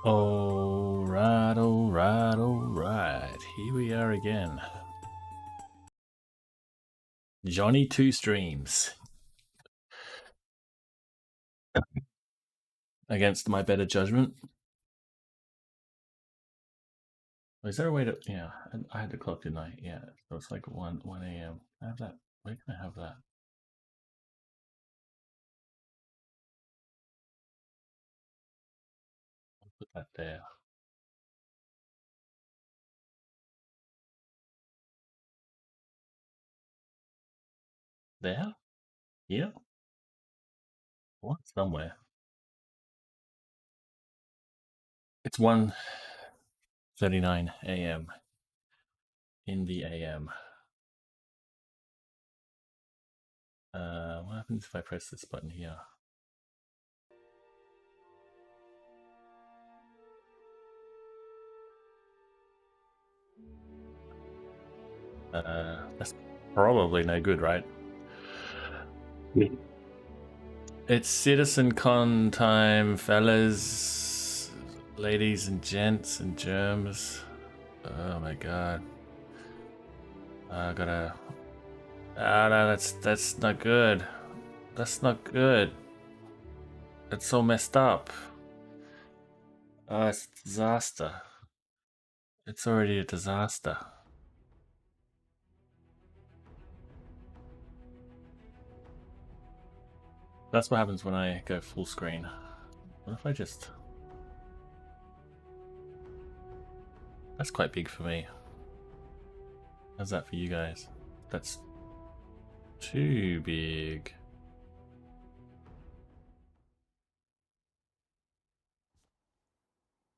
Alright, alright, alright. Here we are again. Johnny 2 streams. Against my better judgment. Is there a way to... Yeah, I had the clock, didn't I? Yeah, so it's like 1 a.m. I have that. Where can I have that? I'll put that there. There? Yeah? What? Somewhere. It's 1:39 a.m. in the a.m. What happens if I press this button here? That's probably no good, right? It's CitizenCon time, fellas, ladies and gents and germs. Oh my god. I gotta... Ah, no, that's not good. That's not good. It's so messed up. Oh, it's a disaster. It's already a disaster. That's what happens when I go full screen. What if I just... That's quite big for me. How's that for you guys? That's too big.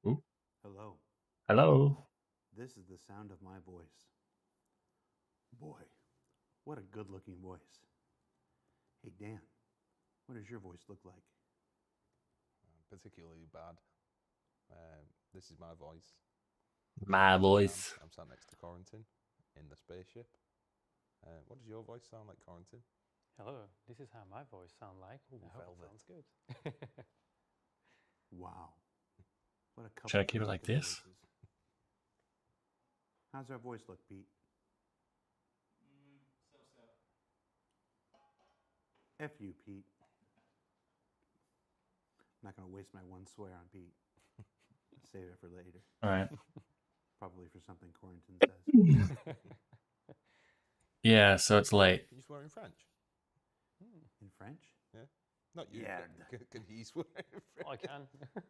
Ooh. Hello. Hello. This is the sound of my voice. Boy, what a good-looking voice. Hey, Dan, what does your voice look like? Particularly bad. This is my voice. My voice. I'm sat next to Corentin in the spaceship. What does your voice sound like, Corentin? Hello, this is how my voice sounds like. Ooh, I hope it sounds good. Wow. What a couple. Should I keep it like this? Voices. How's our voice look, Pete? F you, Pete. I'm not going to waste my one swear on Pete. Save it for later. All right. Probably for something Corentin says. Yeah, so it's late. Can you swear in French? In French? Yeah. Not you. Yeah. Can he swear in French? I can.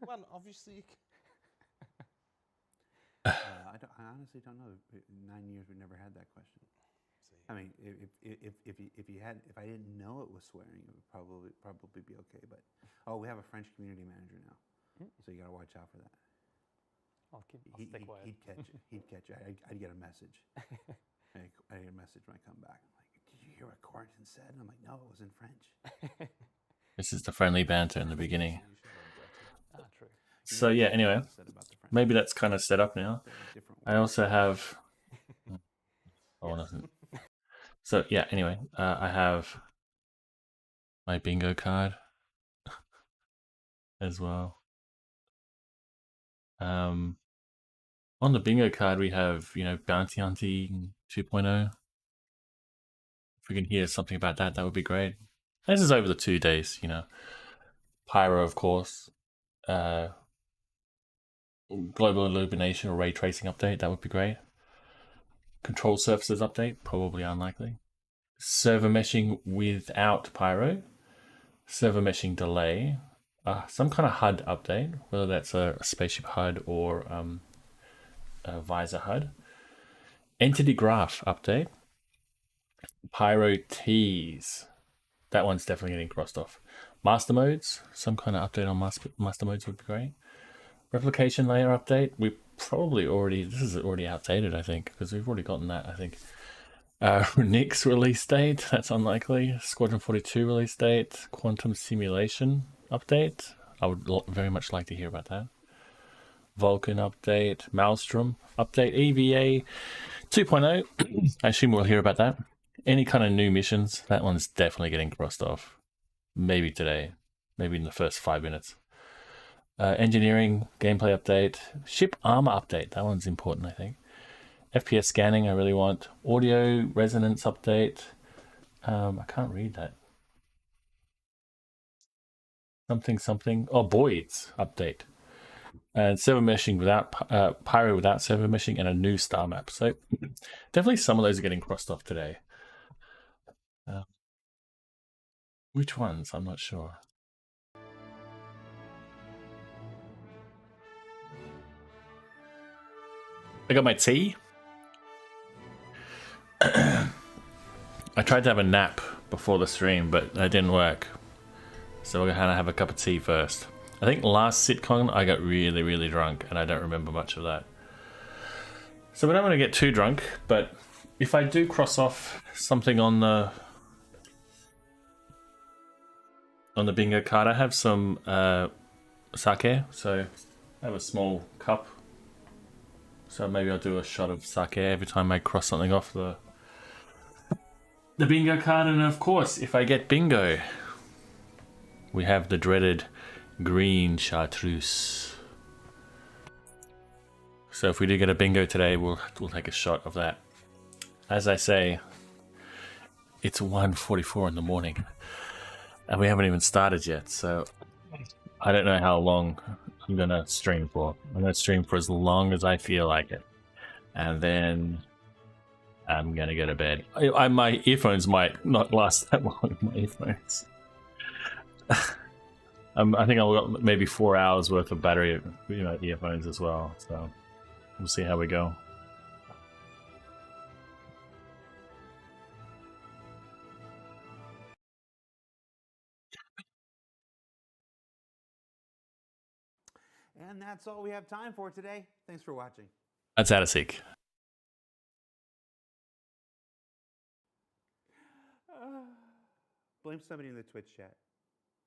Well, obviously you I can. honestly don't know. In 9 years, we never had that question. See. I mean, if I didn't know it was swearing, it would probably be okay. But we have a French community manager now, so you got to watch out for that. I'll stay quiet. He'd catch it. He'd catch it. I'd get a message. I get a message when I come back. I'm like, did you hear what Corentin said? And I'm like, no, it was in French. This is the friendly banter in the beginning. True. So yeah, anyway, maybe that's kind of set up now. I also have... Oh, nothing. So yeah, anyway, I have my bingo card as well. On the bingo card, we have, Bounty Hunting 2.0. If we can hear something about that, that would be great. This is over the 2 days, PYRO, of course. Global illumination or ray tracing update, that would be great. Control surfaces update, probably unlikely. Server meshing without PYRO. Server meshing delay. Some kind of HUD update, whether that's a spaceship HUD or a visor HUD. Entity graph update. PYRO tease. That one's definitely getting crossed off. Master modes. Some kind of update on master modes would be great. Replication layer update. We probably already... This is already outdated, I think, because we've already gotten that, I think. Nick's release date. That's unlikely. Squadron 42 release date. Quantum simulation update. I would very much like to hear about that. Vulcan update. Maelstrom update. EVA 2.0. I assume we'll hear about that. Any kind of new missions. That one's definitely getting crossed off. Maybe today. Maybe in the first 5 minutes. engineering gameplay update, ship armor update. That one's important, I think. FPS scanning, I really want. Audio resonance update. I can't read that. Something. Oh, Boyd's update. And server meshing without PYRO without server meshing, and a new star map. So definitely some of those are getting crossed off today. Which ones? I'm not sure. I got my tea. I tried to have a nap before the stream, but that didn't work. So we're gonna have a cup of tea first. I think last CitizenCon I got really, really drunk, and I don't remember much of that. So we don't want to get too drunk, but if I do cross off something on the bingo card, I have some sake, so I have a small cup. So maybe I'll do a shot of sake every time I cross something off the bingo card, and of course, if I get bingo, we have the dreaded green chartreuse. So if we do get a bingo today, we'll take a shot of that. As I say, it's 1:44 in the morning, and we haven't even started yet. So I don't know how long I'm gonna stream for. I'm gonna stream for as long as I feel like it, and then I'm gonna go to bed. My earphones might not last that long. My earphones. I think I've got maybe 4 hours worth of battery, earphones as well. So we'll see how we go. And that's all we have time for today. Thanks for watching. That's out of seek. Blame somebody in the Twitch chat.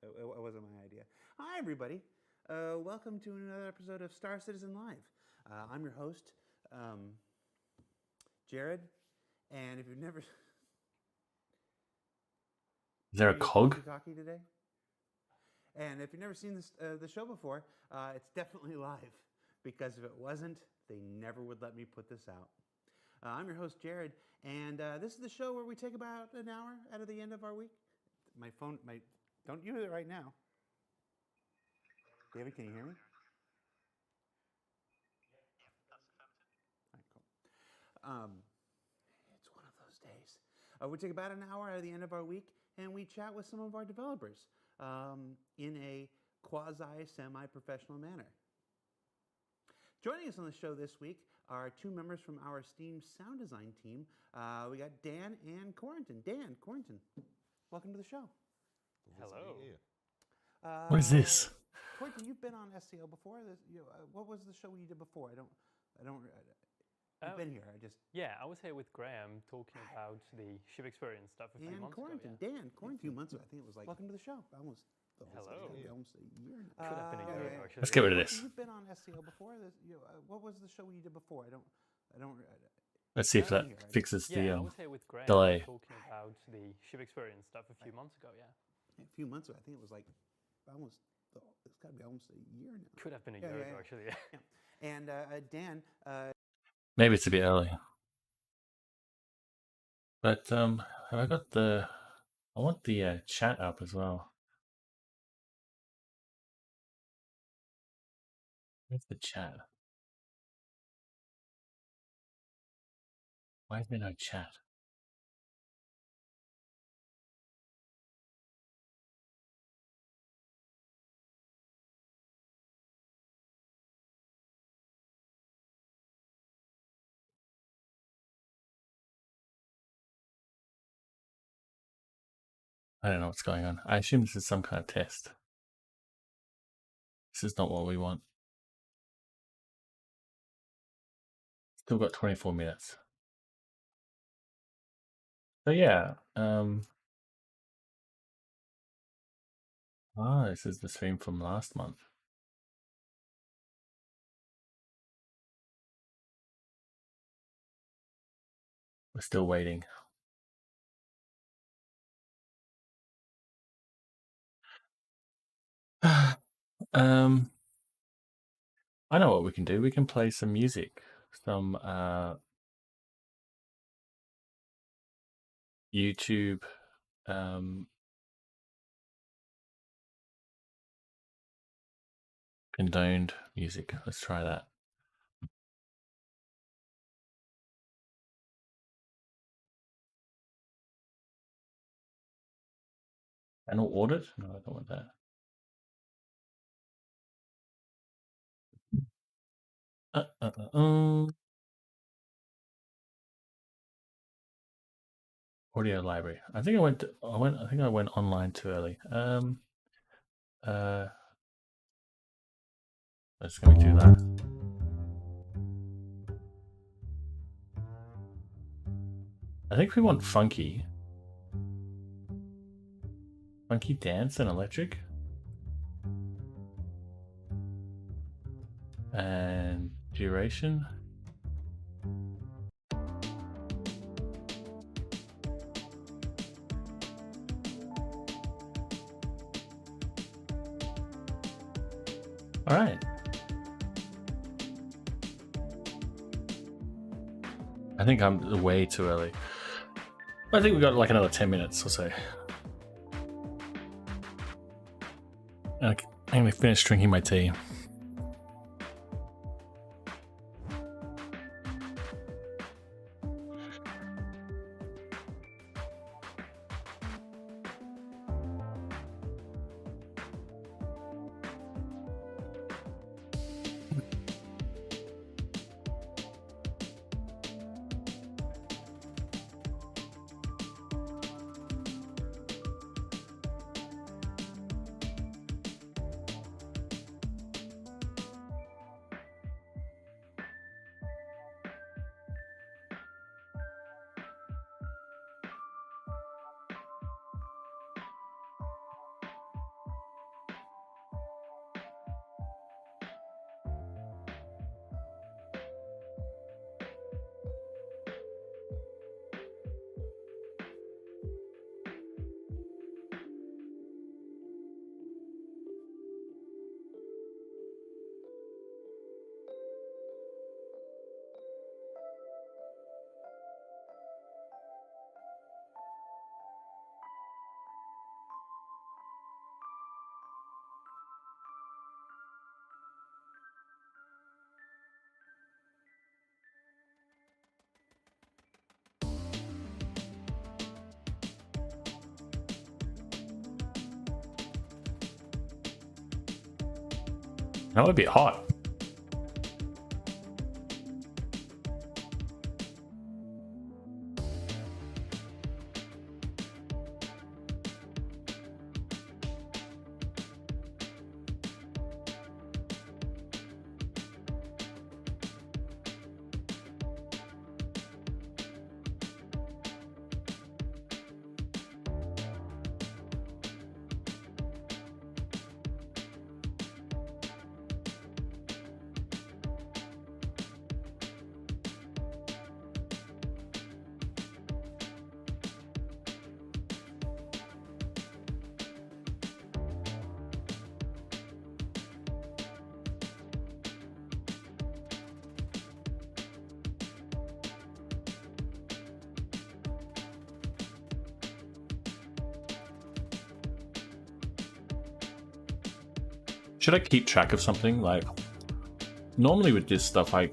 It wasn't my idea. Hi, everybody. Welcome to another episode of Star Citizen Live. I'm your host, Jared. And if you've never... Is there a cog? Today? And if you've never seen this, the show before, it's definitely live. Because if it wasn't, they never would let me put this out. I'm your host, Jared. And this is the show where we take about an hour out of the end of our week. My phone, don't use it right now. David, can you hear me? All right, cool. It's one of those days. We take about an hour out of the end of our week, and we chat with some of our developers in a quasi-semi-professional manner. Joining us on the show this week are two members from our esteemed sound design team. We got Dan and Corrington. Dan, Corrington, welcome to the show. Hello. What is this? Corrington, you've been on SCO before. What was the show you did before? You've been here. Yeah, I was here with Graham talking about the ship experience stuff a few months ago. Yeah. Dan, Corrington, a few months ago. I think it was like, welcome to the show. Almost a year now. Could have been a year ago, actually. Let's get rid of this. You've been on SCO before. What was the show you did before? Let's see if that fixes the I was here with Graham delay. talking about the ship experience stuff a few months ago. Yeah. A few months ago. I think it was like almost. It's got to be almost a year now. Could have been a year ago, actually. Yeah. And Dan. Maybe it's a bit early. But have I got the... I want the chat up as well. Where's the chat? Why is there no chat? I don't know what's going on. I assume this is some kind of test. This is not what we want. Still got 24 minutes. So yeah, this is the stream from last month. We're still waiting. I know what we can do. We can play some music, some YouTube condoned music. Let's try that. Panel audit? No, I don't want that. Audio library. I think I went online too early. Let's go do that. I think we want funky. Funky dance and electric. And duration. All right. I think I'm way too early. I think we got like another 10 minutes or so. I'm gonna finish drinking my tea. That would be hot. Should I keep track of something? Like, normally with this stuff, I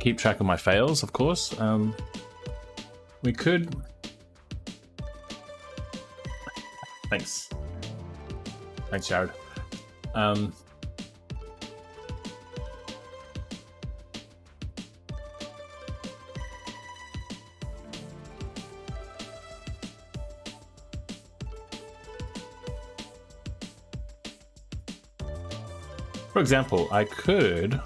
keep track of my fails, of course. We could. Thanks, Jared. For example, I could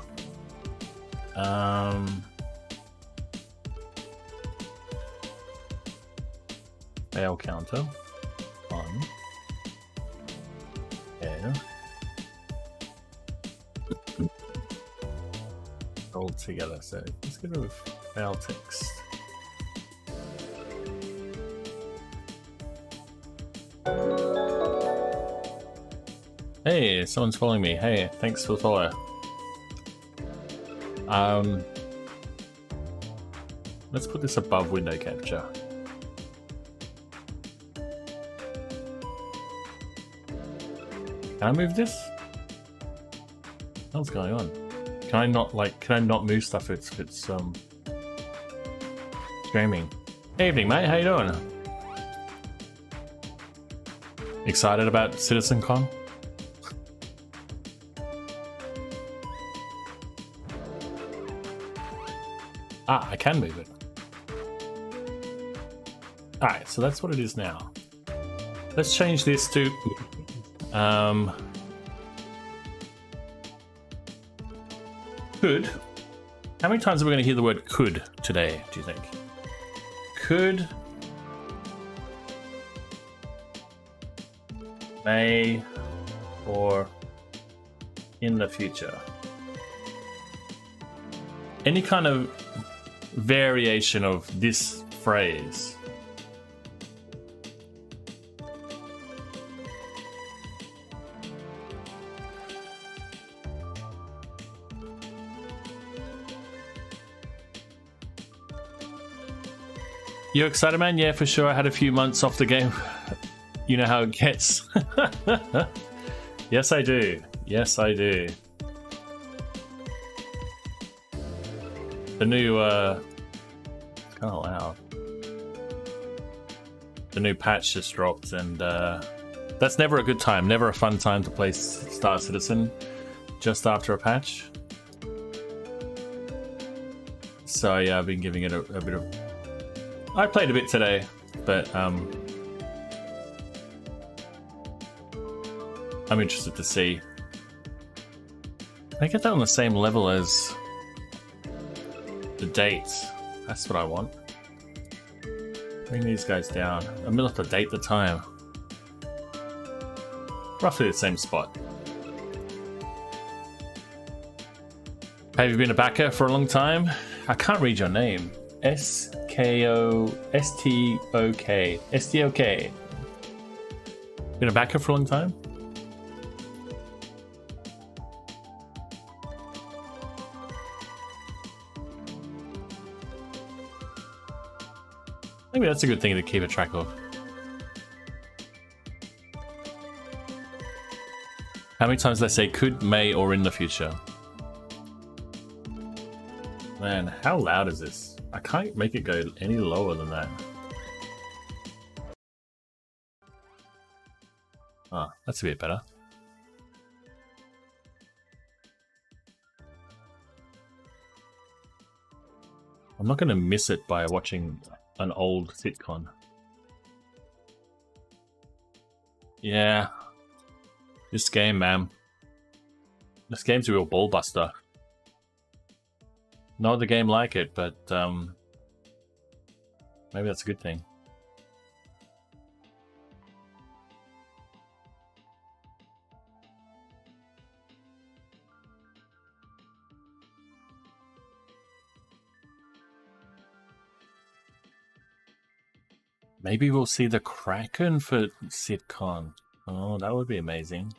fail counter on air all together. So let's get rid of fail text. Hey, someone's following me. Hey, thanks for the follow. Let's put this above window capture. Can I move this? What's going on? Can I not move stuff if it's streaming? Evening, mate. How you doing? Excited about CitizenCon? Ah, I can move it. Alright, so that's what it is now. Let's change this to could. How many times are we going to hear the word could today, do you think? Could, may, or in the future. Any kind of variation of this phrase. You excited, man? Yeah, for sure. I had a few months off the game. You know how it gets. Yes, I do. Yes, I do. The new, it's kind of loud. The new patch just dropped, and that's never a good time. Never a fun time to play Star Citizen just after a patch. So yeah, I've been giving it a bit of. I played a bit today, but I'm interested to see. Can I get that on the same level as the dates? That's what I want. Bring these guys down. I'm gonna have to date the time. Roughly the same spot. Have you been a backer for a long time? I can't read your name. S-K-O-S-T-O-K. S-T-O-K. Been a backer for a long time? Maybe that's a good thing to keep a track of. How many times did I say could, may, or in the future? Man, how loud is this? I can't make it go any lower than that. Ah, that's a bit better. I'm not going to miss it by watching an old sitcom. Yeah. This game, man. This game's a real ball buster. No other game like it, but maybe that's a good thing. Maybe we'll see the Kraken for CitizenCon. Oh, that would be amazing.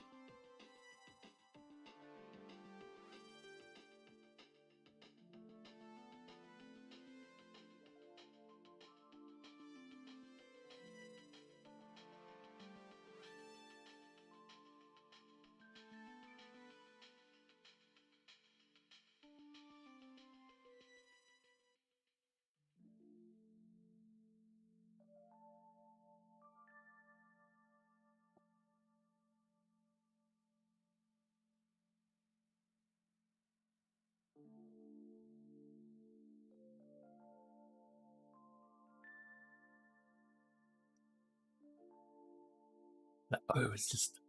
Oh, it's just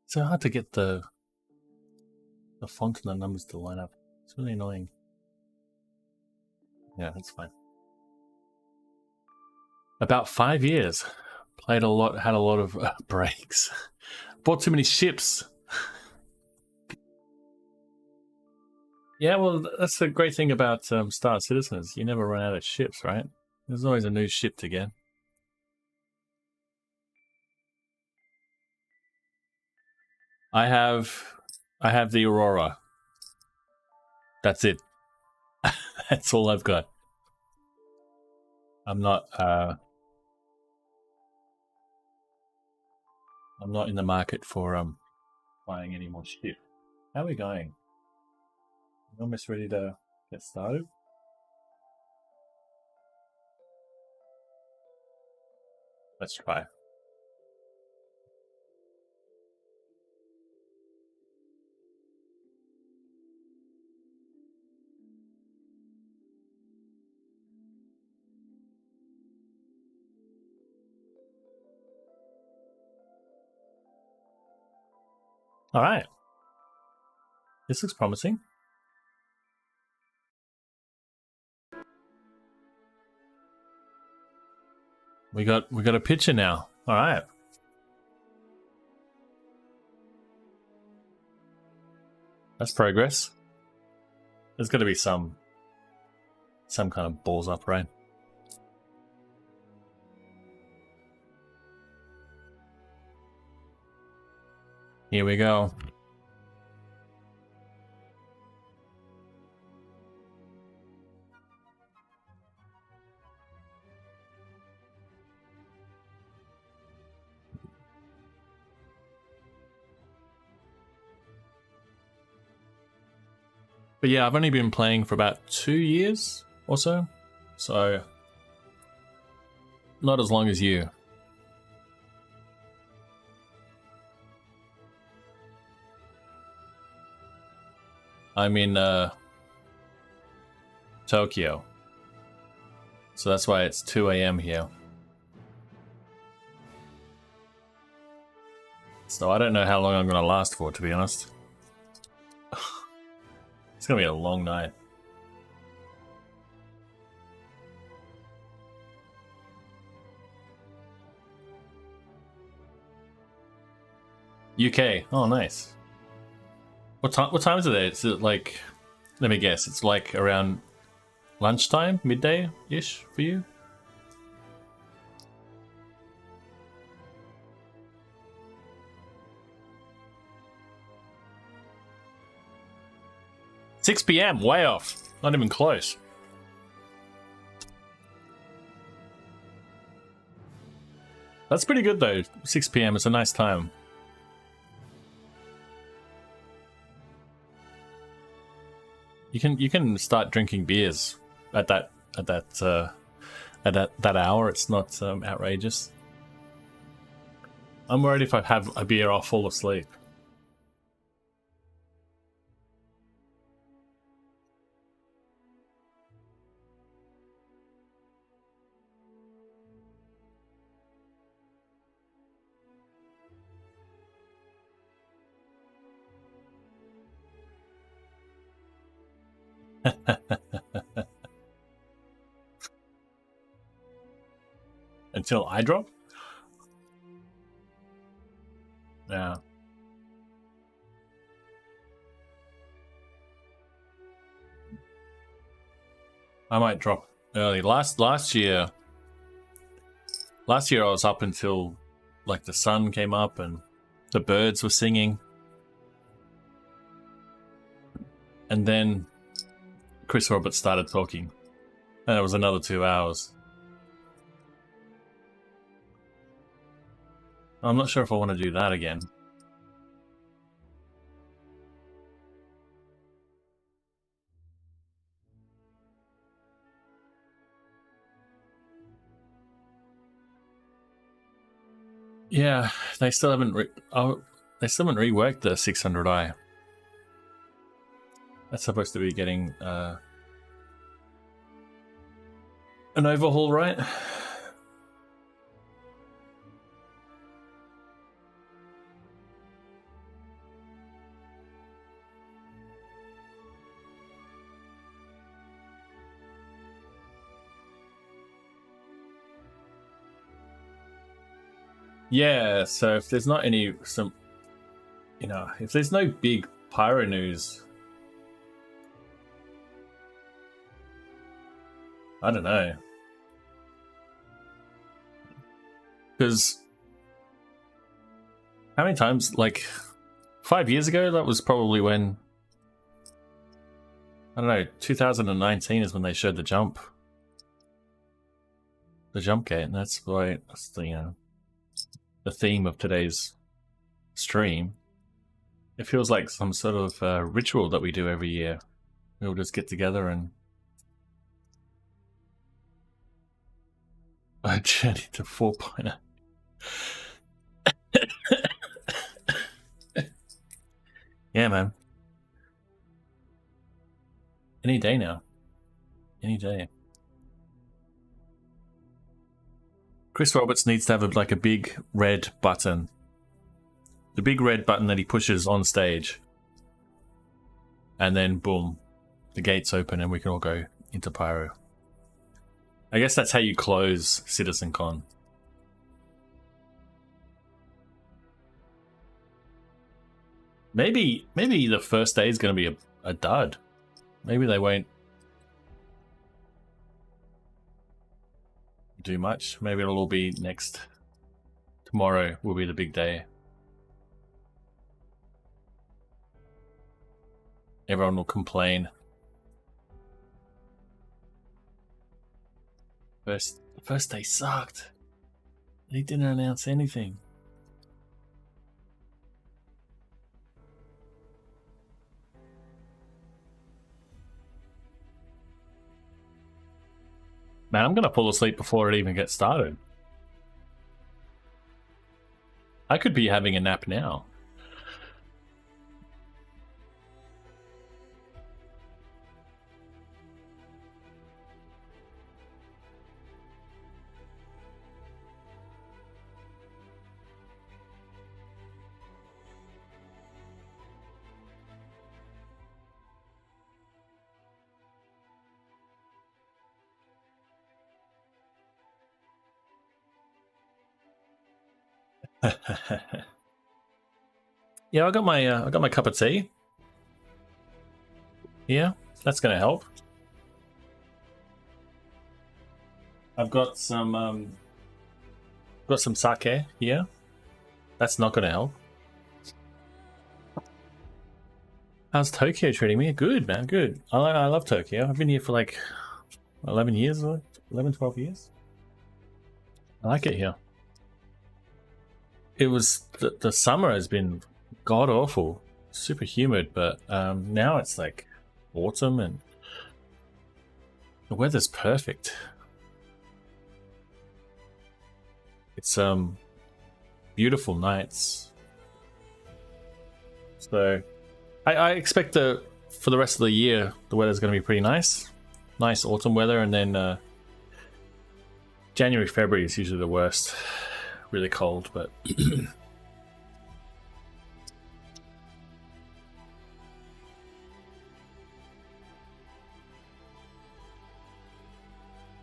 so hard to get the font and the numbers to line up. It's really annoying. Yeah, that's fine. About 5 years. Played a lot, had a lot of breaks. Bought too many ships. Yeah, well, that's the great thing about Star Citizen. You never run out of ships, right? There's always a new ship to get. I have the Aurora. That's it. That's all I've got. I'm not in the market for buying any more shit. How are we going? I'm almost ready to get started. Let's try. All right. This looks promising. We got a picture now. All right. That's progress. There's got to be some kind of balls up, right? Here we go. But yeah, I've only been playing for about 2 years or so. So, not as long as you. I'm in Tokyo. So that's why it's 2 a.m. here. So I don't know how long I'm going to last for, to be honest. It's going to be a long night. UK. Oh, nice. What time is it there? Is it like, let me guess, it's like around lunchtime, midday-ish for you? $6 p.m. Way off. Not even close. That's pretty good though. 6 p.m. It's a nice time. You can start drinking beers at that hour. It's not outrageous. I'm worried if I have a beer, I'll fall asleep. Until I drop? Yeah. I might drop early. Last year I was up until like the sun came up and the birds were singing. And then Chris Roberts started talking. And it was another 2 hours. I'm not sure if I want to do that again. Yeah, they still haven't reworked the 600i. That's supposed to be getting an overhaul, right? Yeah, so if there's not if there's no big Pyro news, I don't know. Because how many times, like 5 years ago, that was probably when, I don't know, 2019 is when they showed the jump gate, and that's why that's the theme of today's stream. It feels like some sort of ritual that we do every year. We'll just get together and a journey to 4.0. Yeah, man. Any day now. Any day. Chris Roberts needs to have like a big red button. The big red button that he pushes on stage. And then boom, the gates open and we can all go into Pyro. I guess that's how you close CitizenCon. Maybe the first day is going to be a dud. Maybe they won't do much. Maybe it'll all be next. Tomorrow will be the big day. Everyone will complain. The first day sucked. They didn't announce anything. Man, I'm gonna fall asleep before it even gets started. I could be having a nap now. Yeah, I got my cup of tea. Yeah, that's gonna help. I've got some sake here. That's not gonna help. How's Tokyo treating me? Good, man, good. I love Tokyo. I've been here for like 11 years, 11, 12 years. I like it here. It was the summer has been god awful, super humid, but now it's like autumn and the weather's perfect. It's beautiful nights. So I expect for the rest of the year the weather's going to be pretty nice. Nice autumn weather, and then January, February is usually the worst. Really cold, but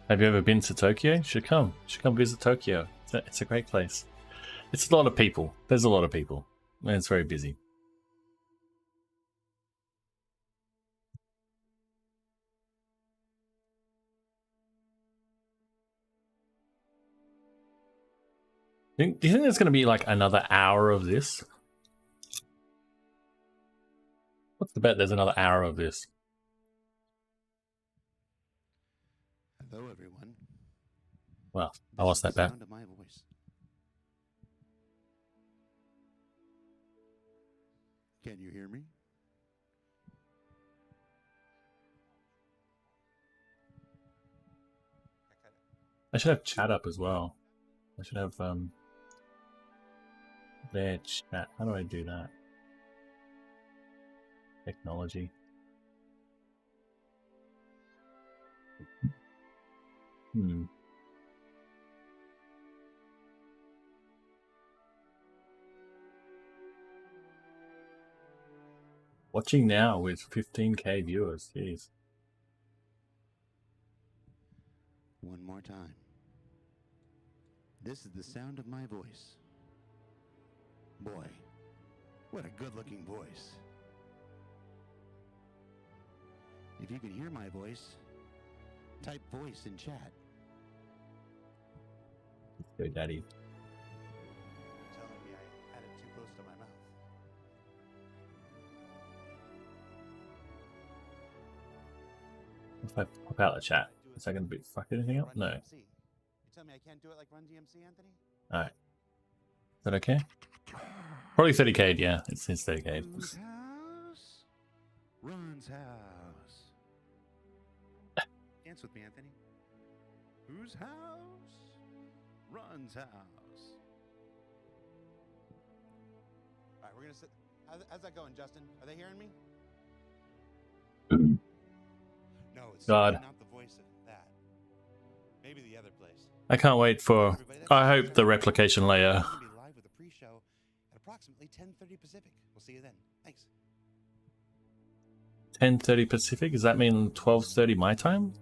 have you ever been to Tokyo? You should come visit Tokyo. It's a great place. It's a lot of people. There's a lot of people, and it's very busy. Do you think there's going to be like another hour of this? What's the bet there's another hour of this? Hello, everyone. Well, I lost that bet. Sound of my voice. Can you hear me? I should have chat up as well. I should have their chat. How do I do that? Technology. Watching now with 15k viewers. Jeez. One more time. This is the sound of my voice. Boy, what a good-looking voice. If you can hear my voice, type voice in chat. Let's go, Daddy. You're telling me I had it too close to my mouth. If I pop out the chat, is that going to fuck anything up? No. You tell me I can't do it like Run DMC, Anthony? Alright. Is that okay? Probably 30k, yeah. It's 30k. Whose house? Run's house. Dance with me, Anthony. Whose house? Run's house. All right, we're gonna sit. How's that going, Justin? Are they hearing me? No, it's God. not the voice of that. Maybe the other place. I can't wait for... I hope the replication layer... We're gonna be live with a pre-show at approximately 10:30 Pacific. We'll see you then. Thanks. 10:30 Pacific? Does that mean 12:30 my time?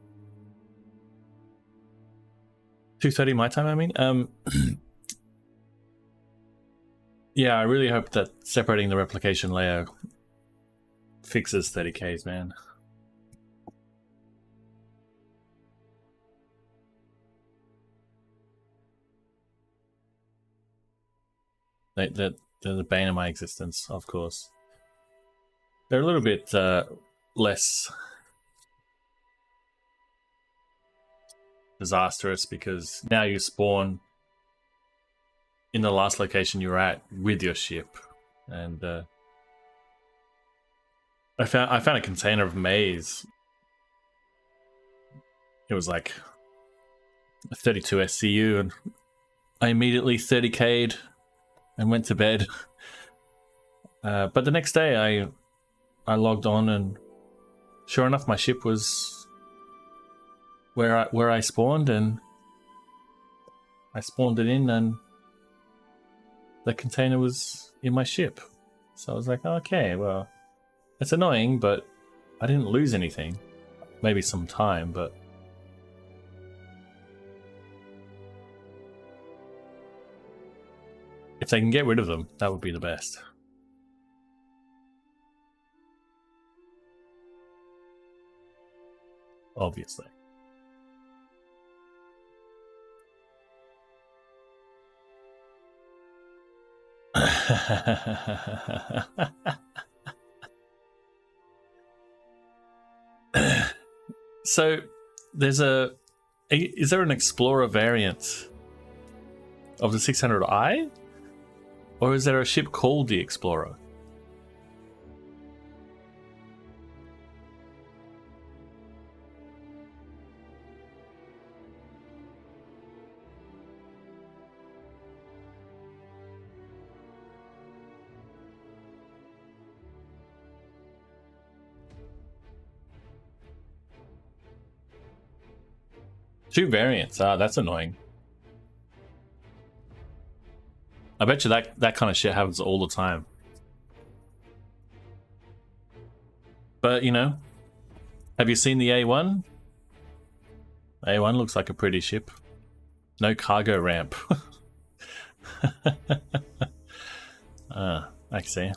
2:30 my time, I mean? Yeah, I really hope that separating the replication layer fixes 30Ks, man. They're the bane of my existence, of course. They're a little bit less disastrous because now you spawn in the last location you were at with your ship, and I found a container of maize. It was like a 32 SCU, and I immediately 30k'd and went to bed. But the next day I logged on, and sure enough, my ship was where I spawned, and I spawned it in, and the container was in my ship. So I was like, okay, well, it's annoying, but I didn't lose anything. Maybe some time, but if they can get rid of them, that would be the best. Obviously. So there's is there an Explorer variant of the 600i, or is there a ship called the Explorer? Two variants. Ah, that's annoying. I bet you that kind of shit happens all the time. But, you know, have you seen the A1? A1 looks like a pretty ship. No cargo ramp. I see.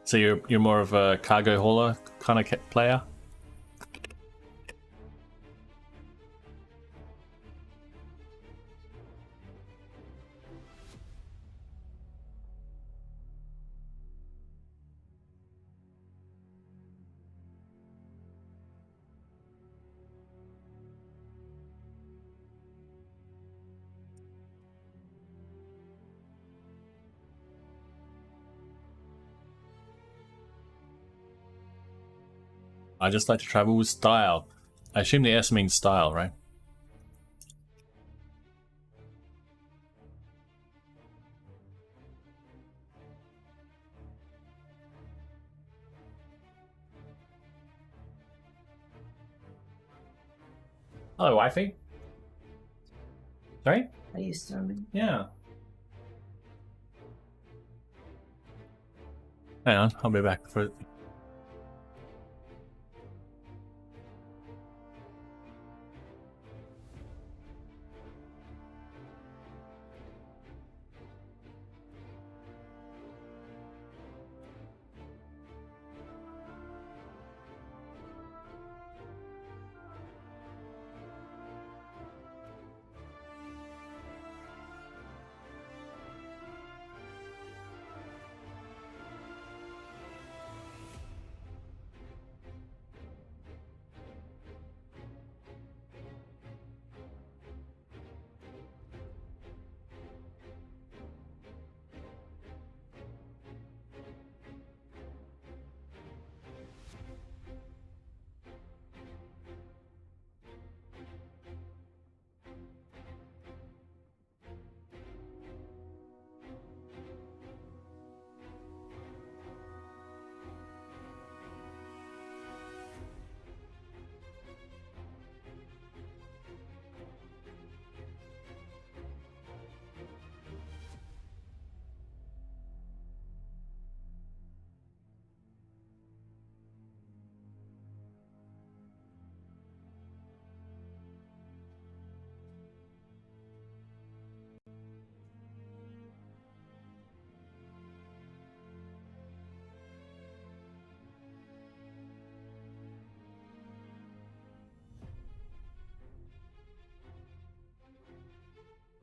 So you're more of a cargo hauler kind of player? I just like to travel with style. I assume the S means style, right? Hello, wifey. Sorry? Are you streaming? Yeah. Hang on, I'll be back for...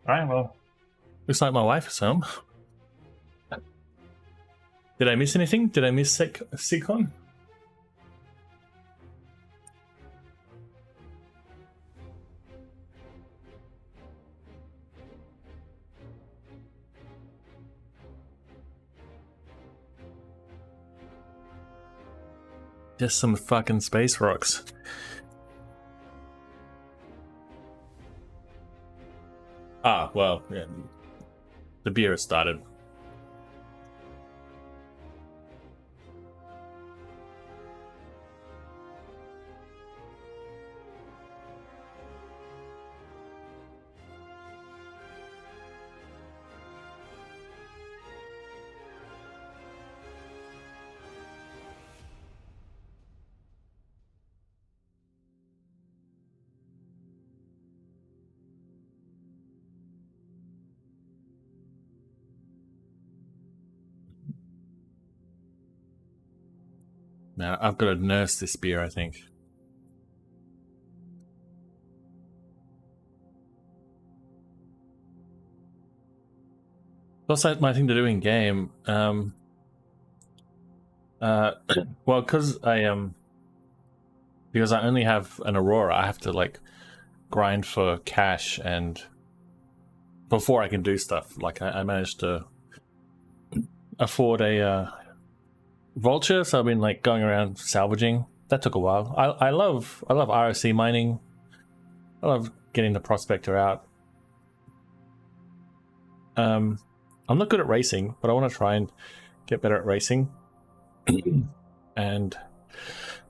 Alright, well. Looks like my wife is home. Did I miss anything? Did I miss CitizenCon? Just some fucking space rocks. Ah, well, yeah. The beer has started. Now, I've got to nurse this beer, I think. Also, my thing to do in game. Well, because I only have an Aurora, I have to like grind for cash and before I can do stuff. Like I managed to afford a vulture, so I've been like going around salvaging. That took a while. I love ROC mining. I love getting the prospector out. I'm not good at racing, but I want to try and get better at racing. And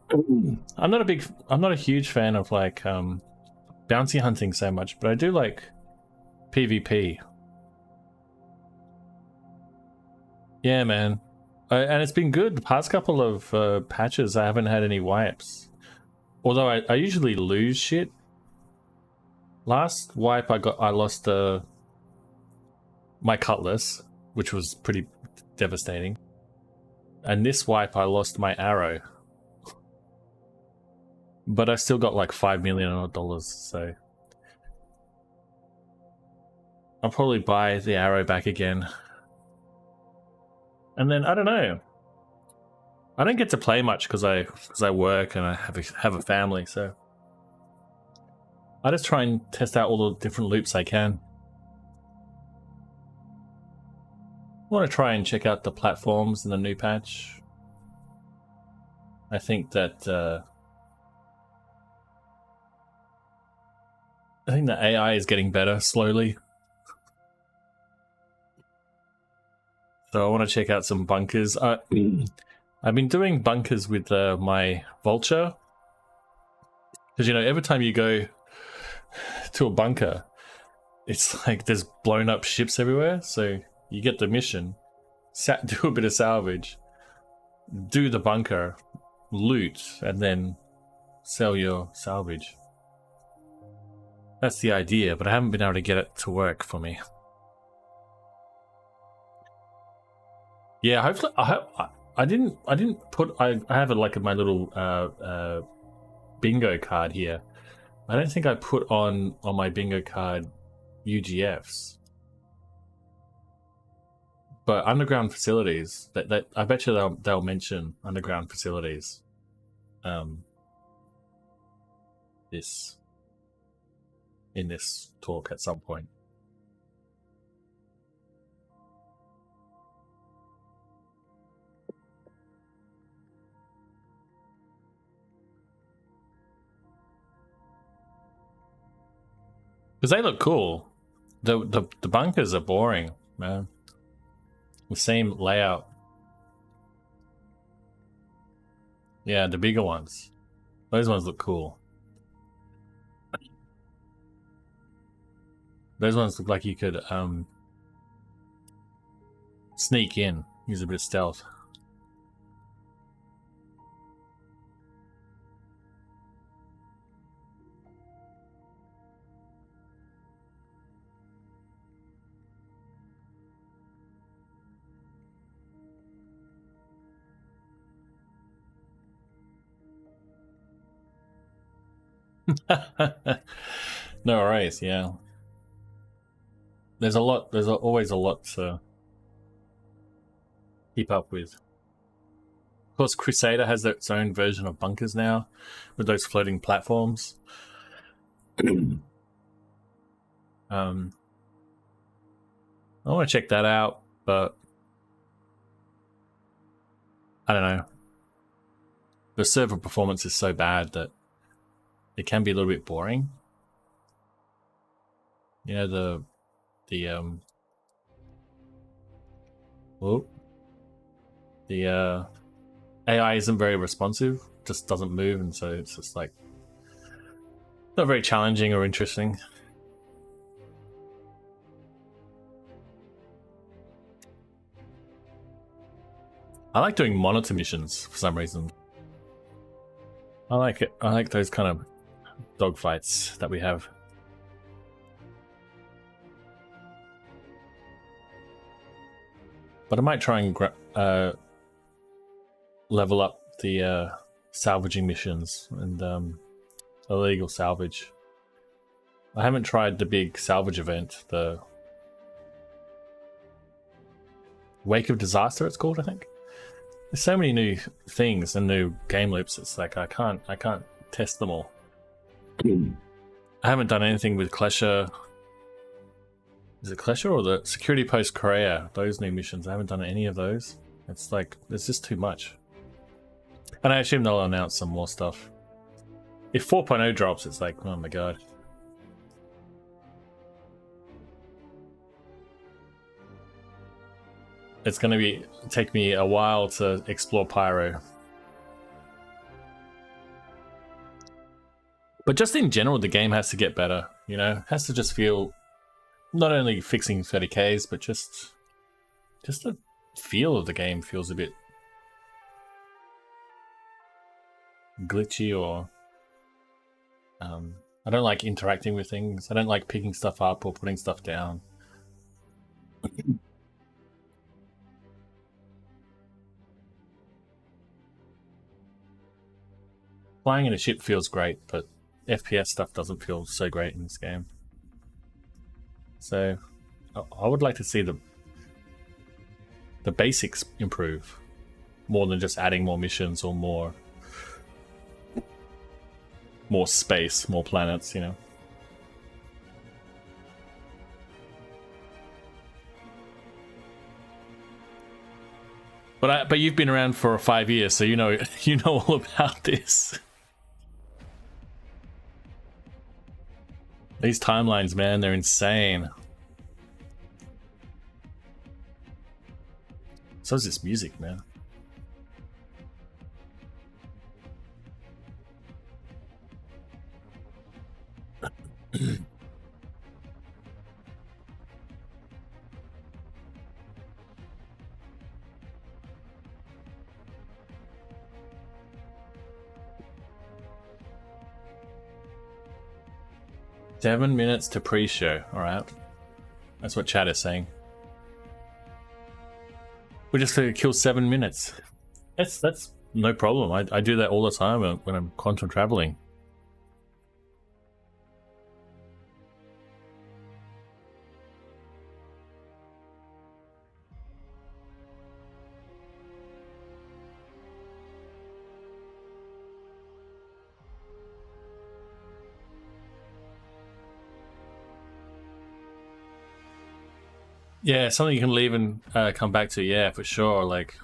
I'm not a huge fan of like bounty hunting so much, but I do like PvP. Yeah, man. And it's been good. The past couple of patches, I haven't had any wipes. Although I usually lose shit. Last wipe I lost my cutlass, which was pretty devastating. And this wipe I lost my arrow. But I still got like $5 million, so I'll probably buy the arrow back again. And then I don't know. I don't get to play much because I work and I have a family, so I just try and test out all the different loops I can. I want to try and check out the platforms in the new patch. I think that the AI is getting better slowly. So I want to check out some bunkers. I've been doing bunkers with my vulture. Because, you know, every time you go to a bunker, it's like there's blown up ships everywhere. So you get the mission, do a bit of salvage, do the bunker, loot, and then sell your salvage. That's the idea, but I haven't been able to get it to work for me. Yeah, hopefully I didn't put I have it like my little bingo card here. I don't think I put on my bingo card UGFs. But underground facilities, that I bet you they'll mention underground facilities. In this talk at some point. Because they look cool. The bunkers are boring, man. The same layout. Yeah, the bigger ones. Those ones look cool. Those ones look like you could sneak in, use a bit of stealth. No worries, yeah. there's always a lot to keep up with. Of course, Crusader has its own version of bunkers now, with those floating platforms. I want to check that out, but I don't know. The server performance is so bad that it can be a little bit boring. You know, the AI isn't very responsive, just doesn't move, and so it's just like not very challenging or interesting. I like doing monitor missions for some reason. I like it. I like those kind of dogfights that we have. But I might try and level up the salvaging missions and illegal salvage. I haven't tried the big salvage event, the Wake of Disaster it's called, I think. There's so many new things and new game loops, it's like I can't test them all. I haven't done anything with Klesher. Is it Klesher or the Security Post Korea? Those new missions, I haven't done any of those. It's like, there's just too much. And I assume they'll announce some more stuff. If 4.0 drops, it's like, oh my god. It's gonna take me a while to explore Pyro. But just in general, the game has to get better, you know? It has to just feel, not only fixing 30Ks, but just the feel of the game feels a bit glitchy, or I don't like interacting with things. I don't like picking stuff up or putting stuff down. Flying in a ship feels great, but FPS stuff doesn't feel so great in this game. So I would like to see the basics improve more than just adding more missions or more space, more planets, you know. But you've been around for 5 years, so you know all about this. These timelines, man, they're insane. So is this music, man. Seven minutes to pre-show. All right, that's what chat is saying. We just kill 7 minutes. That's no problem. I do that all the time when I'm quantum traveling. Yeah, something you can leave and come back to. Yeah, for sure. Like,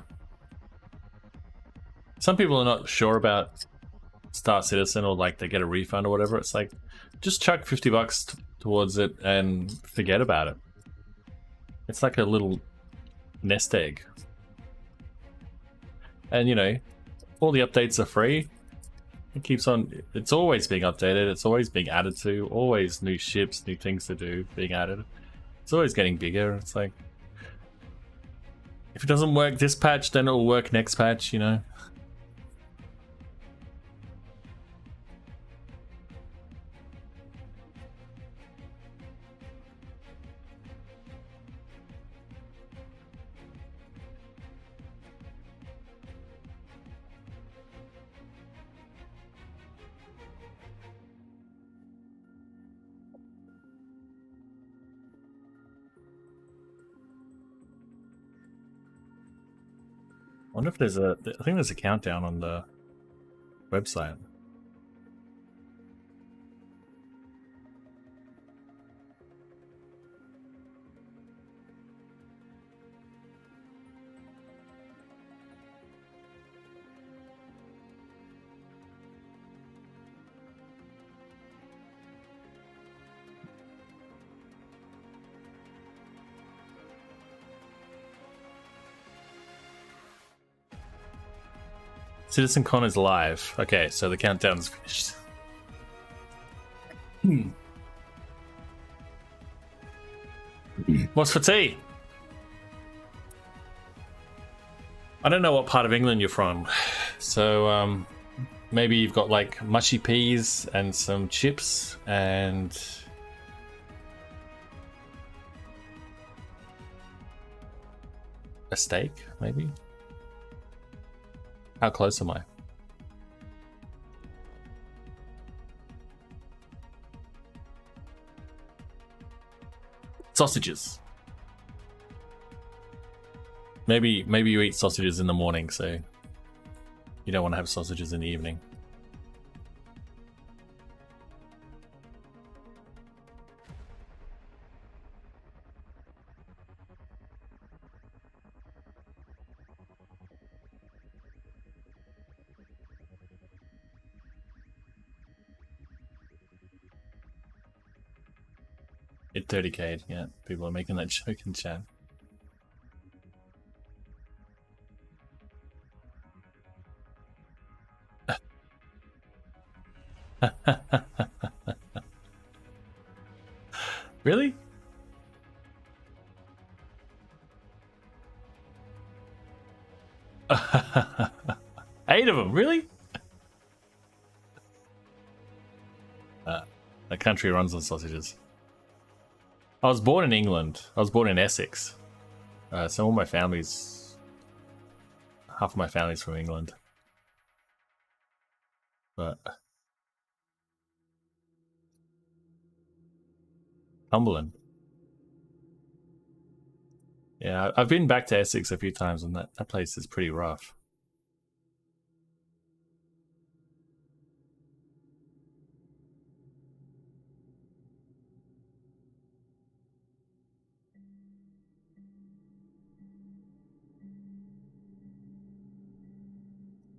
some people are not sure about Star Citizen, or like they get a refund or whatever. It's like, just chuck $50 towards it and forget about it. It's like a little nest egg. And you know, all the updates are free. It keeps on, it's always being updated, it's always being added to, always new ships, new things to do being added. It's always getting bigger. It's like, if it doesn't work this patch, then it'll work next patch, you know? wonder if there's a. I think there's a countdown on the website. CitizenCon is live. Okay, so the countdown's finished. What's for tea? I don't know what part of England you're from. So, maybe you've got like mushy peas and some chips and a steak, maybe? How close am I? Sausages. Maybe you eat sausages in the morning, so you don't want to have sausages in the evening. It 30K'd, yeah. People are making that joke in chat. Really? Eight of them, really? The country runs on sausages. I was born in England. I was born in Essex. Some of my family's... Half of my family's from England. But... Cumberland. Yeah, I've been back to Essex a few times, and that place is pretty rough.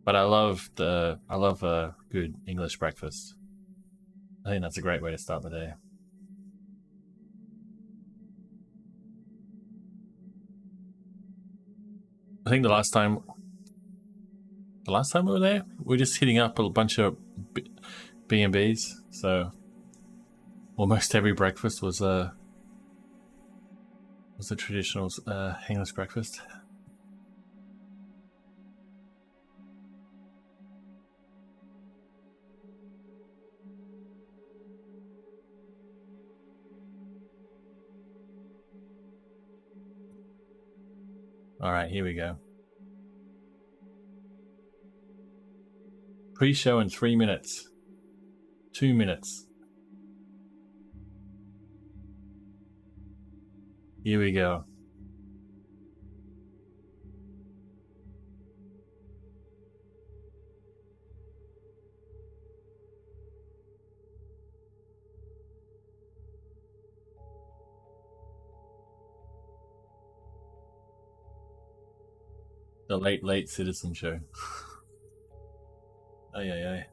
But I love a good English breakfast. I think that's a great way to start the day. I think the last time we were there, we were just hitting up a bunch of B&Bs. So almost every breakfast was a traditional English breakfast. All right, here we go. Pre-show in 3 minutes. 2 minutes. Here we go. The late Citizen show. Ay, ay, ay.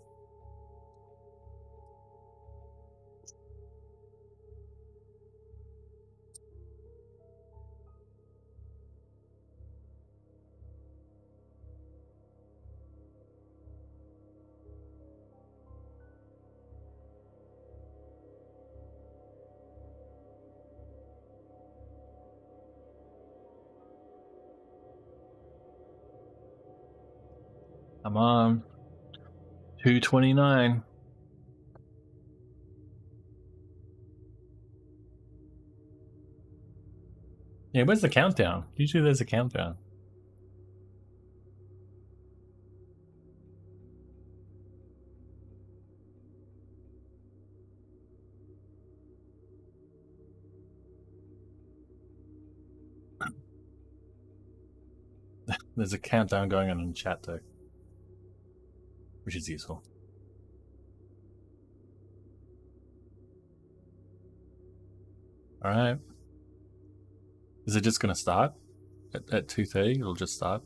Come on. 2:29. Yeah, where's the countdown? Usually there's a countdown. There's a countdown going on in chat though, which is useful. All right. Is it just gonna start at 2:30? It'll just start.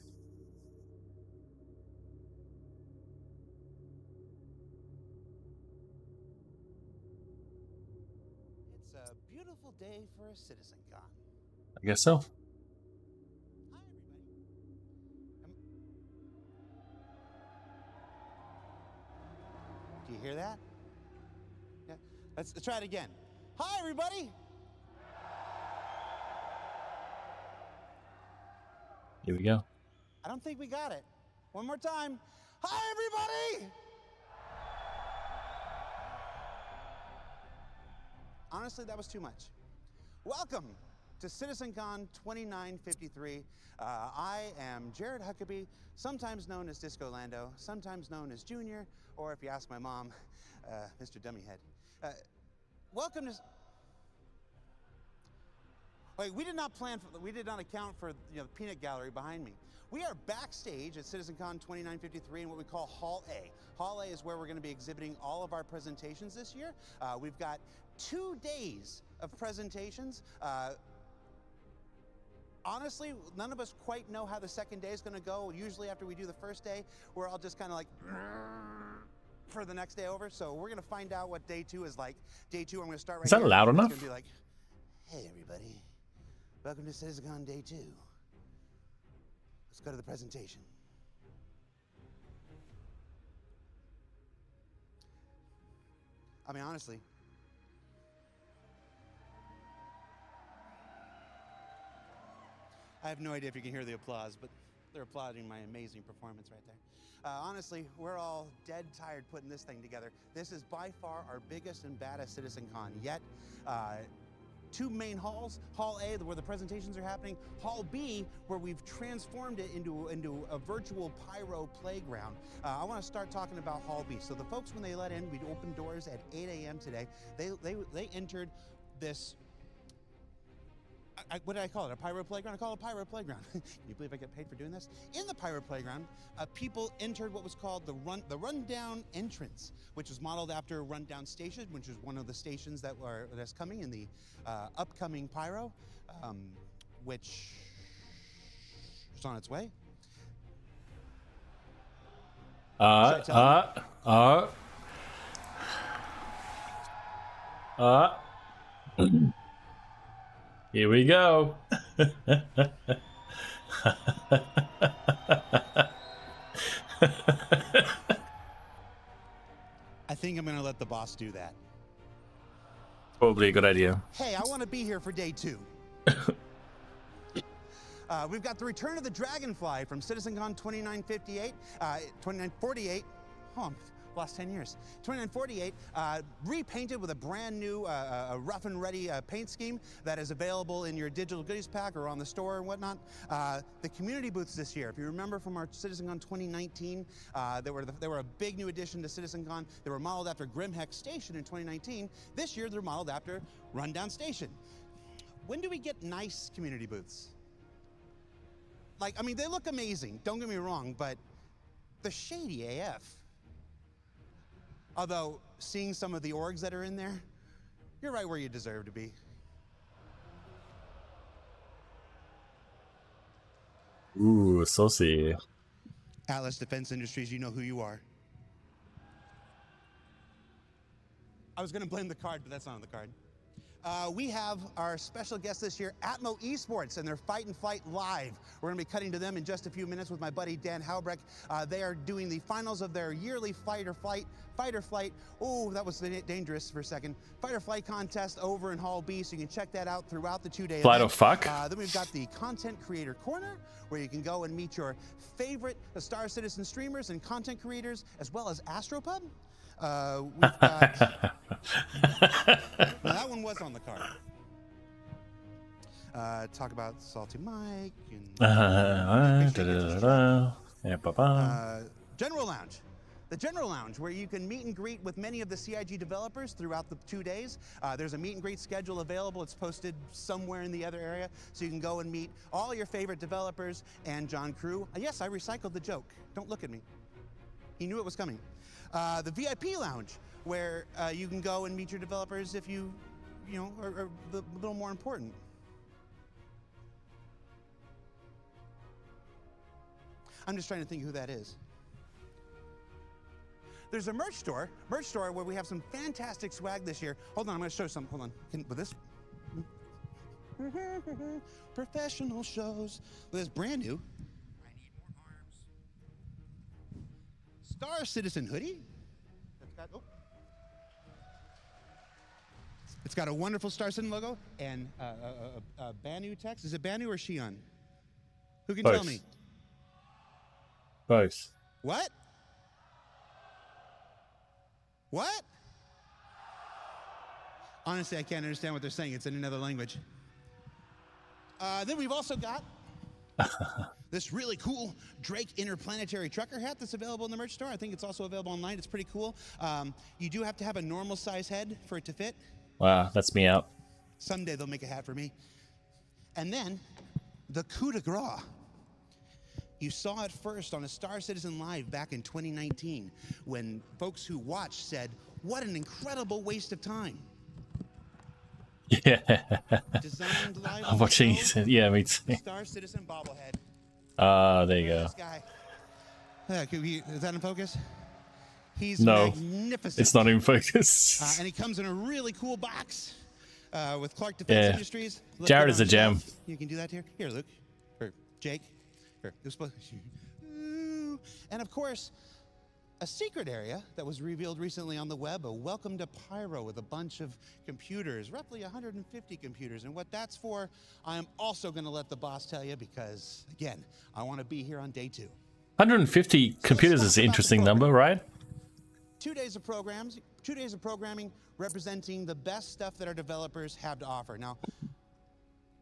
It's a beautiful day for a CitizenCon. I guess so. Hi, everybody. Do you hear that? Yeah. Let's try it again. Hi, everybody. Here we go. I don't think we got it. One more time. Hi, everybody. Honestly, that was too much. Welcome to CitizenCon 2953. I am Jared Huckabee, sometimes known as Disco Lando, sometimes known as Junior, or if you ask my mom, Mr. Dummyhead. Welcome to. Wait, we did not account for the peanut gallery behind me. We are backstage at CitizenCon 2953 in what we call Hall A. Hall A is where we're going to be exhibiting all of our presentations this year. We've got 2 days of presentations. Honestly, none of us quite know how the second day is going to go. Usually after we do the first day, we're all just kind of like for the next day over. So we're going to find out what day 2 is like. Day 2, I'm going to start right Is that here. loud It's enough? going to be like, hey, everybody. Welcome to CitizenCon Day 2. Let's go to the presentation. I mean, honestly, I have no idea if you can hear the applause, but they're applauding my amazing performance right there. Honestly, we're all dead tired putting this thing together. This is by far our biggest and baddest CitizenCon yet. 2 main halls, Hall A, where the presentations are happening, Hall B, where we've transformed it into a virtual PYRO playground. I want to start talking about Hall B. So the folks, when they let in, we opened doors at 8 a.m. today. They entered this, what did I call it, a PYRO playground? I call it a PYRO playground. Can you believe I get paid for doing this? In the PYRO playground, people entered what was called the rundown entrance, which was modeled after Rundown Station, which is one of the stations that's coming in the upcoming PYRO, which is on its way. Here we go. I think I'm going to let the boss do that. Probably a good idea. Hey, I want to be here for day 2. We've got the return of the Dragonfly from CitizenCon 2948. Oh, I've lost 10 years. 2948, repainted with a brand new rough and ready paint scheme that is available in your digital goodies pack or on the store and whatnot. The community booths this year, if you remember from our CitizenCon 2019, they were a big new addition to CitizenCon. They were modeled after Grimheck Station in 2019. This year, they're modeled after Rundown Station. When do we get nice community booths? Like, I mean, they look amazing, don't get me wrong, but they're shady AF. Although, seeing some of the orgs that are in there, you're right where you deserve to be. Ooh, saucy. Atlas Defense Industries, you know who you are. I was going to blame the card, but that's not on the card. We have our special guest this year, Atmo Esports, and their Fight and Flight Live. We're going to be cutting to them in just a few minutes with my buddy Dan Halbrecht. They are doing the finals of their yearly Fight or Flight. Oh, that was dangerous for a second. Fight or Flight contest over in Hall B, so you can check that out throughout the 2-day Flight event. or fuck? Then we've got the Content Creator Corner, where you can go and meet your favorite Star Citizen streamers and content creators, as well as Astropub. We've got... Now, that one was on the card. Talk about Salty Mike and... General Lounge. the General Lounge, where you can meet and greet with many of the CIG developers throughout the 2 days. There's a meet and greet schedule available. It's posted somewhere in the other area, so you can go and meet all your favorite developers and John Crew. Yes, I recycled the joke. Don't look at me. He knew it was coming. The VIP Lounge, where you can go and meet your developers if you know, are a little more important. I'm just trying to think who that is. There's a merch store where we have some fantastic swag this year. Hold on, I'm gonna show some, hold on. With this? Professional shows. With this brand new. I need more arms. Star Citizen hoodie. It's got a wonderful Star Citizen logo and a Banu text. Is it Banu or Shion? Who can tell me? Both. What? What? Honestly, I can't understand what they're saying. It's in another language. Then we've also got this really cool Drake Interplanetary Trucker hat that's available in the merch store. I think it's also available online. It's pretty cool. You do have to have a normal size head for it to fit. Wow, that's me out. Someday they'll make a hat for me. And then the coup de grace. You saw it first on a Star Citizen Live back in 2019 when folks who watched said, what an incredible waste of time. Yeah. Designed live I'm watching. Yeah, me too. Star Citizen bobblehead. There you go. This guy. Is that in focus? He's no, magnificent. It's not in focus. And he comes in a really cool box with Clark Defense Industries. Jared is a gem. You can do that here. Here, Luke. Or Jake. Here. And of course, a secret area that was revealed recently on the web, a welcome to PYRO with a bunch of computers, roughly 150 computers. And what that's for, I'm also going to let the boss tell you because, again, I want to be here on day 2. 150 computers is an interesting number, right? 2 days of programs, 2 days of programming representing the best stuff that our developers have to offer. Now,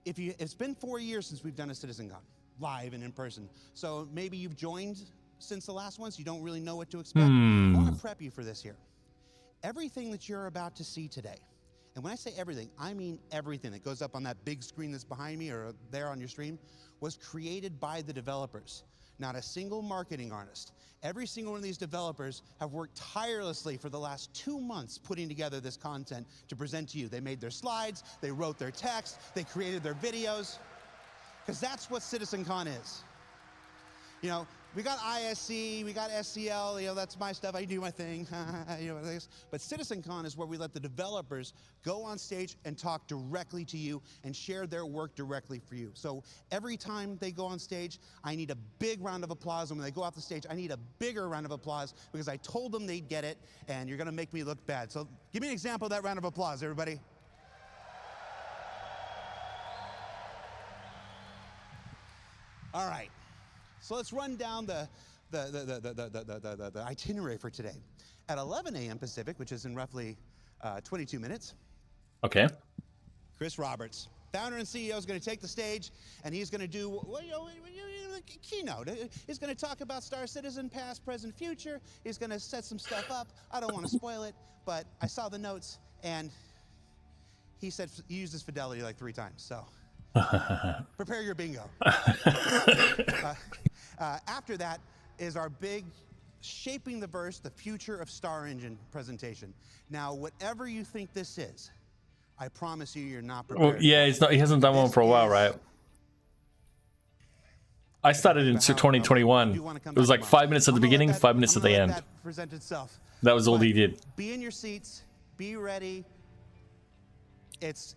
it's been 4 years since we've done a CitizenCon, live and in person. So maybe you've joined since the last one, so you don't really know what to expect. I want to prep you for this here. Everything that you're about to see today, and when I say everything, I mean everything that goes up on that big screen that's behind me or there on your stream, was created by the developers. Not a single marketing artist. Every single one of these developers have worked tirelessly for the last 2 months putting together this content to present to you. They made their slides, they wrote their text, they created their videos, because that's what CitizenCon is. You know, we got ISC, we got SCL, you know, that's my stuff, I do my thing, you know, but CitizenCon is where we let the developers go on stage and talk directly to you and share their work directly for you. So every time they go on stage, I need a big round of applause, and when they go off the stage, I need a bigger round of applause because I told them they'd get it, and you're gonna make me look bad. So give me an example of that round of applause, everybody. All right. So let's run down the itinerary for today. At 11 a.m. Pacific, which is in roughly 22 minutes. Okay. Chris Roberts, founder and CEO, is going to take the stage, and he's going to do a keynote. He's going to talk about Star Citizen, past, present, future. He's going to set some stuff up. I don't want to spoil it, but I saw the notes, and he said he uses fidelity like 3 times. So prepare your bingo. After that is our big Shaping the Verse, the Future of Star Engine presentation. Now, whatever you think this is, I promise you, you're not prepared. Well, yeah, he hasn't done one for a while, right? I started in 2021. It was like 5 minutes at the beginning, 5 minutes at the end. That was all he did. Be in your seats. Be ready. It's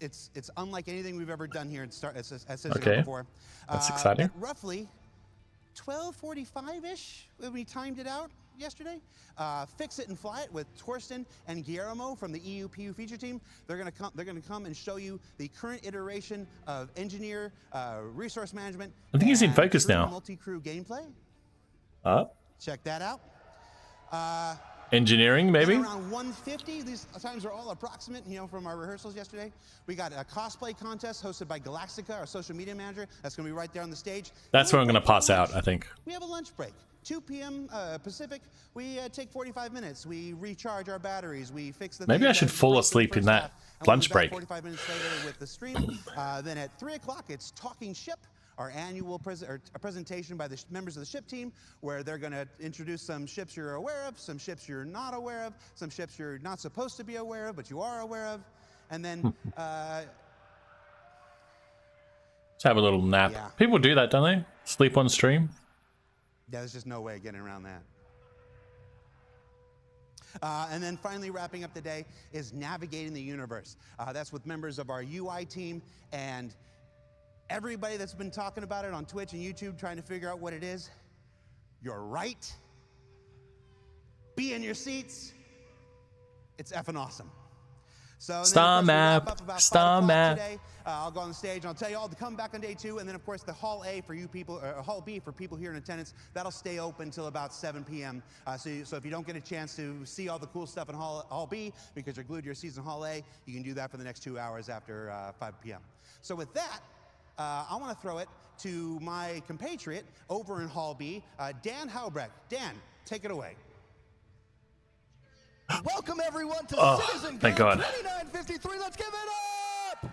unlike anything we've ever done here at CitizenCon before. That's exciting. At roughly 12:45-ish, when we timed it out yesterday. Fix It and Fly It with Torsten and Guillermo from the EUPU feature team. They're gonna come and show you the current iteration of engineer, resource management. I think he's in focus now. Multi-crew gameplay. Check that out. Engineering, maybe? Around 150. These times are all approximate, you know, from our rehearsals yesterday. We got a cosplay contest hosted by Galactica, our social media manager. That's going to be right there on the stage. That's where I'm going to pass out, I think. We have a lunch break. 2 p.m. Pacific, we take 45 minutes. We recharge our batteries. We fix the Maybe I things should that fall break the asleep in first that half, and we'll lunch be back break. 45 minutes later with the stream. Then at 3 o'clock, it's Talking Ship, our annual a presentation by the members of the ship team, where they're going to introduce some ships you're aware of, some ships you're not aware of, some ships you're not supposed to be aware of, but you are aware of. And then Just have a little nap. Yeah. People do that, don't they? Sleep on stream. yeah, there's just no way of getting around that. And then finally wrapping up the day is Navigating the Universe. That's with members of our UI team and everybody that's been talking about it on Twitch and YouTube, trying to figure out what it is. You're right. Be in your seats. It's effing awesome. So Star map, star map. Today. I'll go on the stage and I'll tell you all to come back on day 2, and then of course the Hall A for you people, or Hall B for people here in attendance, that'll stay open till about 7 p.m. So if you don't get a chance to see all the cool stuff in Hall B because you're glued to your seats in Hall A, you can do that for the next 2 hours after 5 p.m. So with that, I want to throw it to my compatriot over in Hall B, Dan Haubrecht. Dan, take it away. Welcome everyone to CitizenCon thank God. 2953. Let's give it up!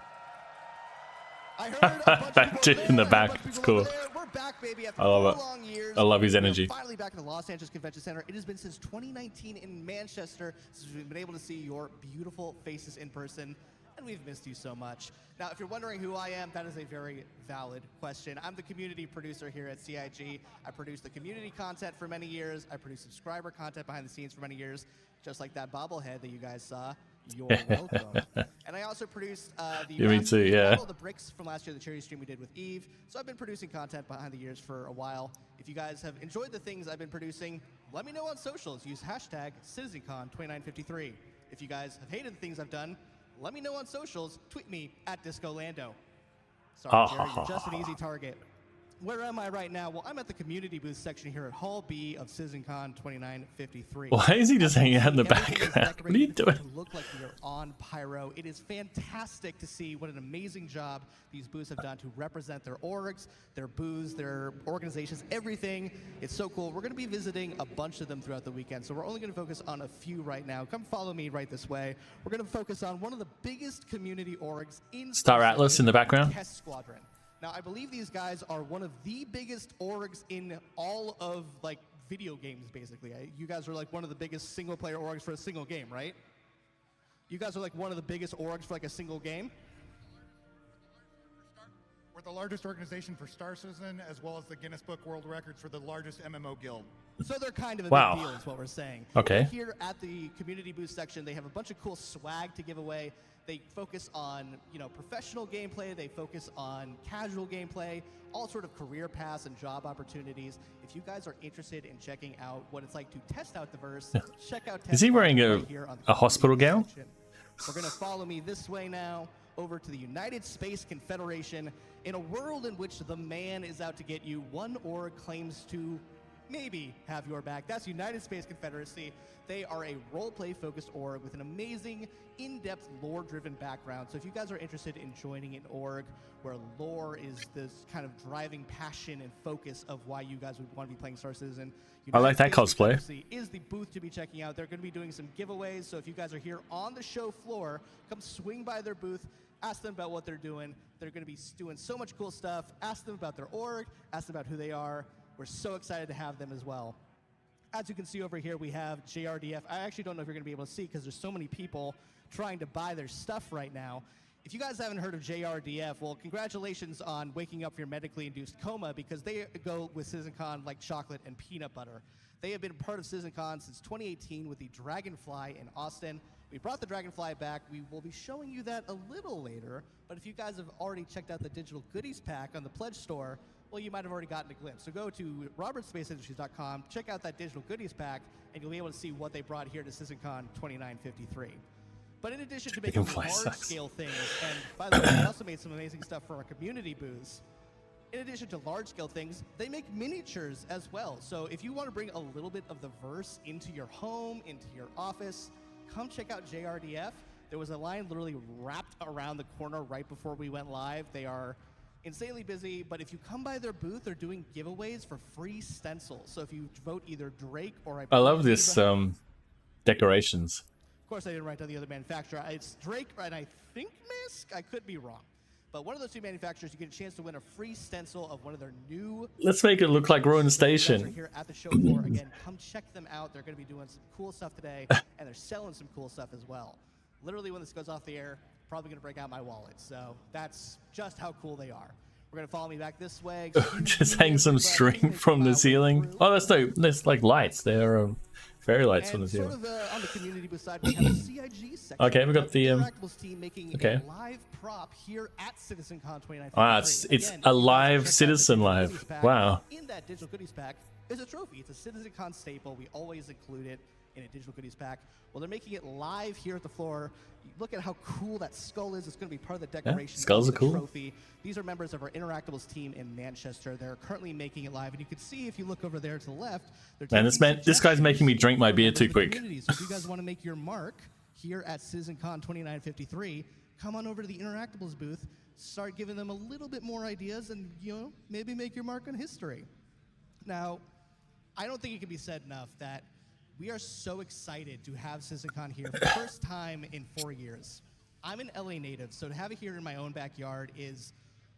I heard a bunch That of dude people in the there, back, a bunch of it's people over cool. there. We're back, baby, after I love 4 it. long years. I love his We are energy. finally back in the Los Angeles Convention Center. It has been since 2019 in Manchester since we've been able to see your beautiful faces in person, and we've missed you so much. Now, if you're wondering who I am, that is a very valid question. I'm the community producer here at CIG. I produced the community content for many years. I produced subscriber content behind the scenes for many years, just like that bobblehead that you guys saw. You're welcome. And I also produced the Yeah, me last- too, yeah. all the bricks from last year, the charity stream we did with Eve. So I've been producing content behind the years for a while. If you guys have enjoyed the things I've been producing, let me know on socials. Use hashtag CitizenCon2953. If you guys have hated the things I've done, let me know on socials. Tweet me at DiscoLando. Sorry, Jerry, you're just an easy target. Where am I right now? Well, I'm at the community booth section here at Hall B of CitizenCon 2953. Why is he just hanging out in the Everything is background? What are you decorated doing? to look like we are on PYRO. It is fantastic to see what an amazing job these booths have done to represent their orgs, their booths, their organizations, everything. It's so cool. We're going to be visiting a bunch of them throughout the weekend, so we're only going to focus on a few right now. Come follow me right this way. We're going to focus on one of the biggest community orgs in Star Atlas in the background. Test Squadron. Now, I believe these guys are one of the biggest orgs in all of, like, video games, basically. You guys are, like, one of the biggest single-player orgs for a single game, right? You guys are, like, one of the biggest orgs for, like, a single game? We're the largest organization for Star Citizen, as well as the Guinness Book World Records for the largest MMO guild. So they're kind of a Wow. big deal, is what we're saying. Okay. Here at the community booth section, they have a bunch of cool swag to give away. They focus on, you know, professional gameplay. They focus on casual gameplay, all sort of career paths and job opportunities. If you guys are interested in checking out what it's like to test out the verse, check out. Is he wearing right here on the a hospital community gown? section. We're gonna follow me this way now over to the United Space Confederation. In a world in which the man is out to get you, one org claims to maybe have your back. That's United Space Confederacy. They are a role-play focused org with an amazing, in-depth, lore-driven background. So if you guys are interested in joining an org where lore is this kind of driving passion and focus of why you guys would want to be playing Star Citizen, I like that Space cosplay. Confederacy is the booth to be checking out. They're going to be doing some giveaways. So if you guys are here on the show floor, come swing by their booth, ask them about what they're doing. They're going to be doing so much cool stuff. Ask them about their org, ask them about who they are. We're so excited to have them as well. As you can see over here, we have JRDF. I actually don't know if you're going to be able to see because there's so many people trying to buy their stuff right now. If you guys haven't heard of JRDF, well, congratulations on waking up from your medically induced coma, because they go with CitizenCon like chocolate and peanut butter. They have been part of CitizenCon since 2018 with the Dragonfly in Austin. We brought the Dragonfly back. We will be showing you that a little later, but if you guys have already checked out the digital goodies pack on the Pledge Store, well, you might have already gotten a glimpse. So go to robertsspaceindustries.com, check out that digital goodies pack, and you'll be able to see what they brought here to CitizenCon 2953. But in addition to making Dragonfly sucks. large-scale things, and by the way, they also made some amazing stuff for our community booths. In addition to large-scale things, they make miniatures as well. So if you want to bring a little bit of the verse into your home, into your office, come check out JRDF. There was a line literally wrapped around the corner right before we went live. They are insanely busy, but if you come by their booth, they're doing giveaways for free stencils. So if you vote either Drake or I love this decorations. Of course, I didn't write down the other manufacturer. It's Drake, and I think Misk. I could be wrong. But one of those two manufacturers, you get a chance to win a free stencil of one of their new... Let's make it look like Ruin So you guys are Station. here at the show floor. Again, come check them out. They're going to be doing some cool stuff today, and they're selling some cool stuff as well. Literally, when this goes off the air, probably going to break out my wallet. So that's just how cool they are. We're going to follow me back this way. Just hang some string from the ceiling. Oh, that's like lights. They're fairy lights from the And sort ceiling. of on the community booth side, we have a CIG section. Okay, we got the, Interactables team making okay. a live prop here at CitizenCon 2019. Ah, it's a live Citizen Live. Wow. In that digital goodies pack is a trophy. It's a CitizenCon staple. We always include it in a digital goodies pack. Well, they're making it live here at the floor. Look at how cool that skull is. It's going to be part of the decoration. skulls of are the cool. Trophy. These are members of our Interactables team in Manchester. They're currently making it live, and you can see if you look over there to the left. Man, this guy's making me drink my beer too quick. So if you guys want to make your mark here at CitizenCon 2953, come on over to the Interactables booth, start giving them a little bit more ideas, and maybe make your mark on history. Now, I don't think it can be said enough that we are so excited to have CitizenCon here for the first time in 4 years. I'm an LA native, so to have it here in my own backyard is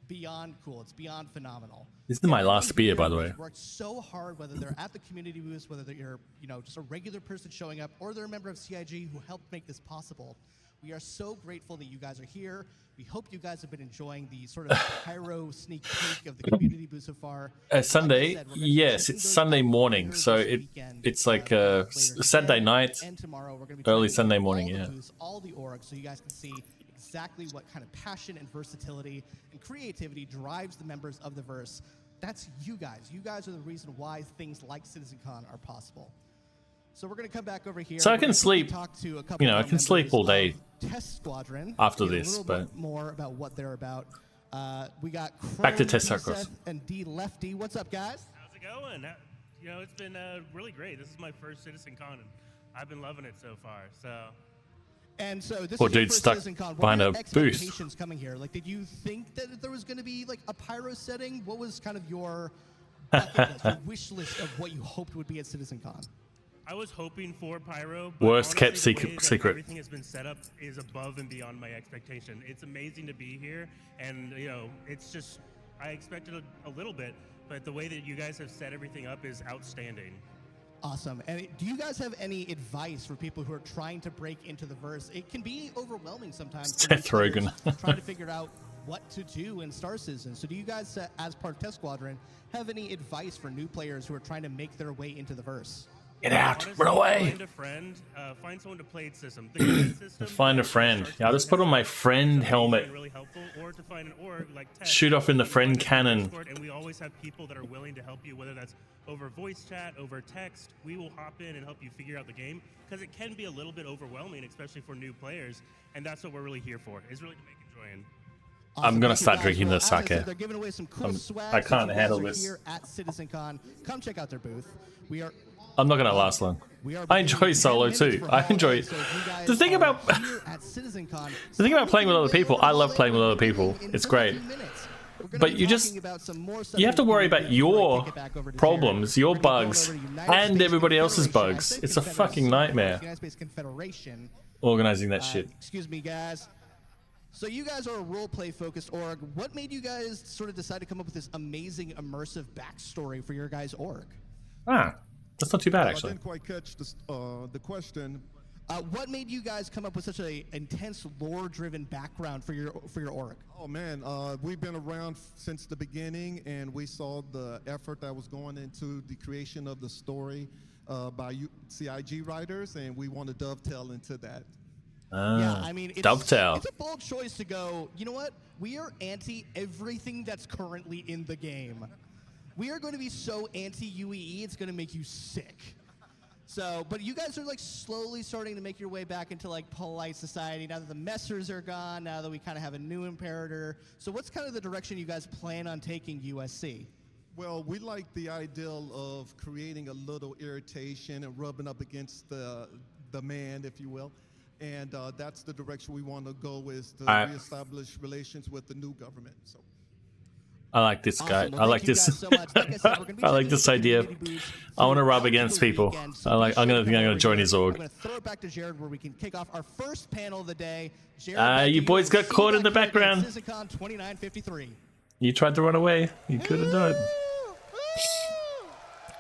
beyond cool. It's beyond phenomenal. This is my Everyone last beer, here by the has way. worked so hard, whether they're at the community booths, whether you're just a regular person showing up, or they're a member of CIG who helped make this possible. We are so grateful that you guys are here. We hope you guys have been enjoying the sort of pyro sneak peek of the community booth so far. Sunday, Like I said, we're gonna be yes, checking it's those Sunday out morning, later so this weekend, it's like later Saturday today night, and tomorrow. We're gonna be early checking Sunday all morning, the yeah. booths, all the orgs, so you guys can see exactly what kind of passion and versatility and creativity drives the members of the Verse. That's you guys. You guys are the reason why things like CitizenCon are possible. So we're going to come back over here. So I We're can gonna quickly sleep, talk to a couple I more can sleep members all day of Test Squadron after get a this, little but bit more about what they're about. We got Back to Chrome, Test D. Squadron. Seth, and D Lefty. What's up, guys? How's it going? It's been really great. This is my first CitizenCon, and I've been loving it so far. So, And so this Poor is your dude first stuck CitizenCon. What behind were a your booth. expectations coming here? Like, did you think that there was going to be like a pyro setting? What was kind of your bucket list, your wish list of what you hoped would be at CitizenCon? I was hoping for pyro. But Worst kept honestly, the way that secret. Everything has been set up is above and beyond my expectation. It's amazing to be here, and it's just I expected a little bit, but the way that you guys have set everything up is outstanding. Awesome. And do you guys have any advice for people who are trying to break into the Verse? It can be overwhelming sometimes. for Seth new players Rogen. trying to figure out what to do in Star Citizen. So do you guys, as part of Test Squadron, have any advice for new players who are trying to make their way into the Verse? get out, Honestly, run away. Find a friend. Find someone to play it system. The game system Find a friend. Yeah, I'll just put on my friend helmet. Really helpful, or to find an org like Tech, Shoot off in the you friend find a cannon. Discord, and we always have people that are willing to help you, whether that's over voice chat, over text. We will hop in and help you figure out the game, because it can be a little bit overwhelming, especially for new players. And that's what we're really here for, is really to make it enjoying. I'm gonna Thank you start guys. drinking Well, the as I sake. said, they're giving away some cool swag. I since can't you guys handle are this. Here at CitizenCon, come check out their booth. I'm not gonna last long. We are I enjoy solo too. I enjoy it. The thing about the thing about playing with other people, I love playing with other people. It's great. But you have to worry about your problems, your bugs, and everybody else's bugs. It's a fucking nightmare organizing that shit. Excuse me, guys. So you guys are a roleplay focused org. What made you guys sort of decide to come up with this amazing immersive backstory for your guys' org? Ah, that's not too bad I actually. didn't quite catch the question. What made you guys come up with such an intense lore-driven background for your org? Oh man, we've been around since the beginning, and we saw the effort that was going into the creation of the story by CIG writers, and we want to dovetail into that. Yeah, I mean, Dovetail. It's a bold choice to go, you know what? We are anti everything that's currently in the game. We are going to be so anti-UEE, it's going to make you sick. So, but you guys are like slowly starting to make your way back into like polite society now that the messers are gone, now that we kind of have a new imperator. So what's kind of the direction you guys plan on taking USC? Well, we like the ideal of creating a little irritation and rubbing up against the man, if you will. And that's the direction we want to go, is to reestablish relations with the new government. So, I like this guy. Awesome. Well, I thank like you this. guys so much. Like I said, we're gonna be I like checking this out the idea. community booths I want to rub throughout against the people. weekend, so I like. be I'm sure to come gonna over join here. his I'm org. gonna throw it back to Jared where we can kick off our first panel of the day. Jared, You boys got caught in the background. CitizenCon 2953. You tried to run away. You couldn't do it.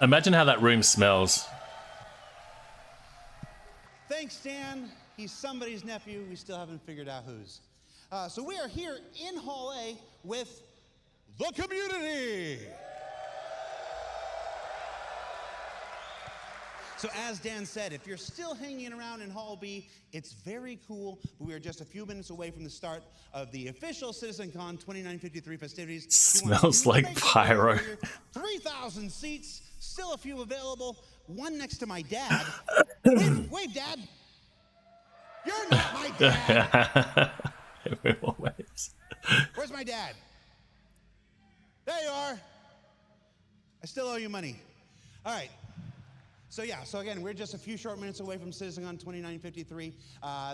Imagine how that room smells. Thanks, Dan. He's somebody's nephew. We still haven't figured out whose. So we are here in Hall A with the community. So as Dan said, if you're still hanging around in Hall B, it's very cool, but we are just a few minutes away from the start of the official CitizenCon 2953 festivities. Smells like pyro. 3,000 seats, still a few available, one next to my dad. Wave, Dad. You're not my dad. Everyone waves. Where's my dad? There you are. I still owe you money. All right. So again, we're just a few short minutes away from CitizenCon 2953.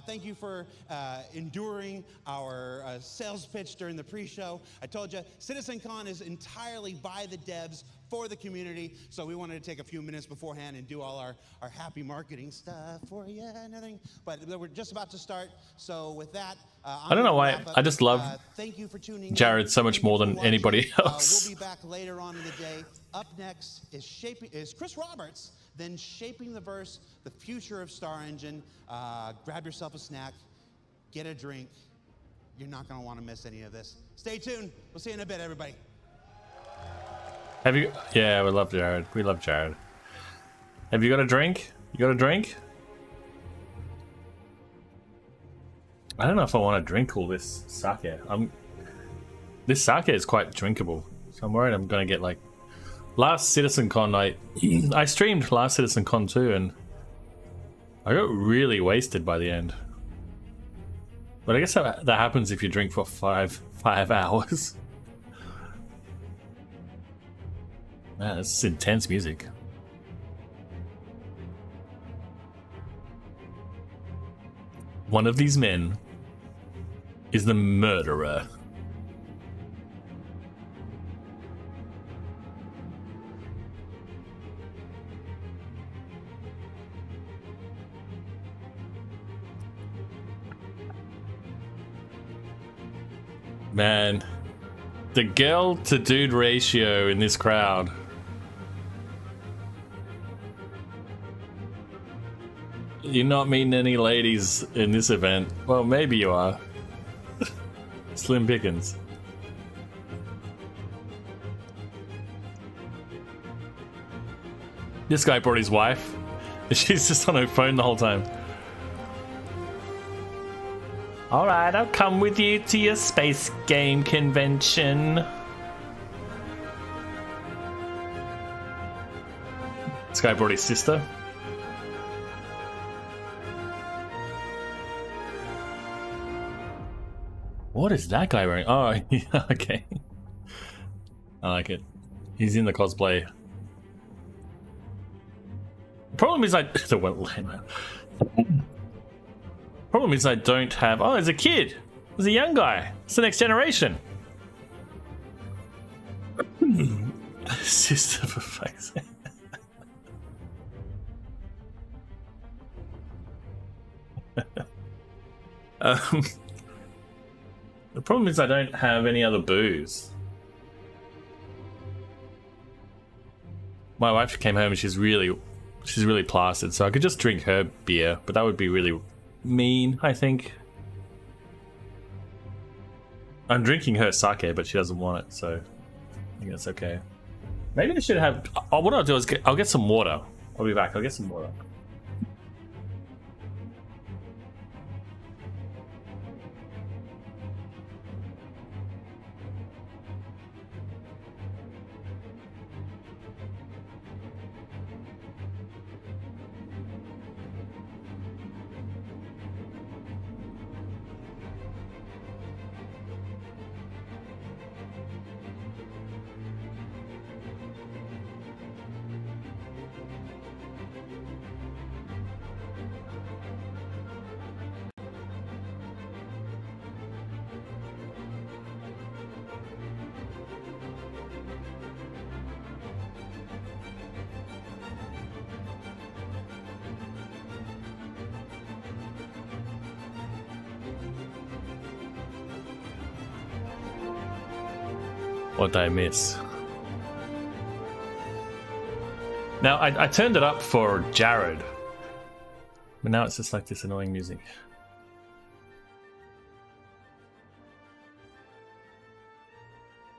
Thank you for enduring our sales pitch during the pre-show. I told you, CitizenCon is entirely by the devs for the community, so we wanted to take a few minutes beforehand and do all our happy marketing stuff for you and everything. But we're just about to start, so with that, I don't know why. I just love thank you for tuning Jared in. so much Thank you more for than watching. anybody else. We'll be back later on in the day. Up next is Chris Roberts, then Shaping the Verse, the future of Star Engine. Grab yourself a snack, get a drink. You're not going to want to miss any of this. Stay tuned. We'll see you in a bit, everybody. Have you? Yeah, we love Jared. We love Jared. Have you got a drink? You got a drink? I don't know if I want to drink all this sake. This sake is quite drinkable, so I'm worried I'm gonna get like. Last CitizenCon, I streamed last CitizenCon too, and I got really wasted by the end. But I guess that happens if you drink for five hours. Man, this is intense music. One of these men is the murderer. Man, the girl to dude ratio in this crowd. You're not meeting any ladies in this event. Well, maybe you are. Slim pickings. This guy brought his wife. She's just on her phone the whole time. Alright, I'll come with you to your space game convention. This guy brought his sister. What is that guy wearing? Oh, yeah, okay. I like it. He's in the cosplay. Problem is Problem is I don't have... Oh, there's a kid. There's a young guy. It's the next generation. Sister, for fuck's sake. The problem is I don't have any other booze. My wife came home and she's really plastered, so I could just drink her beer, but that would be really mean, I think. I'm drinking her sake, but she doesn't want it, so I think that's okay. Maybe I should have... Oh, what I'll do is I'll get some water. I'll be back. I'll get some water. What did I miss? Now, I turned it up for Jared, but now it's just like this annoying music.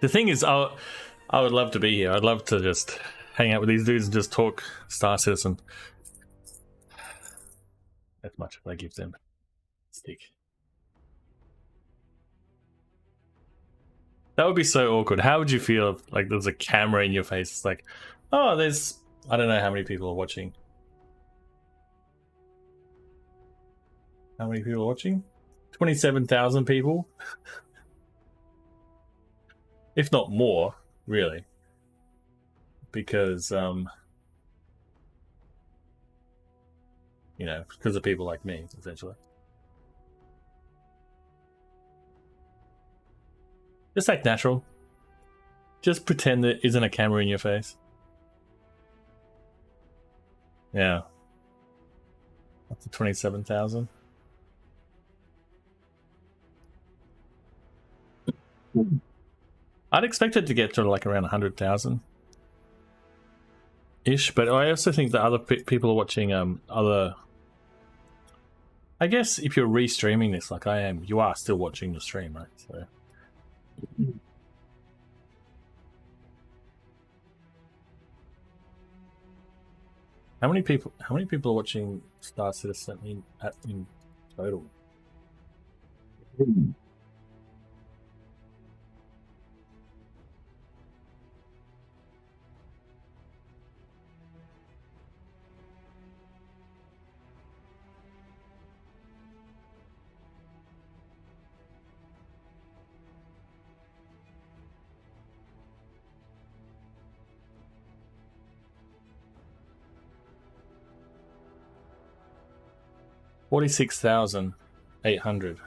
The thing is, I would love to be here. I'd love to just hang out with these dudes and just talk Star Citizen. As much as I give them. Stick. That would be so awkward. How would you feel if, like, there's a camera in your face? It's like, oh, there's... I don't know how many people are watching. How many people are watching? 27,000 people? If not more, really. Because, you know, because of people like me, essentially. Just act natural. Just pretend there isn't a camera in your face. Yeah. Up to 27,000. I'd expect it to get to like around 100,000 ish, but I also think that other people are watching other. I guess if you're restreaming this like I am, you are still watching the stream, right? So. How many people are watching Star Citizen in total? $46,800.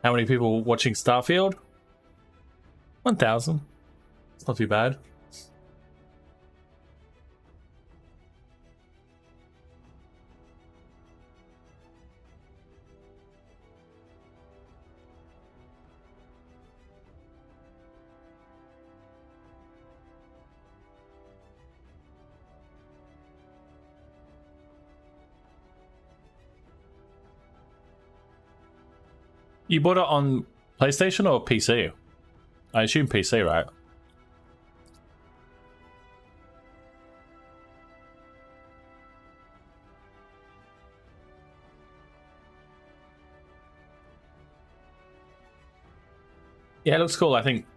How many people watching Starfield? 1,000. It's not too bad. You bought it on PlayStation or PC? I assume PC, right? Yeah, it looks cool. I think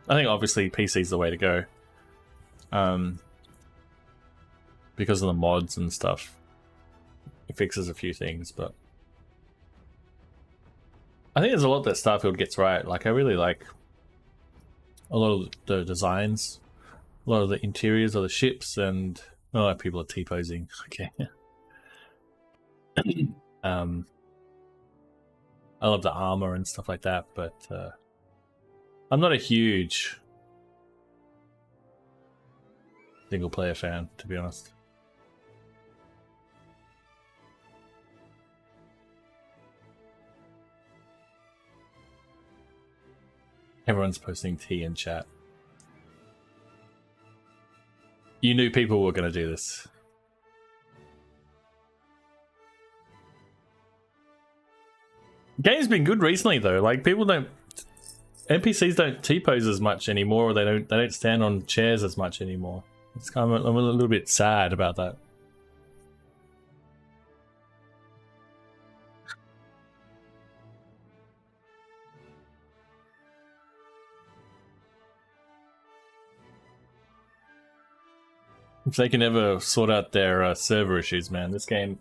obviously PC is the way to go. Because of the mods and stuff. It fixes a few things, but I think there's a lot that Starfield gets right. Like, I really like a lot of the designs, a lot of the interiors of the ships, and oh, people are T-posing. Okay. I love the armor and stuff like that, but I'm not a huge single-player fan, to be honest. Everyone's posting tea in chat. You knew people were going to do this. Game's been good recently though. Like, people don't, NPCs don't T-pose as much anymore, or they don't stand on chairs as much anymore. It's kind of, I'm a little bit sad about that. If they can ever sort out their server issues, man, this game,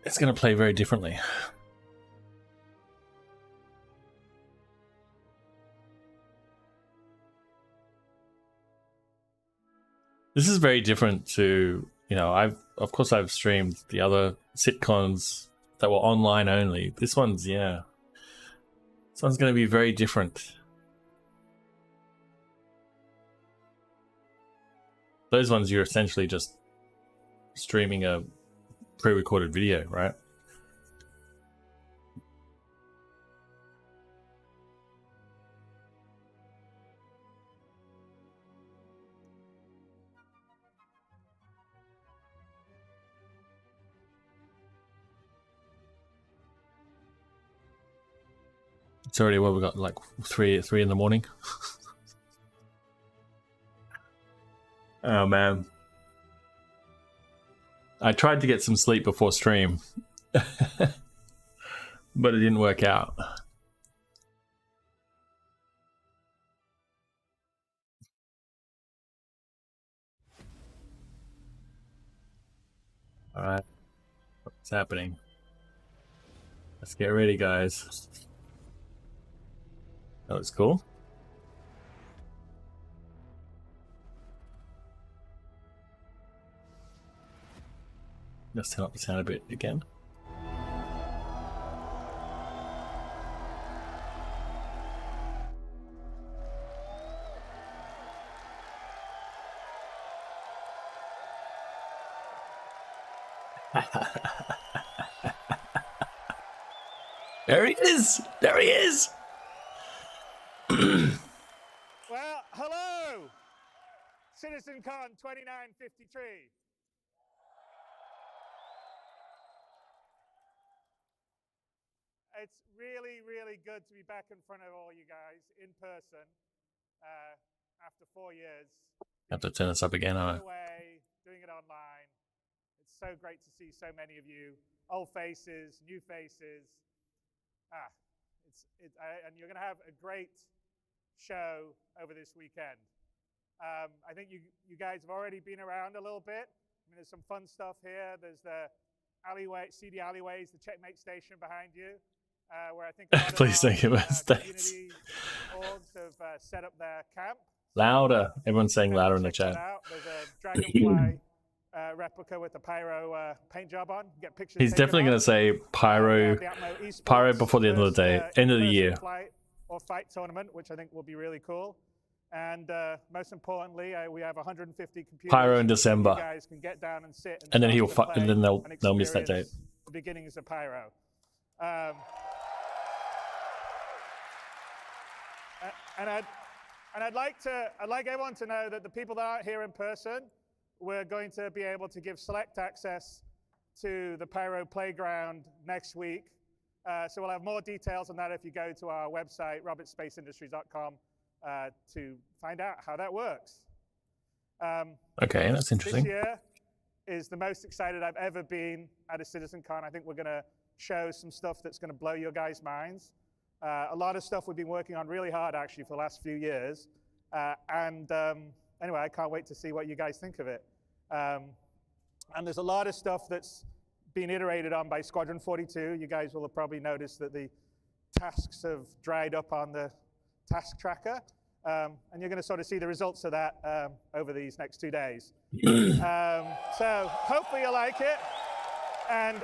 it's going to play very differently. This is very different to, you know, of course I've streamed the other sitcoms that were online only. This one's, yeah. This one's going to be very different. Those ones, you're essentially just streaming a pre-recorded video, right? It's already what we got, like three in the morning. Oh man, I tried to get some sleep before stream, but it didn't work out. All right, what's happening? Let's get ready, guys. That looks cool. Let's turn up the sound a bit again. There he is! There he is! Well, hello! CitizenCon 2953. It's really, really good to be back in front of all you guys in person after 4 years. Have to turn this up again, Away, doing it online. It's so great to see so many of you, old faces, new faces. And you're going to have a great show over this weekend. I think you guys have already been around a little bit. I mean, there's some fun stuff here. There's the alleyway, seedy alleyways, the checkmate station behind you, where I think a lot of Please don't give us states. community orgs have set up their camp. Louder. Everyone's saying louder in the Check chat. that out. There's a dragonfly replica with the PYRO paint job on. Get pictures. He's definitely going to say Pyro before the end of the day, end of the year. Flight or fight tournament, which I think will be really cool. And most importantly, we have 150 computers. Pyro in December. You guys can get down and sit. And then he'll play and then they'll miss that date. The beginnings of Pyro. I'd like everyone to know that the people that aren't here in person, we're going to be able to give select access to the Pyro Playground next week. So we'll have more details on that if you go to our website, robertspaceindustries.com, to find out how that works. Okay, that's interesting. This year is the most excited I've ever been at a CitizenCon. I think we're going to show some stuff that's going to blow your guys' minds. A lot of stuff we've been working on really hard, actually, for the last few years. Anyway, I can't wait to see what you guys think of it. And there's a lot of stuff that's been iterated on by Squadron 42. You guys will have probably noticed that the tasks have dried up on the task tracker. And you're going to sort of see the results of that over these next 2 days. So hopefully you like it. And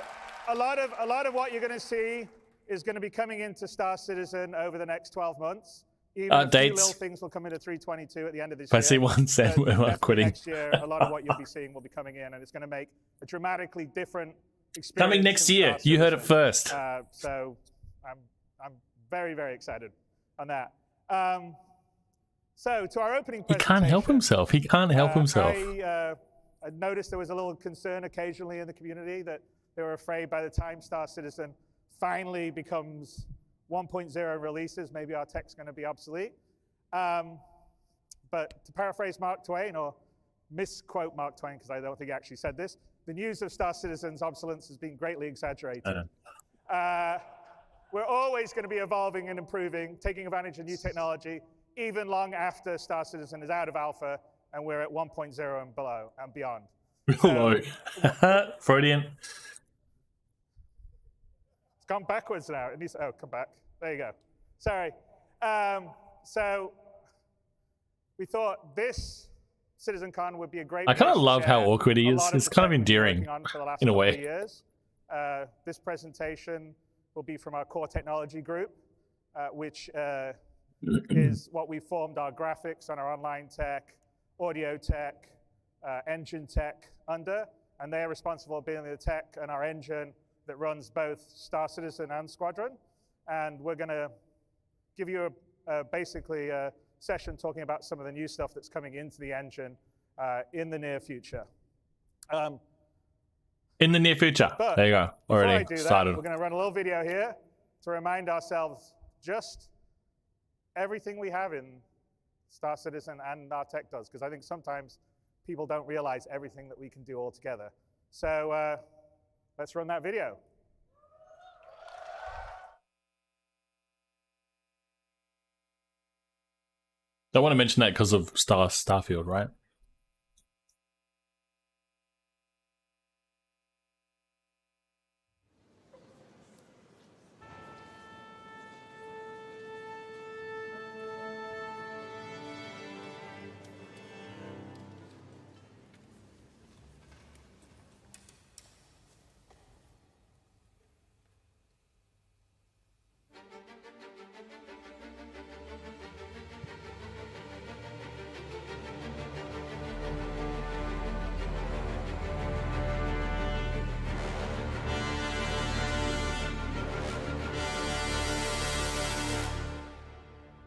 a lot of what you're going to see is going to be coming into Star Citizen over the next 12 months. Even a few little things will come into 322 at the end of this year. I see one said we're quitting. Next year, a lot of what you'll be seeing will be coming in, and it's going to make a dramatically different experience. Coming next year. You heard it first. So I'm very, very excited on that. So to our opening He presentation. can't help himself. He can't help himself. I noticed there was a little concern occasionally in the community that they were afraid by the time Star Citizen finally becomes 1.0 releases, maybe our tech's going to be obsolete. But to paraphrase Mark Twain, or misquote Mark Twain, because I don't think he actually said this, the news of Star Citizen's obsolescence has been greatly exaggerated. We're always going to be evolving and improving, taking advantage of new technology, even long after Star Citizen is out of alpha and we're at 1.0 and below and beyond. Hello. Freudian. It's gone backwards now. It needs, oh, come back. There you go. Sorry. So we thought this CitizenCon would be a great. I kind of love how awkward he is. It's kind of endearing in a way. Years. This presentation will be from our core technology group, which is what we formed our graphics and our online tech, audio tech, engine tech under, and they're responsible for building the tech and our engine that runs both Star Citizen and Squadron. And we're going to give you basically a session talking about some of the new stuff that's coming into the engine in the near future. In the near future. There you go. Already started. We're going to run a little video here to remind ourselves just everything we have in Star Citizen and our tech does, because I think sometimes people don't realize everything that we can do all together. So let's run that video. I want to mention that because of Starfield, right?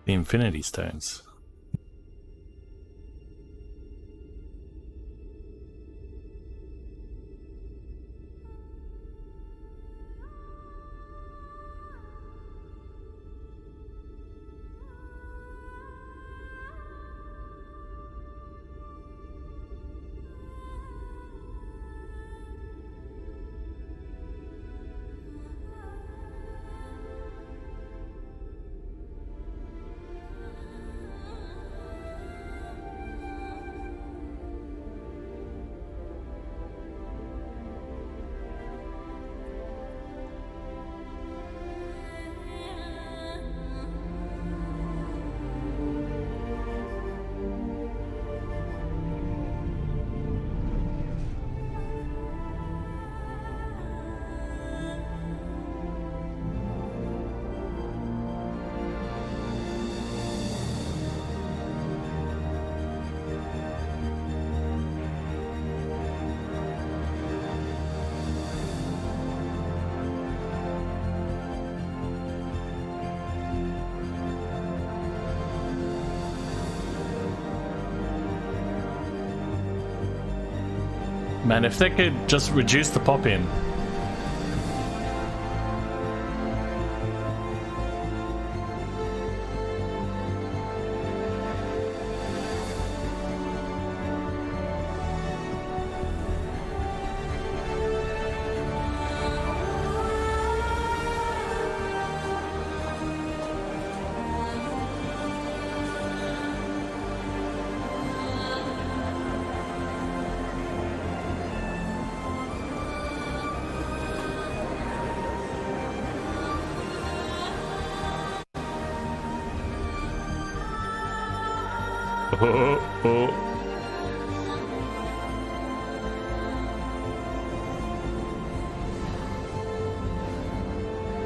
The Infinity Stones. Man, if they could just reduce the pop-in.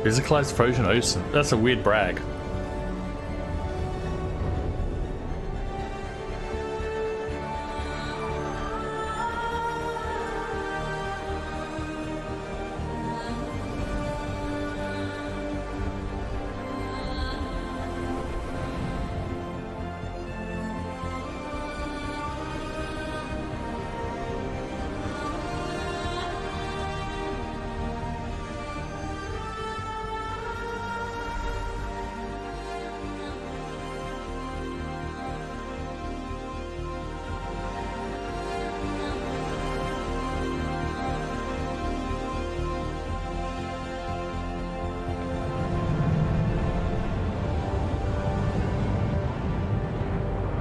Physicalized frozen ocean. That's a weird brag.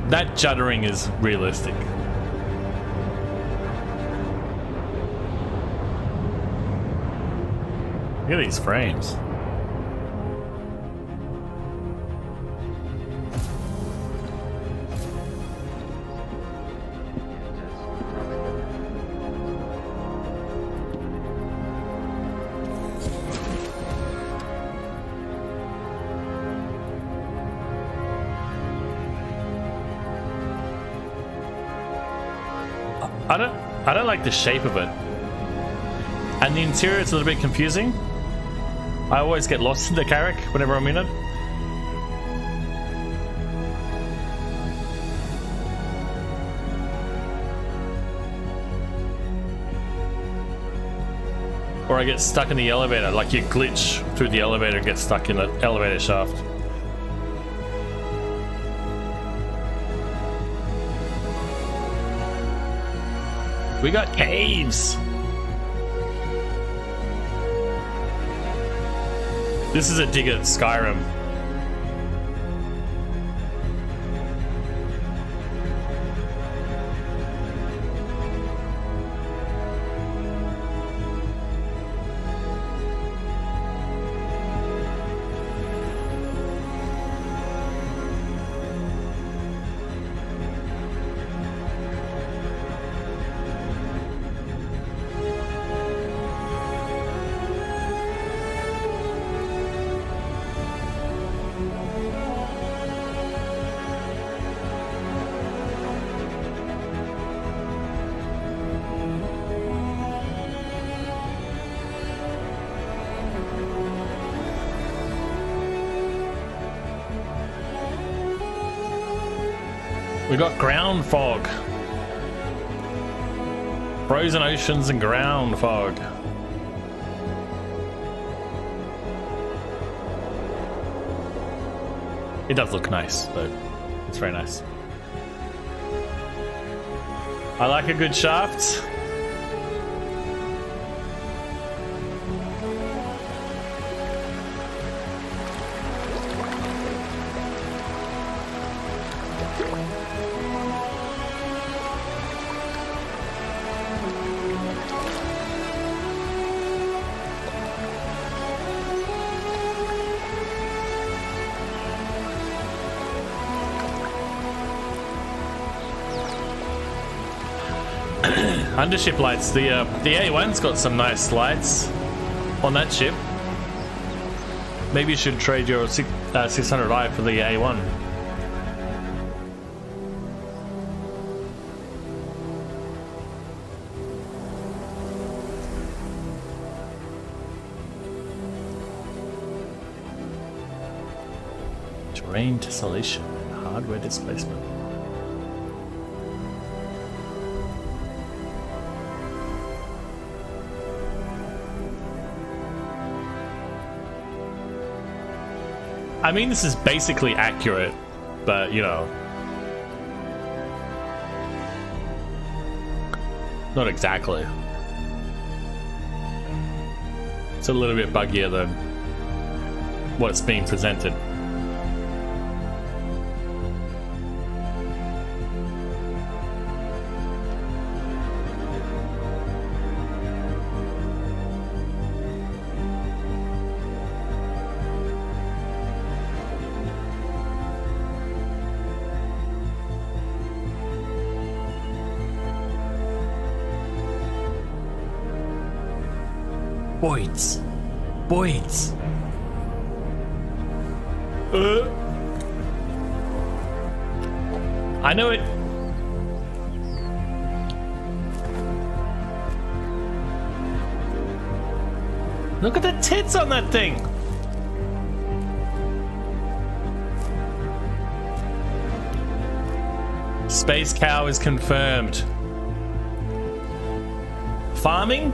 That juddering is realistic. Look at these frames. I don't like the shape of it. And the interior is a little bit confusing. I always get lost in the Carrack whenever I'm in it. Or I get stuck in the elevator, like you glitch through the elevator and get stuck in the elevator shaft. We got caves. This is a dig at Skyrim. We got ground fog. Frozen oceans and ground fog. It does look nice, though. It's very nice. I like a good shaft. Undership lights. The A1's got some nice lights on that ship. Maybe you should trade your 600i for the A1. Terrain tessellation and hardware displacement. I mean, this is basically accurate, but you know, not exactly. It's a little bit buggier than what's being presented. Boyd's. Boyd's. I know it. Look at the tits on that thing. Space cow is confirmed. Farming?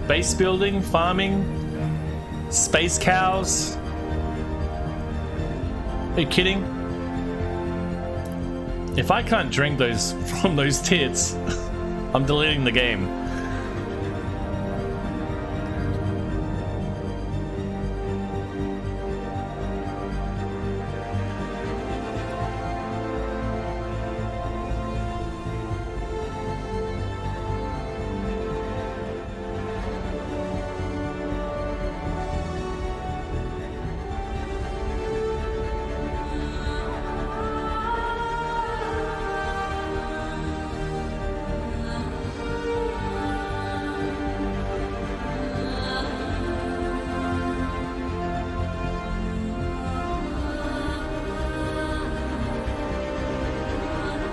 Base building, farming, space cows. Are you kidding? If I can't drink those from those tits, I'm deleting the game.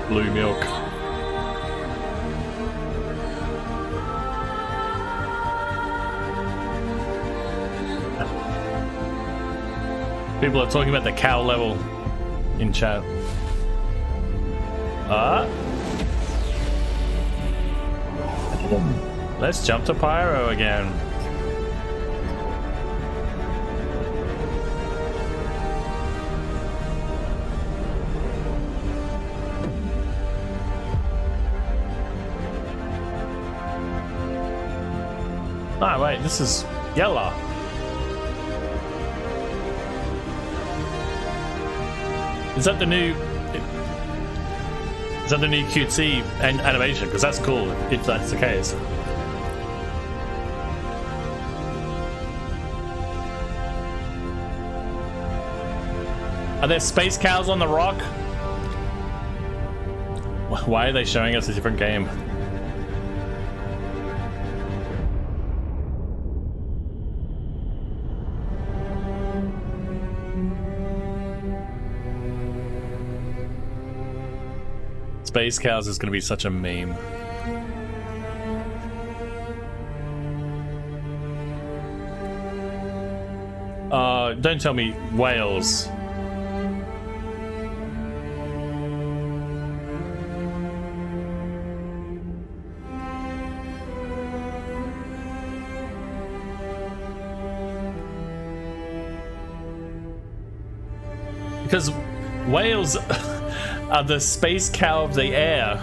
Blue milk. People are talking about the cow level in chat. Let's jump to Pyro again. Ah, wait, this is yellow. Is that the new? Is that the new cutesy animation? Because that's cool if that's the case. Are there space cows on the rock? Why are they showing us a different game? Space cows is going to be such a meme. Don't tell me whales. Because whales are the space cow of the air.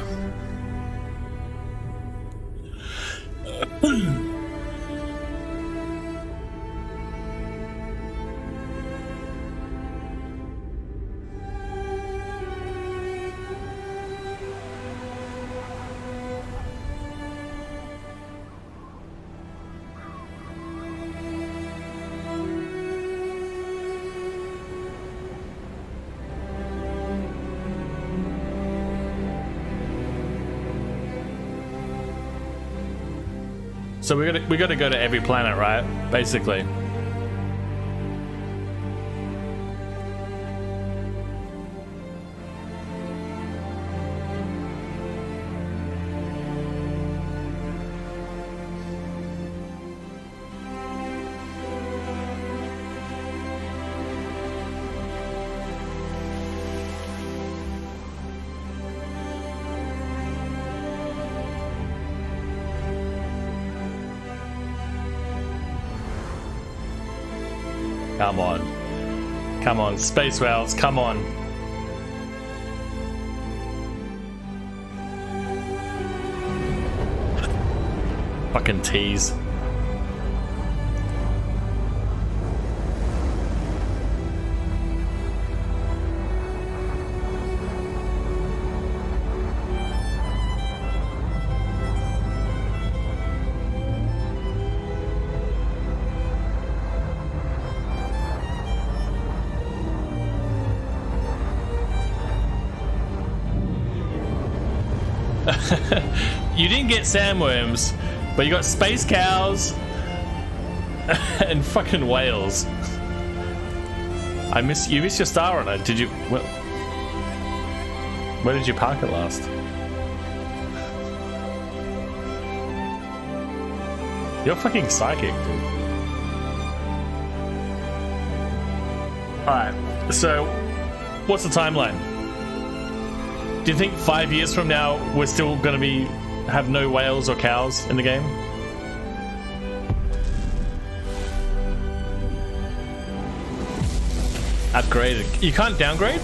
So we got to go to every planet, right? Basically. Come on. Come on, space whales, come on. Fucking tease. You didn't get sandworms, but you got space cows and fucking whales. You missed your star on it. Did you? Well, where did you park it last? You're fucking psychic, dude. Alright, so what's the timeline? Do you think 5 years from now we're still gonna have no whales or cows in the game? Upgraded. You can't downgrade?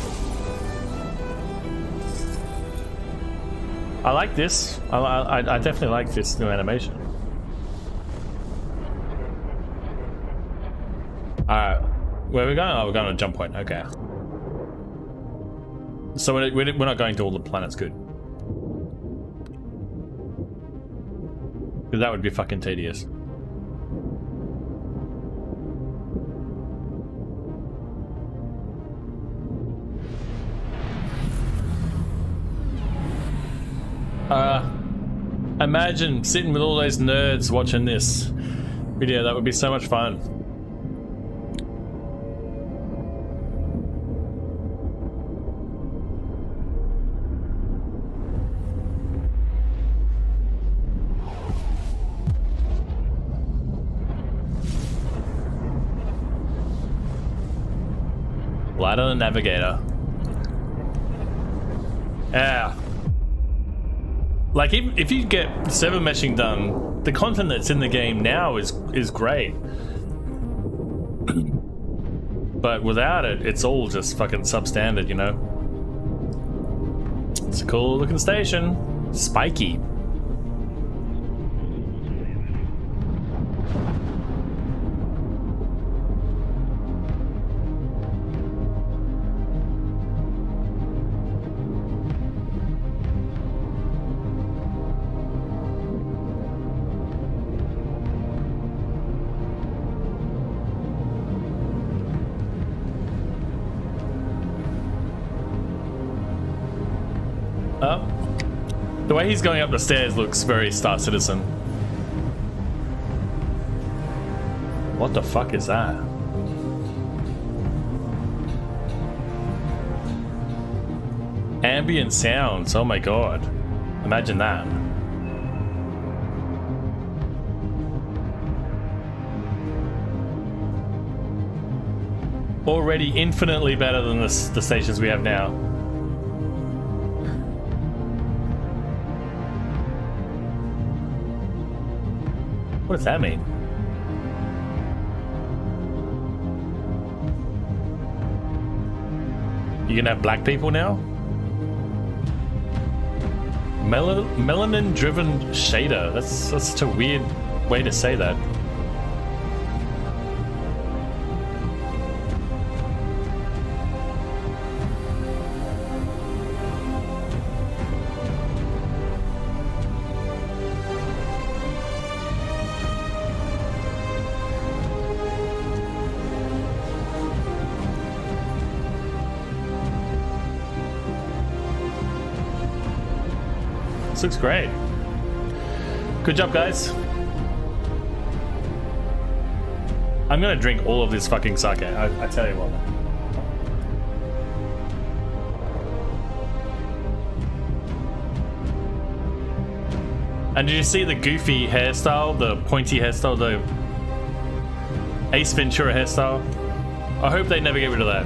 I like this. I definitely like this new animation. Alright, where are we going? Oh, we're going to jump point. Okay. So we're not going to all the planets, good. Because that would be fucking tedious. Imagine sitting with all those nerds watching this video. That would be so much fun. Light on the navigator. Yeah. Like if you get server meshing done, the content that's in the game now is great. But without it, it's all just fucking substandard, you know? It's a cool looking station. Spiky. The way he's going up the stairs looks very Star Citizen. What the fuck is that? Ambient sounds, oh my god. Imagine that. Already infinitely better than the stations we have now. What does that mean? You gonna have black people now? Melanin-driven shader. That's such a weird way to say that. This looks great. Good job, guys. I'm gonna drink all of this fucking sake. I tell you what. And did you see the goofy hairstyle, the pointy hairstyle, the Ace Ventura hairstyle? I hope they never get rid of that.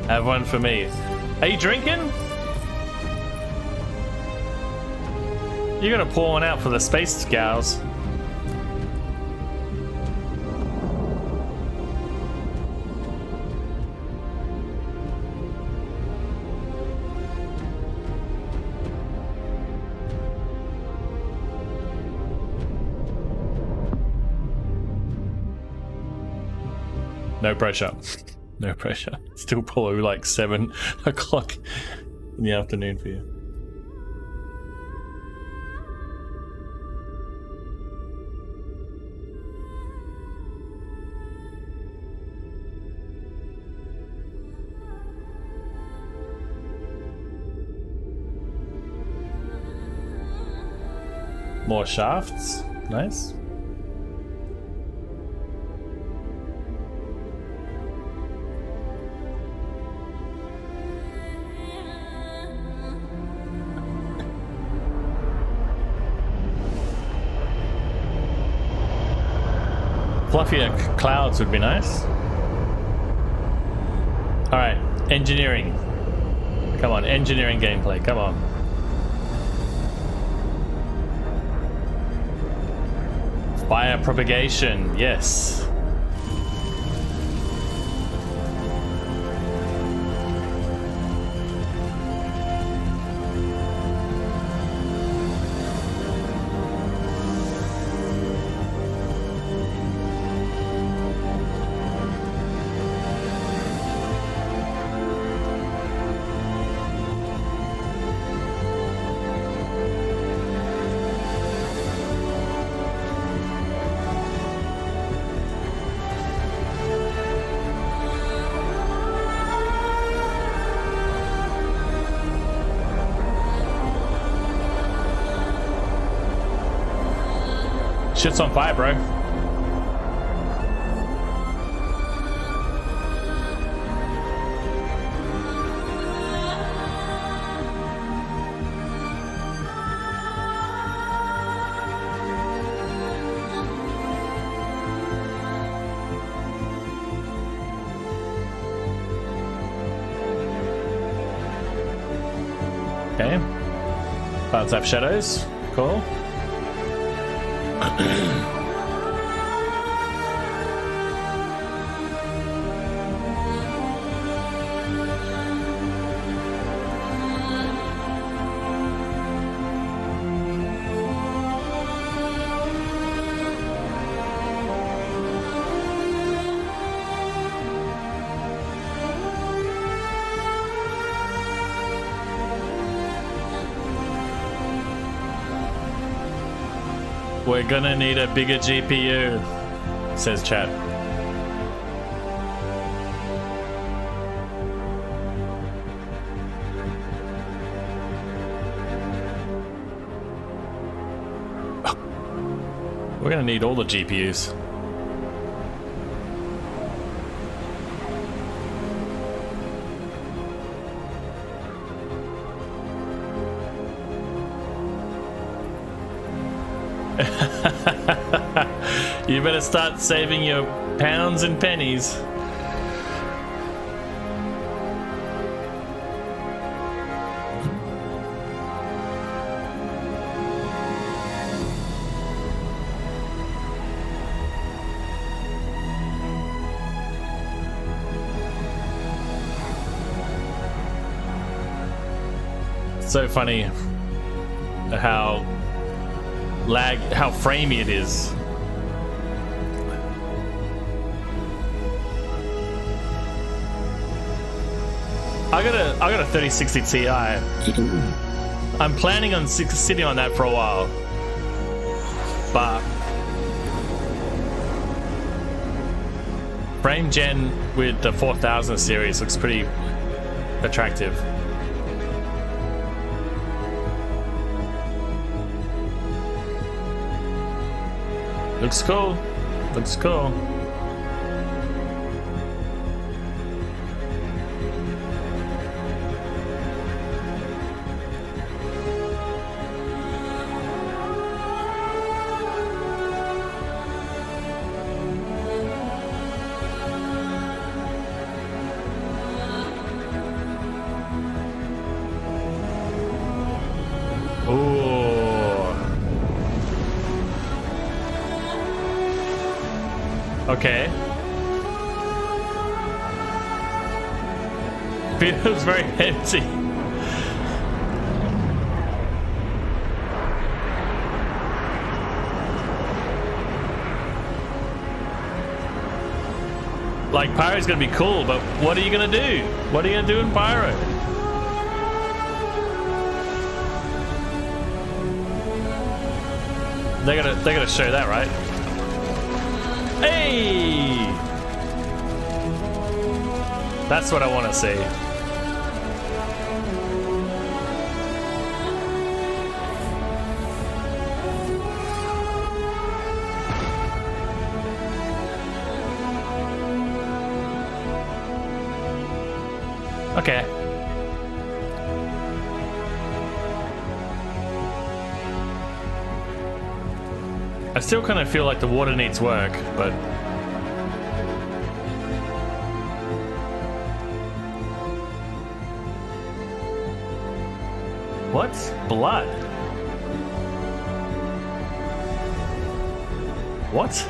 Have one for me. Are you drinking? You gotta pour one out for the space gals. No pressure. No pressure. Still probably like 7 o'clock in the afternoon for you. More shafts. Nice. Fluffier clouds would be nice. Alright, engineering. Come on, engineering gameplay, come on. Fire propagation, yes. Shit's on fire, bro. Okay. Clouds have shadows. Cool. We're gonna need a bigger GPU, says chat. We're gonna need all the GPUs. You better start saving your pounds and pennies. So funny how framey it is. I got a 3060 Ti. I'm planning on sitting on that for a while, but frame gen with the 4000 series looks pretty attractive. Looks cool. Looks cool. Okay. Feels very empty. Like, Pyro's gonna be cool, but what are you gonna do? What are you gonna do in Pyro? They're gonna show that, right? Hey! That's what I want to see. Okay. I still kind of feel like the water needs work, but... What? Blood? What?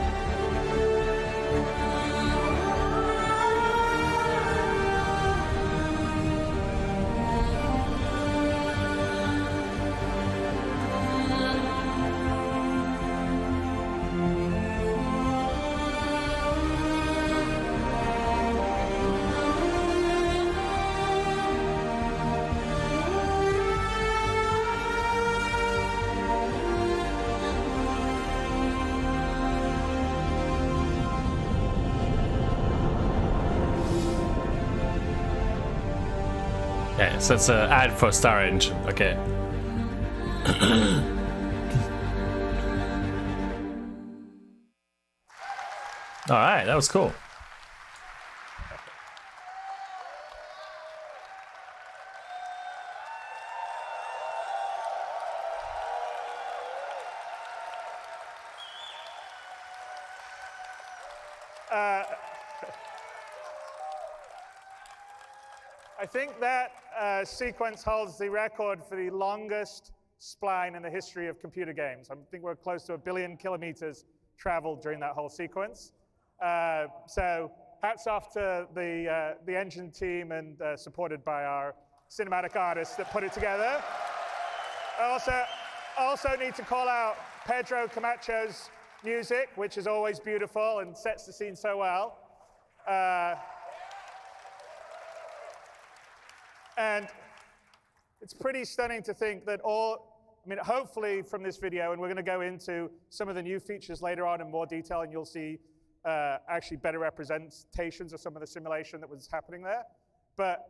Okay, so it's an ad for Star Engine. Okay. All right, that was cool. I think that sequence holds the record for the longest spline in the history of computer games. I think we're close to 1 billion kilometers traveled during that whole sequence. So hats off to the engine team and supported by our cinematic artists that put it together. I also need to call out Pedro Camacho's music, which is always beautiful and sets the scene so well. And it's pretty stunning to think that all I mean, hopefully from this video, and we're going to go into some of the new features later on in more detail, and you'll see actually better representations of some of the simulation that was happening there. But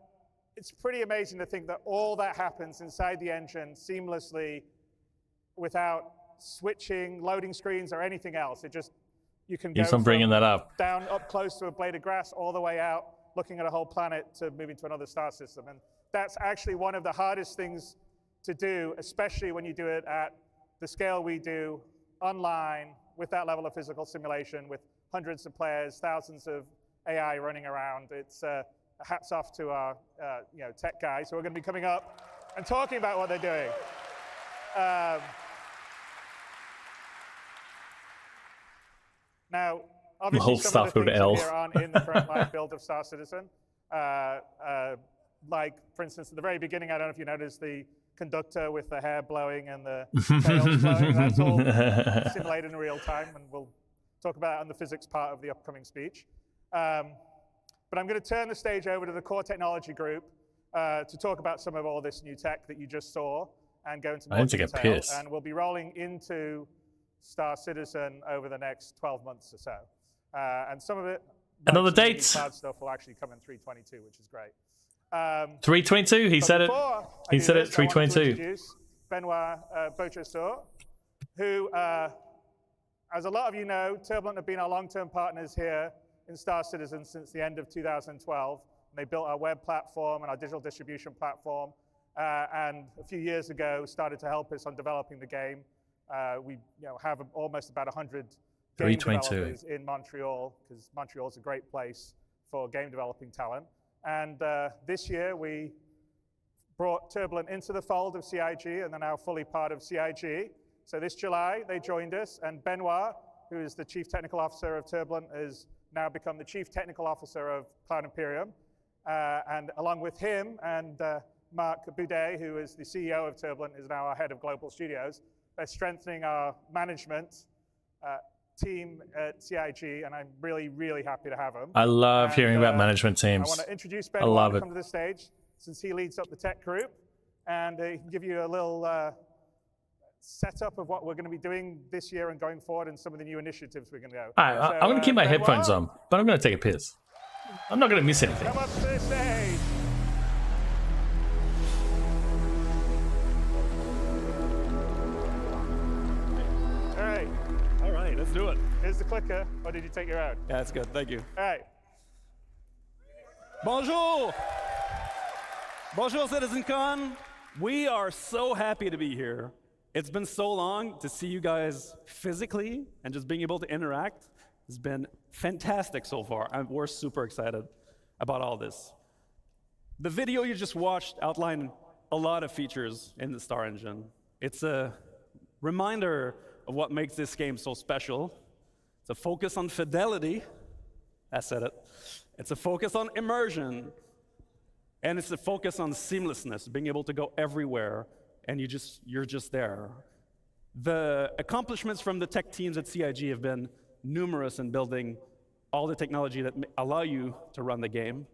it's pretty amazing to think that all that happens inside the engine seamlessly without switching, loading screens, or anything else. It just, you can go from bringing that up. down up close to a blade of grass all the way out, looking at a whole planet, to moving to another star system. And that's actually one of the hardest things to do, especially when you do it at the scale we do online with that level of physical simulation, with hundreds of players, thousands of AI running around. It's hats off to our tech guys who are going to be coming up and talking about what they're doing. Now, obviously, whole some stuff of the with things L. here aren't in the current live build of Star Citizen. Like, for instance, at the very beginning, I don't know if you noticed the conductor with the hair blowing and the tails blowing. That's all simulated in real time, and we'll talk about it on the physics part of the upcoming speech. But I'm going to turn the stage over to the core technology group to talk about some of all this new tech that you just saw and go into more detail. And we'll be rolling into Star Citizen over the next 12 months or so. And some of it, Another like some of the date. new cloud stuff will actually come in 322, which is great. 322. He said it. He said it. 322. Benoit Beauchesseau, who, as a lot of you know, Turbulent have been our long-term partners here in Star Citizen since the end of 2012. And they built our web platform and our digital distribution platform, and a few years ago started to help us on developing the game. We have almost about 100 game developers in Montreal, because Montreal is a great place for game developing talent. And this year we brought Turbulent into the fold of CIG, and they're now fully part of CIG. So this July they joined us, and Benoit, who is the Chief Technical Officer of Turbulent, has now become the Chief Technical Officer of Cloud Imperium. And along with him and Marc Boudet, who is the CEO of Turbulent, is now our head of global studios. They're strengthening our management team at CIG, and I'm really, really happy to have them. I love hearing about management teams. I want to introduce Benoit to come to the stage, since he leads up the tech group, and he can give you a little setup of what we're going to be doing this year and going forward, and some of the new initiatives we're going to go. All right, I'm going to keep my headphones on, but I'm going to take a piss. I'm not going to miss anything. Come up to the stage. All right, let's do it. Here's the clicker, or did you take your own? Yeah, that's good. Thank you. All right. Bonjour. Bonjour, CitizenCon. We are so happy to be here. It's been so long to see you guys physically, and just being able to interact has been fantastic so far. We're super excited about all this. The video you just watched outlined a lot of features in the Star Engine. It's a reminder of what makes this game so special. It's a focus on fidelity. I said it. It's a focus on immersion. And it's a focus on seamlessness, being able to go everywhere, and you're just there. The accomplishments from the tech teams at CIG have been numerous in building all the technology that allow you to run the game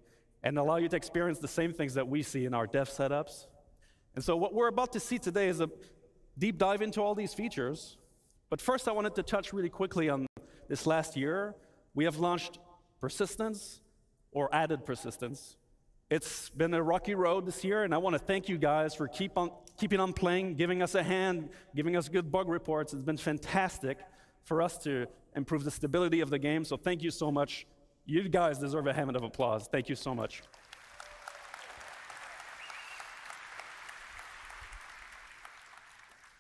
and allow you to experience the same things that we see in our dev setups. And so what we're about to see today is a deep dive into all these features. But first, I wanted to touch really quickly on this last year. We have launched persistence, or added persistence. It's been a rocky road this year, and I want to thank you guys for keeping on playing, giving us a hand, giving us good bug reports. It's been fantastic for us to improve the stability of the game, so thank you so much. You guys deserve a hand of applause. Thank you so much.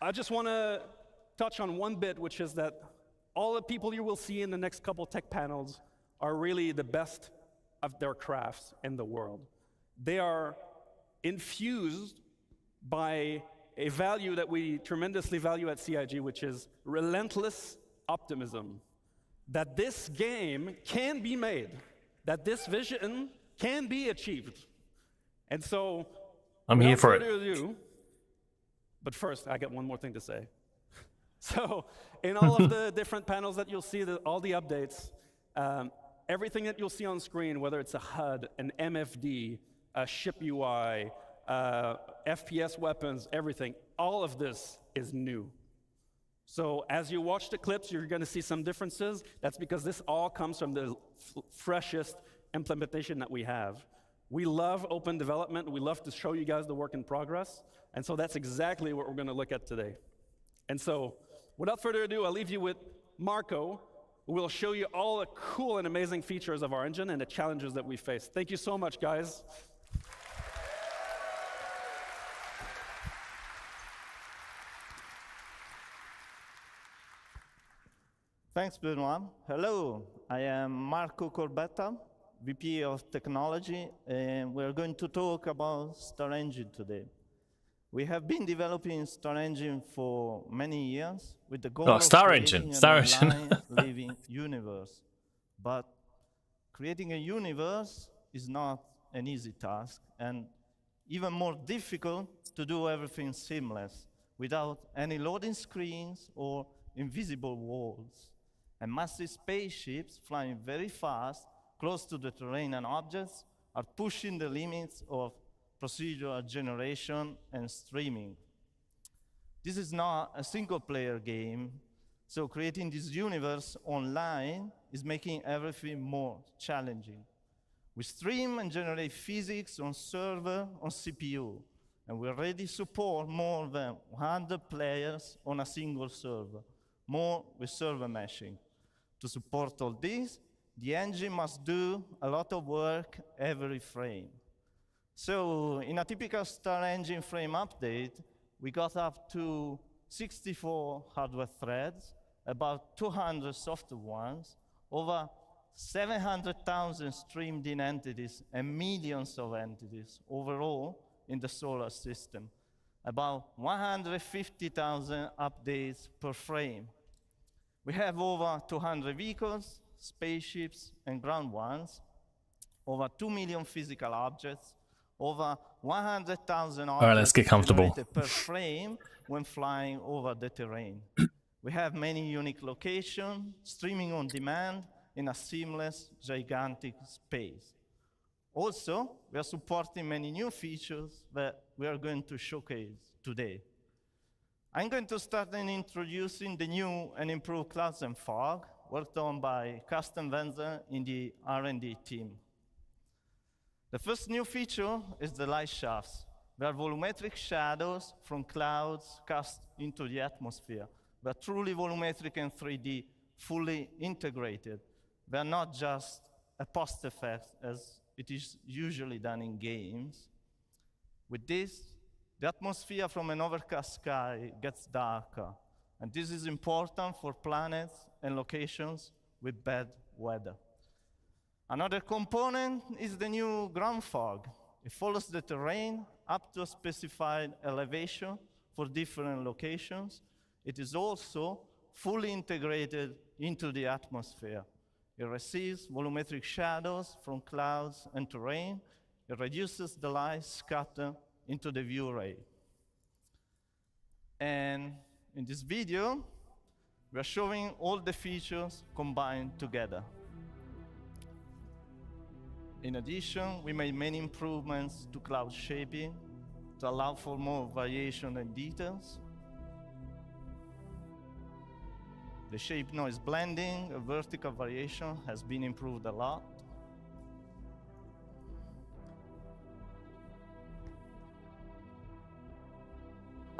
I just want to touch on one bit, which is that all the people you will see in the next couple tech panels are really the best of their crafts in the world. They are infused by a value that we tremendously value at CIG, which is relentless optimism. That this game can be made, that this vision can be achieved. And so, I'm here for it. But first, I got one more thing to say. So, in all of the different panels that you'll see, all the updates, everything that you'll see on screen, whether it's a HUD, an MFD, a ship UI, FPS weapons, everything, all of this is new. So as you watch the clips, you're going to see some differences. That's because this all comes from the freshest implementation that we have. We love open development. We love to show you guys the work in progress. And so that's exactly what we're going to look at today. And so without further ado, I'll leave you with Marco, who will show you all the cool and amazing features of our engine and the challenges that we face. Thank you so much, guys. Thanks, Benoit. Hello, I am Marco Corbetta, VP of Technology, and we're going to talk about Star Engine today. We have been developing Star Engine for many years with the goal of creating an online living universe. But creating a universe is not an easy task, and even more difficult to do everything seamless without any loading screens or invisible walls. And massive spaceships flying very fast, close to the terrain and objects, are pushing the limits of procedural generation and streaming. This is not a single-player game, so creating this universe online is making everything more challenging. We stream and generate physics on server on CPU, and we already support more than 100 players on a single server, more with server meshing. To support all this, the engine must do a lot of work every frame. So in a typical Star Engine frame update, we got up to 64 hardware threads, about 200 software ones, over 700,000 streamed in entities and millions of entities overall in the solar system, about 150,000 updates per frame. We have over 200 vehicles, spaceships, and ground ones, over 2 million physical objects, over 100,000 objects let's get comfortable. per frame when flying over the terrain. We have many unique locations, streaming on demand in a seamless, gigantic space. Also, we are supporting many new features that we are going to showcase today. I'm going to start in introducing the new and improved clouds and fog worked on by Custom Vendor in the R&D team. The first new feature is the light shafts. They are volumetric shadows from clouds cast into the atmosphere. They are truly volumetric and 3D, fully integrated. They are not just a post effect as it is usually done in games. With this, the atmosphere from an overcast sky gets darker, and this is important for planets and locations with bad weather. Another component is the new ground fog. It follows the terrain up to a specified elevation for different locations. It is also fully integrated into the atmosphere. It receives volumetric shadows from clouds and terrain. It reduces the light scatter into the view ray. And in this video, we are showing all the features combined together. In addition, we made many improvements to cloud shaping to allow for more variation and details. The shape noise blending, a vertical variation, has been improved a lot.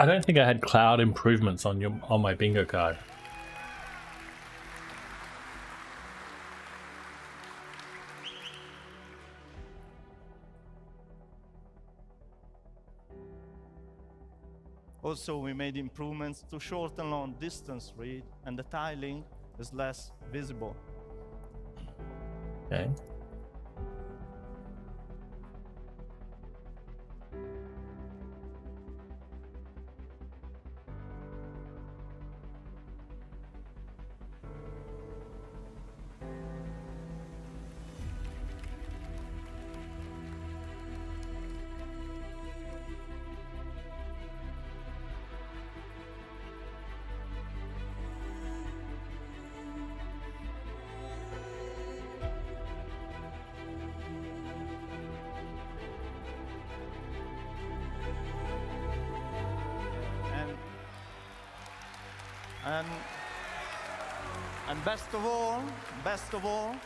I don't think I had cloud improvements on my bingo card. Also, we made improvements to short and long distance read, and the tiling is less visible. Okay. And best of all,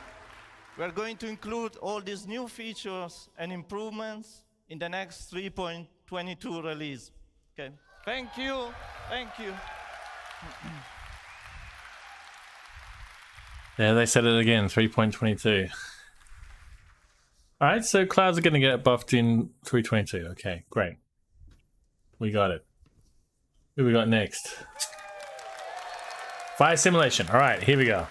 we're going to include all these new features and improvements in the next 3.22 release. Okay, thank you. Yeah, they said it again, 3.22. All right, so clouds are going to get buffed in 3.22. Okay, great. We got it. Who we got next? Fire simulation. All right, here we go.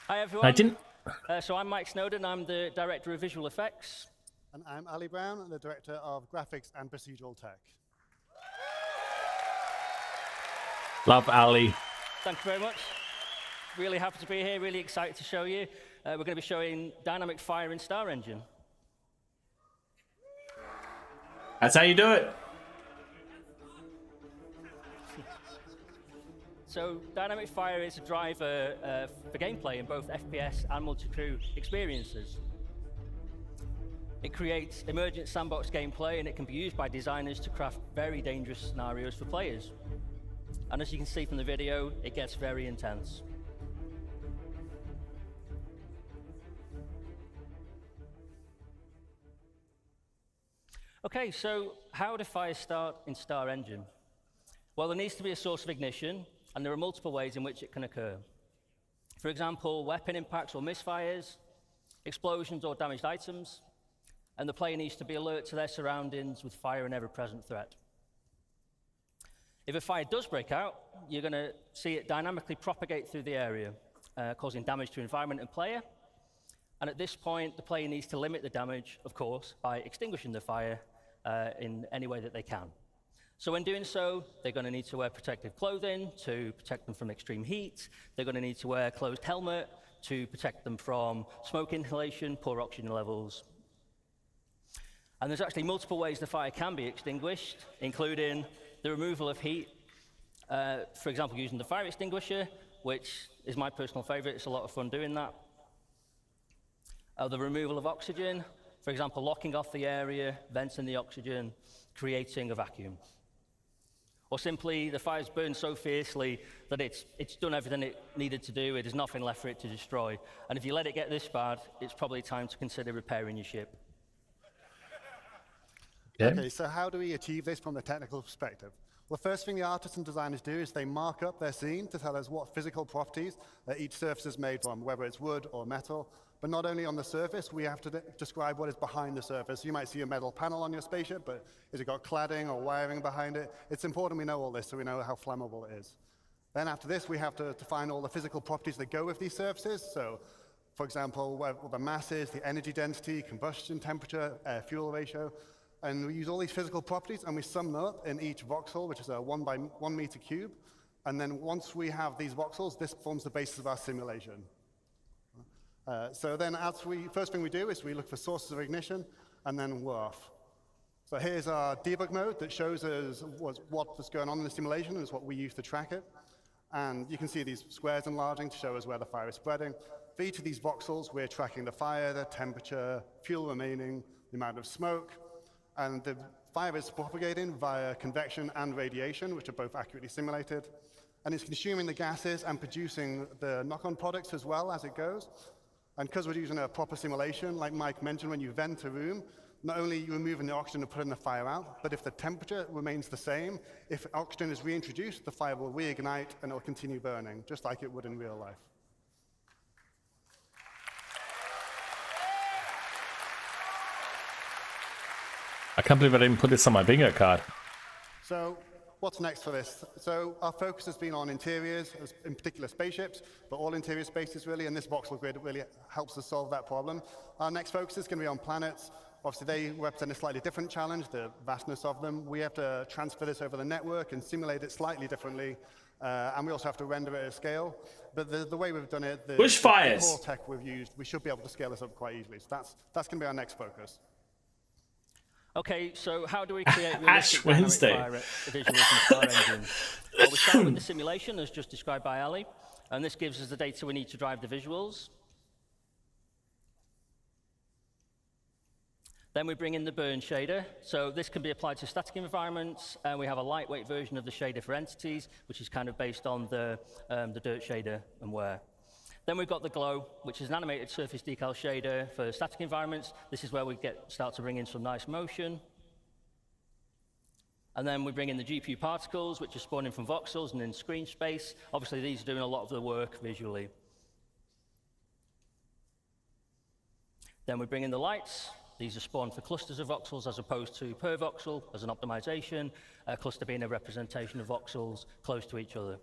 Hi, everyone. I didn't... So I'm Mike Snowden. I'm the Director of Visual Effects. And I'm Ali Brown, the Director of Graphics and Procedural Tech. Love Ali. Thank you very much. Really happy to be here, really excited to show you. We're going to be showing Dynamic Fire in Star Engine. That's how you do it. So Dynamic Fire is a driver for gameplay in both FPS and multi-crew experiences. It creates emergent sandbox gameplay, and it can be used by designers to craft very dangerous scenarios for players. And as you can see from the video, it gets very intense. Okay, so how do fires start in Star Engine? Well, there needs to be a source of ignition, and there are multiple ways in which it can occur. For example, weapon impacts or misfires, explosions or damaged items, and the player needs to be alert to their surroundings with fire an ever-present threat. If a fire does break out, you're going to see it dynamically propagate through the area, causing damage to environment and player. And at this point, the player needs to limit the damage, of course, by extinguishing the fire in any way that they can. So when doing so, they're going to need to wear protective clothing to protect them from extreme heat. They're going to need to wear a closed helmet to protect them from smoke inhalation, poor oxygen levels. And there's actually multiple ways the fire can be extinguished, including the removal of heat, for example, using the fire extinguisher, which is my personal favorite. It's a lot of fun doing that. The removal of oxygen, for example, locking off the area, venting the oxygen, creating a vacuum. Or simply, the fire's burned so fiercely that it's done everything it needed to do. There's nothing left for it to destroy. And if you let it get this bad, it's probably time to consider repairing your ship. Yeah. Okay, so how do we achieve this from the technical perspective? Well, the first thing the artists and designers do is they mark up their scene to tell us what physical properties that each surface is made from, whether it's wood or metal. But not only on the surface, we have to describe what is behind the surface. You might see a metal panel on your spaceship, but has it got cladding or wiring behind it? It's important we know all this so we know how flammable it is. Then after this, we have to define all the physical properties that go with these surfaces. So, for example, what the mass is, the energy density, combustion temperature, fuel ratio. And we use all these physical properties and we sum them up in each voxel, which is a 1 by 1 meter cube. And then once we have these voxels, this forms the basis of our simulation. So then first thing we do is we look for sources of ignition and then we're off. So here's our debug mode that shows us what's going on in the simulation and is what we use to track it. And you can see these squares enlarging to show us where the fire is spreading. For each of these voxels, we're tracking the fire, the temperature, fuel remaining, the amount of smoke. And the fire is propagating via convection and radiation, which are both accurately simulated. And it's consuming the gases and producing the knock-on products as well as it goes. And because we're using a proper simulation, like Mike mentioned, when you vent a room, not only are you removing the oxygen and putting the fire out, but if the temperature remains the same, if oxygen is reintroduced, the fire will reignite and it will continue burning, just like it would in real life. I can't believe I didn't put this on my bingo card. So what's next for this? So our focus has been on interiors, in particular spaceships, but all interior spaces really, and this voxel grid really helps us solve that problem. Our next focus is going to be on planets. Obviously, they represent a slightly different challenge, the vastness of them. We have to transfer this over the network and simulate it slightly differently, and we also have to render it at scale. But the way we've done it, the core tech we've used, we should be able to scale this up quite easily. So that's going to be our next focus. Okay, so how do we create realistic dynamic fire visuals in Star Engine? Well, we start with the simulation, as just described by Ali, and this gives us the data we need to drive the visuals. Then we bring in the burn shader. So this can be applied to static environments, and we have a lightweight version of the shader for entities, which is kind of based on the dirt shader and wear. Then we've got the glow, which is an animated surface decal shader for static environments. This is where we start to bring in some nice motion. And then we bring in the GPU particles, which are spawning from voxels and in screen space. Obviously, these are doing a lot of the work visually. Then we bring in the lights. These are spawned for clusters of voxels as opposed to per voxel as an optimization, a cluster being a representation of voxels close to each other.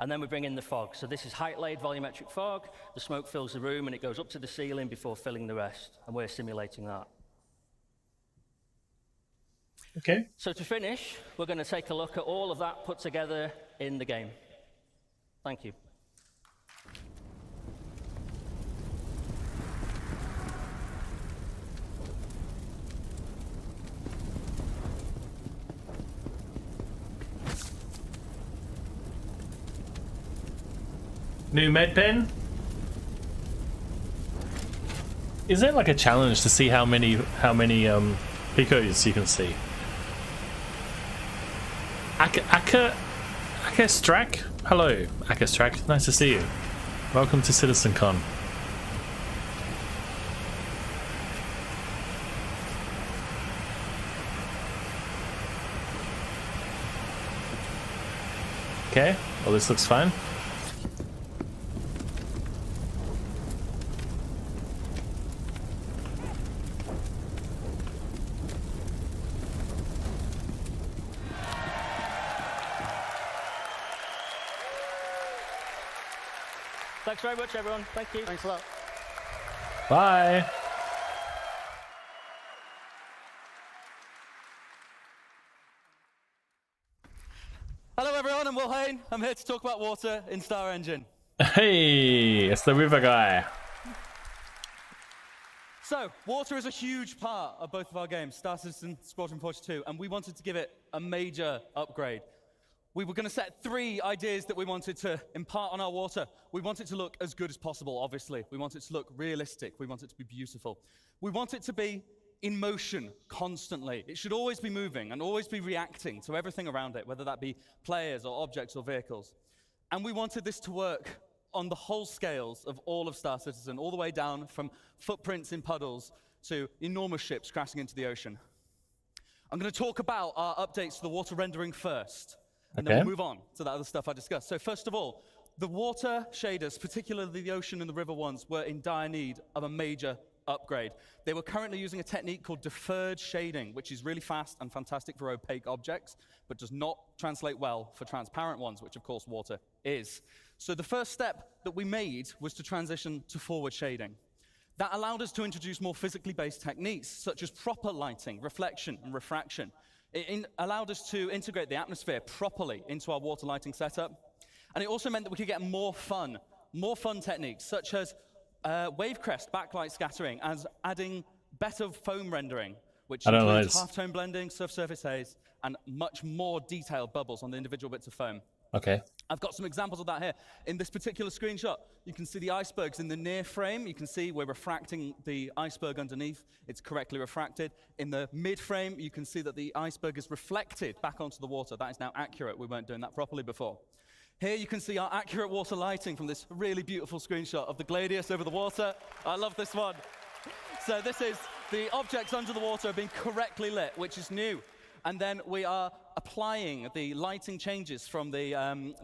And then we bring in the fog. So this is height-laid volumetric fog. The smoke fills the room, and it goes up to the ceiling before filling the rest. And we're simulating that. Okay. So to finish, we're going to take a look at all of that put together in the game. Thank you. New med pen. Is it like a challenge to see how many picos you can see? Aka Strak? Hello, Aka Strak. Nice to see you. Welcome to CitizenCon. Okay, well this looks fine. Thanks very much, everyone. Thank you. Thanks a lot. Bye. Hello everyone, I'm Will Hain. I'm here to talk about water in Star Engine. Hey, it's the river guy. So, water is a huge part of both of our games, Star Citizen, Squadron 42, and we wanted to give it a major upgrade. We were going to set 3 ideas that we wanted to impart on our water. We want it to look as good as possible, obviously. We want it to look realistic. We want it to be beautiful. We want it to be in motion constantly. It should always be moving and always be reacting to everything around it, whether that be players or objects or vehicles. And we wanted this to work on the whole scales of all of Star Citizen, all the way down from footprints in puddles to enormous ships crashing into the ocean. I'm going to talk about our updates to the water rendering first. And then we'll move on to that other stuff I discussed. So first of all, the water shaders, particularly the ocean and the river ones, were in dire need of a major upgrade. They were currently using a technique called deferred shading, which is really fast and fantastic for opaque objects, but does not translate well for transparent ones, which of course water is. So the first step that we made was to transition to forward shading. That allowed us to introduce more physically based techniques, such as proper lighting, reflection, and refraction. It allowed us to integrate the atmosphere properly into our water lighting setup. And it also meant that we could get more fun techniques, such as wave crest backlight scattering, as adding better foam rendering, which includes halftone blending, surface haze, and much more detailed bubbles on the individual bits of foam. Okay. I've got some examples of that here. In this particular screenshot, you can see the icebergs in the near frame. You can see we're refracting the iceberg underneath. It's correctly refracted. In the mid frame, you can see that the iceberg is reflected back onto the water. That is now accurate. We weren't doing that properly before. Here you can see our accurate water lighting from this really beautiful screenshot of the Gladius over the water. I love this one. So this is the objects under the water being correctly lit, which is new. And then we are applying the lighting changes from the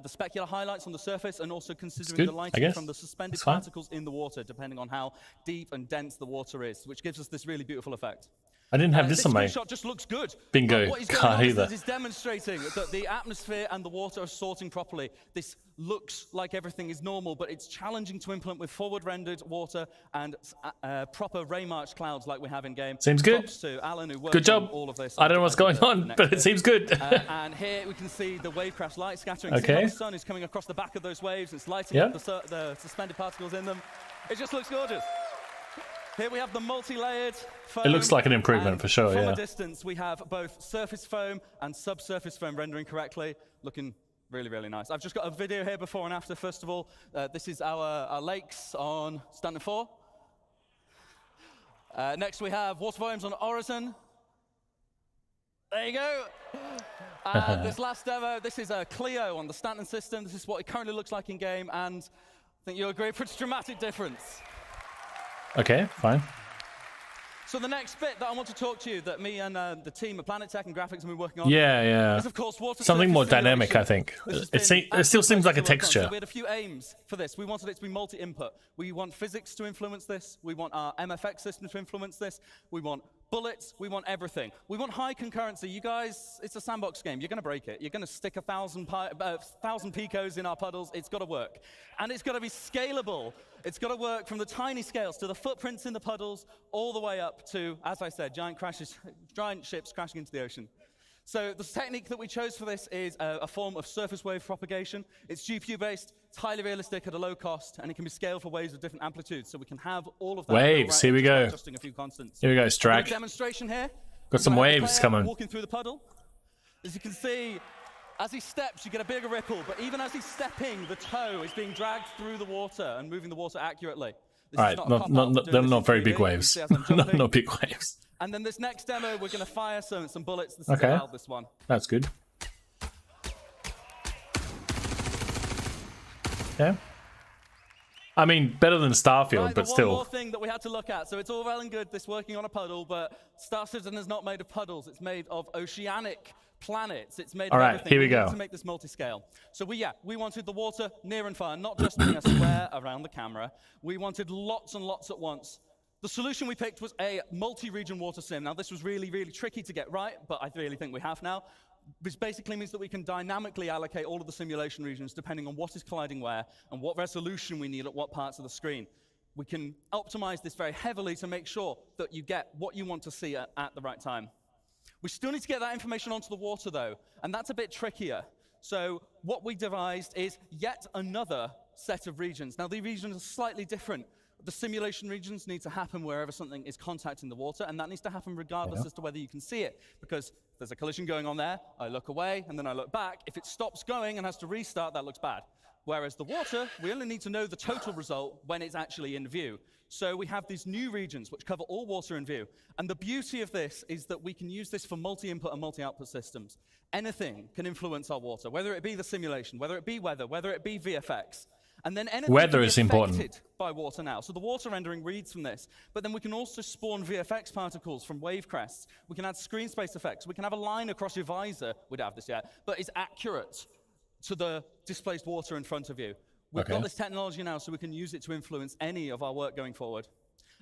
specular highlights on the surface, and also considering the lighting from the suspended particles in the water, depending on how deep and dense the water is, which gives us this really beautiful effect. I didn't have this on my screenshot just looks good. bingo What he's card doing either. is demonstrating that the atmosphere and the water are sorting properly. This looks like everything is normal, but it's challenging to implement with forward-rendered water and proper ray march clouds like we have in game. Seems good. Props to Alan, who worked Good job. on all of this. I don't know what's going on, but it seems good. And here we can see the wavecraft light scattering. Okay. See how the sun is coming across the back of those waves. It's lighting up the suspended particles in them. It just looks gorgeous. Here we have the multi-layered foam. It looks like an improvement for sure, From a distance, we have both surface foam and subsurface foam rendering correctly, looking really, really nice. I've just got a video here before and after. First of all, this is our lakes on Stanton 4. Next we have water volumes on Horizon. There you go. This last demo, this is a Clio on the Stanton system. This is what it currently looks like in game, and I think you'll agree, pretty dramatic difference. Okay, fine. So the next bit that I want to talk to you, that me and the team at Planet Tech and Graphics have been working on, Yeah. is of course water Something surface more dynamic, simulation. I think. It still seems like a texture. So we had a few aims for this. We wanted it to be multi-input. We want physics to influence this. We want our MFX system to influence this. We want bullets. We want everything. We want high concurrency. You guys, it's a sandbox game. You're going to break it. You're going to stick 1,000 picos in our puddles. It's got to work. And it's got to be scalable. It's got to work from the tiny scales to the footprints in the puddles all the way up to, as I said, giant ships crashing into the ocean. So the technique that we chose for this is a form of surface wave propagation. It's GPU-based, it's highly realistic at a low cost, and it can be scaled for waves of different amplitudes. So we can have all of that. Waves, here we go. Adjusting a few constants. Here we go, A Strack. demonstration here. Got some waves coming. Walking through the puddle. As you can see, as he steps, you get a bigger ripple. But even as he's stepping, the toe is being dragged through the water and moving the water accurately. This All is right, not they're not very big waves. Not big waves. And then this next demo, we're going to fire some bullets. This Okay. is allowed, this one. That's good. Yeah. I mean, better than Starfield, Right, but the still. one more thing that we had to look at. So it's all well and good, this working on a puddle, but Star Citizen is not made of puddles. It's made of oceanic planets. It's made All of right, everything. here we need go. to make this multi-scale. So we wanted the water near and far, not just being a square around the camera. We wanted lots and lots at once. The solution we picked was a multi-region water sim. Now, this was really, really tricky to get right, but I really think we have now. Which basically means that we can dynamically allocate all of the simulation regions depending on what is colliding where and what resolution we need at what parts of the screen. We can optimize this very heavily to make sure that you get what you want to see at the right time. We still need to get that information onto the water, though, and that's a bit trickier. So what we devised is yet another set of regions. Now, the regions are slightly different. The simulation regions need to happen wherever something is contacting the water, and that needs to happen regardless as to whether you can see it, because there's a collision going on there, I look away, and then I look back. If it stops going and has to restart, that looks bad. Whereas the water, we only need to know the total result when it's actually in view. So we have these new regions which cover all water in view. And the beauty of this is that we can use this for multi-input and multi-output systems. Anything can influence our water, whether it be the simulation, whether it be weather, whether it be VFX. And then anything Weather can be is important. affected by water now. So the water rendering reads from this. But then we can also spawn VFX particles from wave crests. We can add screen space effects. We can have a line across your visor. We don't have this yet, but it's accurate to the displaced water in front of you. We've got this technology now, so we can use it to influence any of our work going forward.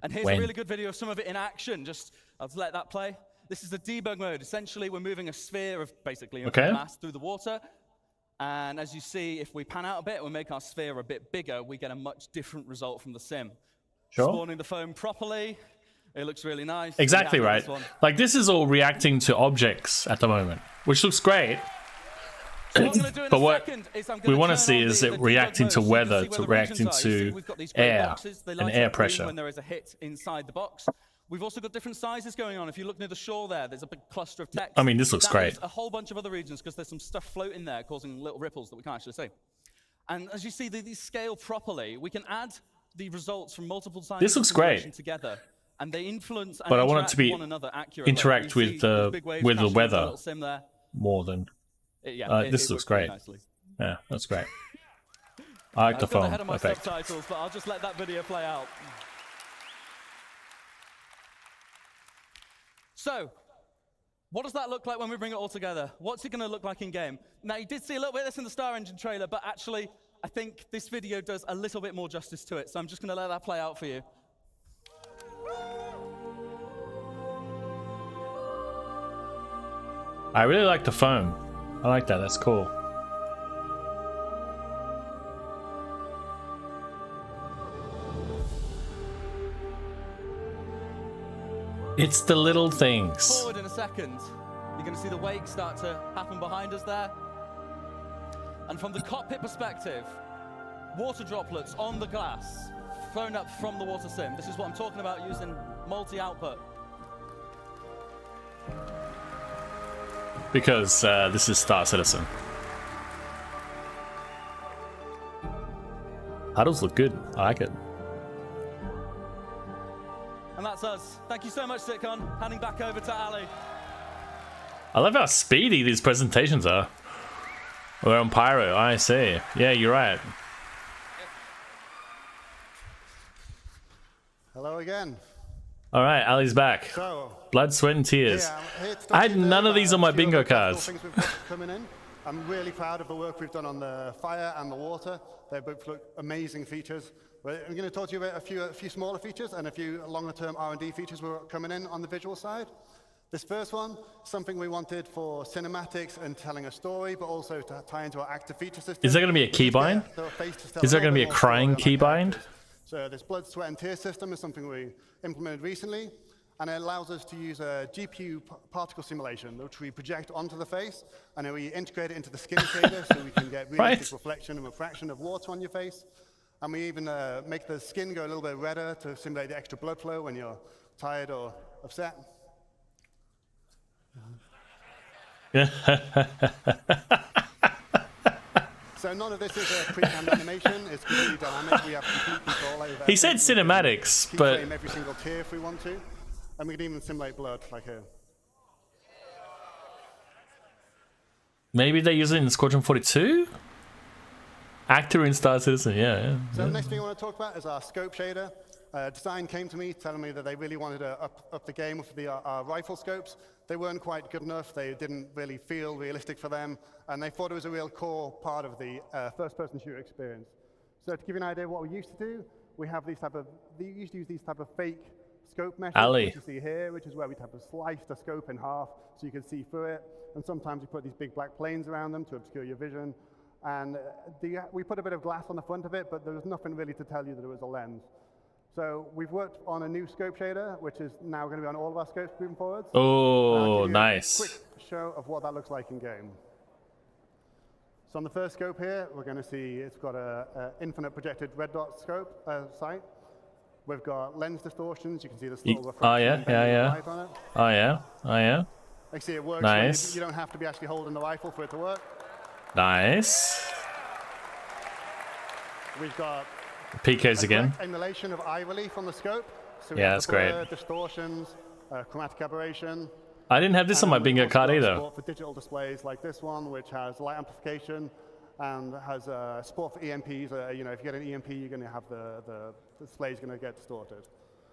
And here's a really good video of some of it in action. I'll just let that play. This is the debug mode. Essentially, we're moving a sphere of basically mass through the water. And as you see, if we pan out a bit, we make our sphere a bit bigger, we get a much different result from the sim. Sure. Spawning the foam properly, it looks really nice. Exactly right. Like, this is all reacting to objects at the moment, which looks great. But what we want to see is it reacting to weather, to reacting to air and air pressure. When there is a hit inside the box. We've also got different sizes going on. If you look near the shore there's a big cluster of text. I mean, this looks great. A whole bunch of other regions because there's some stuff floating there causing little ripples that we can't actually see. And as you see, these scale properly. We can add the results from multiple sizes. This looks great. Together, and they influence and but I want it to be one another accurately. interact with the weather more than. This looks great. Yeah, that's great. I like the foam ahead of my effect. subtitles, but I'll just let that video play out. So, what does that look like when we bring it all together? What's it going to look like in game? Now, you did see a little bit of this in the Star Engine trailer, but actually, I think this video does a little bit more justice to it. So I'm just going to let that play out for you. I really like the foam. I like that. That's cool. It's the little things. Forward in a second, you're going to see the wake start to happen behind us there. And from the cockpit perspective, water droplets on the glass thrown up from the water sim. This is what I'm talking about using multi-output. Because this is Star Citizen. Puddles look good. I like it. And that's us. Thank you so much, CitizenCon. Handing back over to Ali. I love how speedy these presentations are. We're on Pyro, I see. Yeah, you're right. Hello again. All right, Ali's back. So, Blood, sweat, and tears. yeah, I'm here to talk I to had you none of about these on my a few bingo of the practical cards. things we've got coming in. I'm really proud of the work we've done on the fire and the water. They both look amazing features. But I'm going to talk to you about a few smaller features and a few longer-term R&D features we're coming in on the visual side. This first one, something we wanted for cinematics and telling a story, but also to tie into our active feature system. Is there going to be a keybind? Is there going to be a crying keybind? So this blood, sweat, and tear system is something we implemented recently, and it allows us to use a GPU particle simulation, which we project onto the face, and then we integrate it into the skin shader so we can get realistic reflection and refraction of water on your face. And we even make the skin go a little bit redder to simulate the extra blood flow when you're tired or upset. So none of this is a pre-canned animation. It's completely dynamic. We have complete control over. He said cinematics, but frame every single tear if we want to, and we can even simulate blood like here. maybe they use it in Squadron 42? Actor in Star Citizen, yeah. So the next thing I want to talk about is our scope shader. Design came to me telling me that they really wanted to up the game with our rifle scopes. They weren't quite good enough. They didn't really feel realistic for them, and they thought it was a real core part of the first-person shooter experience. So to give you an idea of what we used to do, we have these used to use these type of fake scope meshes, which you see here, which is where we type of slice the scope in half so you can see through it. And sometimes we put these big black planes around them to obscure your vision. And we put a bit of glass on the front of it, but there was nothing really to tell you that it was a lens. So we've worked on a new scope shader, which is now going to be on all of our scopes moving forward. Oh, nice. Quick show of what that looks like in game. So on the first scope here, we're going to see it's got a infinite projected red dot scope sight. We've got lens distortions. You can see the little reflection. Oh yeah, light on it. Oh yeah, oh yeah. You can see it works. Nice. You don't have to be actually holding the rifle for it to work. Nice. We've got PKs again. Emulation of eye relief on the scope. So Yeah, that's great. Distortions, chromatic aberration. I didn't have this on my bingo card either. Support for digital displays like this one, which has light amplification and has support for EMPs. You know, if you get an EMP, you're going to have the display's going to get distorted.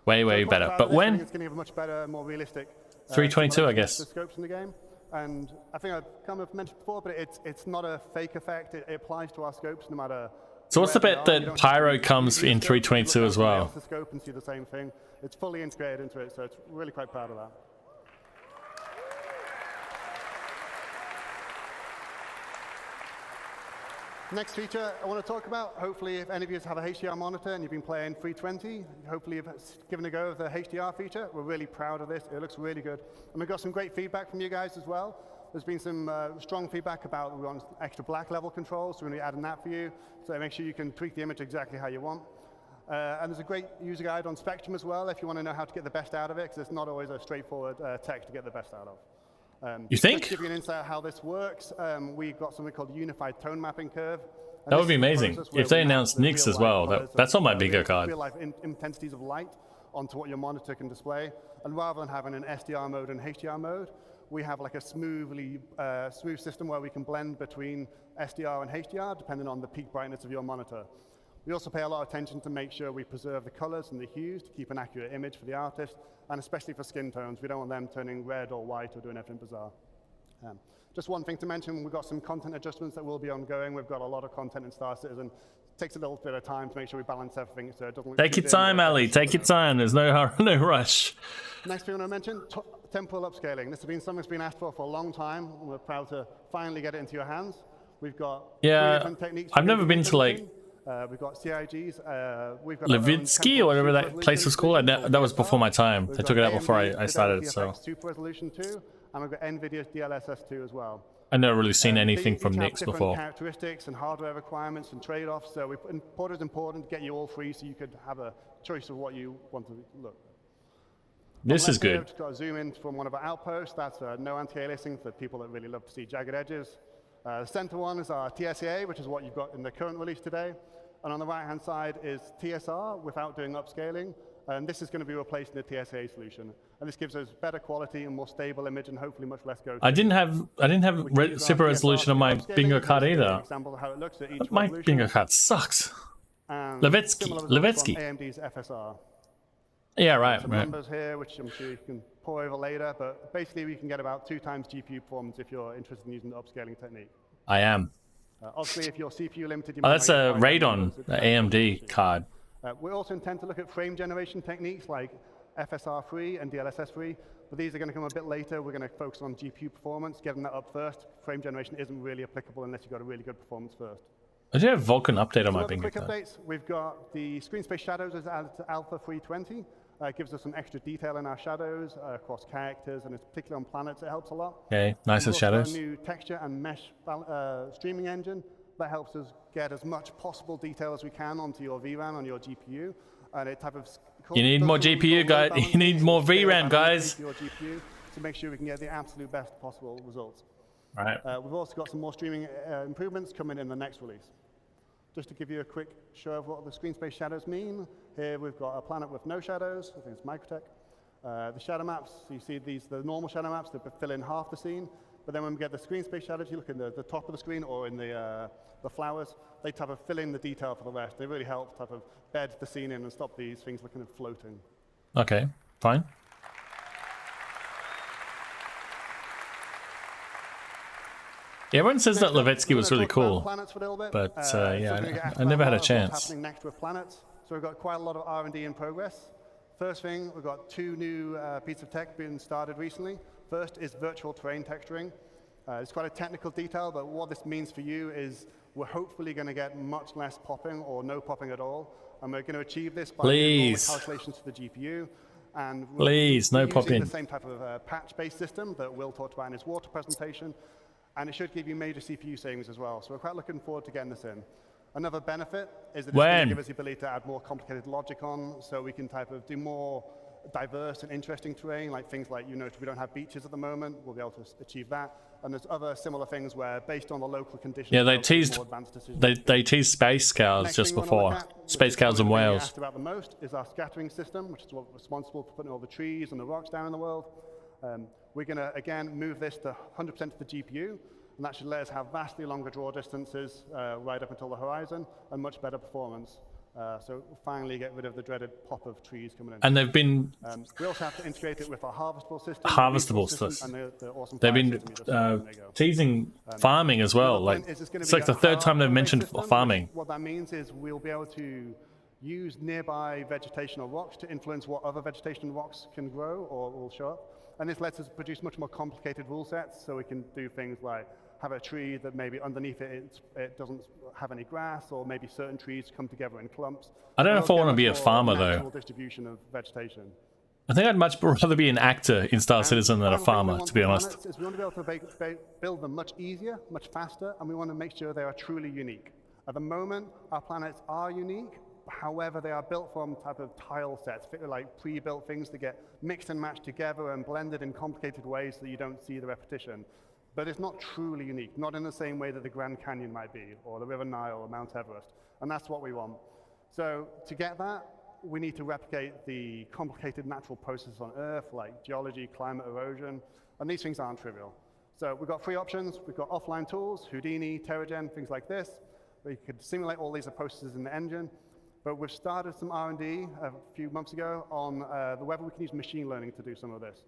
Way better. But when? It's going to have a much better, more realistic. 322, I guess. The scopes in the game, and I think I've kind of mentioned before, but it's not a fake effect. It applies to our scopes no matter. So what's the bet that Pyro comes in 322 as well? The scope and see the same thing. It's fully integrated into it, so it's really quite proud of that. Next feature I want to talk about, hopefully if any of you have a HDR monitor and you've been playing 320, hopefully you've given a go of the HDR feature. We're really proud of this. It looks really good. And we've got some great feedback from you guys as well. There's been some strong feedback about we want extra black level controls, so we're going to be adding that for you. So make sure you can tweak the image exactly how you want. And there's a great user guide on Spectrum as well if you want to know how to get the best out of it, because it's not always a straightforward tech to get the best out of. You think? Just to give you an insight of how this works, we've got something called the Unified Tone Mapping Curve. That would be amazing. If they announced Nix as well, that's on my bingo card. Real life intensities of light onto what your monitor can display. And rather than having an SDR mode and HDR mode, we have like a smooth system where we can blend between SDR and HDR depending on the peak brightness of your monitor. We also pay a lot of attention to make sure we preserve the colors and the hues to keep an accurate image for the artist, and especially for skin tones. We don't want them turning red or white or doing anything bizarre. Just one thing to mention, we've got some content adjustments that will be ongoing. We've got a lot of content in Star Citizen. It takes a little bit of time to make sure we balance everything so it doesn't look Take your time, Ali. Take your time. There's no rush. Next thing I want to mention, temporal upscaling. This has been something that's been asked for a long time. And we're proud to finally get it into your hands. We've got three different techniques. I've never been to like we've got CIGs. We've got Levitsky or whatever that place was called. That was before my time. They took it out before I started. So Super Resolution 2, and we've got NVIDIA's DLSS 2 as well. I've never really seen anything from Nix before. Characteristics and hardware requirements and trade-offs. So it's important to get you all free so you could have a choice of what you want to look. This is good. We've just got a zoom in from one of our outposts. That's no anti-aliasing for people that really love to see jagged edges. The center one is our TSA, which is what you've got in the current release today. And on the right-hand side is TSR without doing upscaling. And this is going to be replacing the TSA solution. And this gives us better quality and more stable image and hopefully much less go. I didn't have super resolution on my bingo card either. Example of how it looks at each My revolution. bingo card sucks. And Levetsky. AMD's FSR. Yeah, right. Some numbers here, which I'm sure you can pour over later, but basically we can get about 2 times GPU performance if you're interested in using the upscaling technique. I am. Obviously, if you're CPU limited, you Oh, might that's a not get Radeon AMD card. We also intend to look at frame generation techniques like FSR-free and DLSS-free, but these are going to come a bit later. We're going to focus on GPU performance, getting that up first. Frame generation isn't really applicable unless you've got a really good performance first. I do have Vulkan update on my bingo quick card. updates. We've got the screen space shadows as added to Alpha 320. It gives us some extra detail in our shadows across characters, and it's particularly on planets. It helps a lot. Okay, nice as shadows. A new texture and mesh streaming engine that helps us get as much possible detail as we can onto your VRAM on your GPU. And it type of you need more GPU, guys. You need more VRAM, guys. Your GPU to make sure we can get the absolute best possible results. All right. We've also got some more streaming improvements coming in the next release. Just to give you a quick show of what the screen space shadows mean, here we've got a planet with no shadows. I think it's Microtech. The shadow maps, so you see these, the normal shadow maps that fill in half the scene. But then when we get the screen space shadows, you look in the top of the screen or in the flowers, they type of fill in the detail for the rest. They really help type of bed the scene in and stop these things looking at floating. Okay, fine. Yeah, everyone says that Levetsky was really cool, but yeah, I never had a chance. What's happening next with planets? So we've got quite a lot of R&D in progress. First thing, we've got 2 new pieces of tech being started recently. First is virtual terrain texturing. It's quite a technical detail, but what this means for you is we're hopefully going to get much less popping or no popping at all, and we're going to achieve this by doing all the calculations to the GPU. And please, no popping. The same type of patch-based system that Will talked about in his water presentation. And it should give you major CPU savings as well. So we're quite looking forward to getting this in. Another benefit is that it's going to give us the ability to add more complicated logic on, so we can type of do more diverse and interesting terrain, like things like, you know, we don't have beaches at the moment. We'll be able to achieve that. And there's other similar things where, based on the local conditions, yeah, they teased space cows just before. Space cows and whales. Asked about the most is our scattering system, which is what's responsible for putting all the trees and the rocks down in the world. We're going to, again, move this to 100% to the GPU, and that should let us have vastly longer draw distances right up until the horizon and much better performance. So we'll finally get rid of the dreaded pop of trees coming in. And they've been... we also have to integrate it with our harvestable system. And the awesome they've been teasing farming as well. Like, it's like the 3rd time they've mentioned farming. What that means is we'll be able to use nearby vegetation or rocks to influence what other vegetation and rocks can grow or will show up. And this lets us produce much more complicated rule sets, so we can do things like have a tree that maybe underneath it doesn't have any grass, or maybe certain trees come together in clumps. I don't know if I want to be a farmer, though. Distribution of vegetation. I think I'd much rather be an actor in Star Citizen than a farmer, to be honest. We want to be able to build them much easier, much faster, and we want to make sure they are truly unique. At the moment, our planets are unique. However, they are built from type of tile sets, like pre-built things that get mixed and matched together and blended in complicated ways so you don't see the repetition. But it's not truly unique, not in the same way that the Grand Canyon might be, or the River Nile, or Mount Everest. And that's what we want. So to get that, we need to replicate the complicated natural processes on Earth, like geology, climate, erosion, and these things aren't trivial. So we've got 3 options. We've got offline tools, Houdini, Terragen, things like this, where you could simulate all these processes in the engine. But we've started some R&D a few months ago on whether we can use machine learning to do some of this.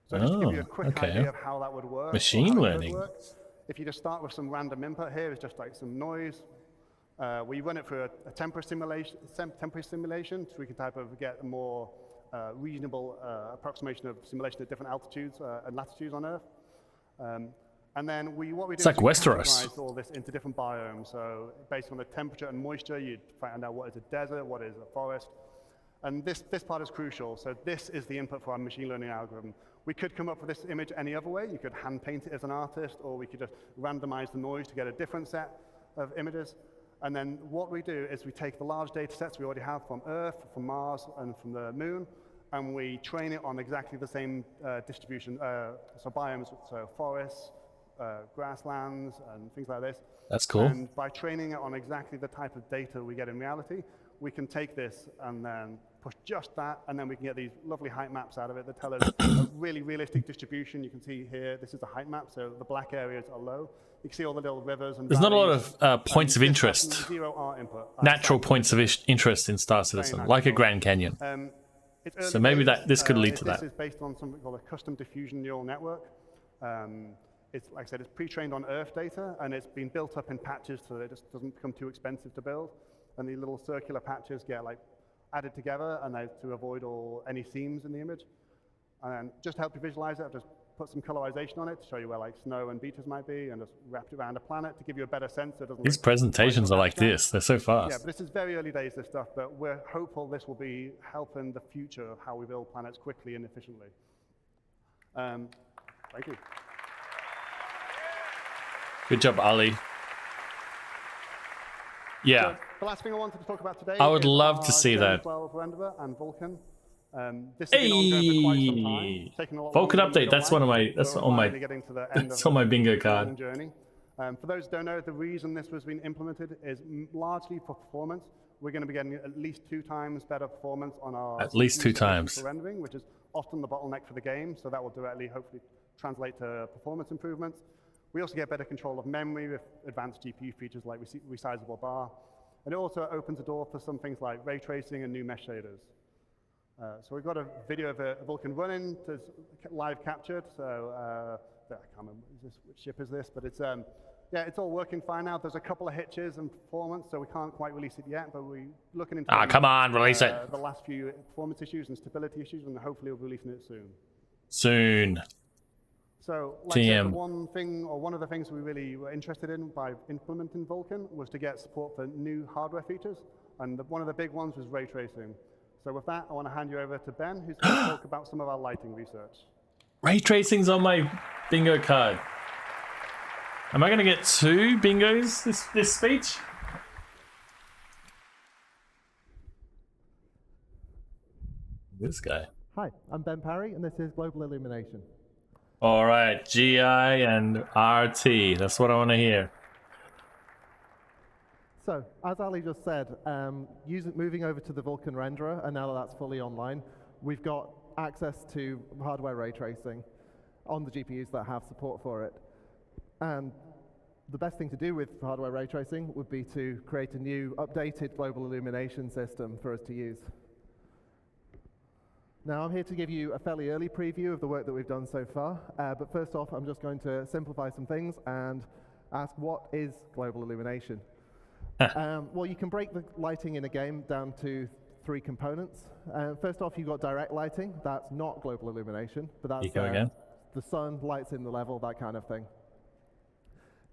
So just to give you a quick idea of how that would work. Machine learning. If you just start with some random input here, it's just like some noise. We run it through a temporary simulation, so we can type of get a more reasonable approximation of simulation at different altitudes and latitudes on Earth. And then what we do is like Westeros. Categorize all this into different biomes. So based on the temperature and moisture, you'd find out what is a desert, what is a forest. And this part is crucial. So this is the input for our machine learning algorithm. We could come up with this image any other way. You could hand paint it as an artist, or we could just randomize the noise to get a different set of images. And then what we do is we take the large data sets we already have from Earth, from Mars, and from the Moon, and we train it on exactly the same distribution, so biomes, so forests, grasslands, and things like this. That's cool. And by training it on exactly the type of data we get in reality, we can take this and then push just that, and then we can get these lovely height maps out of it that tell us a really realistic distribution. You can see here, this is the height map, so the black areas are low. You can see all the little rivers and There's not a lot valleys, of points of this has interest. zero art input. Natural points of interest in Star Citizen, like a Grand Canyon. It's early So maybe days. this could lead to This that. is based on something called a custom diffusion neural network. It's, like I said, it's pre-trained on Earth data, and it's been built up in patches so that it just doesn't become too expensive to build. And the little circular patches get like added together, and they to avoid any seams in the image. And just to help you visualize it, I've just put some colorization on it to show you where like snow and beaches might be, and just wrapped it around a planet to give you a better sense. So it doesn't These look presentations are like this. They're so yeah, fast. but this is very early days, this stuff, but we're hopeful this will be helping the future of how we build planets quickly and efficiently. Thank you. Good job, Ali. Yeah. So the last thing I wanted to talk about today I would is love our to see Gen that. 12 renderer and Vulkan. This has been ongoing for quite some time. Taking a lot Vulkan longer than update. That's one of my. That's so we're on my. finally getting to the end That's of on my bingo long card. journey. For those who don't know, the reason this was being implemented is largely for performance. We're going to be getting at least 2 times better performance on our At least 2 times. for rendering, which is often the bottleneck for the game. So that will directly, hopefully, translate to performance improvements. We also get better control of memory with advanced GPU features like resizable bar. And it also opens the door for some things like ray tracing and new mesh shaders. So we've got a video of a Vulkan running, that's live captured. So I can't remember which ship is this, but it's yeah, it's all working fine now. There's a couple of hitches in performance, so we can't quite release it yet. But we're looking into Come on, release it. The last few performance issues and stability issues, and hopefully we'll be releasing it soon. Soon. So, like I said, TM. one of the things we really were interested in by implementing Vulkan was to get support for new hardware features, and one of the big ones was ray tracing. So with that, I want to hand you over to Ben, who's going to talk about some of our lighting research. Ray tracing's on my bingo card. Am I going to get 2 bingos this speech? This guy. Hi, I'm Ben Parry, and this is Global Illumination. All right, GI and RT. That's what I want to hear. So, as Ali just said, moving over to the Vulkan renderer, and now that that's fully online, we've got access to hardware ray tracing on the GPUs that have support for it. And the best thing to do with hardware ray tracing would be to create a new, updated global illumination system for us to use. Now, I'm here to give you a fairly early preview of the work that we've done so far, but first off, I'm just going to simplify some things and ask, what is global illumination? Well, you can break the lighting in a game down to 3 components. First off, you've got direct lighting. That's not global illumination, but that's the sun lights in the level, that kind of thing.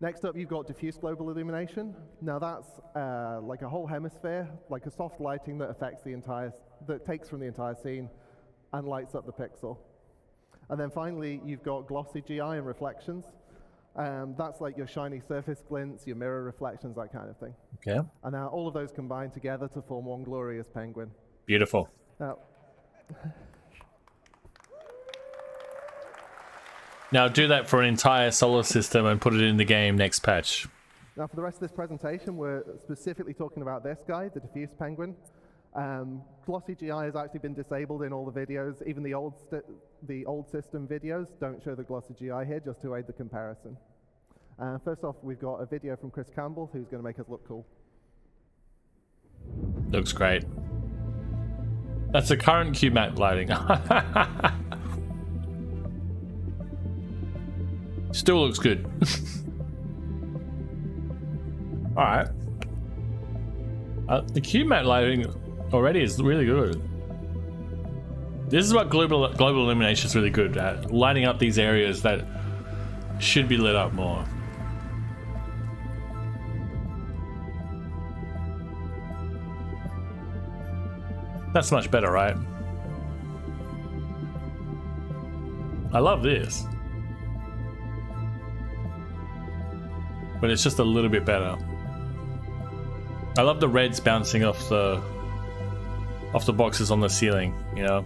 Next up, you've got diffuse global illumination. Now that's like a whole hemisphere, like a soft lighting that affects the entire, that takes from the entire scene and lights up the pixel. And then finally, you've got glossy GI and reflections. That's like your shiny surface glints, your mirror reflections, that kind of thing. Okay. And now all of those combine together to form one glorious penguin. Beautiful. Now do that for an entire solar system and put it in the game next patch. Now for the rest of this presentation, we're specifically talking about this guy, the diffuse penguin. Glossy GI has actually been disabled in all the videos. Even the old system videos don't show the glossy GI here, just to aid the comparison. First off, we've got a video from Chris Campbell, who's going to make us look cool. Looks great. That's the current QMAT lighting. Still looks good. Alright. The QMAT lighting already is really good. This is what global illumination is really good at. Lighting up these areas that should be lit up more. That's much better, right? I love this. But it's just a little bit better. I love the reds bouncing off the boxes on the ceiling, you know?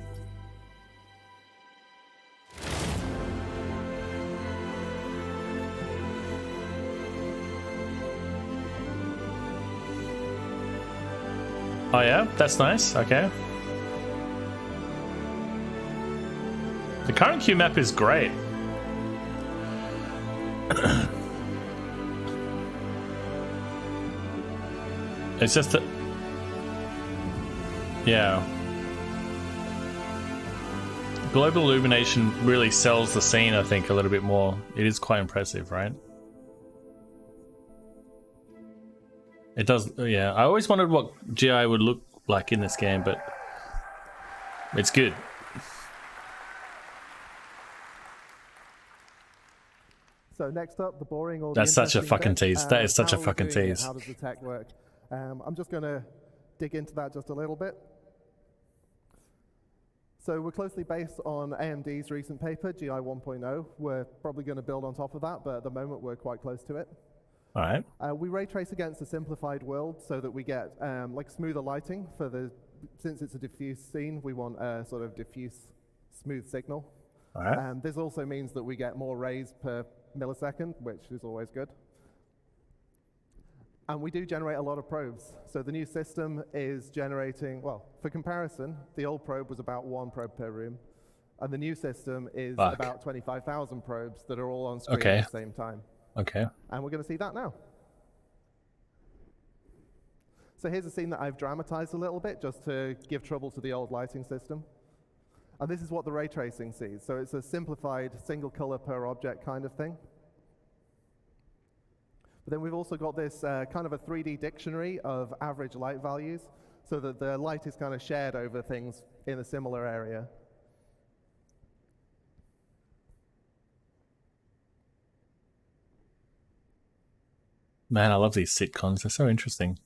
Oh yeah? That's nice, okay. current queue map is great. It's just that, yeah. Global illumination really sells the scene, I think, a little bit more. It is quite impressive, right? It does, yeah. I always wondered what GI would look like in this game, but it's good. So next up, the boring or That's such a fucking tease. tease. That is such a fucking tease. How does the tech work? I'm just going to dig into that just a little bit. So we're closely based on AMD's recent paper, GI 1.0. We're probably going to build on top of that, but at the moment we're quite close to it. All right. We ray trace against a simplified world so that we get like smoother lighting for the, since it's a diffuse scene, we want a sort of diffuse, smooth signal. All right. This also means that we get more rays per millisecond, which is always good. And we do generate a lot of probes. So the new system is generating, well, for comparison, the old probe was about 1 probe per room. And the new system is about 25,000 probes that are all on screen at the same time. Okay. And we're going to see that now. So here's a scene that I've dramatized a little bit just to give trouble to the old lighting system. And this is what the ray tracing sees. So it's a simplified single color per object kind of thing. But then we've also got this kind of a 3D dictionary of average light values so that the light is kind of shared over things in a similar area. Man, I love these sitcoms. They're so interesting.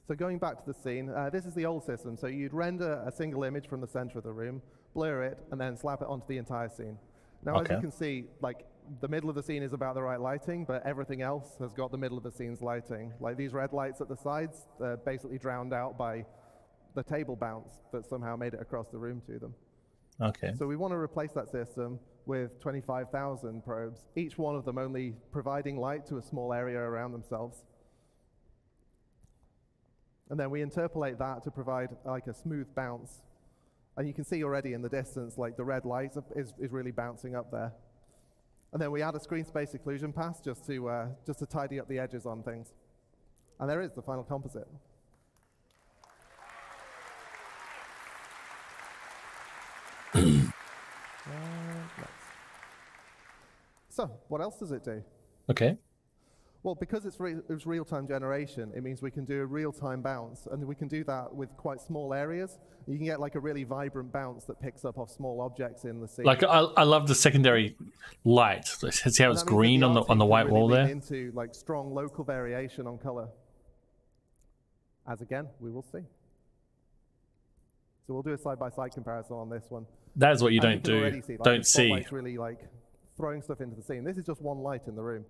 So going back to the scene, this is the old system. So you'd render a single image from the center of the room, blur it, and then slap it onto the entire scene. Now, as you can see, like, the middle of the scene is about the right lighting, but everything else has got the middle of the scene's lighting. Like these red lights at the sides, they're basically drowned out by the table bounce that somehow made it across the room to them. Okay. So we want to replace that system with 25,000 probes, each one of them only providing light to a small area around themselves. And then we interpolate that to provide like a smooth bounce. And you can see already in the distance, like the red light is really bouncing up there. And then we add a screen space occlusion pass just to tidy up the edges on things. And there is the final composite. So, what else does it do? Okay. Well, because it's real-time generation, it means we can do a real-time bounce, and we can do that with quite small areas. You can get like a really vibrant bounce that picks up off small objects in the scene. Like I love the secondary light. See how it's green on the white wall there? Into like strong local variation on color. As again, we will see. So we'll do a side-by-side comparison on this one. That is what you don't can do. already see, like, Don't the see. spotlight's really like throwing stuff into the scene. This is just one light in the room.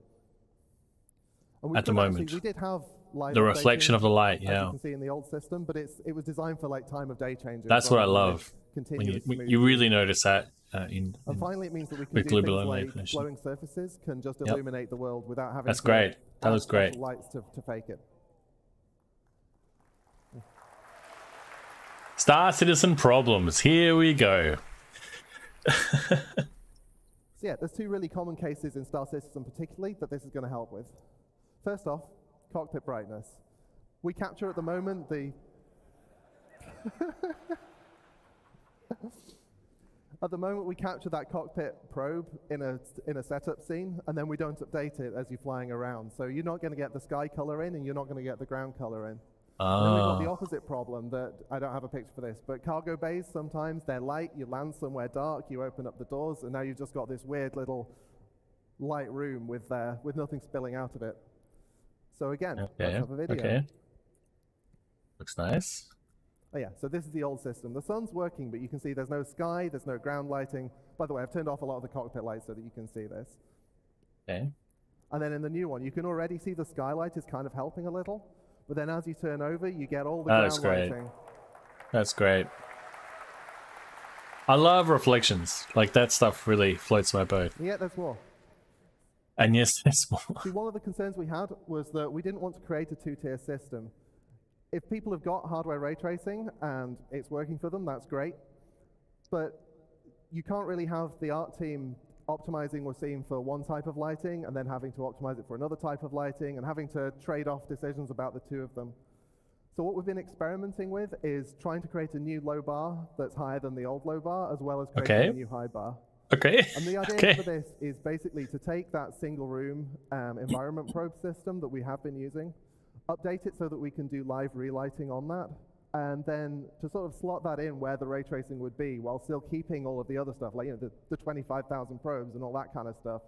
At the moment. We did have live The reflection of the light, as yeah. you can see in the old system, but it was designed for like time of day changes. That's what I rather than love. this When continuous you really notice that and finally, it means that we can with do global things like illumination. glowing surfaces can just Yep. illuminate the world without having That's to great. That add looks great. special lights to fake it. Star Citizen problems. Here we go. So yeah, there's two really common cases in Star Citizen particularly that this is going to help with. First off, cockpit brightness. We capture at the moment the at the moment we capture that cockpit probe in a setup scene, and then we don't update it as you're flying around. So you're not going to get the sky color in, and you're not going to get the ground color in. Then we've got the opposite problem that I don't have a picture for this, but cargo bays, sometimes they're light, you land somewhere dark, you open up the doors, and now you've just got this weird little light room with nothing spilling out of it. So again, let's have a video. Okay. Looks nice. Oh yeah, so this is the old system. The sun's working, but you can see there's no sky, there's no ground lighting. By the way, I've turned off a lot of the cockpit lights so that you can see this. Okay. And then in the new one, you can already see the skylight is kind of helping a little. But then as you turn over, you get all the That's ground great. lighting. That's great. I love reflections. Like that stuff really floats my boat. Yeah, there's more. And yes, there's more. See, one of the concerns we had was that we didn't want to create a two-tier system. If people have got hardware ray tracing and it's working for them, that's great. But you can't really have the art team optimizing or scene for one type of lighting and then having to optimize it for another type of lighting and having to trade off decisions about the two of them. So what we've been experimenting with is trying to create a new low bar that's higher than the old low bar, as well as creating a new high bar. Okay. And the idea for this is basically to take that single room environment probe system that we have been using, update it so that we can do live relighting on that, and then to sort of slot that in where the ray tracing would be while still keeping all of the other stuff, like the 25,000 probes and all that kind of stuff.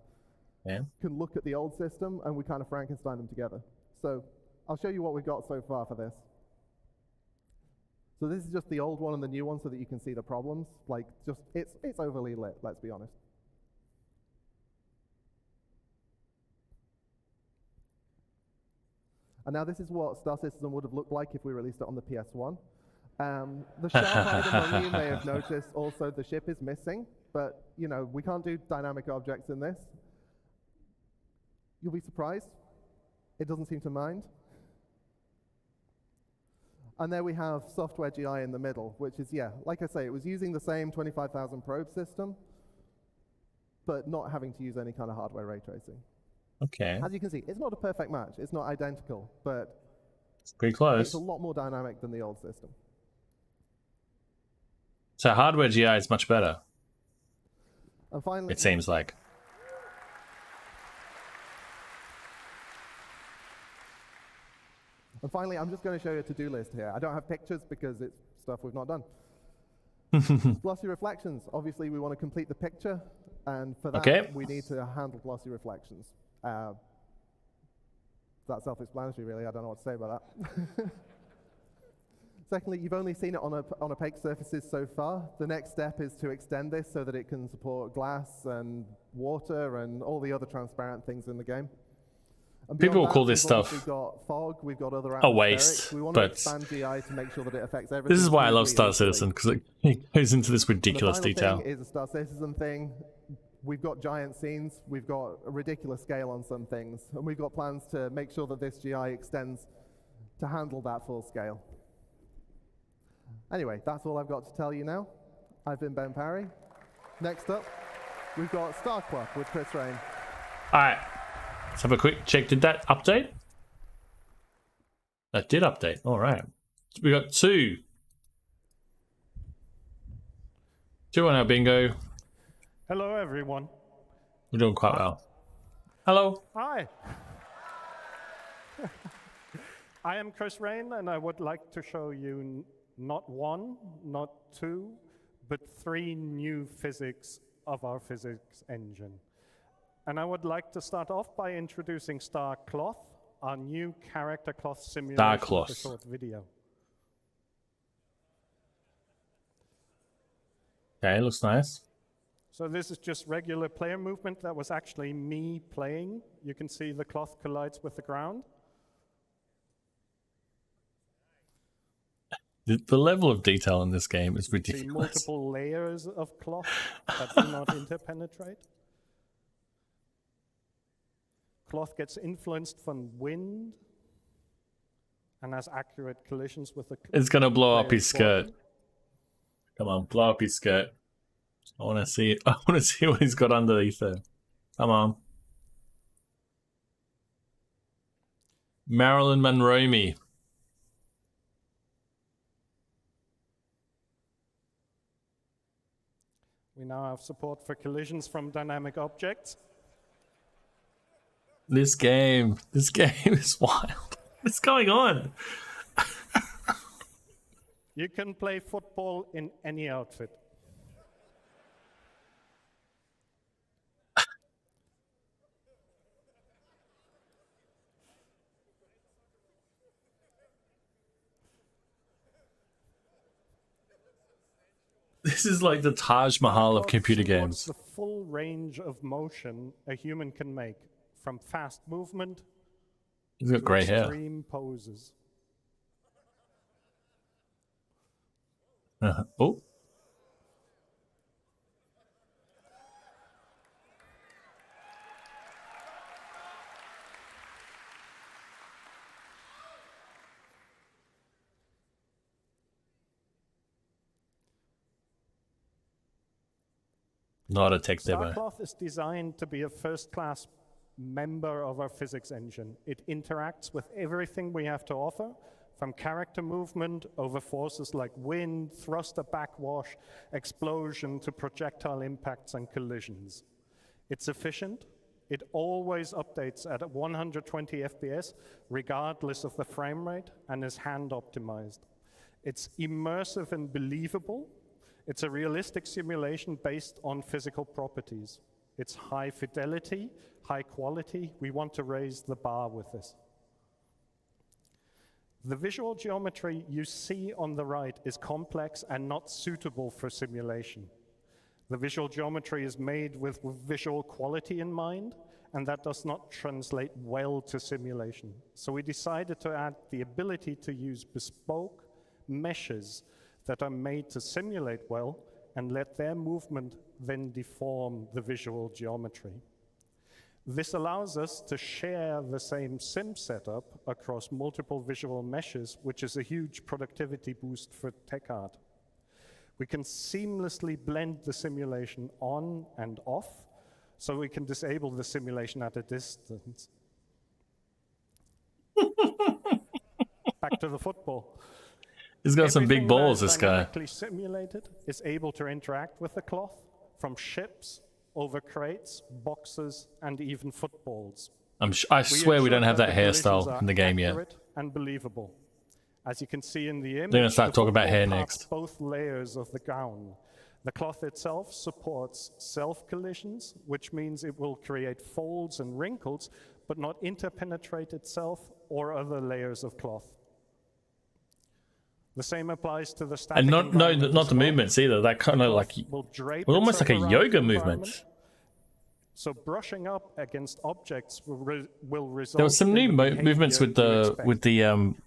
Yeah. Can look at the old system and we kind of Frankenstein them together. So I'll show you what we've got so far for this. So this is just the old one and the new one so that you can see the problems. Like, just, it's overly lit, let's be honest. And now this is what Star Citizen would have looked like if we released it on the PS1. The sharp-eyed among you may have noticed also the ship is missing, but you know, we can't do dynamic objects in this. You'll be surprised. It doesn't seem to mind. And there we have software GI in the middle, which is, yeah, like I say, it was using the same 25,000 probe system, but not having to use any kind of hardware ray tracing. Okay. As you can see, it's not a perfect match. It's not identical, but it's pretty close. It's a lot more dynamic than the old system. So hardware GI is much better. And finally, it seems like. And finally, I'm just going to show you a to-do list here. I don't have pictures because it's stuff we've not done. Glossy reflections. Obviously, we want to complete the picture, and for that, we need to handle glossy reflections. That's self-explanatory, really. I don't know what to say about that. Secondly, you've only seen it on opaque surfaces so far. The next step is to extend this so that it can support glass and water and all the other transparent things in the game. And people will call this we've stuff got fog, we've got other a waste, we want but to expand GI to make sure that it affects everything. This is why I love Star Citizen, because it goes into this ridiculous detail. The final thing is a Star Citizen thing. We've got giant scenes, we've got a ridiculous scale on some things, and we've got plans to make sure that this GI extends to handle that full scale. Anyway, that's all I've got to tell you now. I've been Ben Parry. Next up, we've got StarClock with Chris Rain. Alright, let's have a quick check. Did that update? That did update. Alright. We got two. Two on our bingo. Hello, everyone. We're doing quite well. Hello. Hi. I am Chris Rain, and I would like to show you not one, not two, but 3 new physics of our physics engine. And I would like to start off by introducing StarCloth, our new character cloth simulation with a short video. Okay, looks nice. So this is just regular player movement. That was actually me playing. You can see the cloth collides with the ground. The level of detail in this game is ridiculous. See multiple layers of cloth that do not interpenetrate. Cloth gets influenced from wind and has accurate collisions with the. It's gonna blow up his skirt. Come on, blow up his skirt. I want to see. I want to see what he's got underneath there. Come on, Marilyn Monroe me. We now have support for collisions from dynamic objects. This game is wild. What's going on? You can play football in any outfit. This is like the Taj Mahal of computer games. The full range of motion a human can make, from fast movement He's got to grey hair. extreme poses. Oh. Not a tech demo. StarCloth is designed to be a first-class member of our physics engine. It interacts with everything we have to offer, from character movement over forces like wind, thruster backwash, explosion, to projectile impacts and collisions. It's efficient. It always updates at 120 FPS, regardless of the frame rate, and is hand optimized. It's immersive and believable. It's a realistic simulation based on physical properties. It's high fidelity, high quality. We want to raise the bar with this. The visual geometry you see on the right is complex and not suitable for simulation. The visual geometry is made with visual quality in mind, and that does not translate well to simulation. So we decided to add the ability to use bespoke meshes that are made to simulate well and let their movement then deform the visual geometry. This allows us to share the same sim setup across multiple visual meshes, which is a huge productivity boost for tech art. We can seamlessly blend the simulation on and off, so we can disable the simulation at a distance. Back to the football. He's got some big Everything balls, that is this guy. dynamically simulated is able to interact with the cloth, from ships, over crates, boxes, and even footballs. I swear we don't have that hairstyle are in the game yet. accurate and believable. As you can see in the image, They're gonna start the talking about football hair passed next. both layers of the gown. The cloth itself supports self-collisions, which means it will create folds and wrinkles, but not interpenetrate itself or other layers of cloth. The same applies to the static And not environment the as well. movements either. That kind of like Will drape almost like a itself around yoga the movement. environment. So brushing up against objects will result There was some in new the movements with behavior you the expect.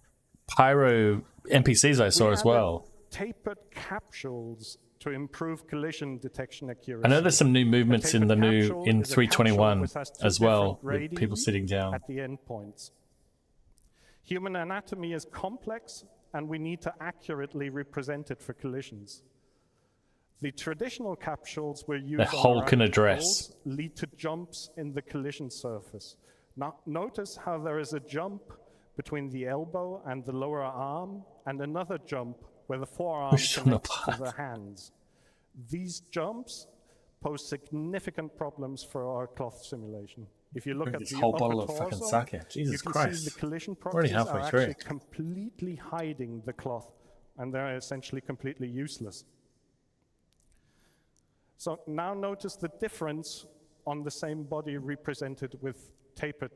pyro NPCs I saw We as added well. Tapered capsules to improve collision detection accuracy. I know there's some new movements in the new capsule in is a capsule 321 which has two as well, different with people radii sitting down. at the endpoints. Human anatomy is complex, and we need to accurately represent it for collisions. The traditional capsules we're using Hulk in a dress. lead to jumps in the collision surface. Now, notice how there is a jump between the elbow and the lower arm, and another jump where the forearm Push on the connects to the hands. These jumps pose significant problems for our cloth simulation. If you look Drink at this the whole upper bottle of fucking torso, sake. Jesus you can Christ. see the collision We're already properties halfway are through. actually completely hiding the cloth, and they're essentially completely useless. So now notice the difference on the same body represented with tapered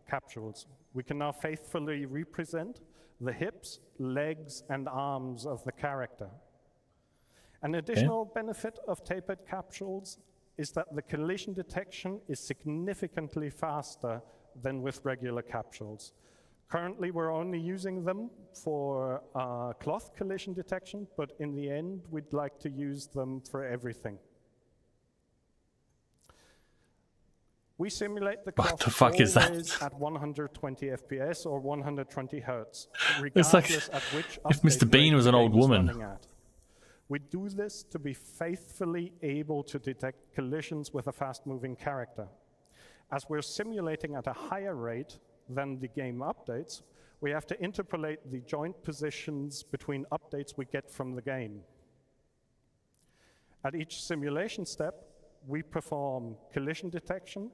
capsules. We can now faithfully represent the hips, legs, and arms of the character. An additional benefit of tapered capsules is that the collision detection is significantly faster than with regular capsules. Currently, we're only using them for cloth collision detection, but in the end, we'd like to use them for everything. We simulate the cloth What the fuck is that? always at 120 FPS or 120 Hertz, It's like regardless at which if update Mr. Bean rate was the an old game is woman. running at. We do this to be faithfully able to detect collisions with a fast-moving character. As we're simulating at a higher rate than the game updates, we have to interpolate the joint positions between updates we get from the game. At each simulation step, we perform collision detection,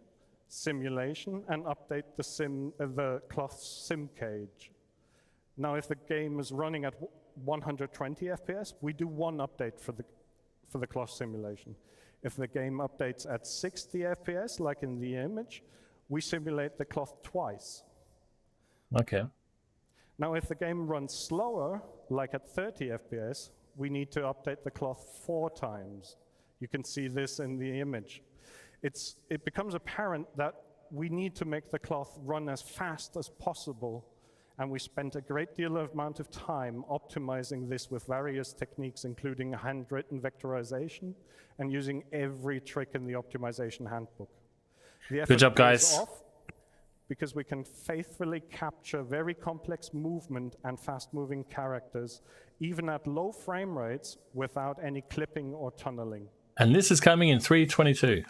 simulation, and update the cloth sim cage. Now, if the game is running at 120 FPS, we do one update for the cloth simulation. If the game updates at 60 FPS, like in the image, we simulate the cloth twice. Okay. Now, if the game runs slower, like at 30 FPS, we need to update the cloth 4 times. You can see this in the image. It becomes apparent that we need to make the cloth run as fast as possible, and we spent a great deal of amount of time optimizing this with various techniques, including handwritten vectorization and using every trick in the optimization handbook. The Good job, effort pays guys. off because we can faithfully capture very complex movement and fast-moving characters, even at low frame rates, without any clipping or tunneling. And this is coming in 3.22.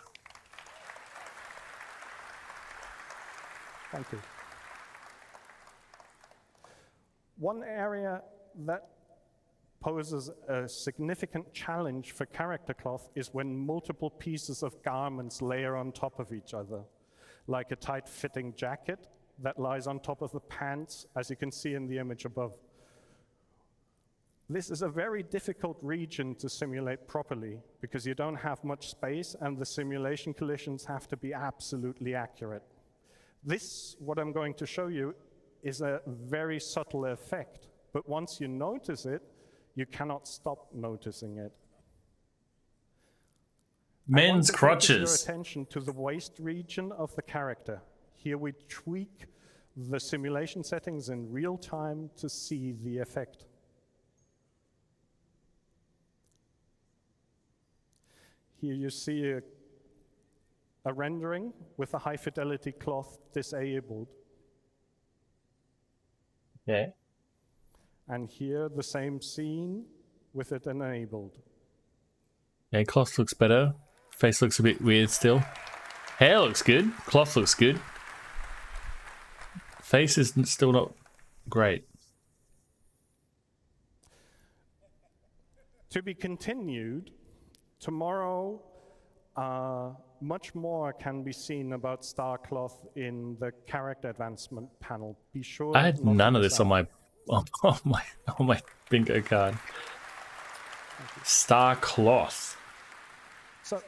Thank you. One area that poses a significant challenge for character cloth is when multiple pieces of garments layer on top of each other, like a tight-fitting jacket that lies on top of the pants, as you can see in the image above. This is a very difficult region to simulate properly because you don't have much space and the simulation collisions have to be absolutely accurate. This, what I'm going to show you, is a very subtle effect, but once you notice it, you cannot stop noticing it. Men's crotches. I want to focus your attention to the waist region of the character. Here we tweak the simulation settings in real time to see the effect. Here you see a rendering with a high fidelity cloth disabled. Yeah. And here the same scene with it enabled. Yeah, cloth looks better. Face looks a bit weird still. Hair looks good. Cloth looks good. Face is still not great. To be continued, tomorrow much more can be seen about Star Cloth in the character advancement panel. Be sure. I had none of this on my bingo card. Star Cloth. So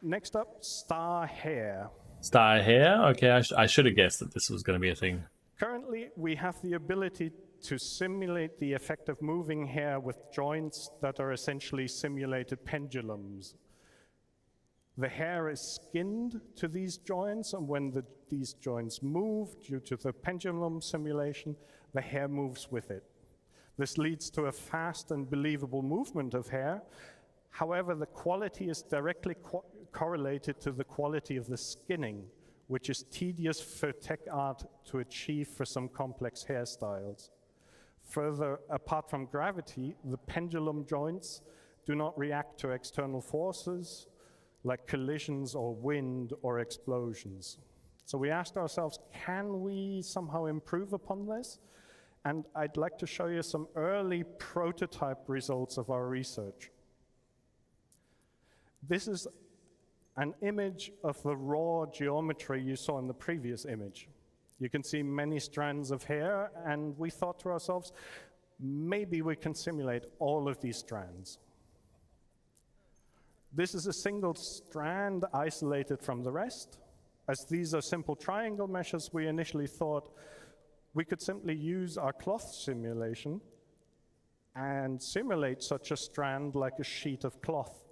next up, Star Hair. Star Hair? Okay, I should have guessed that this was going to be a thing. Currently, we have the ability to simulate the effect of moving hair with joints that are essentially simulated pendulums. The hair is skinned to these joints, and when these joints move due to the pendulum simulation, the hair moves with it. This leads to a fast and believable movement of hair. However, the quality is directly correlated to the quality of the skinning, which is tedious for tech art to achieve for some complex hairstyles. Further, apart from gravity, the pendulum joints do not react to external forces like collisions or wind or explosions. So we asked ourselves, can we somehow improve upon this? And I'd like to show you some early prototype results of our research. This is an image of the raw geometry you saw in the previous image. You can see many strands of hair, and we thought to ourselves, maybe we can simulate all of these strands. This is a single strand isolated from the rest. As these are simple triangle meshes, we initially thought we could simply use our cloth simulation and simulate such a strand like a sheet of cloth.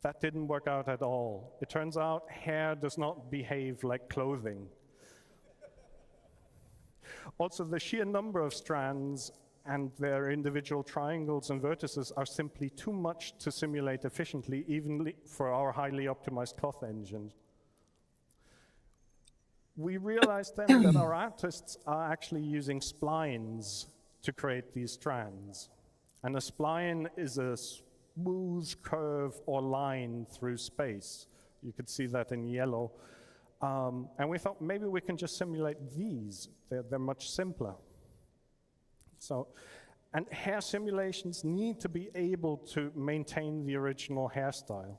That didn't work out at all. It turns out hair does not behave like clothing. Also, the sheer number of strands and their individual triangles and vertices are simply too much to simulate efficiently, even for our highly optimized cloth engine. We realized then that our artists are actually using splines to create these strands. And a spline is a smooth curve or line through space. You could see that in yellow. And we thought maybe we can just simulate these. They're much simpler. So, and hair simulations need to be able to maintain the original hairstyle.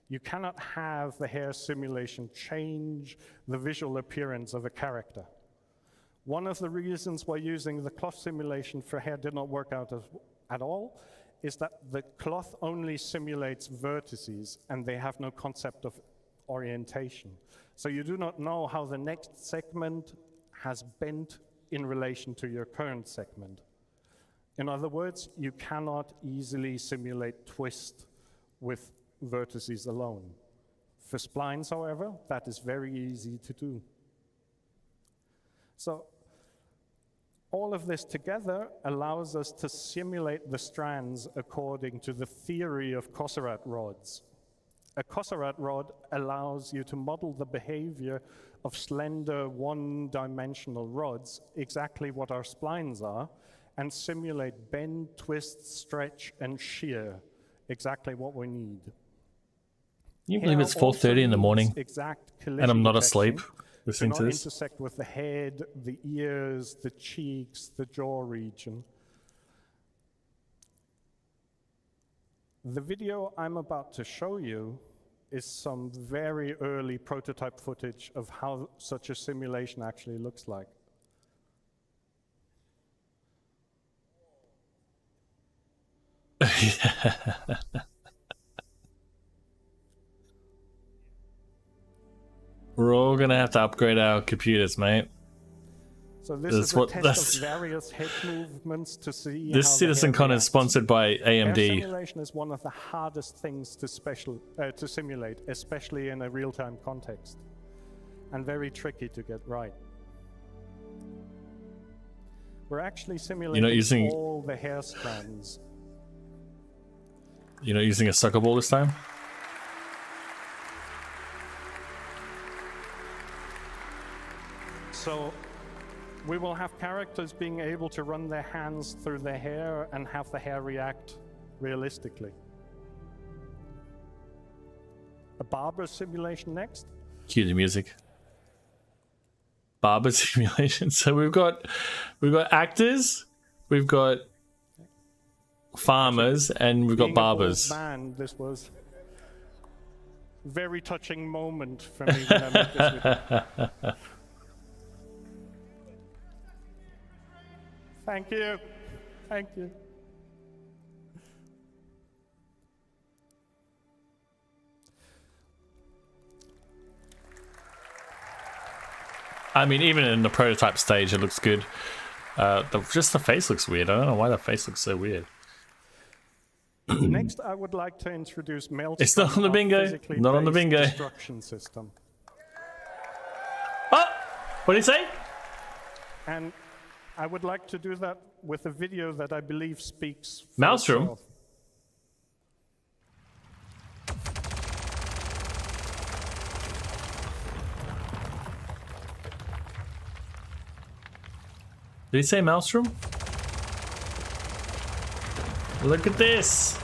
You cannot have the hair simulation change the visual appearance of a character. One of the reasons why using the cloth simulation for hair did not work out at all is that the cloth only simulates vertices and they have no concept of orientation. So you do not know how the next segment has bent in relation to your current segment. In other words, you cannot easily simulate twist with vertices alone. For splines, however, that is very easy to do. So all of this together allows us to simulate the strands according to the theory of Cosserat rods. A Cosserat rod allows you to model the behavior of slender one-dimensional rods, exactly what our splines are, and simulate bend, twist, stretch, and shear, exactly what we need. you believe it's 4:30 in the morning, and I'm not asleep listening to this? Intersect with the head, the ears, the cheeks, the jaw region. The video I'm about to show you is some very early prototype footage of how such a simulation actually looks like. We're all gonna have to upgrade our computers, mate. So this is a test of various head movements to see this CitizenCon is sponsored by AMD. Hair simulation is one of the hardest things to simulate, especially in a real-time context, and very tricky to get right. We're actually simulating all the hair strands. You're not using a soccer ball this time? So we will have characters being able to run their hands through their hair and have the hair react realistically. A barber simulation next. Cue the music. Barber simulation. So we've got actors, we've got farmers, and we've got barbers. Man, this was a very touching moment for me when I met this with you. Thank you. Thank you. I mean, even in the prototype stage, it looks good. Just the face looks weird. I don't know why the face looks so weird. Next, I would like to introduce Maelstrom. It's not on the bingo. Not on the bingo. Destruction system. Oh, what did he say? And I would like to do that with a video that I believe speaks for Maelstrom? itself. Did he say Maelstrom? Look at this.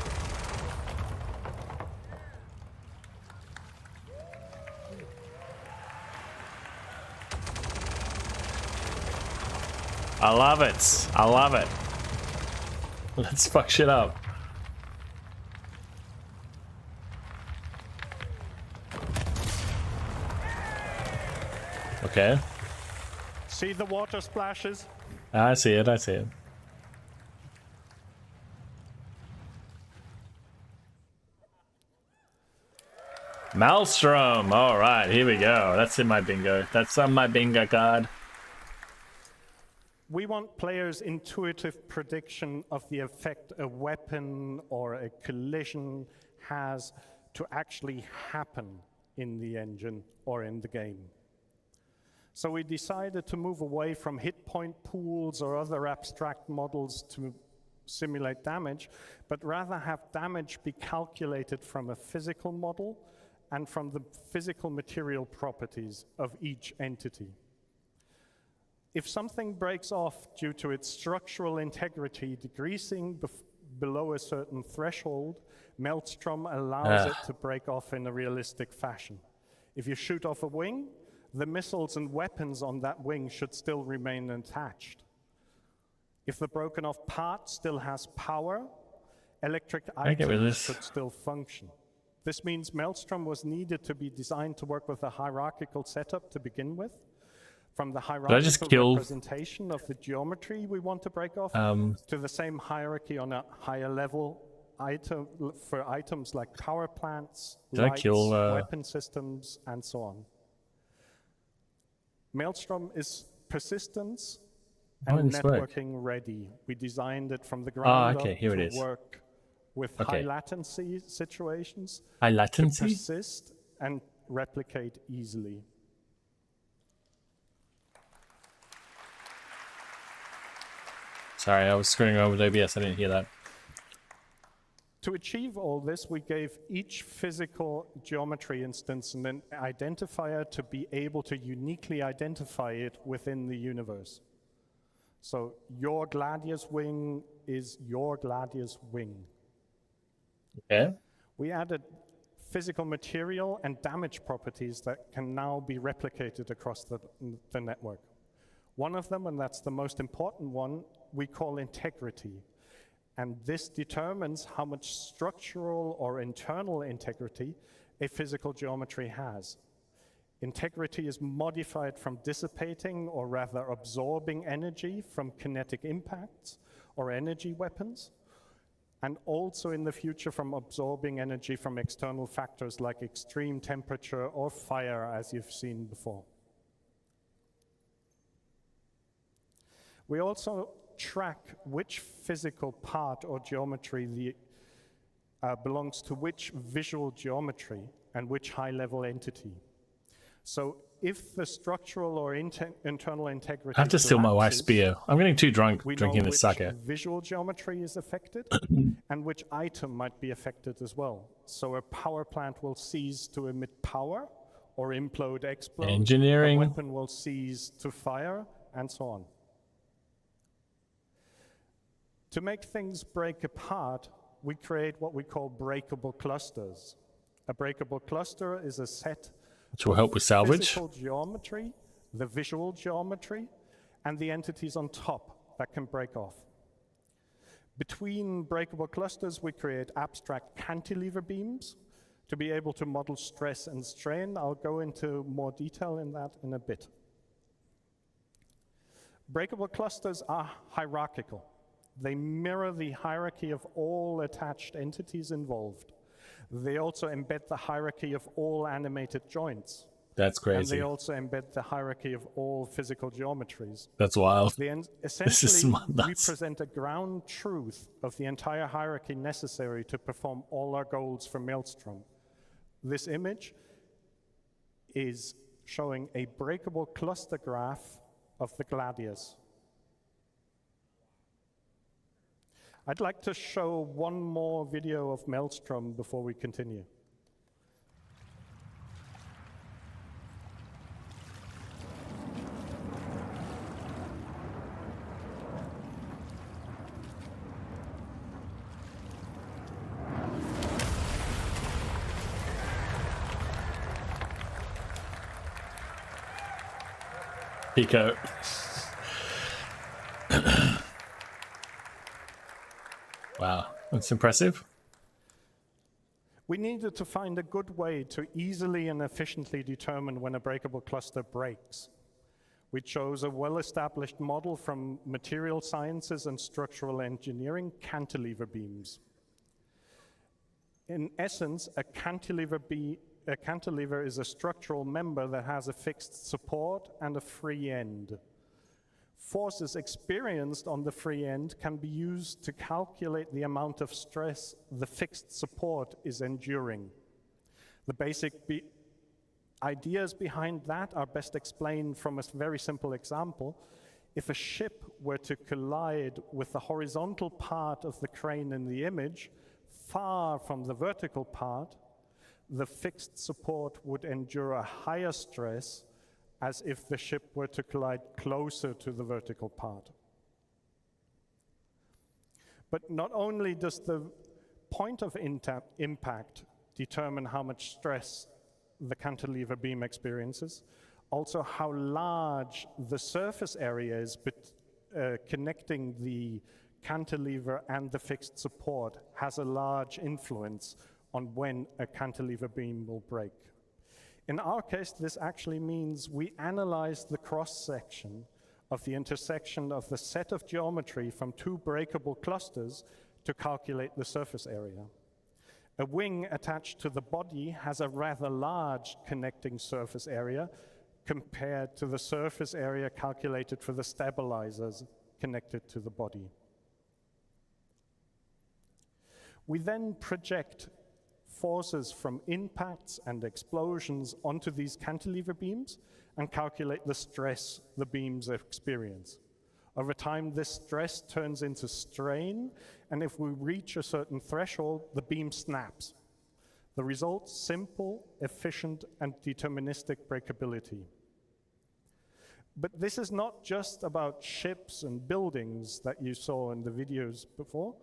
I love it. I love it. Let's fuck shit up. Okay. See the water splashes? I see it. I see it. Maelstrom. All right, here we go. That's in my bingo. That's on my bingo card. We want players' intuitive prediction of the effect a weapon or a collision has to actually happen in the engine or in the game. So we decided to move away from hit point pools or other abstract models to simulate damage, but rather have damage be calculated from a physical model and from the physical material properties of each entity. If something breaks off due to its structural integrity decreasing below a certain threshold, Maelstrom allows it to break off in a realistic fashion. If you shoot off a wing, the missiles and weapons on that wing should still remain attached. If the broken off part still has power, electric items should still function. This means Maelstrom was needed to be designed to work with a hierarchical setup to begin with. From the hierarchical representation of the geometry we want to break off to the same hierarchy on a higher level item for items like power plants, lights, weapon systems, and so on. Maelstrom is persistence and networking ready. We designed it from the ground up to work with high latency situations. High latency? To persist and replicate easily. Sorry, I was screwing around with OBS. I didn't hear that. To achieve all this, we gave each physical geometry instance an identifier to be able to uniquely identify it within the universe. So your Gladius wing is your Gladius wing. Okay. We added physical material and damage properties that can now be replicated across the network. One of them, and that's the most important one, we call integrity. And this determines how much structural or internal integrity a physical geometry has. Integrity is modified from dissipating, or rather absorbing, energy from kinetic impacts or energy weapons, and also in the future from absorbing energy from external factors like extreme temperature or fire, as you've seen before. We also track which physical part or geometry belongs to which visual geometry and which high-level entity. So if the structural or internal integrity I have to steal my wife's collapses, beer. I'm getting too drunk we drinking know this which sake. visual geometry is affected and which item might be affected as well. So a power plant will cease to emit power or implode, explode. Engineering. A weapon will cease to fire, and so on. To make things break apart, we create what we call breakable clusters. A breakable cluster is a set Which will help with salvage. physical geometry, the visual geometry, and the entities on top that can break off. Between breakable clusters, we create abstract cantilever beams to be able to model stress and strain. I'll go into more detail in that in a bit. Breakable clusters are hierarchical. They mirror the hierarchy of all attached entities involved. They also embed the hierarchy of all animated joints. That's And crazy. they also embed the hierarchy of all physical geometries. That's wild. Essentially, we nuts. present a ground truth of the entire hierarchy necessary to perform all our goals for Maelstrom. This image is showing a breakable cluster graph of the Gladius. I'd like to show one more video of Maelstrom before we continue. Pico. Wow, that's impressive. We needed to find a good way to easily and efficiently determine when a breakable cluster breaks. We chose a well-established model from material sciences and structural engineering, cantilever beams. In essence, a cantilever is a structural member that has a fixed support and a free end. Forces experienced on the free end can be used to calculate the amount of stress the fixed support is enduring. The basic ideas behind that are best explained from a very simple example. If a ship were to collide with the horizontal part of the crane in the image, far from the vertical part, the fixed support would endure a higher stress as if the ship were to collide closer to the vertical part. But not only does the point of impact determine how much stress the cantilever beam experiences, also how large the surface area is connecting the cantilever and the fixed support has a large influence on when a cantilever beam will break. In our case, this actually means we analyze the cross-section of the intersection of the set of geometry from two breakable clusters to calculate the surface area. A wing attached to the body has a rather large connecting surface area compared to the surface area calculated for the stabilizers connected to the body. We then project forces from impacts and explosions onto these cantilever beams and calculate the stress the beams experience. Over time, this stress turns into strain, and if we reach a certain threshold, the beam snaps. The result, simple, efficient, and deterministic breakability. But this is not just about ships and buildings that you saw in the videos before,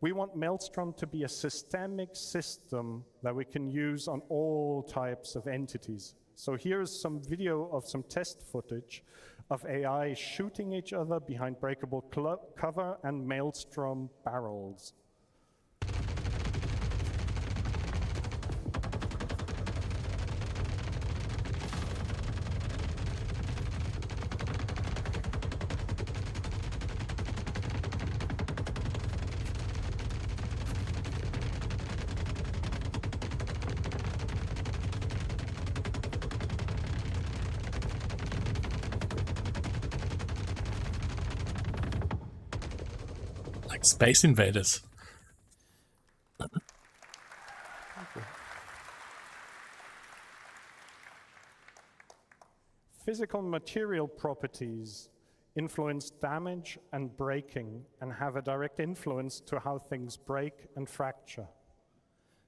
We want Maelstrom to be a systemic system that we can use on all types of entities. So here's some video of some test footage of AI shooting each other behind breakable cover and Maelstrom barrels. Like Space Invaders. Physical material properties influence damage and breaking and have a direct influence to how things break and fracture.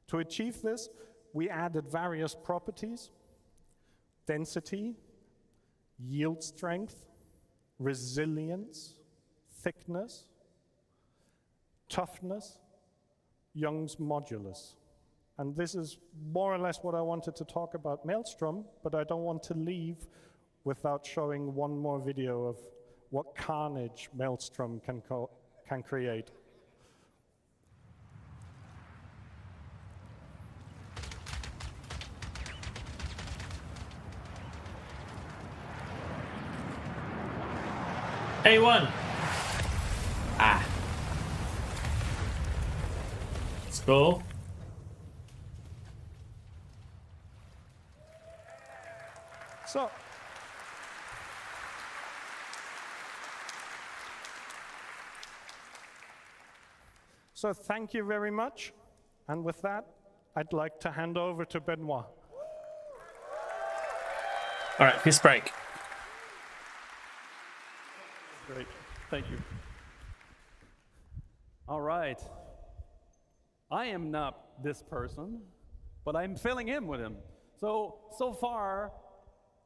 To achieve this, we added various properties: density, yield strength, resilience, thickness, toughness, Young's modulus. And this is more or less what I wanted to talk about Maelstrom, but I don't want to leave without showing one more video of what carnage Maelstrom can create. A1. Ah. Score. So thank you very much. And with that, I'd like to hand over to Benoit. All right, fist break. Great, thank you. All right. I am not this person, but I'm filling in with him. So far,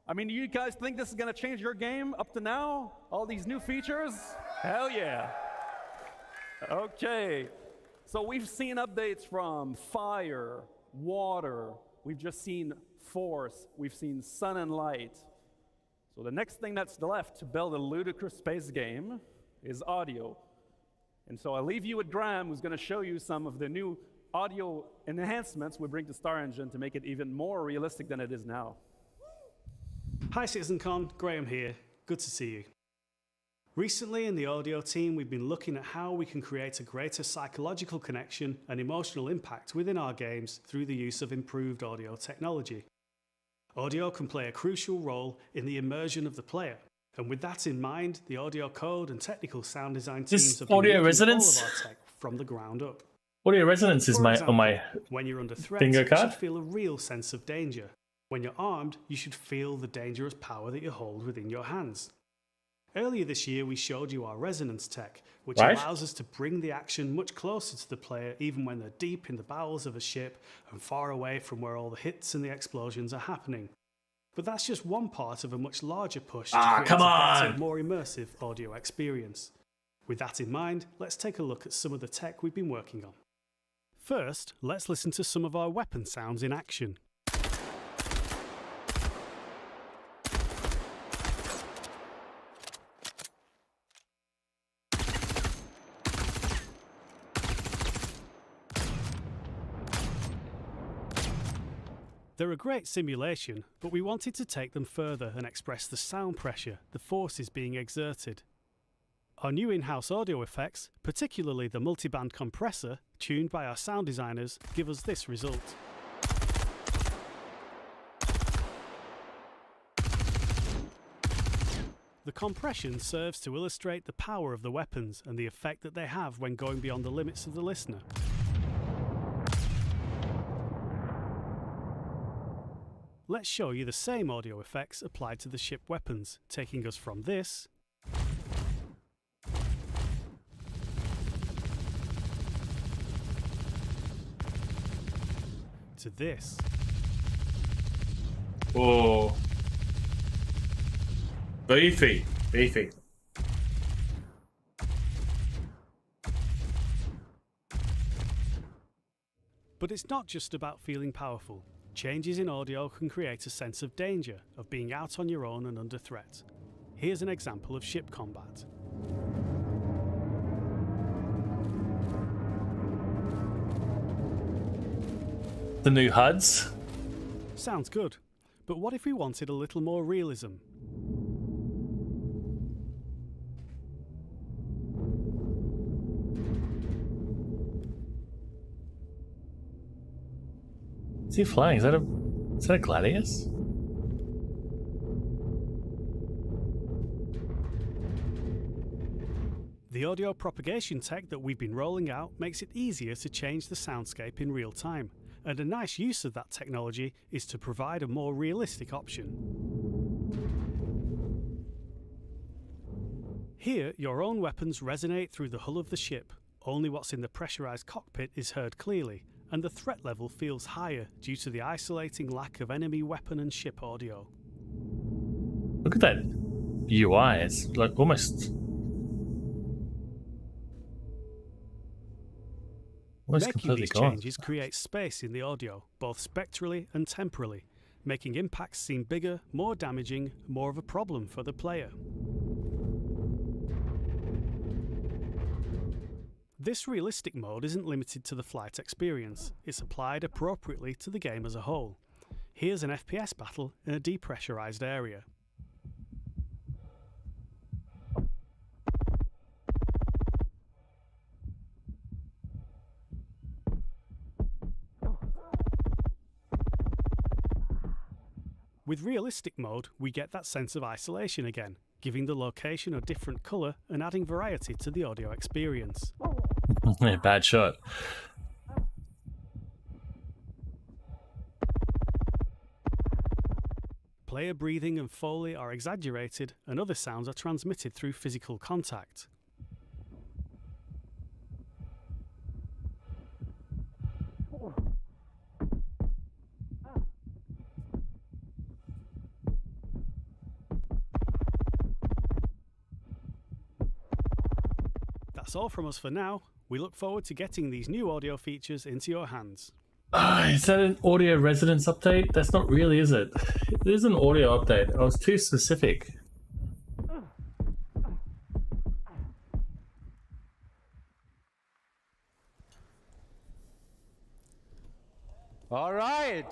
I mean, you guys think this is gonna change your game up to now? All these new features? Hell yeah. Okay, so we've seen updates from fire, water, we've just seen force, we've seen sun and light. So the next thing that's left to build a ludicrous space game is audio. And so I'll leave you with Graham, who's gonna show you some of the new audio enhancements we bring to Star Engine to make it even more realistic than it is now. Hi CitizenCon, Graham here. Good to see you. Recently in the audio team, we've been looking at how we can create a greater psychological connection and emotional impact within our games through the use of improved audio technology. Audio can play a crucial role in the immersion of the player. And with that in mind, the audio code and technical sound design teams have been audio looking resonance? at all of our tech from the ground up. Audio resonance is For on example, my when you're under threat, bingo you card. should feel a real sense of danger. When you're armed, you should feel the dangerous power that you hold within your hands. Earlier this year, we showed you our resonance tech, which Right. allows us to bring the action much closer to the player, even when they're deep in the bowels of a ship and far away from where all the hits and the explosions are happening. But that's just one part of a much larger push to create come a better, on! more immersive audio experience. With that in mind, let's take a look at some of the tech we've been working on. First, let's listen to some of our weapon sounds in action. They're a great simulation, but we wanted to take them further and express the sound pressure, the forces being exerted. Our new in-house audio effects, particularly the multiband compressor, tuned by our sound designers, give us this result. The compression serves to illustrate the power of the weapons and the effect that they have when going beyond the limits of the listener. Let's show you the same audio effects applied to the ship weapons, taking us from this to this. Oh. Beefy. Beefy. But it's not just about feeling powerful. Changes in audio can create a sense of danger, of being out on your own and under threat. Here's an example of ship combat. The new HUDs? Sounds good, but what if we wanted a little more realism? Is he flying? Is that a Gladius? The audio propagation tech that we've been rolling out makes it easier to change the soundscape in real time, and a nice use of that technology is to provide a more realistic option. Here, your own weapons resonate through the hull of the ship. Only what's in the pressurized cockpit is heard clearly, and the threat level feels higher due to the isolating lack of enemy weapon and ship audio. Look at that UI. It's like almost Making completely these gone. changes creates space in the audio, both spectrally and temporally, making impacts seem bigger, more damaging, more of a problem for the player. This realistic mode isn't limited to the flight experience, it's applied appropriately to the game as a whole. Here's an FPS battle in a depressurized area. With realistic mode, we get that sense of isolation again, giving the location a different colour and adding variety to the audio experience. Bad shot. Player breathing and foley are exaggerated, and other sounds are transmitted through physical contact. That's all from us for now. We look forward to getting these new audio features into your hands. Is that an audio resonance update? That's not really, is it? It is an audio update. I was too specific. All right.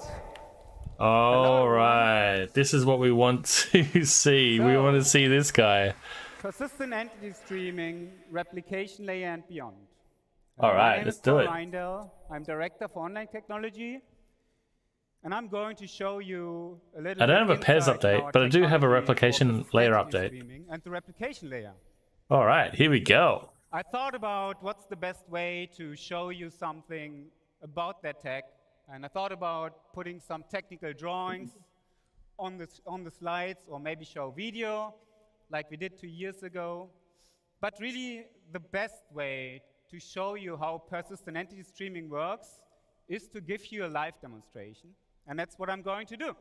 All right. This is what we want to see. We want to see this guy. Persistent entity streaming, replication layer, and beyond. All right, let's do it. My name is Paul Reindl. I'm Director for Online Technology. And I'm going to show you a little I don't have a PES update, but I do have a replication layer update. And the replication layer. All right, here we go. I thought about what's the best way to show you something about that tech. And I thought about putting some technical drawings on the slides, or maybe show video like we did 2 years ago. But really, the best way to show you how persistent entity streaming works is to give you a live demonstration. And that's what I'm going to do.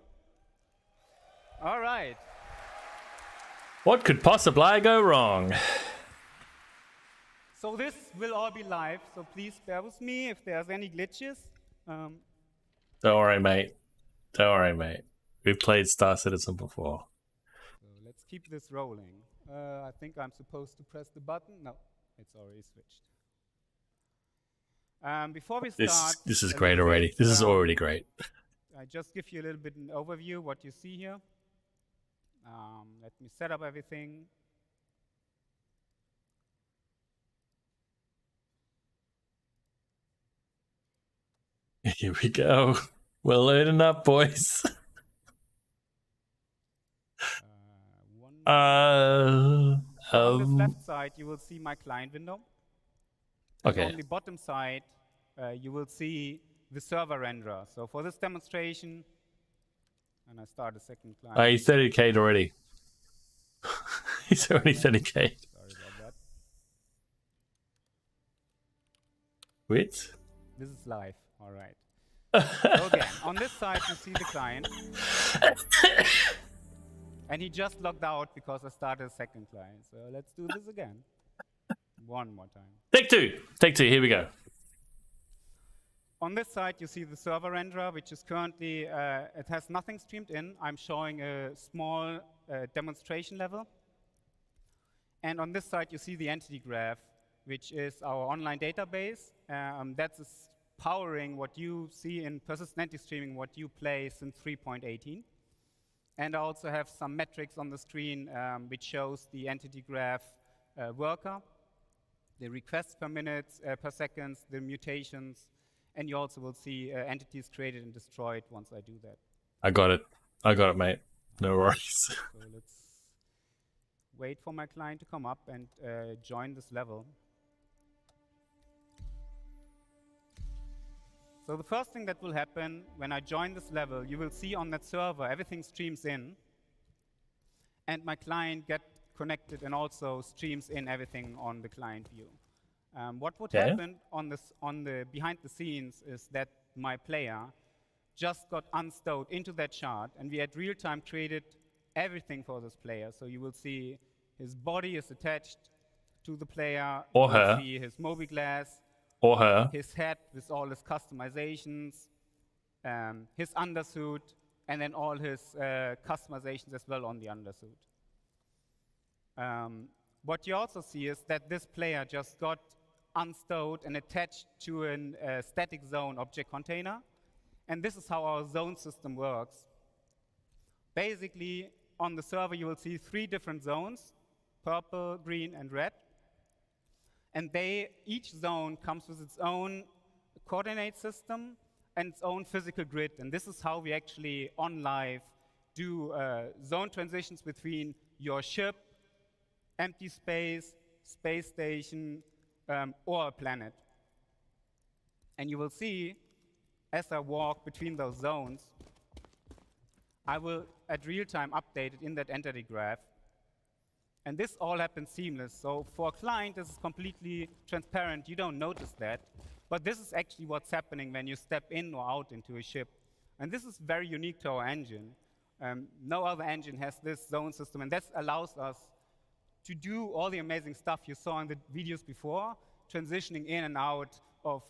All right. What could possibly go wrong? So this will all be live, so please bear with me if there's any glitches. Don't worry, mate. Don't worry, mate. We've played Star Citizen before. So let's keep this rolling. I think I'm supposed to press the button. No, it's already switched. Before we start, This is great already. This is already great. I just give you a little bit an overview what you see here. Let me set up everything. Here we go. We're loading up, boys. On this left side, you will see my client window. Okay. On the bottom side, you will see the server renderer. So for this demonstration, and I start a second client. He's 30K'd already. He's already 30K. Sorry about that. Wait. This is live. All right. So again, on this side, you see the client. And he just logged out because I started a second client. So let's do this again. One more time. Take two. Take two. Here we go. On this side, you see the server renderer, which is currently, it has nothing streamed in. I'm showing a small demonstration level. And on this side, you see the entity graph, which is our online database. That's powering what you see in persistent entity streaming, what you play since 3.18. And I also have some metrics on the screen, which shows the entity graph worker, the requests per minute, per second, the mutations, and you also will see entities created and destroyed once I do that. I got it, mate. No worries. So let's wait for my client to come up and join this level. So the first thing that will happen when I join this level, you will see on that server everything streams in, and my client gets connected and also streams in everything on the client view. What would happen on the behind the scenes is that my player just got unstowed into that chart, and we at real time created everything for this player. So you will see his body is attached to the player, or you her, will see his mobi-glass, or her, his head with all his customizations, his undersuit, and then all his customizations as well on the undersuit. What you also see is that this player just got unstowed and attached to a static zone object container. And this is how our zone system works. Basically, on the server, you will see 3 different zones, purple, green, and red. And each zone comes with its own coordinate system and its own physical grid. And this is how we actually, on live, do zone transitions between your ship, empty space, space station, or a planet. And you will see, as I walk between those zones, I will, at real time, update it in that entity graph. And this all happens seamless. So for a client, this is completely transparent. You don't notice that. But this is actually what's happening when you step in or out into a ship. And this is very unique to our engine. No other engine has this zone system. And that allows us to do all the amazing stuff you saw in the videos before, transitioning in and out of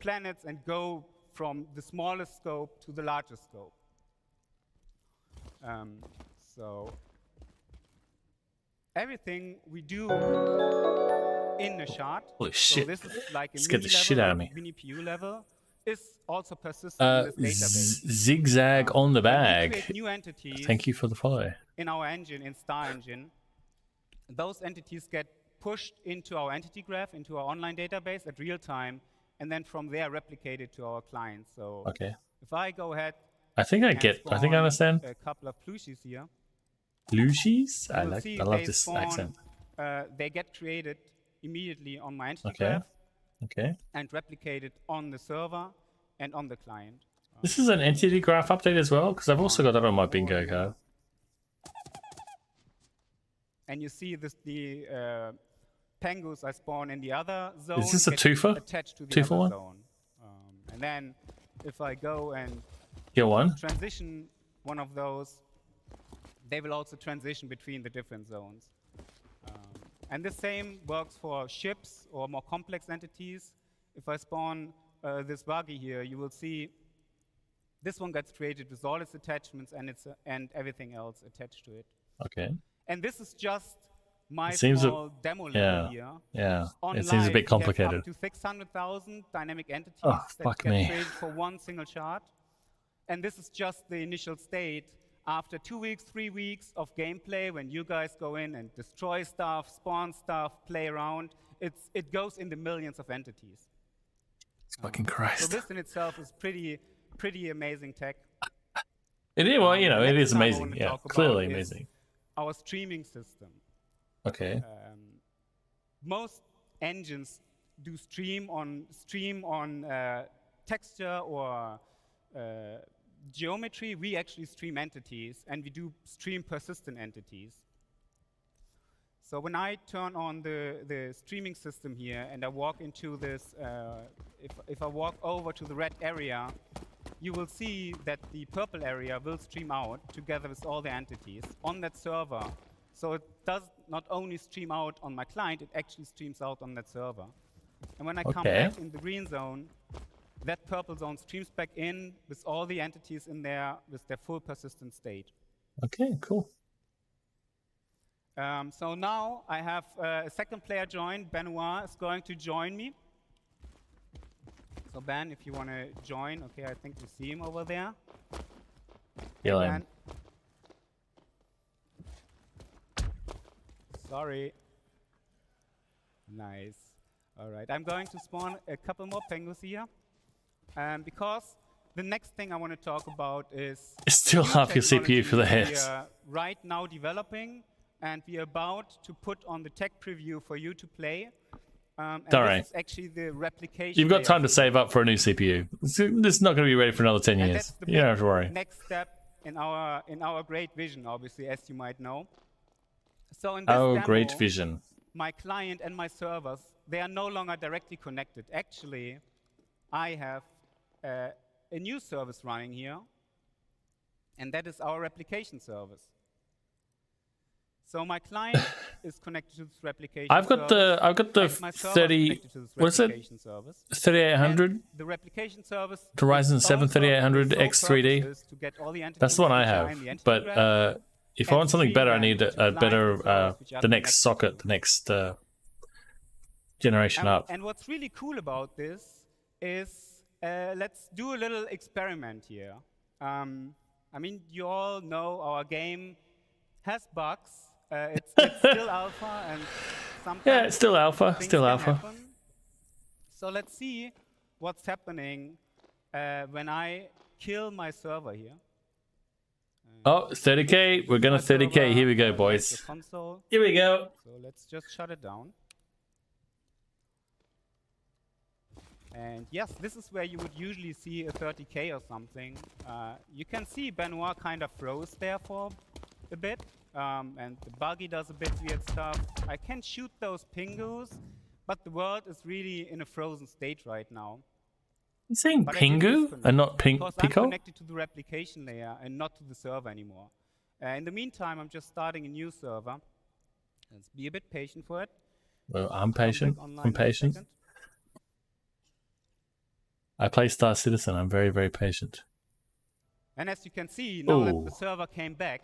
planets and go from the smallest scope to the largest scope. So everything we do in a shard, holy shit, so this is like a scared the shit out of me. mini PU level, is also persistent in this database. Zigzag on the When we bag. create new entities Thank you for the follow. in our engine, in Star Engine, those entities get pushed into our entity graph, into our online database at real time, and then from there replicated to our clients. So Okay. if I go ahead, I think I and get. I think spawn I understand. a couple of plushies here. Plushies? you will see I love they this spawn, accent. They get created immediately on my entity Okay. graph Okay. and replicated on the server and on the client. This is an entity graph update as well, because I've also got that on my bingo card. And you see this, the pengus I spawn in the other zone. Is this a get twofer? Attached to the Two for other one? zone. And then if I go and Kill one. transition one of those, they will also transition between the different zones. And the same works for ships or more complex entities. If I spawn this buggy here, you will see this one gets created with all its attachments and everything else attached to it. Okay. And this is just my It seems small demo level here. Yeah. On It seems a live, bit we complicated. have up to 600,000 dynamic entities Oh, that fuck get me. created for one single chart. And this is just the initial state. After 2 weeks, 3 weeks of gameplay, when you guys go in and destroy stuff, spawn stuff, play around, it goes in the millions of entities. Fucking Christ. So this in itself is pretty amazing tech. It is, well, you know, The it next is one I amazing. wanna Yeah, talk about clearly is amazing. Our streaming system. Okay. Most engines do stream on texture or geometry. We actually stream entities, and we do stream persistent entities. So when I turn on the streaming system here and I walk into this, if I walk over to the red area, you will see that the purple area will stream out together with all the entities on that server. So it does not only stream out on my client, it actually streams out on that server. And when I come Okay. back in the green zone, that purple zone streams back in with all the entities in there with their full persistent state. Okay, cool. So now I have a second player join. Benoit is going to join me. So Ben, if you want to join, okay, I think we see him over there. Kill Hey, him. Ben. Sorry. Nice. All right, I'm going to spawn a couple more penguins here. Because the next thing I want to talk about is... It's still half your CPU for the we heads. are right now developing, and we are about to put on the tech preview for you to play. And Don't worry. this is actually the replication. You've got layer. time to save up for a new CPU. This is not going to be ready for another 10 And years. that's the You don't have to worry. next step in our great vision, obviously, as you might know. So in this Oh, demo, great vision. my client and my servers, they are no longer directly connected. Actually, I have a new service running here, and that is our replication service. So my client is connected to this replication I've got the and my server is 30 connected to this what is it? replication service. 3800 And the replication service the Ryzen 7 3800 X3D. to get all the That's the one I entities have. behind the entity But graph if I want something and better, I stream need them to a clients better and servers which are the next connected. socket, the next generation up. And what's really cool about this is, let's do a little experiment here. I mean, you all know our game has bugs. It's still alpha, and sometimes Yeah, it's still alpha, things still can alpha. happen. So let's see what's happening when I kill my server here. Oh, 30k. We're going to 30k. Here we go, boys. The console. Here we go. So let's just shut it down. And yes, this is where you would usually see a 30k or something. You can see Benoit kind of froze there for a bit. And the buggy does a bit weird stuff. I can shoot those pingus, but the world is really in a frozen state right now. You saying But I didn't Pingu disconnect and not because I'm Pico? connected to the replication layer and not to the server anymore. In the meantime, I'm just starting a new server. Let's be a bit patient for it. Well, I'm Come back patient. online I'm in a patient. second. I play Star Citizen. I'm very, very patient. And as you can see, now that Ooh. the server came back,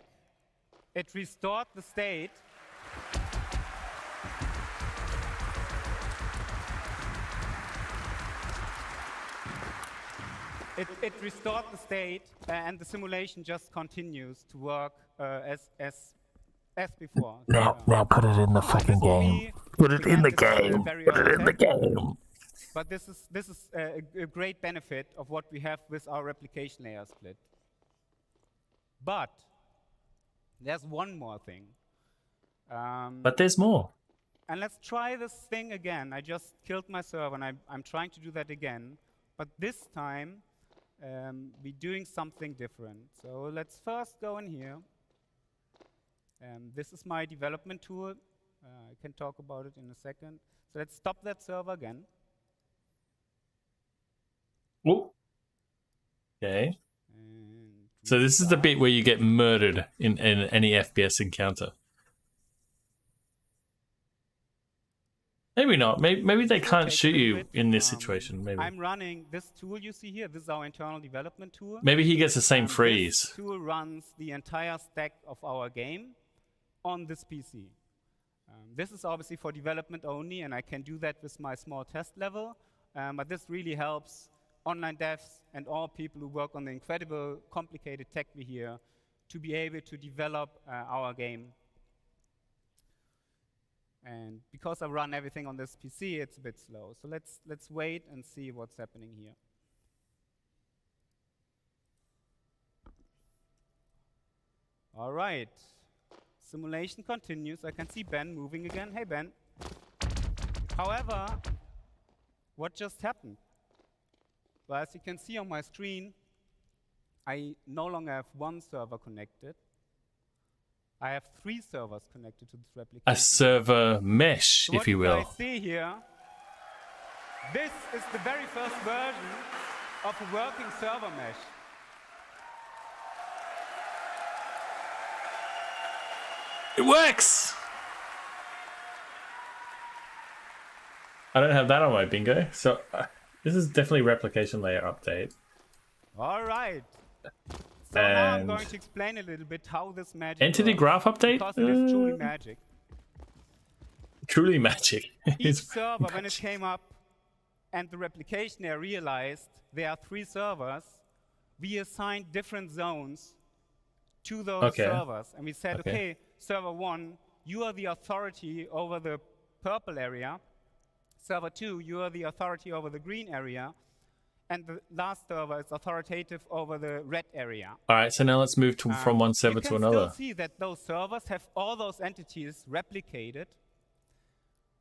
it restored the state. It restored the state, and the simulation just continues to work as before. Now put it in the fucking game. Put it in the game. Put it in the game. But this is a great benefit of what we have with our replication layer split. But there's one more thing. But there's more. And let's try this thing again. I just killed my server, and I'm trying to do that again. But this time, we're doing something different. So let's first go in here. This is my development tool. I can talk about it in a second. So let's stop that server again. Oh. Okay. So this is the bit where you get murdered in any FPS encounter. Maybe not. Maybe they can't shoot you in this situation. Maybe. I'm running this tool you see here. This is our internal development tool. Maybe he gets the same This freeze. tool runs the entire stack of our game on this PC. This is obviously for development only, and I can do that with my small test level. But this really helps online devs and all people who work on the incredible, complicated tech we hear to be able to develop our game. And because I run everything on this PC, it's a bit slow. So let's wait and see what's happening here. All right. Simulation continues. I can see Ben moving again. Hey, Ben. However, what just happened? Well, as you can see on my screen, I no longer have one server connected. I have 3 servers connected to this replication. A server mesh, So if you what will. you guys see here, this is the very first version of a working server mesh. It works! I don't have that on my bingo, so This is definitely replication layer update. All right. So now I'm And going to explain a little bit how this magic entity works, graph update? because it is truly magic. Truly magic. Each server, when it came up and the replication layer realized there are 3 servers, we assigned different zones to those servers. And we said, okay, server 1, you are the authority over the purple area. Server 2, you are the authority over the green area. And the last server is authoritative over the red area. All right, so now let's move to, from one server to another. You can still see that those servers have all those entities replicated,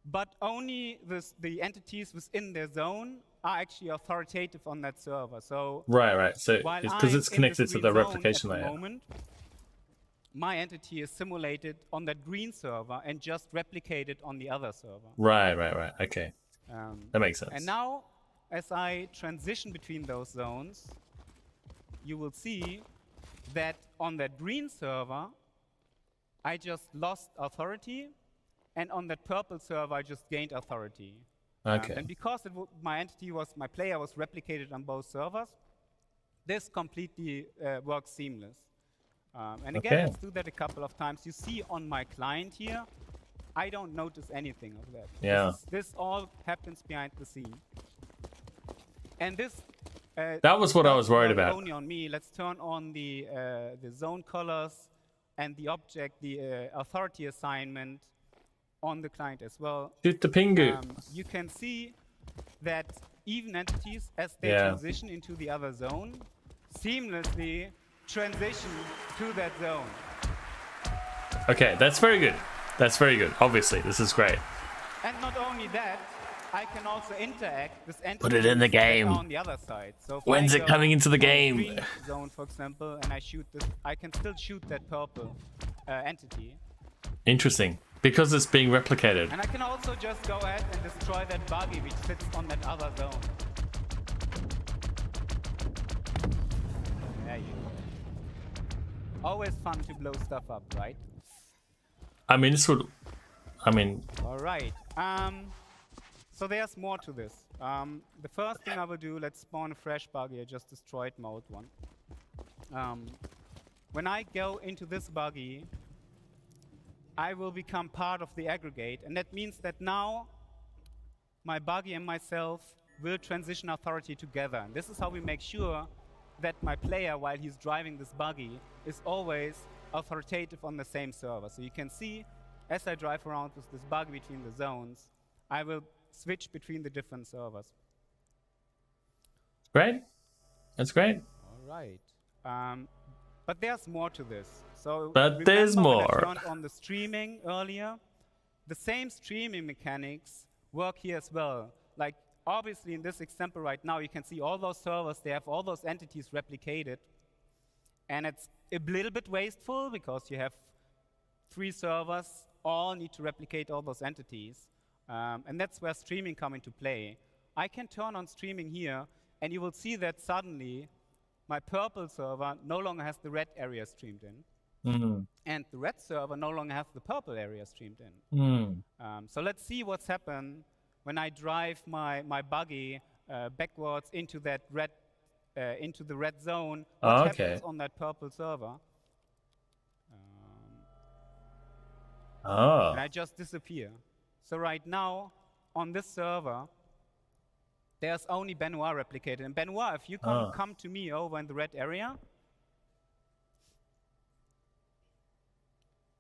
but only the entities within their zone are actually authoritative on that server. So Right. So because it's connected to the replication layer. Moment, my entity is simulated on that green server and just replicated on the other server. Right. Okay. That makes sense. And now, as I transition between those zones, you will see that on that green server, I just lost authority, and on that purple server, I just gained authority. Okay. And because my player was replicated on both servers, this completely works seamless. And again, let's do that a couple of times. You see on my client here, I don't notice anything of that. Yeah. This all happens behind the scene. And this that was what I was worried about. Only on me. Let's turn on the zone colors and the object, the authority assignment on the client as well. Shoot the pingu. You can see that even entities, as they transition into the other zone, seamlessly transition to that zone. Okay, that's very good. That's very good. Obviously, this is great. And not only that, I can also interact with entities Put it in the game. on the other side. So when's it coming into the game? Green zone, for example, and I shoot this, I can still shoot that purple entity. Interesting, because it's being replicated. And I can also just go ahead and destroy that buggy which sits on that other zone. There you go. Always fun to blow stuff up, right? I mean, this would. I mean. All right. So there's more to this. The first thing I will do, let's spawn a fresh buggy. I just destroyed my old one. When I go into this buggy, I will become part of the aggregate. And that means that now my buggy and myself will transition authority together. And this is how we make sure that my player, while he's driving this buggy, is always authoritative on the same server. So you can see, as I drive around with this buggy between the zones, I will switch between the different servers. Great. That's great. All right. But there's more to this. So but there's more. When I turned on the streaming earlier, the same streaming mechanics work here as well. Like, obviously, in this example right now, you can see all those servers, they have all those entities replicated. And it's a little bit wasteful because you have 3 servers, all need to replicate all those entities. And that's where streaming come into play. I can turn on streaming here, and you will see that suddenly my purple server no longer has the red area streamed in. And the red server no longer has the purple area streamed in. So let's see what's happened when I drive my buggy backwards into that red, into the red zone. What happens on that purple server? And I just disappear. So right now, on this server, there's only Benoit replicated. And Benoit, if you come to me over in the red area,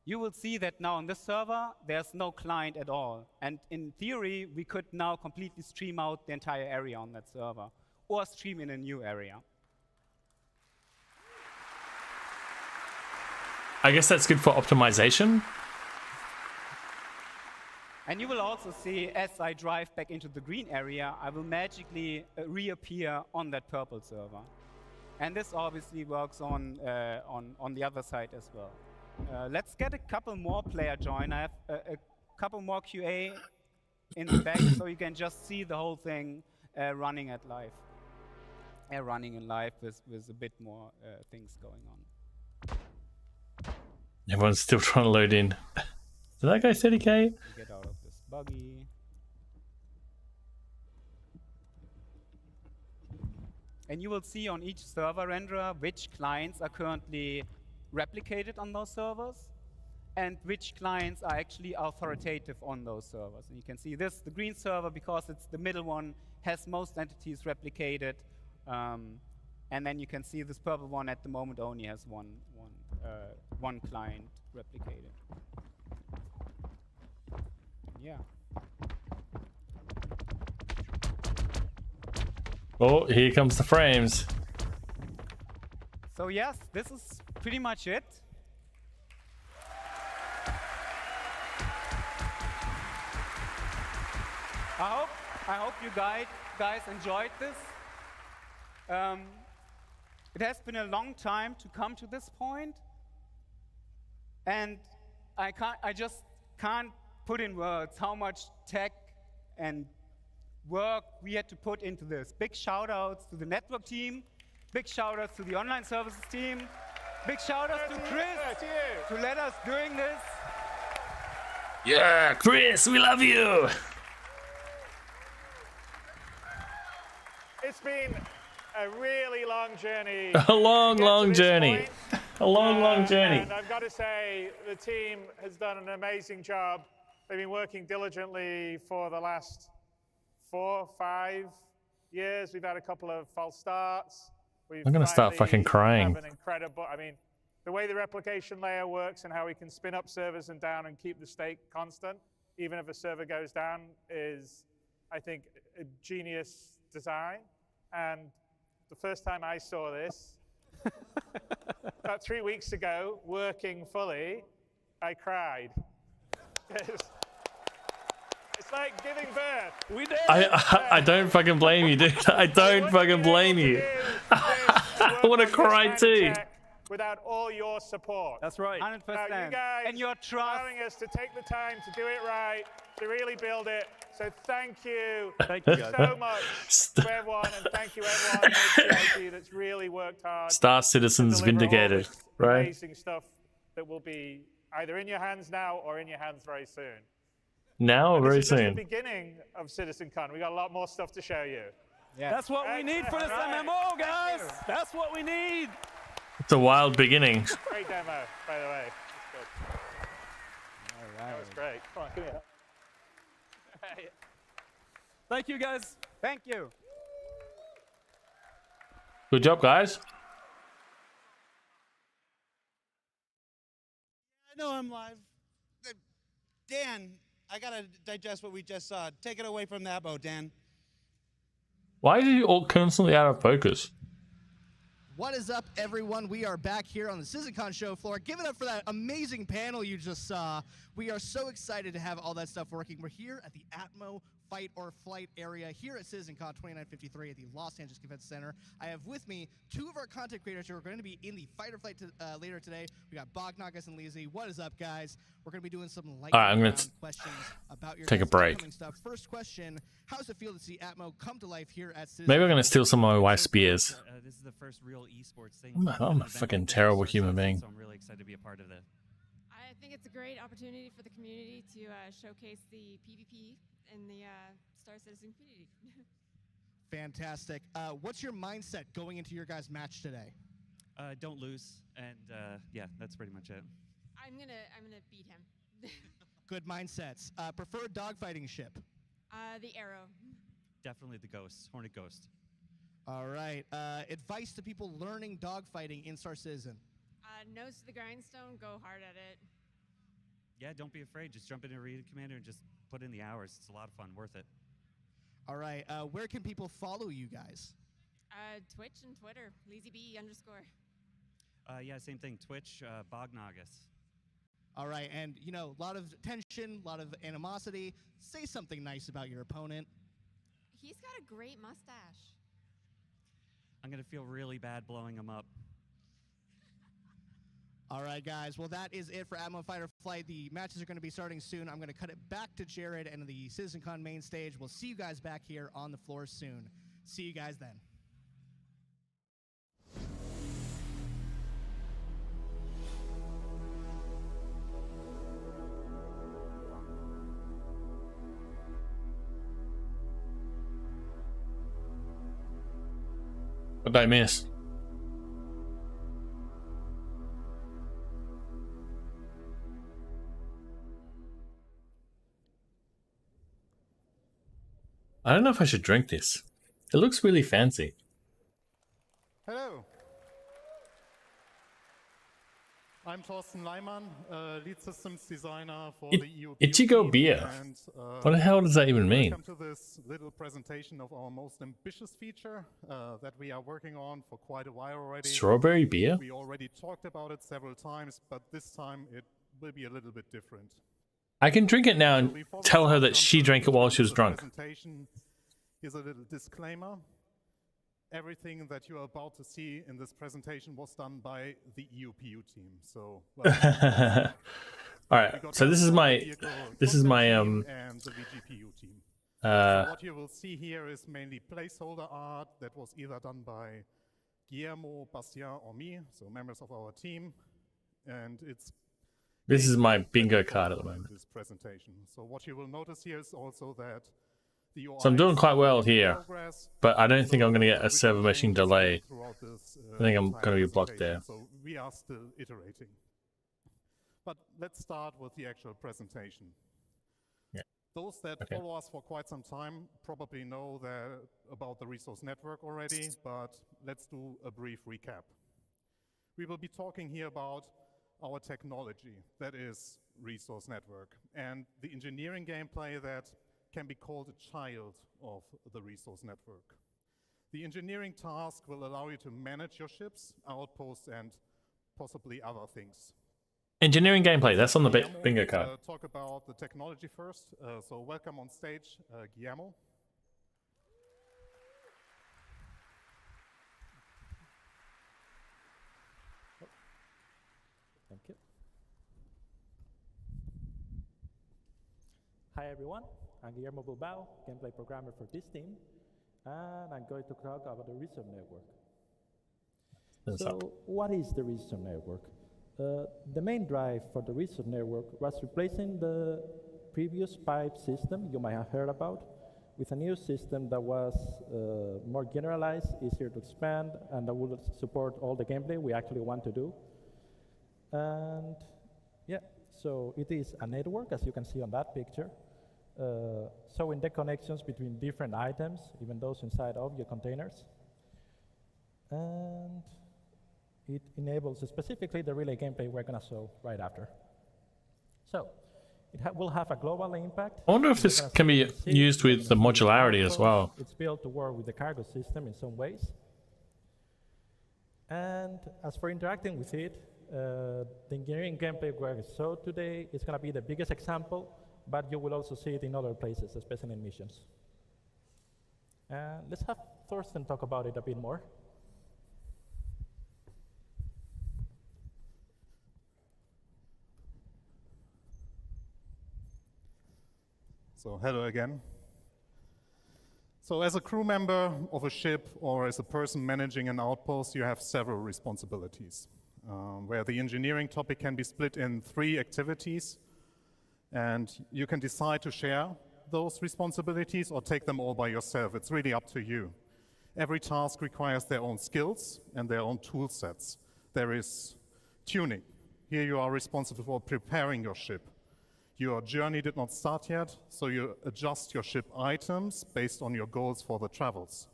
you will see that now on this server, there's no client at all. And in theory, we could now completely stream out the entire area on that server, or stream in a new area. I guess that's good for optimization. And you will also see, as I drive back into the green area, I will magically reappear on that purple server. And this obviously works on the other side as well. Let's get a couple more player join. I have a couple more QA in the back, so you can just see the whole thing running at live. Running in live with a bit more things going on. Everyone's still trying to load in. Did that guy 30k? Get out of this buggy. And you will see on each server renderer which clients are currently replicated on those servers and which clients are actually authoritative on those servers. And you can see this, the green server, because it's the middle one, has most entities replicated. And then you can see this purple one at the moment only has one client replicated. Yeah. Oh, here comes the frames. So yes, this is pretty much it. I hope you guys enjoyed this. It has been a long time to come to this point, and I just can't put in words how much tech and work we had to put into this. Big shout outs to the network team, big shout outs to the online services team, big shout outs to Chris to let us doing this. Yeah, Chris, we love you. It's been a really long journey. A long journey. A long journey. And I've got to say, the team has done an amazing job. They've been working diligently for the last 4, 5 years. We've had a couple of false starts. I'm gonna start fucking crying. Have an incredible, I mean, the way the replication layer works and how we can spin up servers and down and keep the state constant, even if a server goes down, is, I think, a genius design. And the first time I saw this, about 3 weeks ago, working fully, I cried. It's like giving birth. We did. I don't fucking blame you, dude. I don't fucking blame you. I want to cry too. Without all your support. That's right. 100%. You guys And your trust. allowing us to take the time to do it right, to really build it. So thank you, Thank you guys. so much to everyone, and thank you everyone at CIG that's really worked hard. Star Citizens to deliver all vindicated, this right? Amazing stuff that will be either in your hands now or in your hands very soon. Now or And very this is just soon? the beginning of CitizenCon. We got a lot more stuff to show you. Yeah. That's what we need for this MMO, guys. That's what we need. It's a wild beginning. Great demo, by the way. That's good. All right. That was great. Come on, give me a Thank you, guys. Thank you. Good job, guys. I know I'm live. Dan, I gotta digest what we just saw. Take it away from that boat, Dan. Why are you all constantly out of focus? What is up, everyone? We are back here on the CitizenCon show floor. Give it up for that amazing panel you just saw. We are so excited to have all that stuff working. We're here at the Atmo Fight or Flight area here at CitizenCon 2953 at the Los Angeles Convention Center. I have with me two of our content creators who are going to be in the Fight or Flight later today. We got Bognagas and Lizzie. What is up, guys? We're going to be doing some lightning I'm gonna round questions about your take a guys' break. upcoming stuff. First question, how does it feel to see Atmo come to life here at CitizenCon? Maybe I'm gonna steal some of my wife's spears. This is the first real esports thing. I'm a fucking terrible human being. So I'm really excited to be a part of it. I think it's a great opportunity for the community to showcase the PvP in the Star Citizen community. Fantastic. What's your mindset going into your guys' match today? Don't lose, and yeah, that's pretty much it. I'm gonna beat him. Good mindsets. Preferred dogfighting ship? The Arrow. Definitely the Ghost, Hornet Ghost. All right. Advice to people learning dogfighting in Star Citizen? Nose to the grindstone, go hard at it. Yeah, don't be afraid. Just jump into Arena Commander and just put in the hours. It's a lot of fun, worth it. All right. Where can people follow you guys? Twitch and Twitter, LazyB_. Yeah, same thing. Twitch, Bognagas. All right. And, you know, a lot of tension, a lot of animosity. Say something nice about your opponent. He's got a great mustache. I'm going to feel really bad blowing him up. All right, guys. Well, that is it for Atmo Fight or Flight. The matches are going to be starting soon. I'm going to cut it back to Jared and the CitizenCon main stage. We'll see you guys back here on the floor soon. See you guys then. What did I miss? I don't know if I should drink this. It looks really fancy. Hello. I'm Thorsten Leimann, lead systems designer for the EU Ichigo team, beer. and, What the hell does that even mean? Welcome to this little presentation of our most ambitious feature that we are working on for quite a while already. Strawberry beer? We already talked about it several times, but this time it will be a little bit different. I can drink it now and tell her that she drank it while she was drunk. Here's a little disclaimer. Everything that you are about to see in this presentation was done by the EUPU team. So, well, all right. So this is my and the VGPU team. So what you will see here is mainly placeholder art that was either done by Guillermo, Bastien, or me, so members of our team, and it's. This is my bingo card at the moment. This presentation. So what you will notice here is also that. So I'm doing quite well here, but I don't think I'm going to get a server meshing delay. I think I'm going to be blocked there. So we are still iterating. But let's start with the actual presentation. Yeah. Those that follow us for quite some time probably know about the resource network already, but let's do a brief recap. We will be talking here about our technology, that is resource network, and the engineering gameplay that can be called a child of the resource network. The engineering task will allow you to manage your ships, outposts, and possibly other things. Engineering gameplay, that's on the bingo card. Talk about the technology first. So welcome on stage, Guillermo. Thank you. Hi everyone. I'm Guillermo Bilbao, gameplay programmer for this team, and I'm going to talk about the resource network. So, what is the resource network? The main drive for the resource network was replacing the previous pipe system you might have heard about with a new system that was more generalized, easier to expand, and that would support all the gameplay we actually want to do. And yeah, so it is a network, as you can see on that picture. Showing the connections between different items, even those inside of your containers. And it enables specifically the relay gameplay we're going to show right after. So, it will have a global impact. I wonder if this can be used with the modularity as well. It's built to work with the cargo system in some ways. And as for interacting with it, the engineering gameplay we're going to show today is going to be the biggest example, but you will also see it in other places, especially in missions. Let's have Thorsten talk about it a bit more. So hello again. So as a crew member of a ship or as a person managing an outpost, you have several responsibilities, where the engineering topic can be split in 3 activities. And you can decide to share those responsibilities or take them all by yourself. It's really up to you. Every task requires their own skills and their own tool sets. There is tuning. Here you are responsible for preparing your ship. Your journey did not start yet, so you adjust your ship items based on your goals for the travels.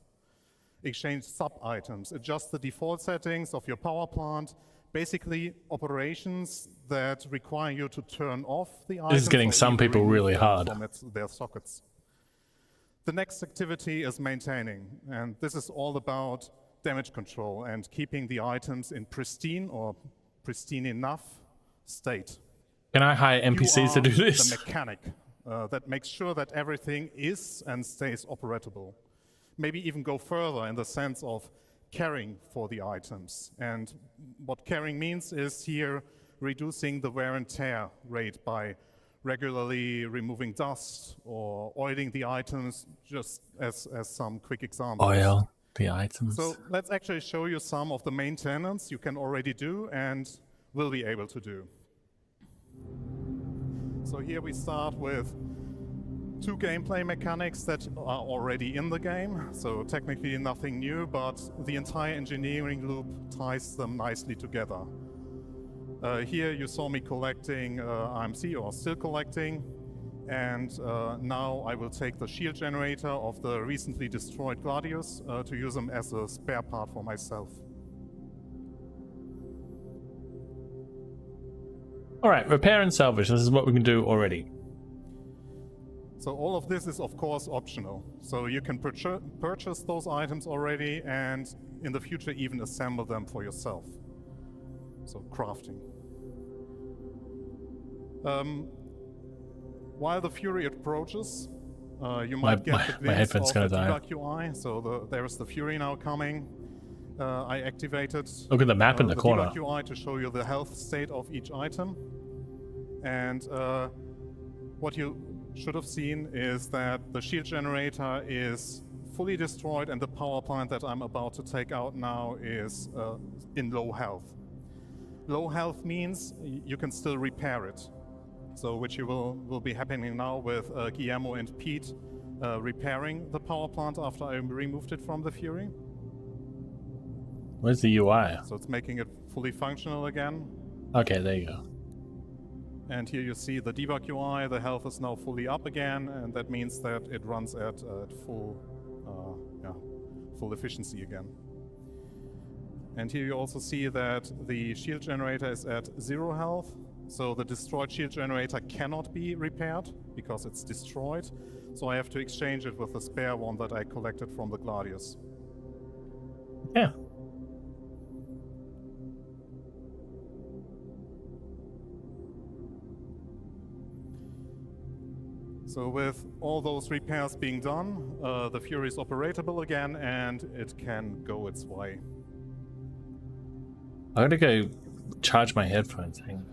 Exchange sub-items, adjust the default settings of your power plant, basically operations that require you to turn off the items. This is getting some people really hard. From their sockets. The next activity is maintaining, and this is all about damage control and keeping the items in pristine or pristine enough state. Can I hire NPCs to do this? The mechanic that makes sure that everything is and stays operable. Maybe even go further in the sense of caring for the items. And what caring means is here reducing the wear and tear rate by regularly removing dust or oiling the items, just as some quick examples. Oil the items. So let's actually show you some of the maintenance you can already do and will be able to do. So here we start with two gameplay mechanics that are already in the game, so technically nothing new, but the entire engineering loop ties them nicely together. Here you saw me collecting IMC, or still collecting, and now I will take the shield generator of the recently destroyed Gladius to use them as a spare part for myself. All right, repair and salvage. This is what we can do already. So all of this is of course optional. So you can purchase those items already and in the future even assemble them for yourself. So crafting. While the Fury approaches, you might get the glimpse of the debug UI. So there's the Fury now coming. I activated Look at the map in the corner. Debug UI to show you the health state of each item. And what you should have seen is that the shield generator is fully destroyed and the power plant that I'm about to take out now is in low health. Low health means you can still repair it. So which you will be happening now with Guillermo and Pete repairing the power plant after I removed it from the Fury. Where's the UI? So it's making it fully functional again. Okay, there you go. And here you see the debug UI, the health is now fully up again, and that means that it runs at full efficiency again. And here you also see that the shield generator is at 0 health, so the destroyed shield generator cannot be repaired because it's destroyed, so I have to exchange it with the spare one that I collected from the Gladius. Yeah. So with all those repairs being done, the Fury is operatable again and it can go its way. I'm gonna go charge my headphones. Hang on.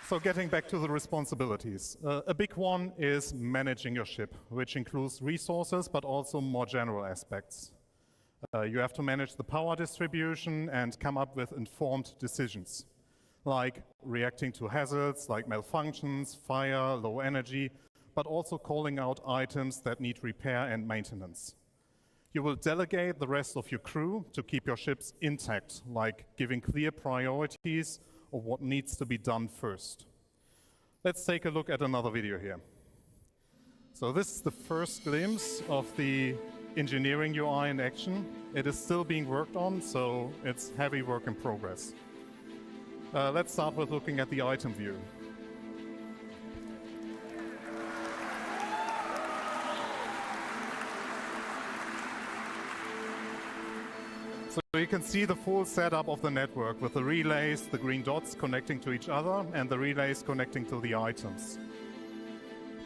So getting back to the responsibilities. A big one is managing your ship, which includes resources, but also more general aspects. You have to manage the power distribution and come up with informed decisions, like reacting to hazards like malfunctions, fire, low energy, but also calling out items that need repair and maintenance. You will delegate the rest of your crew to keep your ships intact, like giving clear priorities of what needs to be done first. Let's take a look at another video here. So this is the first glimpse of the engineering UI in action. It is still being worked on, so it's heavy work in progress. Let's start with looking at the item view. So you can see the full setup of the network with the relays, the green dots connecting to each other, and the relays connecting to the items.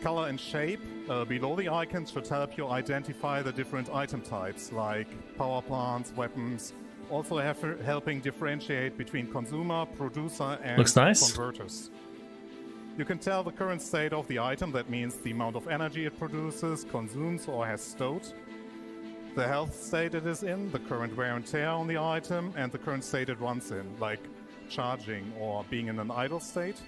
Color and shape below the icons should help you identify the different item types, like power plants, weapons, also helping differentiate between consumer, producer, and Looks nice. converters. You can tell the current state of the item, that means the amount of energy it produces, consumes, or has stowed, the health state it is in, the current wear and tear on the item, and the current state it runs in, like charging or being in an idle state.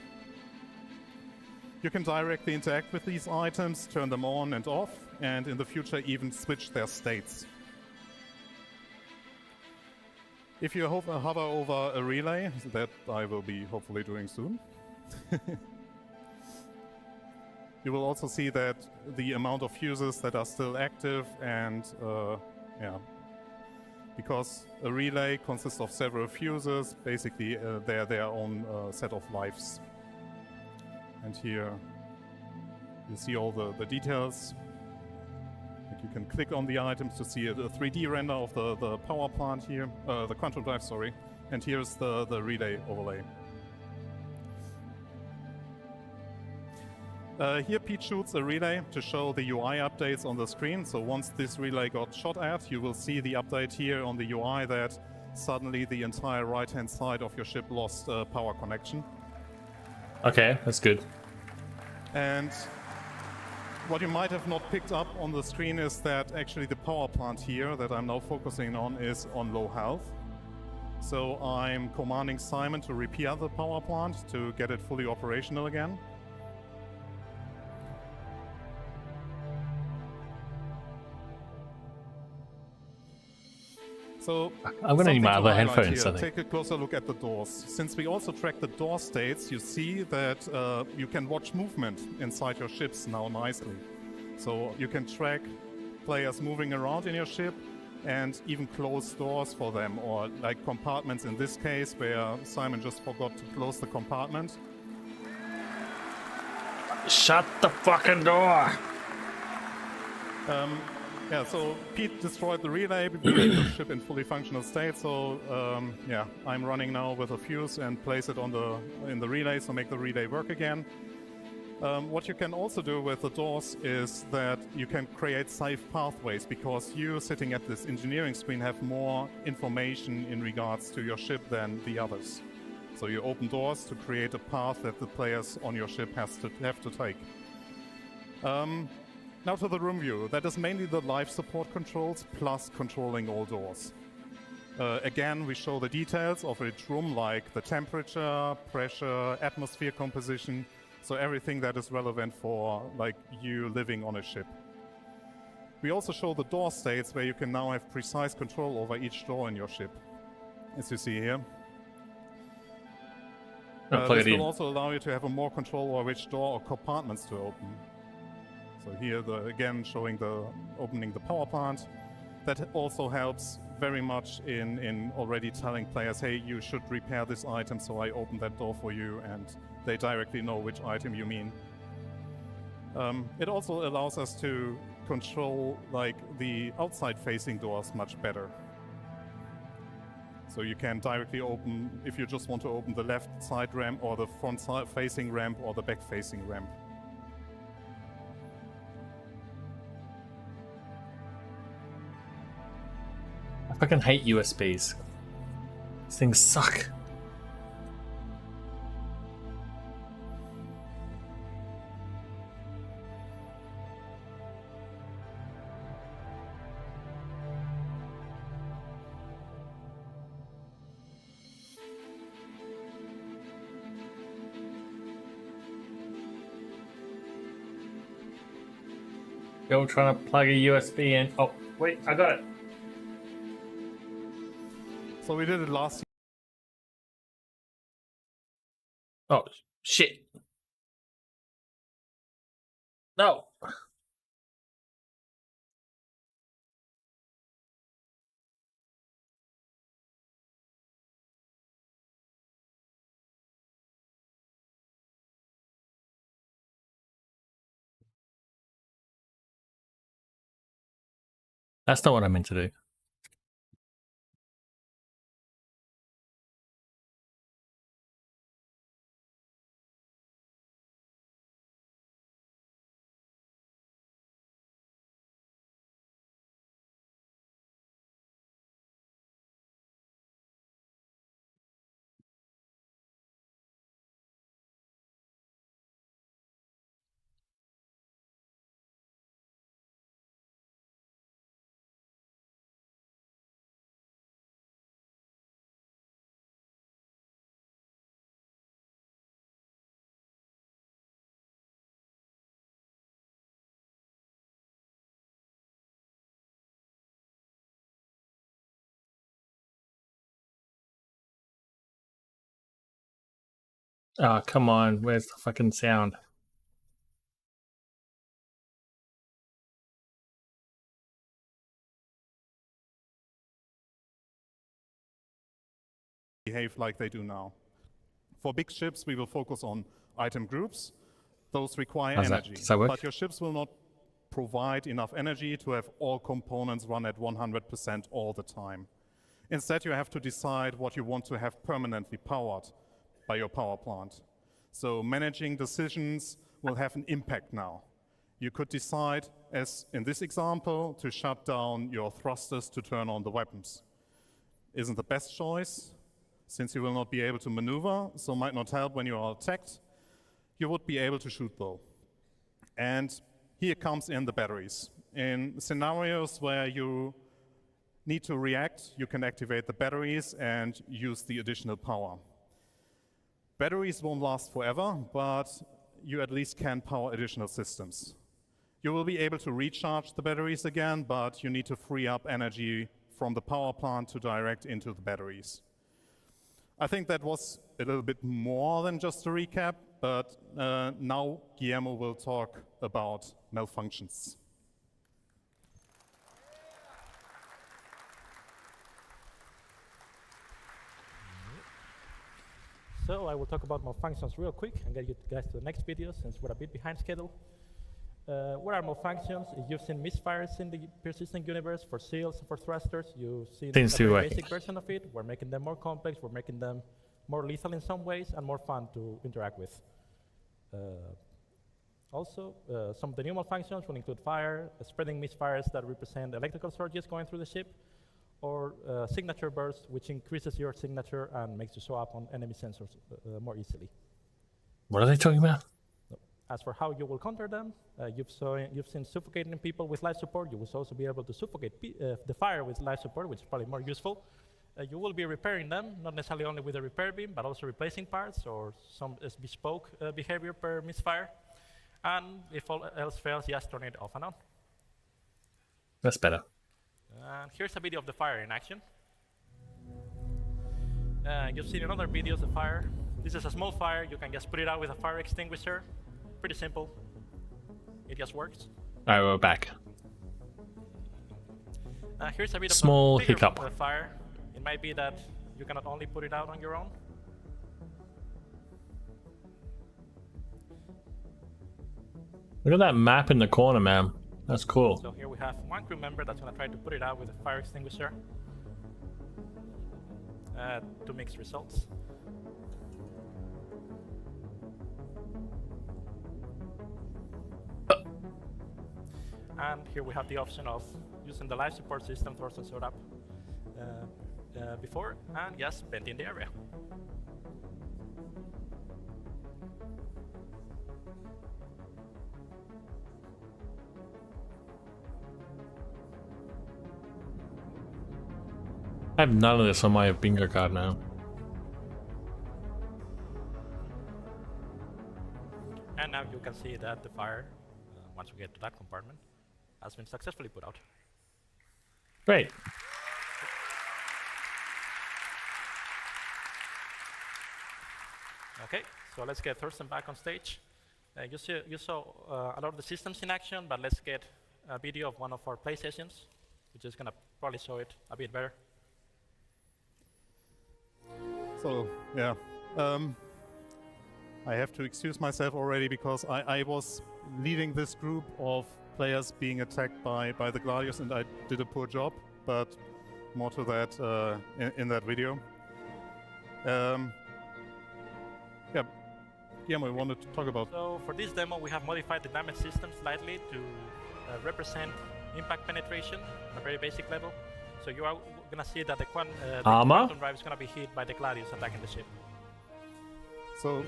You can directly interact with these items, turn them on and off, and in the future even switch their states. If you hover over a relay, that I will be hopefully doing soon, you will also see that the amount of fuses that are still active and because a relay consists of several fuses, basically they're their own set of lives. And here you see all the details. Like you can click on the items to see a 3D render of the power plant here, the quantum drive, sorry. And here's the relay overlay. Here Pete shoots a relay to show the UI updates on the screen. So once this relay got shot at, you will see the update here on the UI that suddenly the entire right-hand side of your ship lost power connection. Okay, that's good. And what you might have not picked up on the screen is that actually the power plant here that I'm now focusing on is on low health. So I'm commanding Simon to repair the power plant to get it fully operational again. So I'm going to need my other headphones, I think. Take a closer look at the doors. Since we also track the door states, you see that you can watch movement inside your ships now nicely. So you can track players moving around in your ship and even close doors for them, or like compartments in this case where Simon just forgot to close the compartment. Shut the fucking door! Yeah, so Pete destroyed the relay, but we made the ship in fully functional state. So yeah, I'm running now with a fuse and place it on in the relay, so make the relay work again. What you can also do with the doors is that you can create safe pathways, because you sitting at this engineering screen have more information in regards to your ship than the others. So you open doors to create a path that the players on your ship have to take. Now to the room view. That is mainly the life support controls plus controlling all doors. Again, we show the details of each room, like the temperature, pressure, atmosphere composition, so everything that is relevant for like you living on a ship. We also show the door states where you can now have precise control over each door in your ship, as you see here. This will also allow you to have more control over which door or compartments to open. So here, again, showing opening the power plant. That also helps very much in already telling players, hey, you should repair this item, so I open that door for you, and they directly know which item you mean. It also allows us to control like the outside-facing doors much better. So you can directly open, if you just want to open the left side ramp, or the front-facing ramp, or the back-facing ramp. I fucking hate USBs. These things suck. Still trying to plug a USB in. Oh, wait, I got it. So we did it last year. Oh, shit. No. That's not what I meant to do. Oh, come on. Where's the fucking sound? Behave like they do now. For big ships, we will focus on item groups. Those require energy. Does that work? But your ships will not provide enough energy to have all components run at 100% all the time. Instead, you have to decide what you want to have permanently powered by your power plant. So managing decisions will have an impact now. You could decide, as in this example, to shut down your thrusters to turn on the weapons. Isn't the best choice, since you will not be able to maneuver, so might not help when you are attacked. You would be able to shoot though. And here comes in the batteries. In scenarios where you need to react, you can activate the batteries and use the additional power. Batteries won't last forever, but you at least can power additional systems. You will be able to recharge the batteries again, but you need to free up energy from the power plant to direct into the batteries. I think that was a little bit more than just a recap, but now Guillermo will talk about malfunctions. So I will talk about malfunctions real quick and get you guys to the next video since we're a bit behind schedule. What are malfunctions? You've seen misfires in the persistent universe for seals and for thrusters. You've seen a very basic version of it. We're making them more complex. We're making them more lethal in some ways and more fun to interact with. Also, some of the new malfunctions will include fire, spreading misfires that represent electrical surges going through the ship, or signature burst, which increases your signature and makes you show up on enemy sensors more easily. What are they talking about? As for how you will counter them, you've seen suffocating people with life support. You will also be able to suffocate the fire with life support, which is probably more useful. You will be repairing them, not necessarily only with a repair beam, but also replacing parts or some bespoke behavior per misfire. And if all else fails, just turn it off and on. That's better. And here's a video of the fire in action. You've seen in other videos the fire. This is a small fire. You can just put it out with a fire extinguisher. Pretty simple. It just works. All right, we're back. Here's a bit Small of the hiccup. of the fire. It might be that you cannot only put it out on your own. Look at that map in the corner, man. That's cool. So here we have one crew member that's going to try to put it out with a fire extinguisher to mixed results. And here we have the option of using the life support system to also set up before and just venting the area. I have none of this on my bingo card now. And now you can see that the fire, once we get to that compartment, has been successfully put out. Great. Okay, so let's get Thurston back on stage. You saw a lot of the systems in action, but let's get a video of one of our play sessions, which is going to probably show it a bit better. So, yeah. I have to excuse myself already because I was leading this group of players being attacked by the Gladius, and I did a poor job, but more to that in that video. Yeah, Guillermo, I wanted to talk about... So for this demo, we have modified the damage system slightly to represent impact penetration at a very basic level. So you are going to see that the quantum drive is going to be hit by the Gladius attacking the ship. So,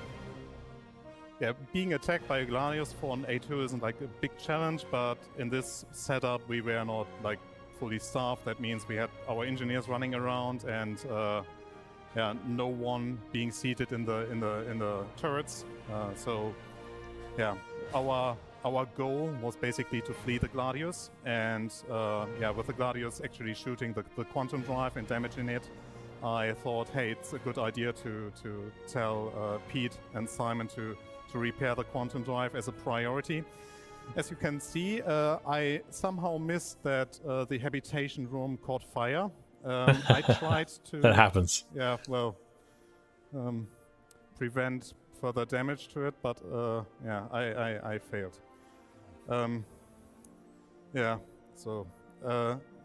yeah, being attacked by a Gladius for an A2 isn't like a big challenge, but in this setup we were not like fully staffed. That means we had our engineers running around and yeah, no one being seated in the turrets. So, yeah, our goal was basically to flee the Gladius, and yeah, with the Gladius actually shooting the quantum drive and damaging it, I thought, hey, it's a good idea to tell Pete and Simon to repair the quantum drive as a priority. As you can see, I somehow missed that the habitation room caught fire. I tried to... That happens. Yeah, well, prevent further damage to it, but yeah, I failed. Yeah, so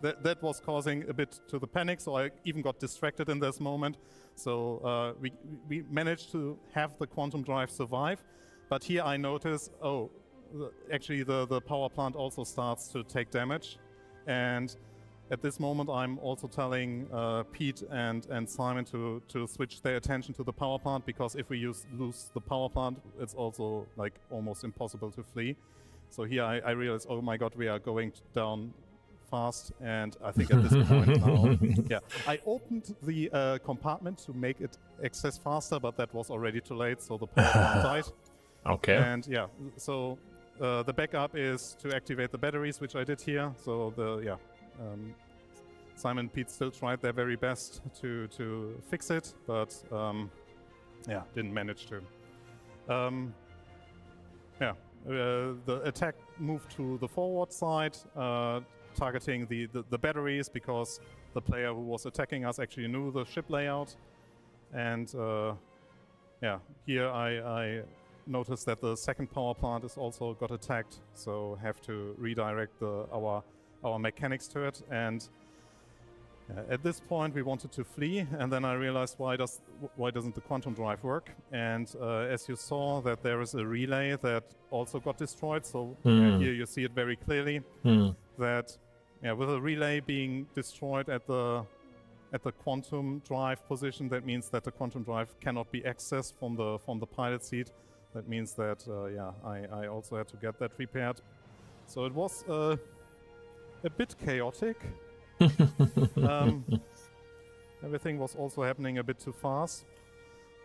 that was causing a bit to the panic, so I even got distracted in this moment. So we managed to have the quantum drive survive, but here I notice, oh, actually the power plant also starts to take damage, and at this moment I'm also telling Pete and Simon to switch their attention to the power plant, because if we lose the power plant, it's also like almost impossible to flee. So here I realized, oh my god, we are going down fast, and I think at this point now, yeah, I opened the compartment to make it access faster, but that was already too late, so the power plant died. Okay. And yeah, so the backup is to activate the batteries, which I did here. So Simon and Pete still tried their very best to fix it, but yeah, didn't manage to. The attack moved to the forward side, targeting the batteries, because the player who was attacking us actually knew the ship layout. And yeah, here I noticed that the second power plant is also got attacked, so have to redirect our mechanics to it. And at this point we wanted to flee, and then I realized why doesn't the quantum drive work? And as you saw, that there is a relay that also got destroyed. So here you see it very clearly that with a relay being destroyed at the quantum drive position, that means that the quantum drive cannot be accessed from the pilot seat. That means that I also had to get that repaired. So it was a bit chaotic. Everything was also happening a bit too fast.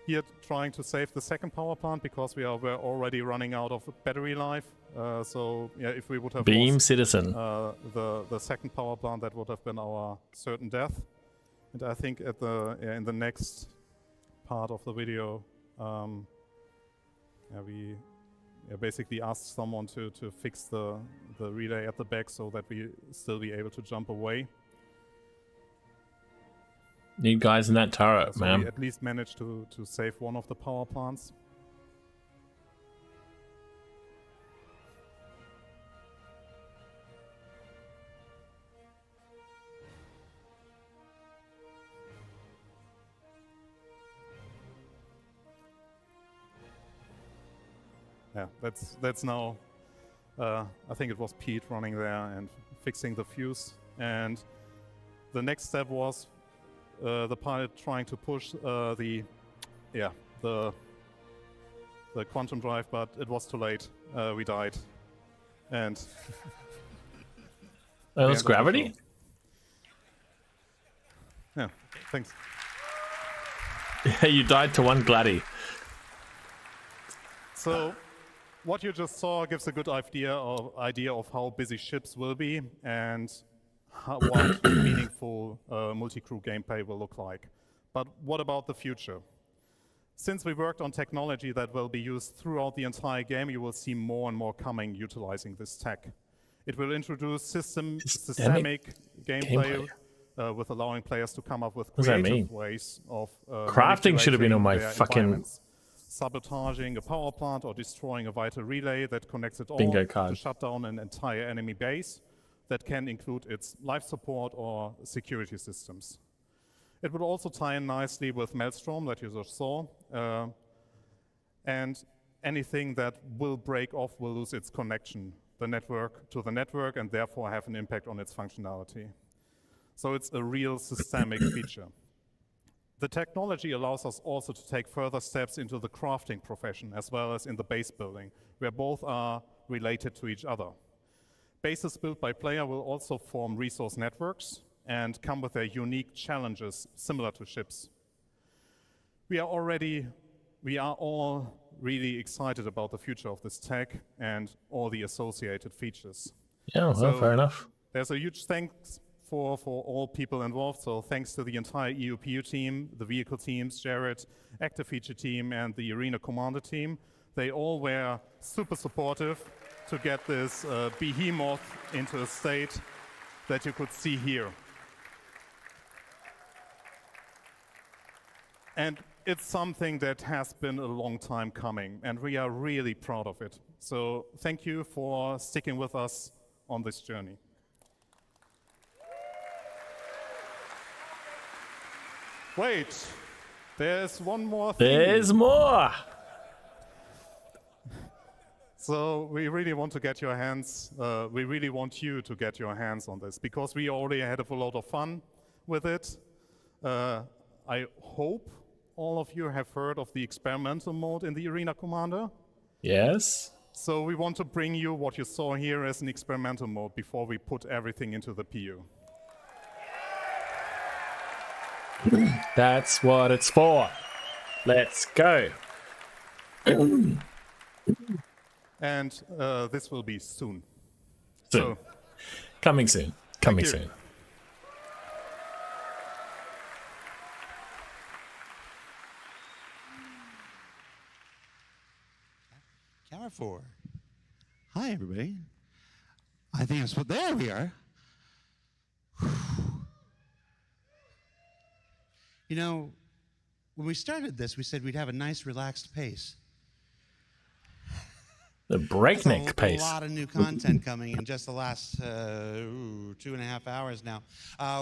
Here, trying to save the second power plant because we were already running out of battery life. So yeah, if we would have lost Citizen the second power plant, that would have been our certain death. And I think at in the next part of the video, we basically asked someone to fix the relay at the back so that we still be able to jump away. Need guys in that turret, so man. We at least managed to save one of the power plants. Yeah, that's now, I think it was Pete running there and fixing the fuse. And the next step was the pilot trying to push the quantum drive, but it was too late. We died. And oh, that's gravity? Yeah, thanks. Yeah, you died to one gladdy. So what you just saw gives a good idea of how busy ships will be and what meaningful multi-crew gameplay will look like. But what about the future? Since we worked on technology that will be used throughout the entire game, you will see more and more coming utilizing this tech. It will introduce systemic gameplay with allowing players to come up with creative ways of crafting should have been on my fucking sabotaging a power plant or destroying a vital relay that connects it all to shut down an entire enemy base that can include its life support or security systems. It would also tie in nicely with Maelstrom that you just saw, and anything that will break off will lose its connection to the network and therefore have an impact on its functionality. So it's a real systemic feature. The technology allows us also to take further steps into the crafting profession as well as in the base building, where both are related to each other. Bases built by player will also form resource networks and come with their unique challenges similar to ships. We are all really excited about the future of this tech and all the associated features. Yeah, well, so fair enough. There's a huge thanks for all people involved. So thanks to the entire EUPU team, the vehicle teams, Jared, active feature team, and the Arena Commander team. They all were super supportive to get this behemoth into a state that you could see here. And it's something that has been a long time coming, and we are really proud of it. So thank you for sticking with us on this journey. Wait, there's one more thing. There's more! So we really want to get your hands, we really want you to get your hands on this, because we already had a lot of fun with it. I hope all of you have heard of the experimental mode in the Arena Commander. Yes. So we want to bring you what you saw here as an experimental mode before we put everything into the PU. That's what it's for. Let's go. And this will be soon. Soon. Coming soon. Coming soon. Camera 4. Hi, everybody. I think I'm supposed. There we are. You know, when we started this, we said we'd have a nice, relaxed pace. The breakneck That's pace. A lot of new content coming in just the last 2.5 hours now.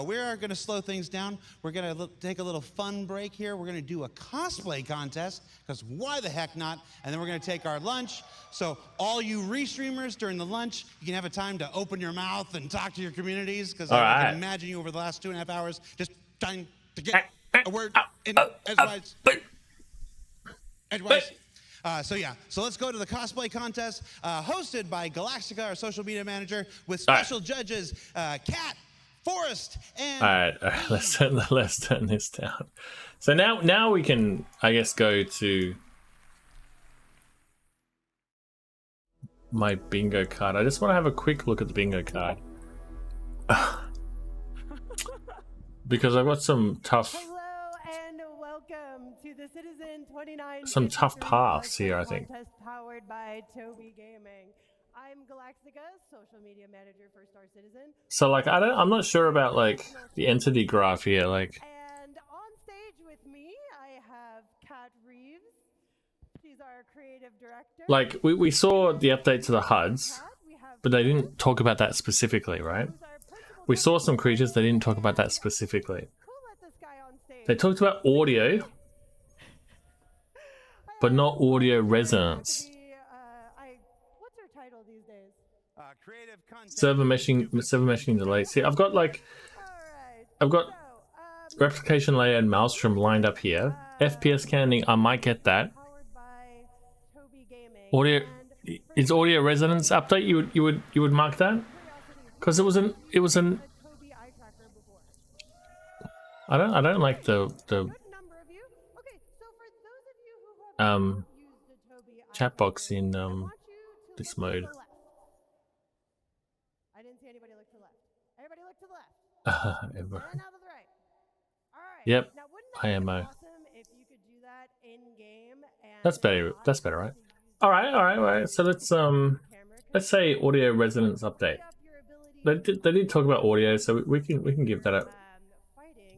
We are going to slow things down. We're going to take a little fun break here. We're going to do a cosplay contest, because why the heck not? And then we're going to take our lunch. So all you restreamers during the lunch, you can have a time to open your mouth and talk to your communities, because I can imagine you over the last 2.5 hours just trying to get a word in edgewise. Edgewise. So let's go to the cosplay contest, hosted by Galactica, our social media manager, with special judges, Kat, Forrest, and... All right, let's turn this down. So now we can, I guess, go to my bingo card. I just want to have a quick look at the bingo card. Because I've got some tough... To the Citizen 29 some tough paths here, I think. Powered by Toby Gaming. I'm Galactica, social media manager for Star Citizen. So like I'm not sure about like the entity graph here, like. And on stage with me, I have Kat Reeves. She's our creative director. Like we saw the update to the HUDs, but they didn't talk about that specifically, right? We saw some creatures, they didn't talk about that specifically. They talked about audio, but not audio resonance. What's her title these days? Server meshing delay. See, I've got replication layer and Maelstrom lined up here. FPS canning, I might get that. Audio is audio resonance update. You would mark that, because it was an I don't like the chat box in this mode. I didn't see anybody look to the left. Everybody look to the left. And now to the right. All right. Yep. Now, wouldn't that be IMO. awesome if you could do that in game? And That's better. That's better, right? All right. So let's say audio resonance update. They did talk about audio, so we can give that up. Fighting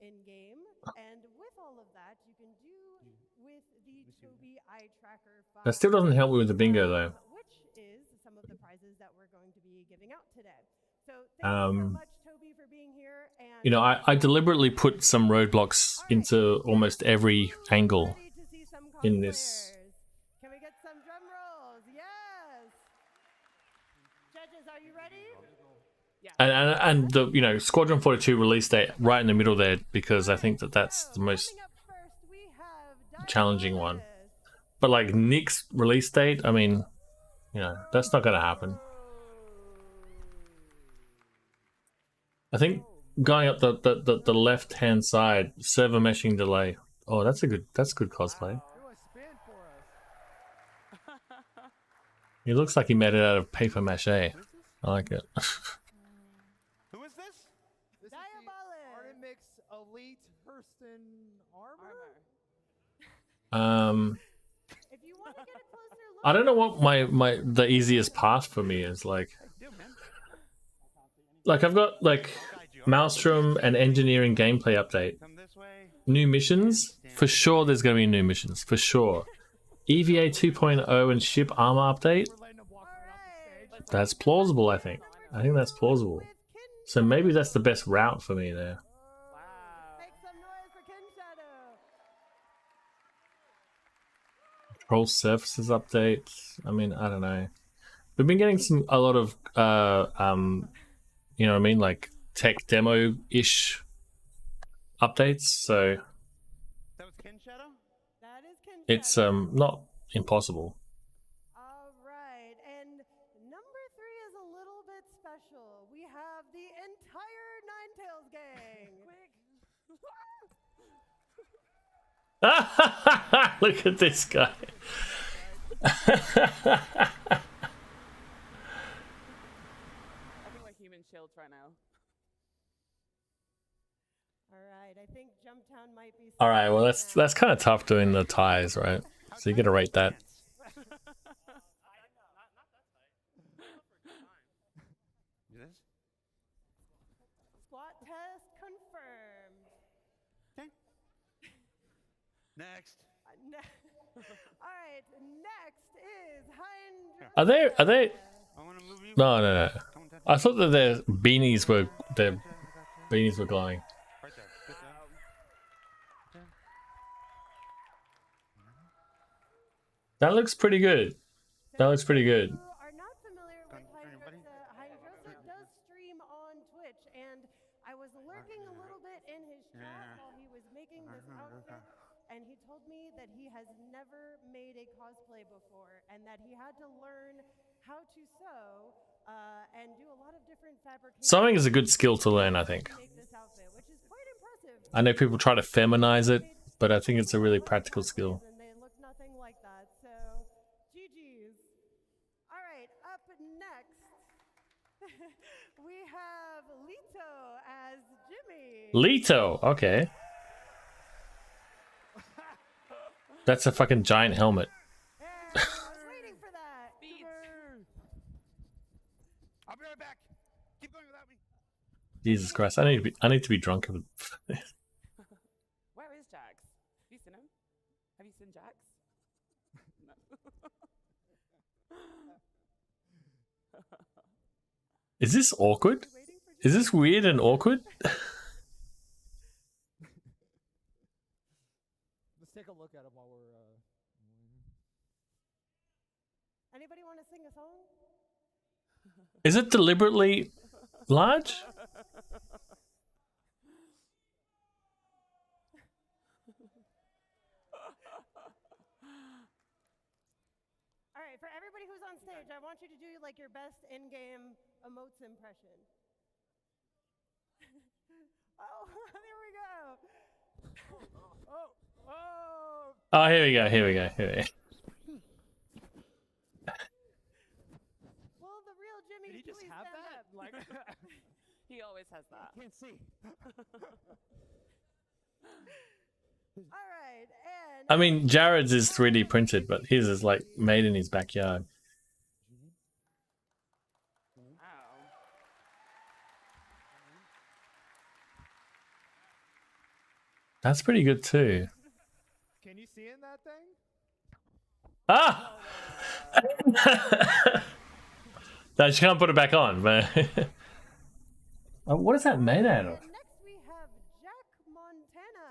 in game, and with all of that, you can do with the Toby Eye Tracker 5. That still doesn't help me with the bingo though. Which is some of the prizes that we're going to be giving out today. So thank you so much, Toby, for being here. And You know, I deliberately put some roadblocks into almost every angle in this. Can we get some drum rolls? Yes. Judges, are you ready? And the Squadron 42 release date right in the middle there, because I think that's the most challenging one. But like Nick's release date, I mean, that's not gonna happen. I think going up the left hand side, server meshing delay. Oh, that's good cosplay. He looks like he made it out of paper mache. I like it. Who is this? This is the Artemix Elite Hurston armor. If you want to get a closer look, I don't know what the easiest path for me is like I've got like Maelstrom and engineering gameplay update. New missions? For sure there's gonna be new missions, for sure. EVA 2.0 and ship armor update? That's plausible, I think. I think that's plausible. So maybe that's the best route for me there. make some noise for Ken Shadow. Control surfaces update. I mean, I don't know. We've been getting a lot of you know what I mean, like tech demo-ish updates, so That was Ken Shadow? That is Ken it's not impossible. All right. Look at this guy. I think we're human shields right now. All right, I think Jumptown might be. All right, well that's kind of tough doing the ties, right? So you got to rate that. Squat test confirmed. Okay. Next. All right, next is Hein. Are they? No. I thought that their beanies were glowing. That looks pretty good. That looks pretty good. Are not familiar with Hein Joseph does stream on Twitch, and I was lurking a little bit in his chat while he was making this outfit, and he told me that he has never made a cosplay before, and that he had to learn how to sew and do a lot of different fabrications. Sewing is a good skill to learn, I think. Make this outfit, which is quite impressive. I know people try to feminize it, but I think it's a really practical skill. And they look nothing like that. So, GG's. All right, up next, we have Lito as Jimmy. Lito, okay. That's a fucking giant helmet. I was waiting for that. I'll be right back. Keep going without me. Jesus Christ, I need to be drunk. Where is Jax? Have you seen him? Have you seen Jax? No. Is this awkward? Is this weird and awkward? Let's take a look at him while we're. Anybody want to sing a song? Is it deliberately large? All right, for everybody who's on stage, I want you to do like your best in-game emotes impression. Oh, there we go. Oh, here we go. Will the real Jimmy Did he just please have stand that? up? Like, He always has that. can't see. All right, and I mean, Jared's is 3D printed, but his is like made in his backyard. That's pretty good too. Can you see in that thing? Ah! No, she can't put it back on, but what is that made out of? next we have Jack Montana.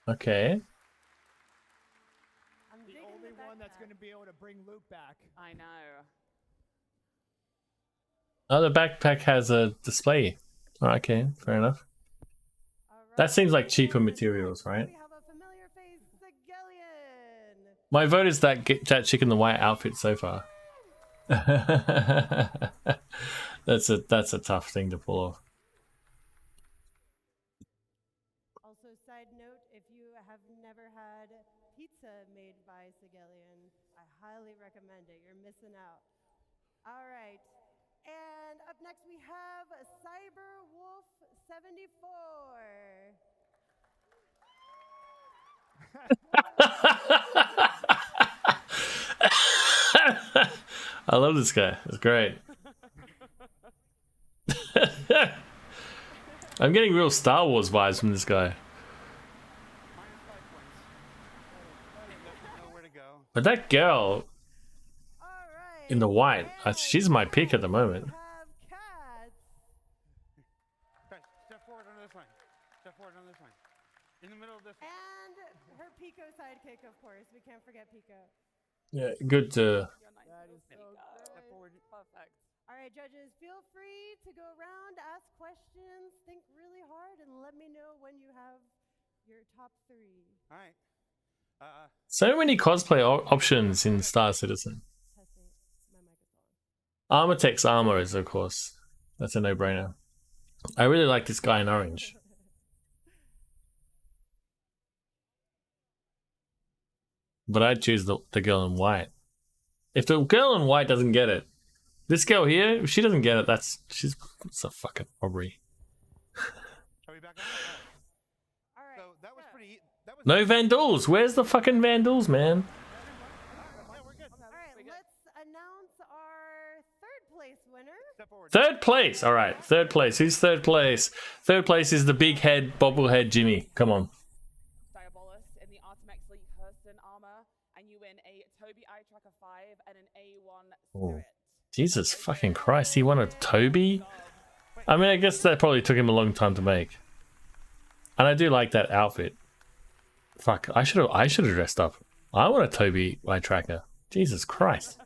Okay. The only one that's going to be able to bring Luke back. I know. Oh, the backpack has a display. Oh, okay, fair enough. That seems like cheaper materials, right? My vote is that chick in the white outfit so far. That's a tough thing to pull off. Also, side note, if you have never had pizza made by Sigelian, I highly recommend it. You're missing out. All right. And up next we have CyberWolf74. I love this guy. It's great. I'm getting real Star Wars vibes from this guy. But that girl in the white, she's my pick at the moment. Step forward on this line. Step forward on this line. In the middle of this. And her Pico sidekick, of course. We can't forget Pico. Yeah, good to. That is so good. Perfect. All right, judges, feel free to go around, ask questions, think really hard, and let me know when you have your top 3. All right. So many cosplay options in Star Citizen. Armor Tech's armor is, of course, that's a no-brainer. I really like this guy in orange. But I'd choose the girl in white. If the girl in white doesn't get it, this girl here, if she doesn't get it, it's a fucking robbery. No vandals. Where's the fucking vandals, man? Third place. All right, third place. Who's third place? Third place is the big head bobblehead Jimmy. Come on. In the Artemex Elite Hurston armor, and you win a Toby Eye Tracker 5 and an A1 Oh, Jesus fucking Christ! He won a Toby. I mean, I guess that probably took him a long time to make. And I do like that outfit. Fuck, I should have dressed up. I want a Toby Eye Tracker. Jesus Christ.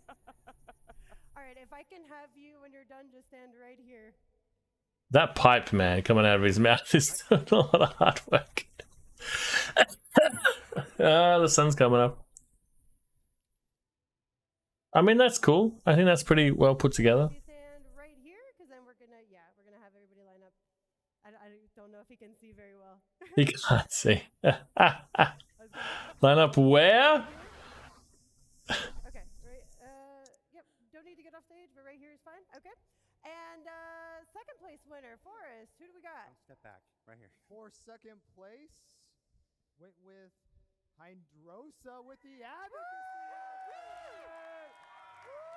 Alright, if I can have you when you're done, just stand right here. That pipe, man, coming out of his mouth is a lot of hard work. The sun's coming up. I mean, that's cool. I think that's pretty well put together. You stand right here, because then we're gonna have everybody line up. I don't know if he can see very well. You can't see. Line up where? Okay, right, yep, don't need to get off stage, but right here is fine, okay. And second place winner, Forrest, who do we got? Step back, right here. For second place, went with Hydrosa with the advocacy.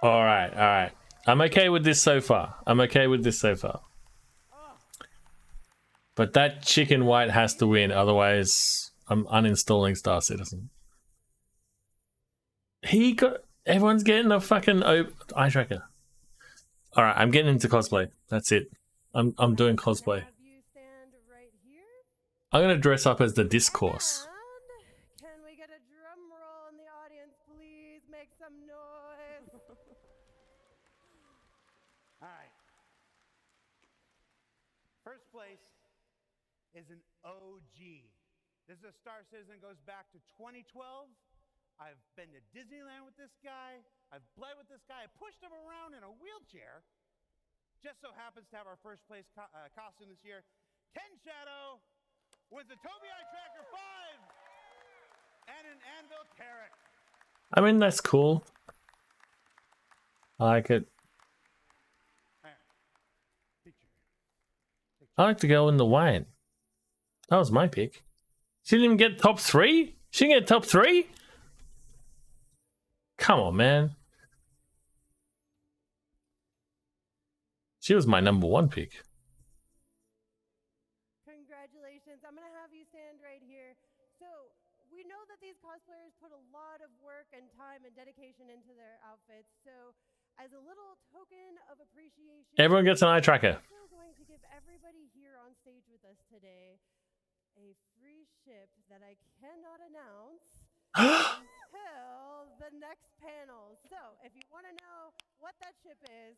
All right. I'm okay with this so far. But that chicken white has to win, otherwise I'm uninstalling Star Citizen. Everyone's getting a fucking eye tracker. All right, I'm getting into cosplay. That's it. I'm doing cosplay. I'm gonna dress up as the discourse. Can we get a drum roll in the audience, please? Make some noise. All right. First place is an OG. This is a Star Citizen, goes back to 2012. I've been to Disneyland with this guy. I've played with this guy. I pushed him around in a wheelchair. Just so happens to have our first place costume this year. Ken Shadow with the Toby Eye Tracker 5 and an Anvil Carrot. I mean, that's cool. I like it. I like the girl in the white. That was my pick. She didn't even get top 3? She didn't get top 3? Come on, man. She was my number 1 pick. Congratulations. I'm going to have you stand right here. So, we know that these cosplayers put a lot of work and time and dedication into their outfits. So, as a little token of appreciation, Everyone gets an eye tracker. I'm going to give everybody here on stage with us today a free ship that I cannot announce until the next panel. So, if you want to know what that ship is,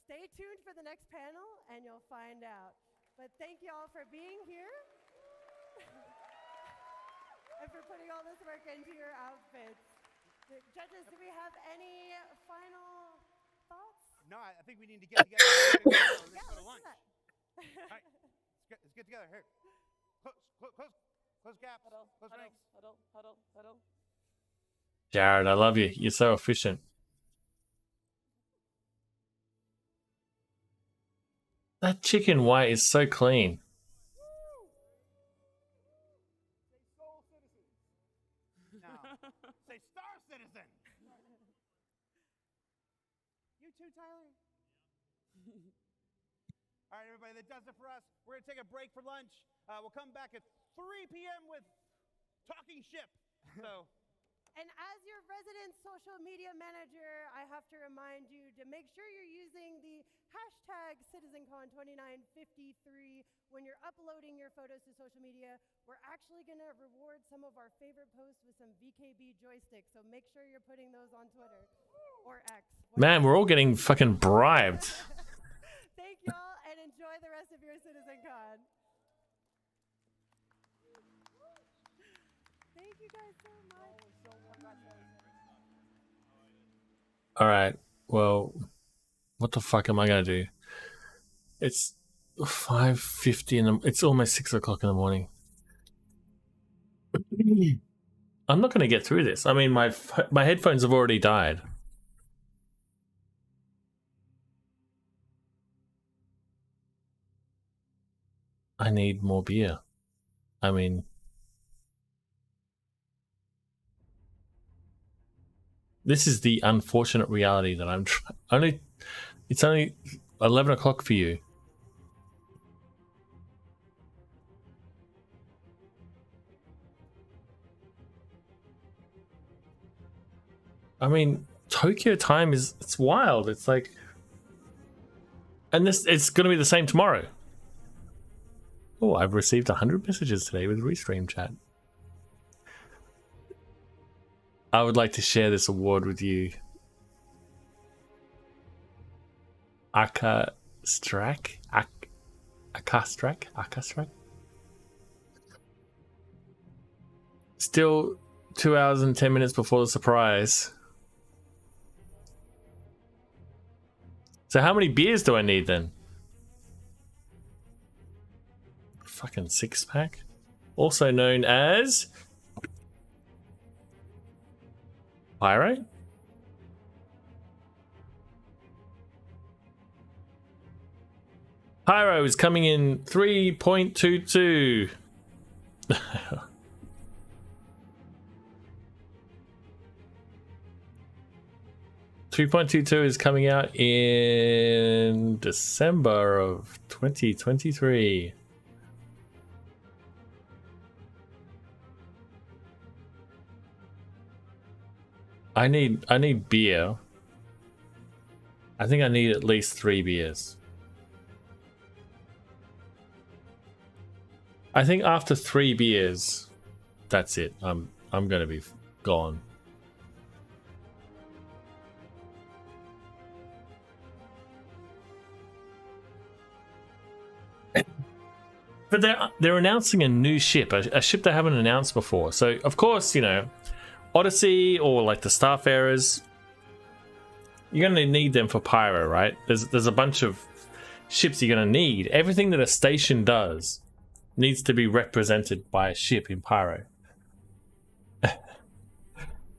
stay tuned for the next panel and you'll find out. But thank you all for being here and for putting all this work into your outfits. The judges, do we have any final thoughts? No, I think we need to get together. Let's go to lunch. All right, let's get together. Here. Close gaps. Close ranks. Huddle. Jared, I love you. You're so efficient. That chicken white is so clean. Now, say Star Citizen. You too, Tyler. All right, everybody, that does it for us. We're going to take a break for lunch. We'll come back at 3 p.m. with Talking Ship. So. And as your resident social media manager, I have to remind you to make sure you're using the hashtag CitizenCon2953 when you're uploading your photos to social media. We're actually going to reward some of our favorite posts with some VKB joysticks, so make sure you're putting those on Twitter or X. Man, we're all getting fucking bribed. Thank y'all, and enjoy the rest of your CitizenCon. Thank you guys so much. All right. Well, what the fuck am I gonna do? 5:50 in the. It's almost 6 o'clock in the morning. I'm not going to get through this. I mean, my headphones have already died. I need more beer. I mean, this is the unfortunate reality that I'm it's only 11 o'clock for you. I mean, Tokyo time it's wild. It's like, and it's going to be the same tomorrow. Oh, I've received 100 messages today with Restream chat. I would like to share this award with you. Akastrak? Still 2 hours and 10 minutes before the surprise. So how many beers do I need then? Fucking 6-pack? Also known as PYRO? PYRO is coming in 3.22. 3.22 is coming out in December of 2023. I need beer. I think I need at least 3 beers. I think after 3 beers, that's it. I'm gonna be gone. But they're announcing a new ship, a ship they haven't announced before. So of course, you know, Odyssey or like the Starfarers, you're gonna need them for PYRO, right? There's a bunch of ships you're gonna need. Everything that a station does needs to be represented by a ship in PYRO.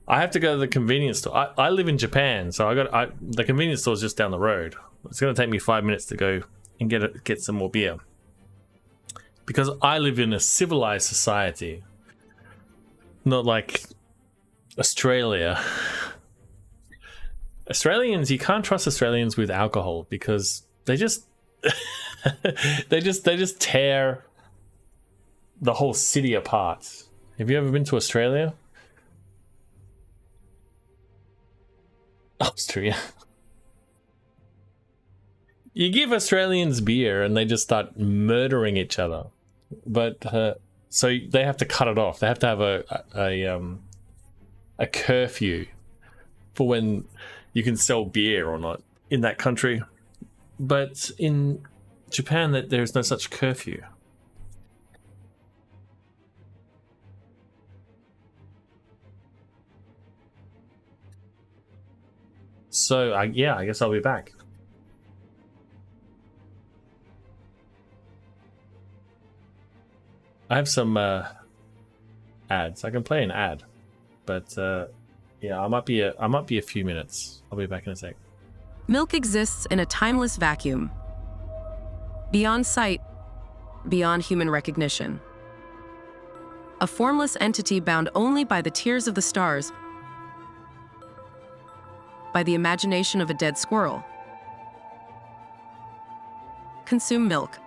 I have to go to the convenience store. I live in Japan, so the convenience store is just down the road. It's gonna take me 5 minutes to go and get some more beer. Because I live in a civilized society, not like Australia. Australians, you can't trust Australians with alcohol because they just they just tear the whole city apart. Have you ever been to Australia? Austria. You give Australians beer and they just start murdering each other. But so they have to cut it off. They have to have a curfew for when you can sell beer or not in that country. But in Japan, there is no such curfew. So yeah, I guess I'll be back. I have some ads. I can play an ad, but yeah, I might be a few minutes. I'll be back in a sec. Milk exists in a timeless vacuum, beyond sight, beyond human recognition. A formless entity bound only by the tears of the stars, by the imagination of a dead squirrel. Consume milk.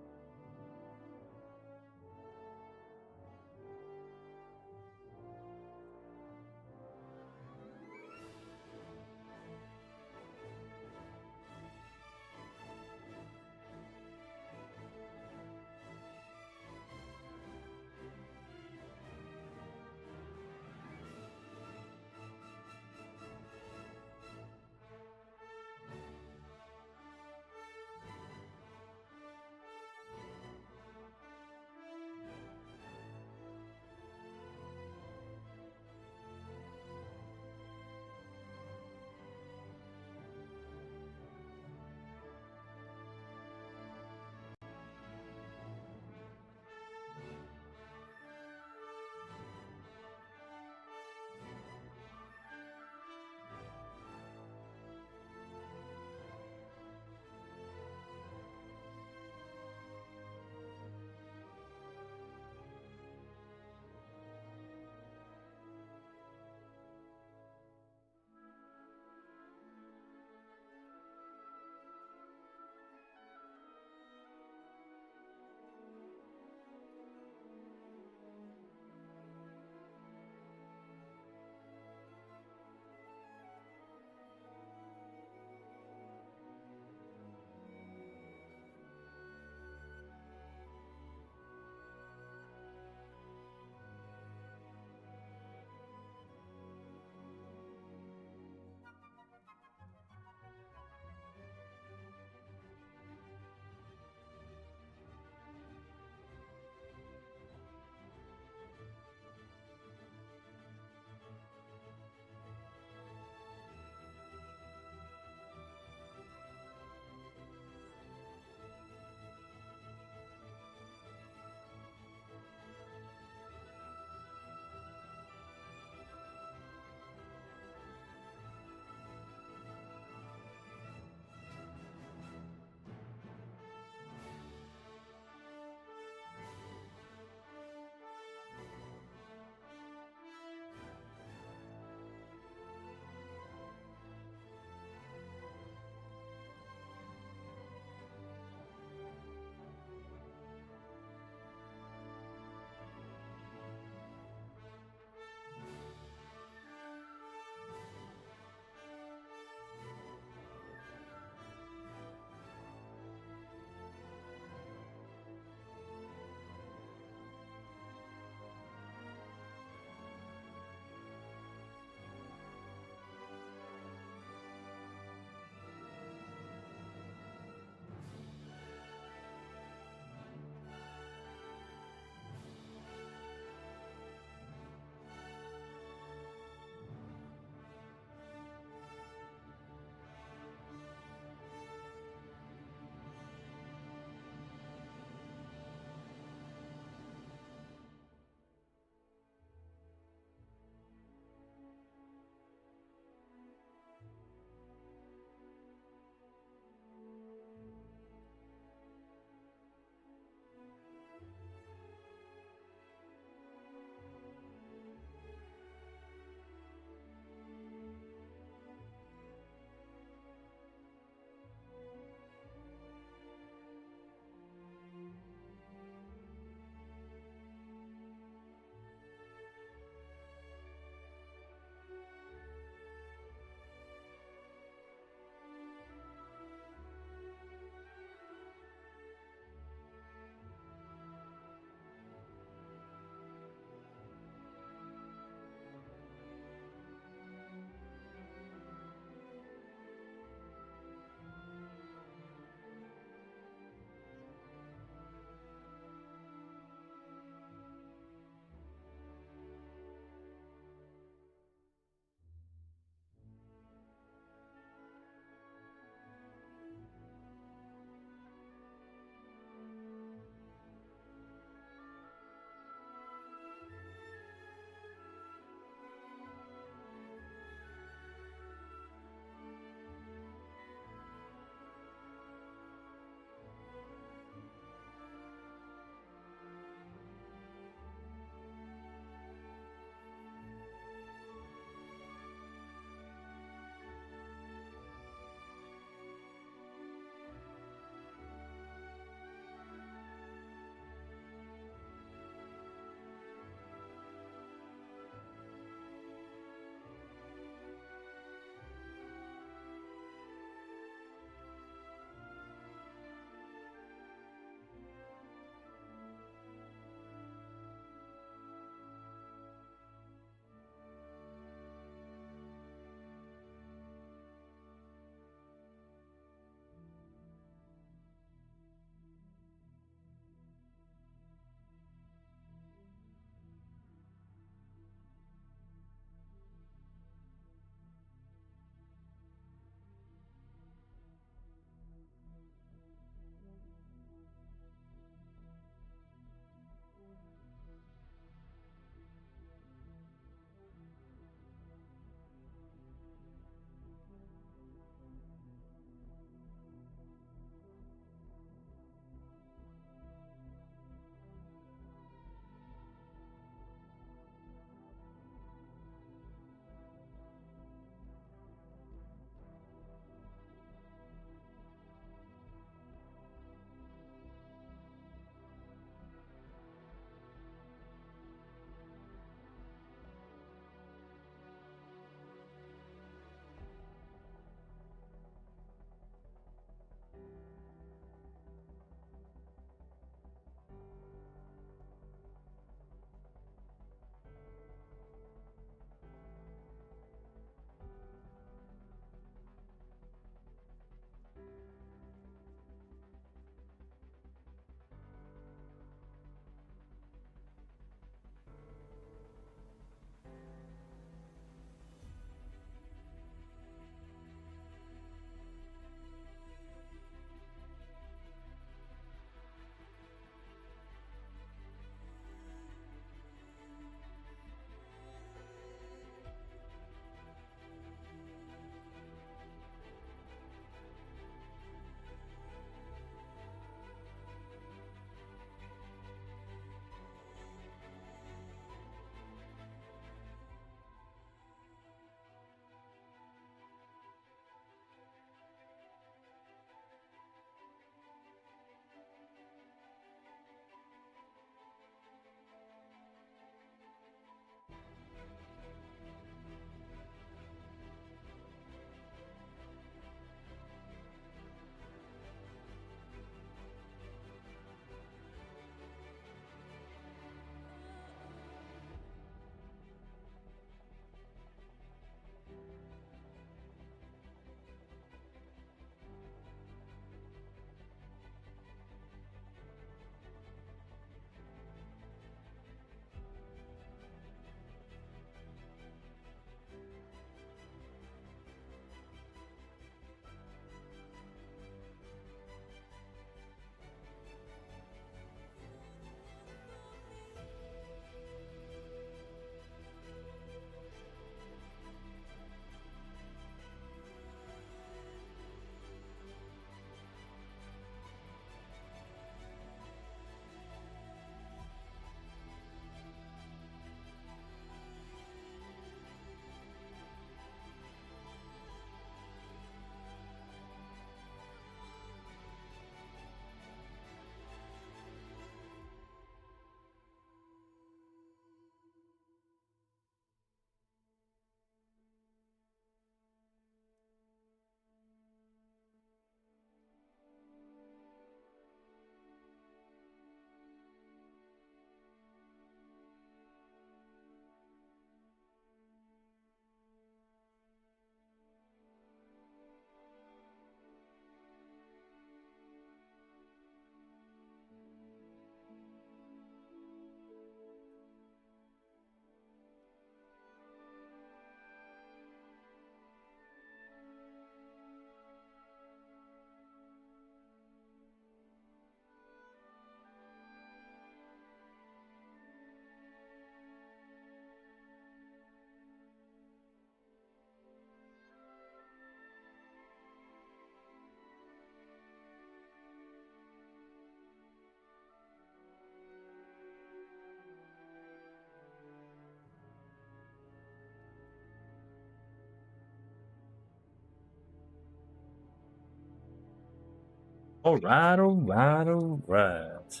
Alright, alright, alright.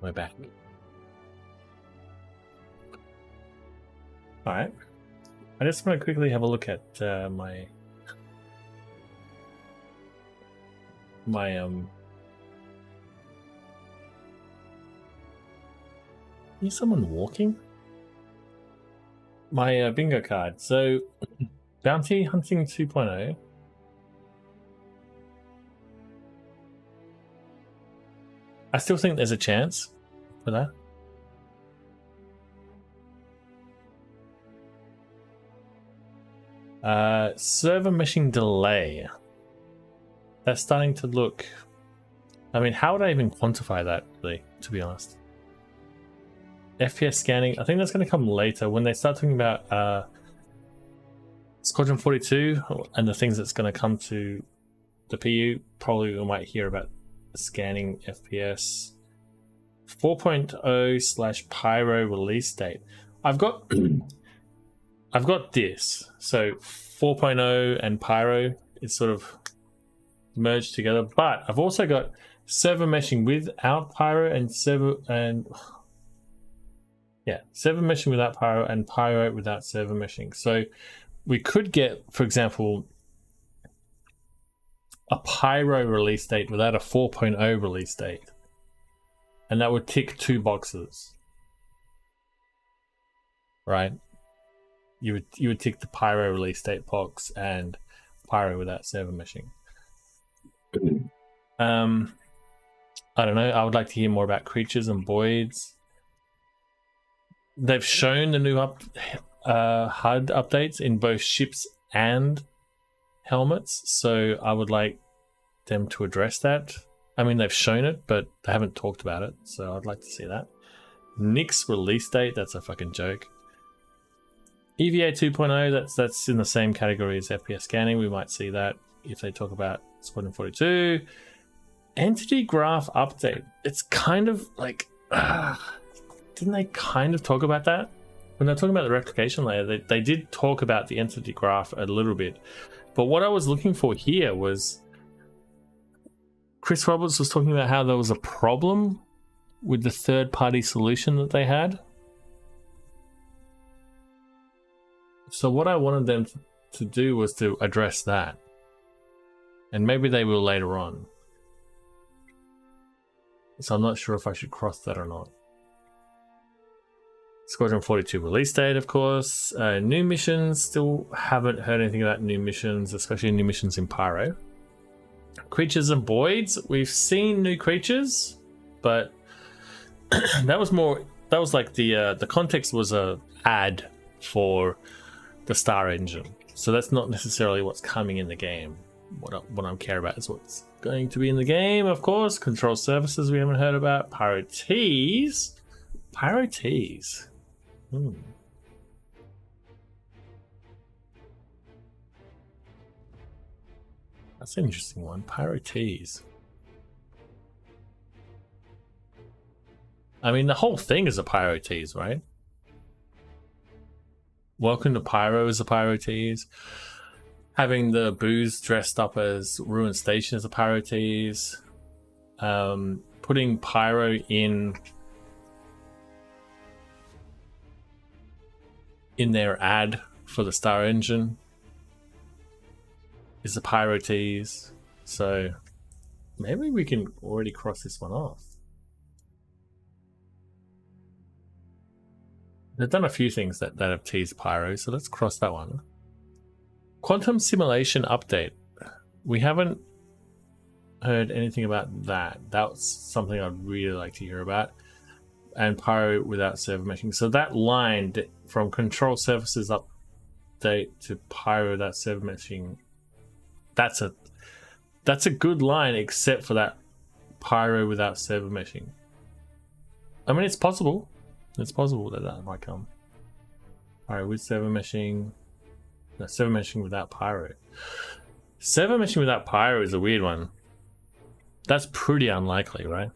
We're back. Alright. I just want to quickly have a look at my is someone walking? My bingo card. So Bounty Hunting 2.0. I still think there's a chance for that. Server meshing delay. That's starting to look... I mean, how would I even quantify that, really, to be honest? FPS scanning, I think that's going to come later when they start talking about Squadron 42 and the things that's going to come to the PU. Probably we might hear about scanning FPS. 4.0 / Pyro release date. I've got this. So 4.0 and Pyro is sort of merged together, but I've also got server meshing without Pyro and server meshing without Pyro and Pyro without server meshing. So we could get, for example, a Pyro release date without a 4.0 release date. And that would tick 2 boxes. Right? You would tick the Pyro release date box and Pyro without server meshing. I don't know. I would like to hear more about creatures and voids. They've shown the new HUD updates in both ships and helmets, so I would like them to address that. I mean, they've shown it, but they haven't talked about it, so I'd like to see that. Nick's release date, that's a fucking joke. EVA 2.0, that's in the same category as FPS scanning. We might see that if they talk about Squadron 42. Entity graph update. It's kind of like... didn't they kind of talk about that? When they're talking about the replication layer, they did talk about the entity graph a little bit. But what I was looking for here was... Chris Roberts was talking about how there was a problem with the third-party solution that they had. So what I wanted them to do was to address that. And maybe they will later on. So I'm not sure if I should cross that or not. Squadron 42 release date, of course. New missions, still haven't heard anything about new missions, especially new missions in Pyro. Creatures and voids, we've seen new creatures, but that was like the context was a ad for the Star Engine. So that's not necessarily what's coming in the game. What I care about is what's going to be in the game, of course. Control surfaces we haven't heard about. Pyro Tees. Pyro Tees. That's an interesting one. Pyro Tees. I mean, the whole thing is a Pyro Tees, right? Welcome to Pyro is a Pyro Tees. Having the booze dressed up as Ruin Station is a Pyro Tees. Putting Pyro in their ad for the Star Engine is a Pyro Tees. So maybe we can already cross this one off. They've done a few things that have teased Pyro, so let's cross that one. Quantum Simulation update. We haven't heard anything about that. That's something I'd really like to hear about. And Pyro without server meshing. So that line from control surfaces update to Pyro without server meshing, that's a good line, except for that Pyro without server meshing. I mean, it's possible. It's possible that might come. Pyro with server meshing. No, server meshing without Pyro. Server meshing without Pyro is a weird one. That's pretty unlikely, right?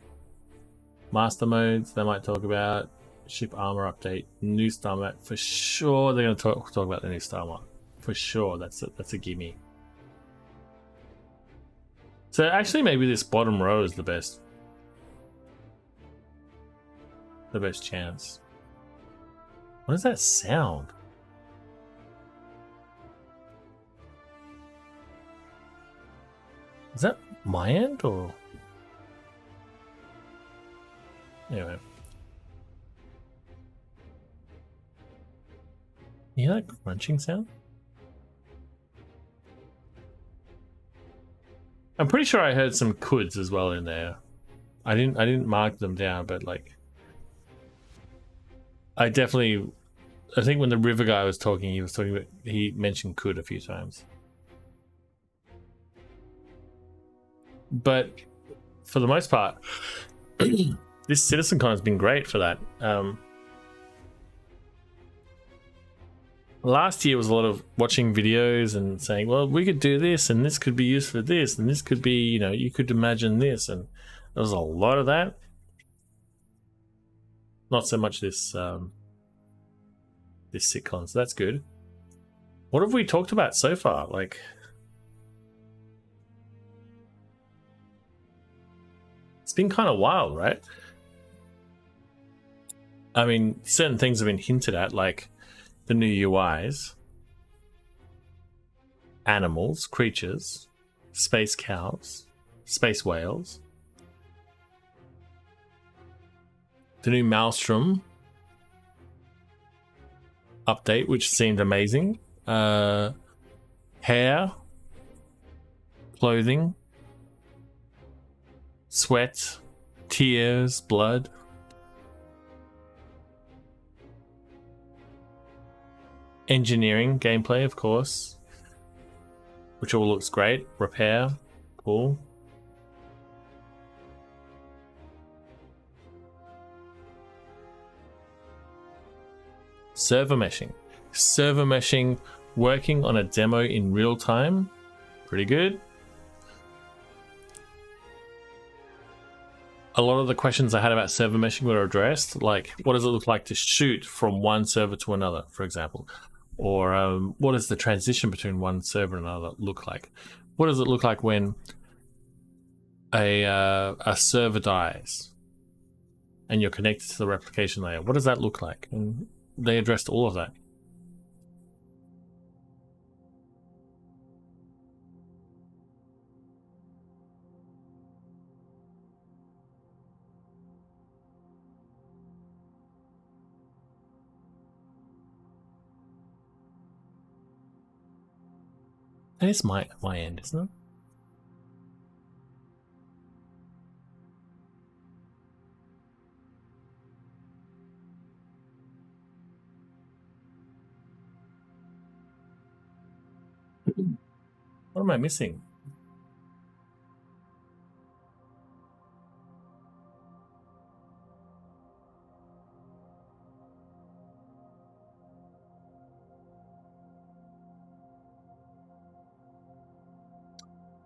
Master modes, they might talk about. Ship armor update, new star map. For sure they're going to talk about the new star map. For sure, that's a gimme. So actually, maybe this bottom row is the best chance. What is that sound? Is that my end or? Anyway. You hear that crunching sound? I'm pretty sure I heard some coulds as well in there. I didn't mark them down, but like I think when the river guy was talking, he mentioned could a few times. But for the most part, this CitizenCon has been great for that. Last year was a lot of watching videos and saying, well, we could do this and this could be used for this and this could be, you know, you could imagine this, and there was a lot of that. Not so much this this sitcon, so that's good. What have we talked about so far? Like, it's been kind of wild, right? I mean, certain things have been hinted at, like the new UIs, animals, creatures, space cows, space whales, the new Maelstrom update, which seemed amazing, hair, clothing, sweat, tears, blood. Engineering gameplay, of course, which all looks great. Repair, cool. Server meshing, working on a demo in real time, pretty good. A lot of the questions I had about server meshing were addressed, like what does it look like to shoot from one server to another, for example? Or what does the transition between one server and another look like? What does it look like when a server dies and you're connected to the replication layer? What does that look like? And they addressed all of that. That is my end, isn't it? What am I missing?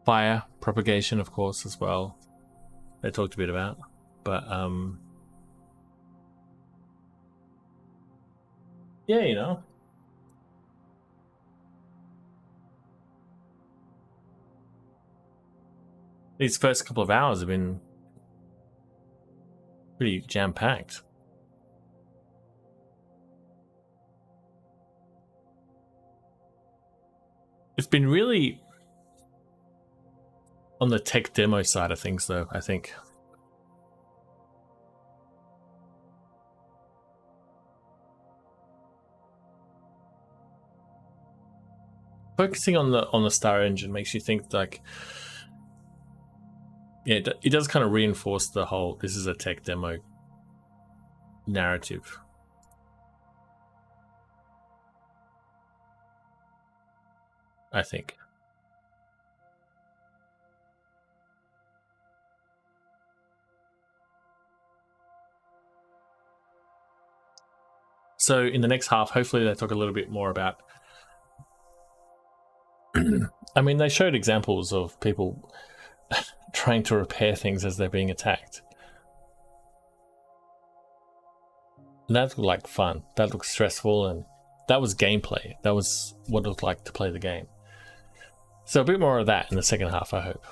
Fire propagation, of course, as well. They talked a bit about, but yeah, you know. These first couple of hours have been pretty jam-packed. It's been really on the tech demo side of things, though, I think. Focusing on the Star Engine makes you think, like, yeah, it does kind of reinforce the whole this is a tech demo narrative. I think. So in the next half, hopefully they talk a little bit more about... I mean, they showed examples of people trying to repair things as they're being attacked. And that looked like fun. That looked stressful, and that was gameplay. That was what it was like to play the game. So a bit more of that in the second half, I hope.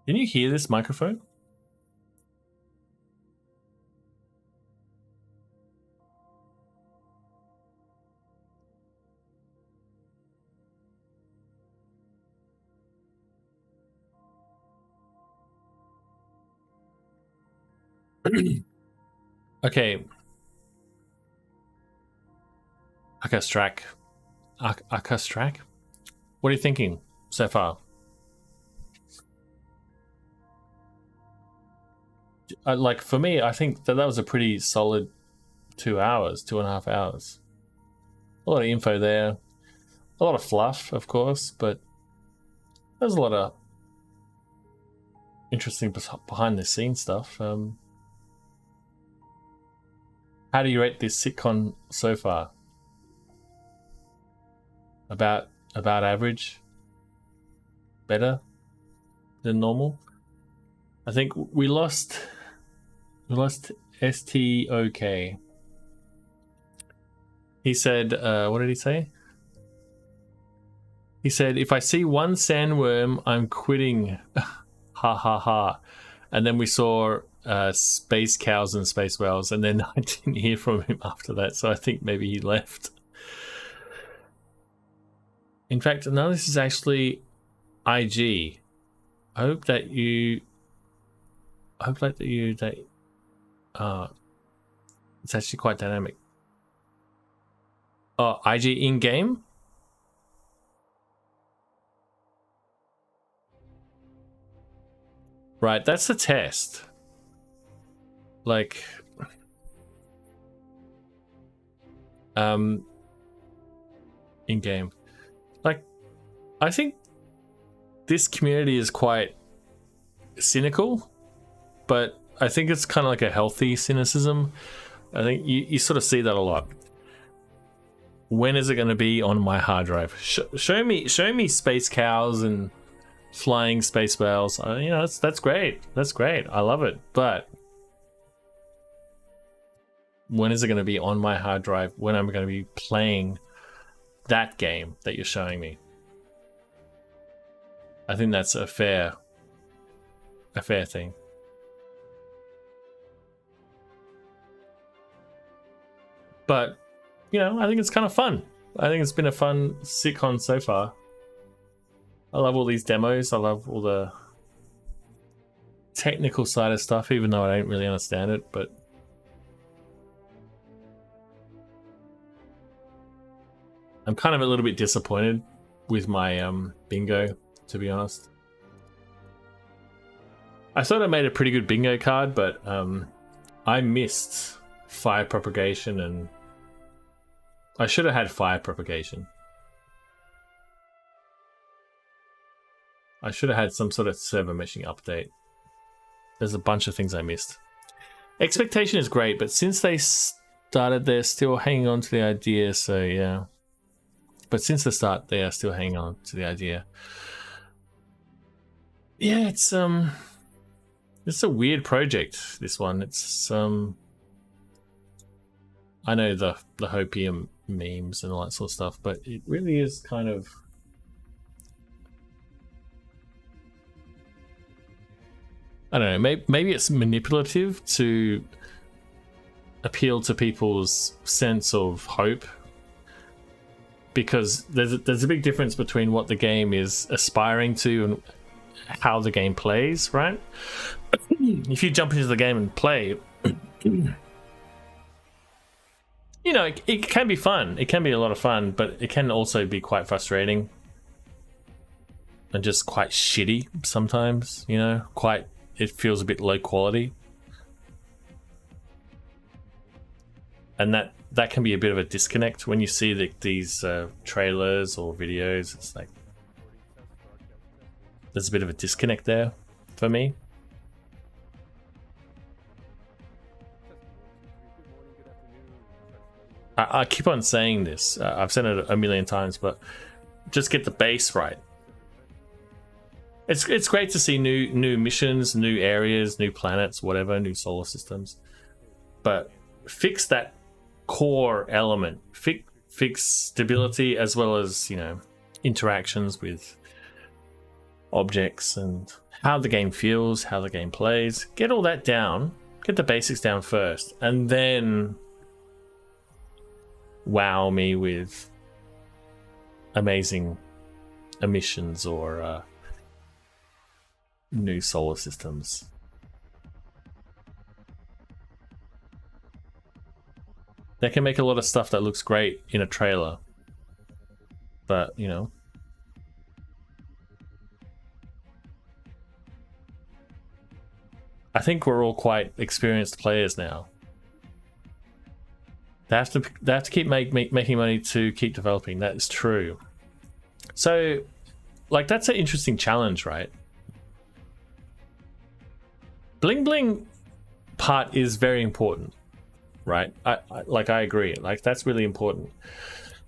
Can you hear this microphone? Okay. Akastrak. Akastrak? What are you thinking so far? Like, for me, I think that was a pretty solid 2 hours, 2.5 hours. A lot of info there. A lot of fluff, of course, but there's a lot of interesting behind the scenes stuff. How do you rate this CitizenCon so far? About average? Better than normal? I think we lost STOK. He said, what did he say? He said, if I see one sandworm, I'm quitting. Ha ha ha. And then we saw space cows and space whales, and then I didn't hear from him after that, so I think maybe he left. In fact, no, this is actually IG. I hope that it's actually quite dynamic. Oh, IG in-game? Right, that's the test. Like, in-game. Like, I think this community is quite cynical, but I think it's kind of like a healthy cynicism. I think you sort of see that a lot. When is it going to be on my hard drive? Show me space cows and flying space whales. You know, that's great. That's great. I love it. But when is it going to be on my hard drive? When am I going to be playing that game that you're showing me? I think that's a fair thing. But, you know, I think it's kind of fun. I think it's been a fun CitizenCon so far. I love all these demos. I love all the technical side of stuff, even though I don't really understand it, but I'm kind of a little bit disappointed with my bingo, to be honest. I thought I made a pretty good bingo card, but I missed fire propagation, and I should have had fire propagation. I should have had some sort of server meshing update. There's a bunch of things I missed. Expectation is great, but since they started, they're still hanging on to the idea, so yeah. But since the start, they are still hanging on to the idea. Yeah, it's a weird project, this one. It's I know the Hopium memes and all that sort of stuff, but it really is kind of, I don't know, maybe it's manipulative to appeal to people's sense of hope, because there's a big difference between what the game is aspiring to and how the game plays, right? If you jump into the game and play, you know, it can be fun. It can be a lot of fun, but it can also be quite frustrating and just quite shitty sometimes, you know, it feels a bit low quality. And that can be a bit of a disconnect when you see these trailers or videos. It's like there's a bit of a disconnect there for me. I keep on saying this. I've said it a million times, but just get the base right. It's great to see new missions, new areas, new planets, whatever, new solar systems. But fix that core element. Fix stability as well as, you know, interactions with objects and how the game feels, how the game plays. Get all that down. Get the basics down first, and then wow me with amazing emissions or new solar systems. They can make a lot of stuff that looks great in a trailer, but you know, I think we're all quite experienced players now. They have to keep making money to keep developing. That is true. So, like, that's an interesting challenge, right? Bling bling part is very important, right? I agree. Like, that's really important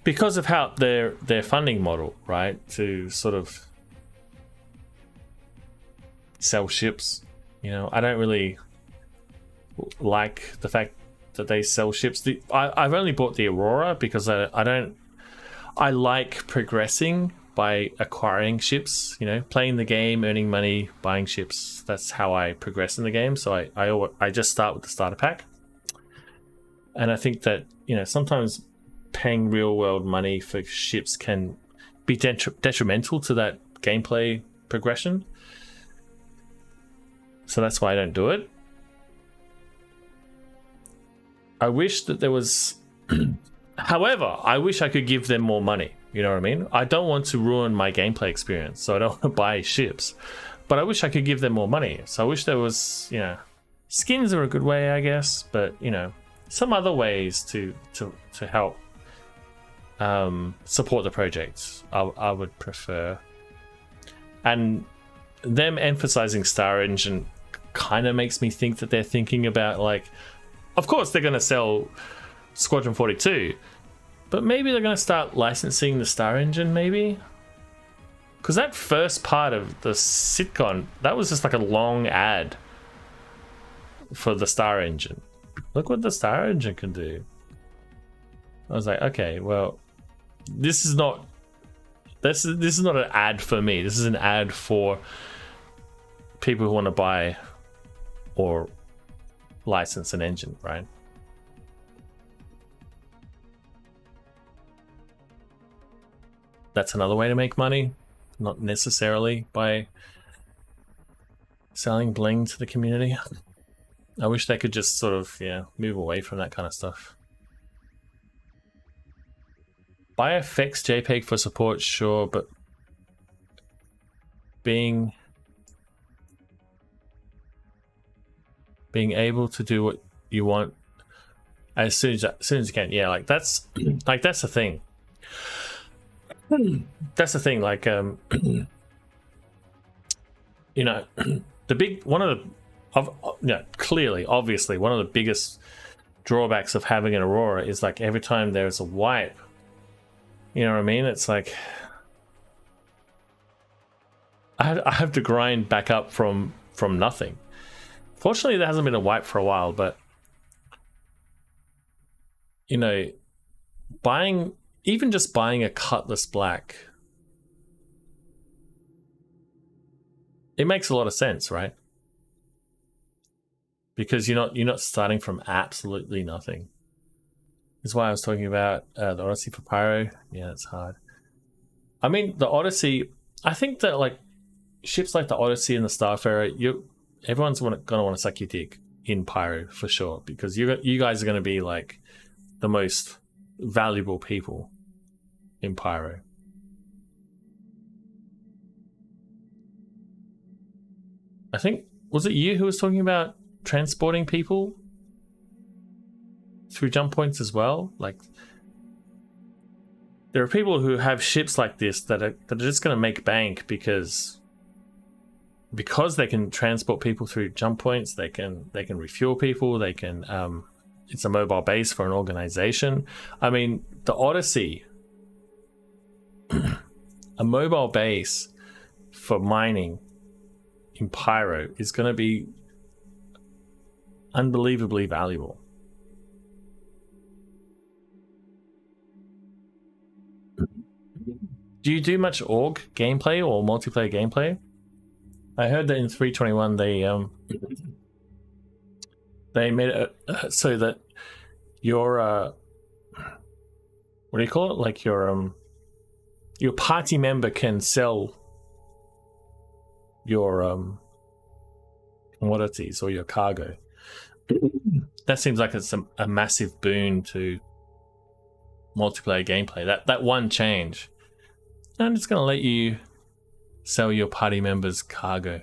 because of how their funding model, right? To sort of sell ships. You know, I don't really like the fact that they sell ships. I've only bought the Aurora because I like progressing by acquiring ships, you know, playing the game, earning money, buying ships. That's how I progress in the game. So I just start with the starter pack. And I think that, you know, sometimes paying real world money for ships can be detrimental to that gameplay progression. So that's why I don't do it. I wish that there was... However, I wish I could give them more money. You know what I mean? I don't want to ruin my gameplay experience, so I don't want to buy ships. But I wish I could give them more money. So I wish there was, you know... Skins are a good way, I guess, but, you know, some other ways to help support the project, I would prefer. And them emphasizing Star Engine kind of makes me think that they're thinking about, like, of course they're going to sell Squadron 42, but maybe they're going to start licensing the Star Engine, maybe? Because that first part of the CitizenCon, that was just like a long ad for the Star Engine. Look what the Star Engine can do. I was like, okay, well, this is not an ad for me. This is an ad for people who want to buy or license an engine, right? That's another way to make money, not necessarily by selling bling to the community. I wish they could just sort of, yeah, move away from that kind of stuff. Buy a fixed JPEG for support, sure, but being able to do what you want as soon as you can, yeah, like that's the thing. That's the thing, like you know, clearly, obviously, one of the biggest drawbacks of having an Aurora is like every time there's a wipe, you know what I mean? It's like I have to grind back up from nothing. Fortunately, there hasn't been a wipe for a while, but you know, even just buying a Cutlass Black, it makes a lot of sense, right? Because you're not starting from absolutely nothing. That's why I was talking about the Odyssey for Pyro. Yeah, it's hard. I mean, the Odyssey, I think that like ships like the Odyssey and the Starfarer, everyone's gonna want to suck your dick in Pyro for sure, because you guys are gonna be like the most valuable people in Pyro. I think, was it you who was talking about transporting people through jump points as well? Like, there are people who have ships like this that are just going to make bank because they can transport people through jump points. They can refuel people. They can it's a mobile base for an organization. I mean, the Odyssey, a mobile base for mining in Pyro is going to be unbelievably valuable. Do you do much org gameplay or multiplayer gameplay? I heard that in 321 they made it so that your what do you call it? Like your party member can sell your commodities or your cargo. That seems like it's a massive boon to multiplayer gameplay. That one change, and it's going to let you sell your party members cargo.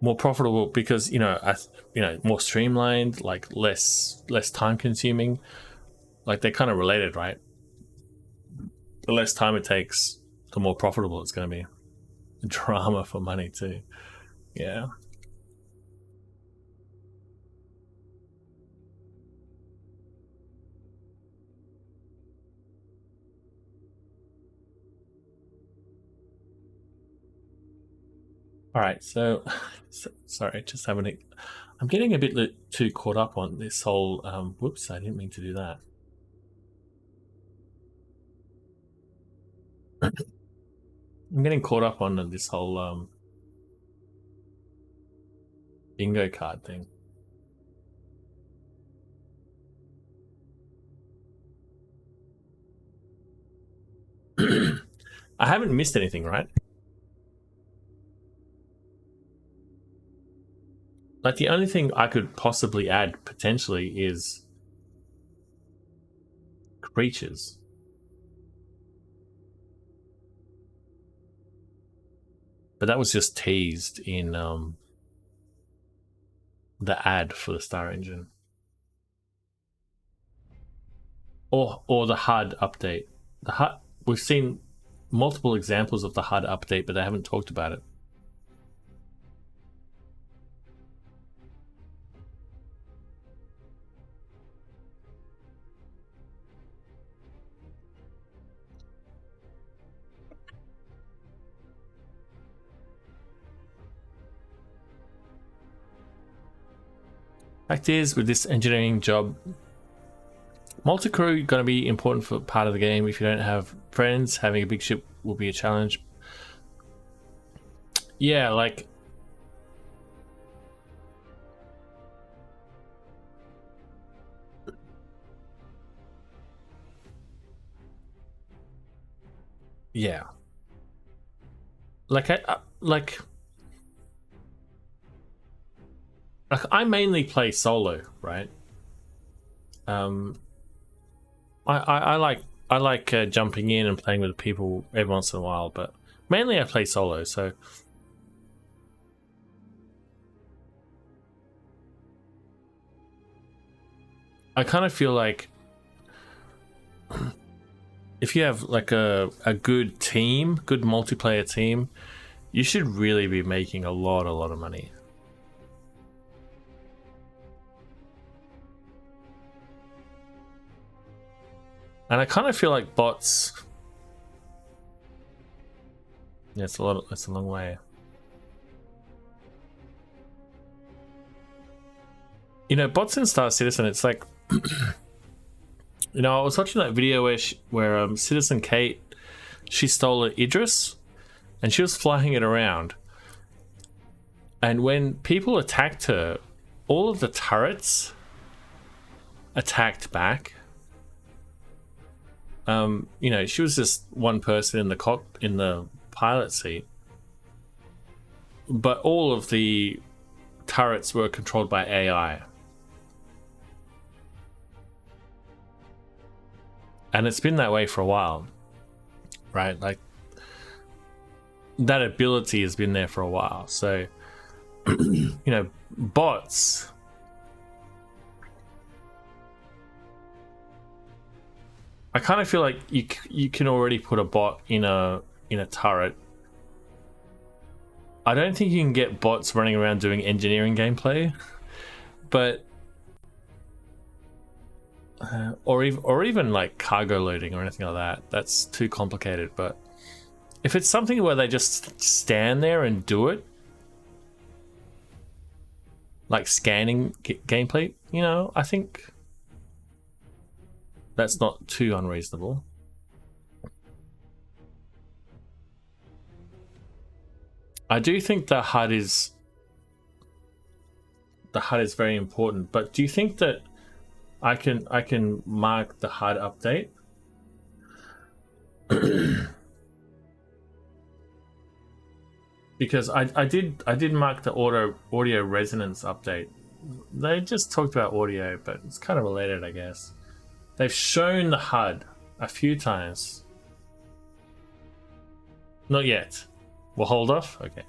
More profitable because more streamlined, like less time consuming. Like they're kind of related, right? The less time it takes, the more profitable it's going to be. Drama for money too. Yeah. All right, so sorry, just having a. I'm getting a bit too caught up on this whole. Whoops, I didn't mean to do that. I'm getting caught up on this whole bingo card thing. I haven't missed anything, right? Like the only thing I could possibly add potentially is creatures. But that was just teased in the ad for the Star Engine. Or the HUD update. The HUD, we've seen multiple examples of the HUD update, but they haven't talked about it. Fact is, with this engineering job, multi-crew going to be important for part of the game. If you don't have friends, having a big ship will be a challenge. Yeah, like... Yeah. Like, I mainly play solo, right? I like jumping in and playing with people every once in a while, but mainly I play solo. So I kind of feel like if you have like a good team, good multiplayer team, you should really be making a lot of money. And I kind of feel like bots. Yeah, it's a long way. You know, bots in Star Citizen, it's like, you know, I was watching that video where Citizen Kate, she stole an Idris, and she was flying it around. And when people attacked her, all of the turrets attacked back. You know, she was just one person in the pilot seat, but all of the turrets were controlled by AI, and it's been that way for a while, right? Like that ability has been there for a while. So, you know, bots I kind of feel like you can already put a bot in a turret. I don't think you can get bots running around doing engineering gameplay, but or even like cargo loading or anything like that. That's too complicated. But if it's something where they just stand there and do it, like scanning gameplay, you know, I think that's not too unreasonable. I do think the HUD is very important, but do you think that I can mark the HUD update? Because I did mark the audio resonance update. They just talked about audio, but it's kind of related, I guess. They've shown the HUD a few times. Not yet. We'll hold off? Okay.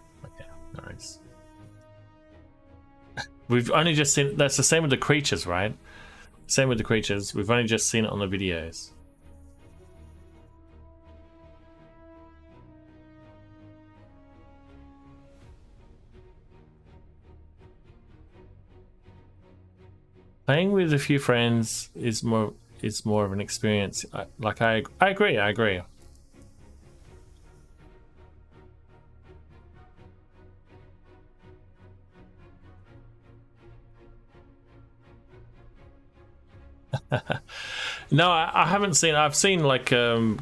No worries. We've only just seen... That's the same with the creatures, right? Same with the creatures. We've only just seen it on the videos. Playing with a few friends is more of an experience. I agree. No, I haven't seen. I've seen like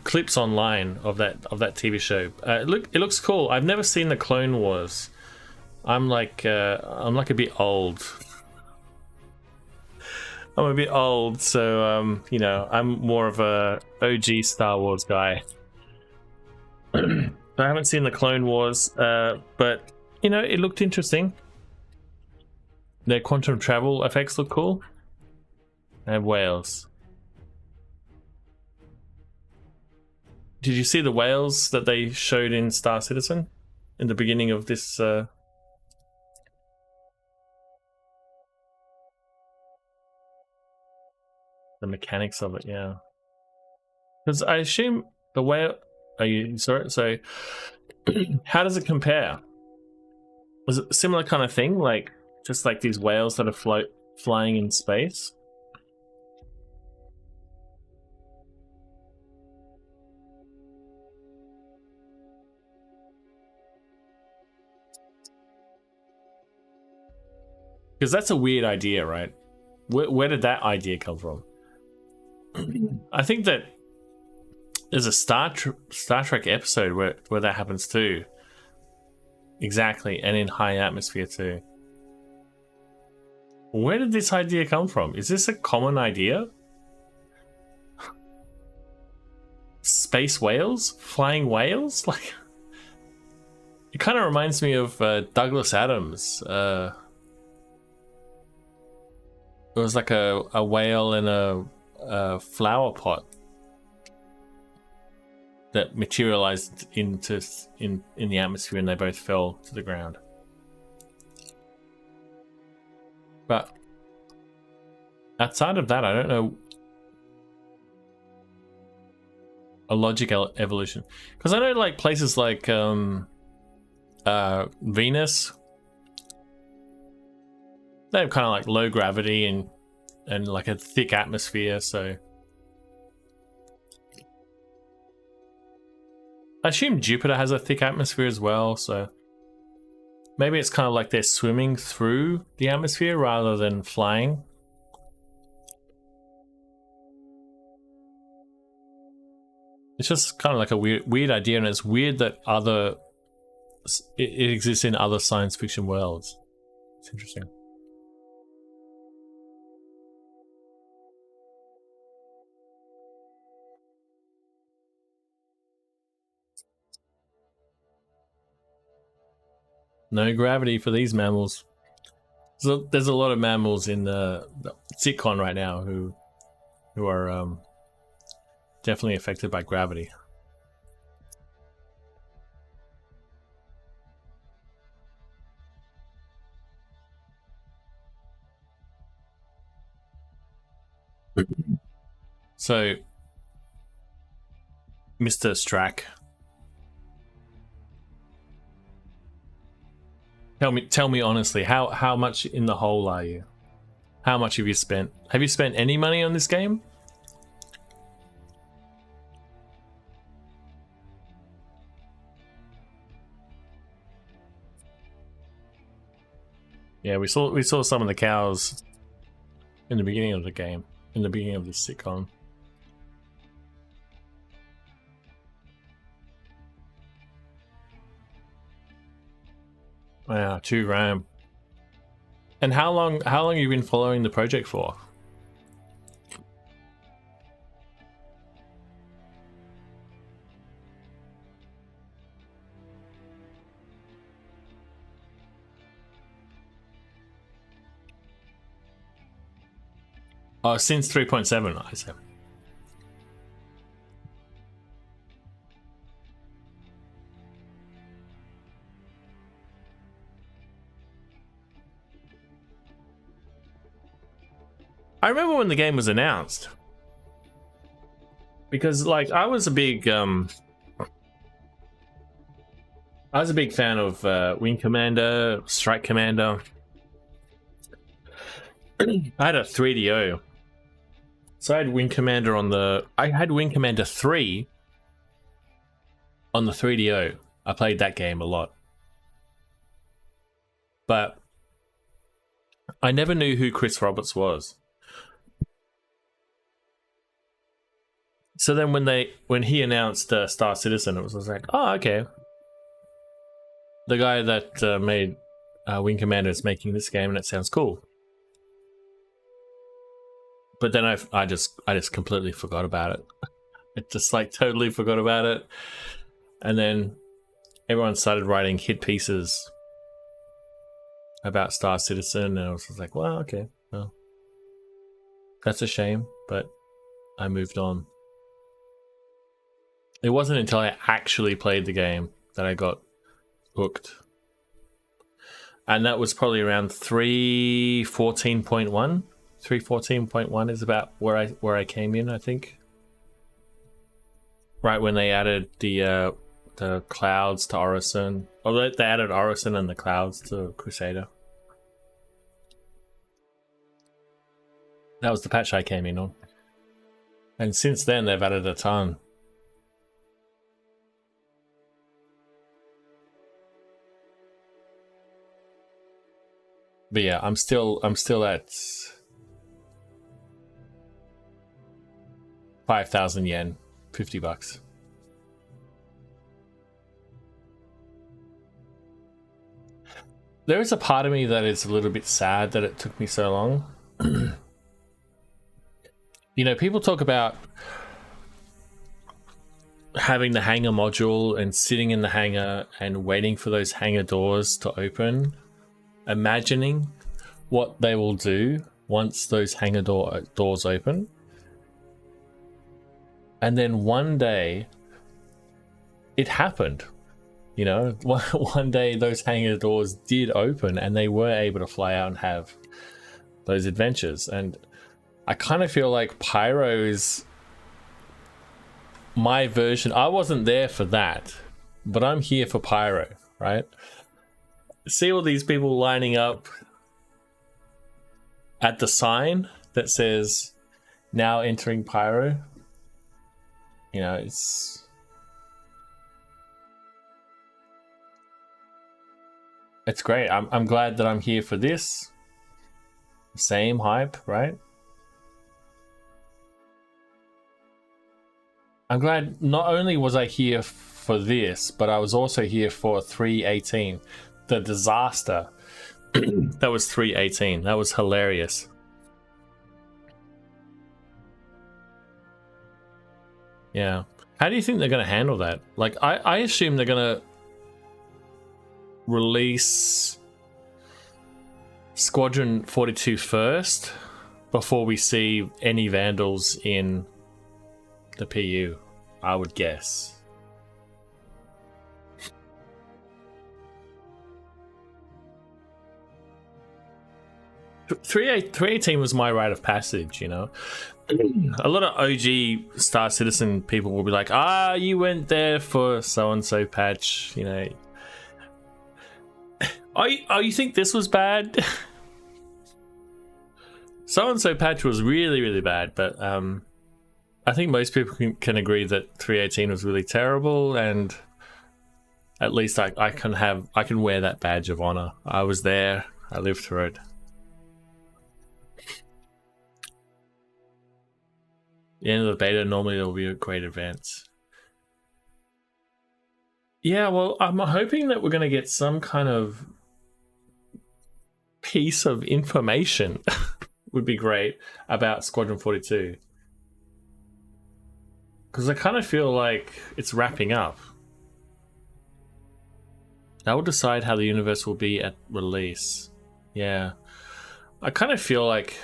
clips online of that TV show. It looks cool. I've never seen the Clone Wars. I'm like a bit old. I'm a bit old, so you know, I'm more of a OG Star Wars guy. I haven't seen the Clone Wars, but you know, it looked interesting. Their quantum travel effects look cool. And whales. Did you see the whales that they showed in Star Citizen in the beginning of this? The mechanics of it, yeah. Because I assume the whale. Are you sorry? So, how does it compare? Was it a similar kind of thing, like just like these whales that are flying in space? Because that's a weird idea, right? Where did that idea come from? I think that there's a Star Trek episode where that happens too. Exactly, and in high atmosphere too. Where did this idea come from? Is this a common idea? Space whales? Flying whales? Like, it kind of reminds me of Douglas Adams. It was like a whale in a flower pot that materialized in the atmosphere, and they both fell to the ground. But outside of that, I don't know a logical evolution, because I know like places like Venus, they have kind of like low gravity and like a thick atmosphere, so I assume Jupiter has a thick atmosphere as well, so maybe it's kind of like they're swimming through the atmosphere rather than flying. It's just kind of like a weird idea, and it's weird that it exists in other science fiction worlds. It's interesting. No gravity for these mammals. So there's a lot of mammals in the CitizenCon right now who are definitely affected by gravity. So Mr. Strack. Tell me honestly, how much in the hole are you? How much have you spent? Have you spent any money on this game? Yeah, we saw some of the cows in the beginning of the game, in the beginning of the sitcom. Wow, 2 RAM. And how long have you been following the project for? Oh, since 3.7, I say. I remember when the game was announced, because like I was a big fan of Wing Commander, Strike Commander. I had a 3DO, so I had Wing Commander on the. I had Wing Commander 3 on the 3DO. I played that game a lot, but I never knew who Chris Roberts was. So then when he announced Star Citizen, it was like, oh, okay. The guy that made Wing Commander is making this game, and it sounds cool. But then I just completely forgot about it. I just like totally forgot about it. And then everyone started writing hit pieces about Star Citizen, and I was just like, well, okay, well, that's a shame, but I moved on. It wasn't until I actually played the game that I got hooked. And that was probably around 3.14.1. 3.14.1 is about where I came in, I think. Right when they added the clouds to Orison. Or they added Orison and the clouds to Crusader. That was the patch I came in on. And since then they've added a ton. But yeah, I'm still at 5,000 yen, $50. There is a part of me that is a little bit sad that it took me so long. You know, people talk about having the hangar module and sitting in the hangar and waiting for those hangar doors to open, imagining what they will do once those hangar doors open. And then one day it happened. You know, one day those hangar doors did open and they were able to fly out and have those adventures. And I kind of feel like Pyro is my version. I wasn't there for that, but I'm here for Pyro, right? See all these people lining up at the sign that says now entering Pyro. You know, it's great. I'm glad that I'm here for this. Same hype, right? I'm glad not only was I here for this, but I was also here for 3.18. The disaster that was 3.18. That was hilarious. Yeah. How do you think they're going to handle that? Like, I assume they're going to release Squadron 42 first before we see any Vandals in the PU, I would guess. 318 was my rite of passage, you know. A lot of OG Star Citizen people will be like, you went there for so-and-so patch, you know. You think this was bad? So-and-so patch was really, really bad, but I think most people can agree that 318 was really terrible, and at least I can wear that badge of honor. I was there, I lived through it. The end of the beta, normally there will be a great advance. Yeah, well, I'm hoping that we're going to get some kind of piece of information would be great about Squadron 42. Because I kind of feel like it's wrapping up. That will decide how the universe will be at release. Yeah. I kind of feel like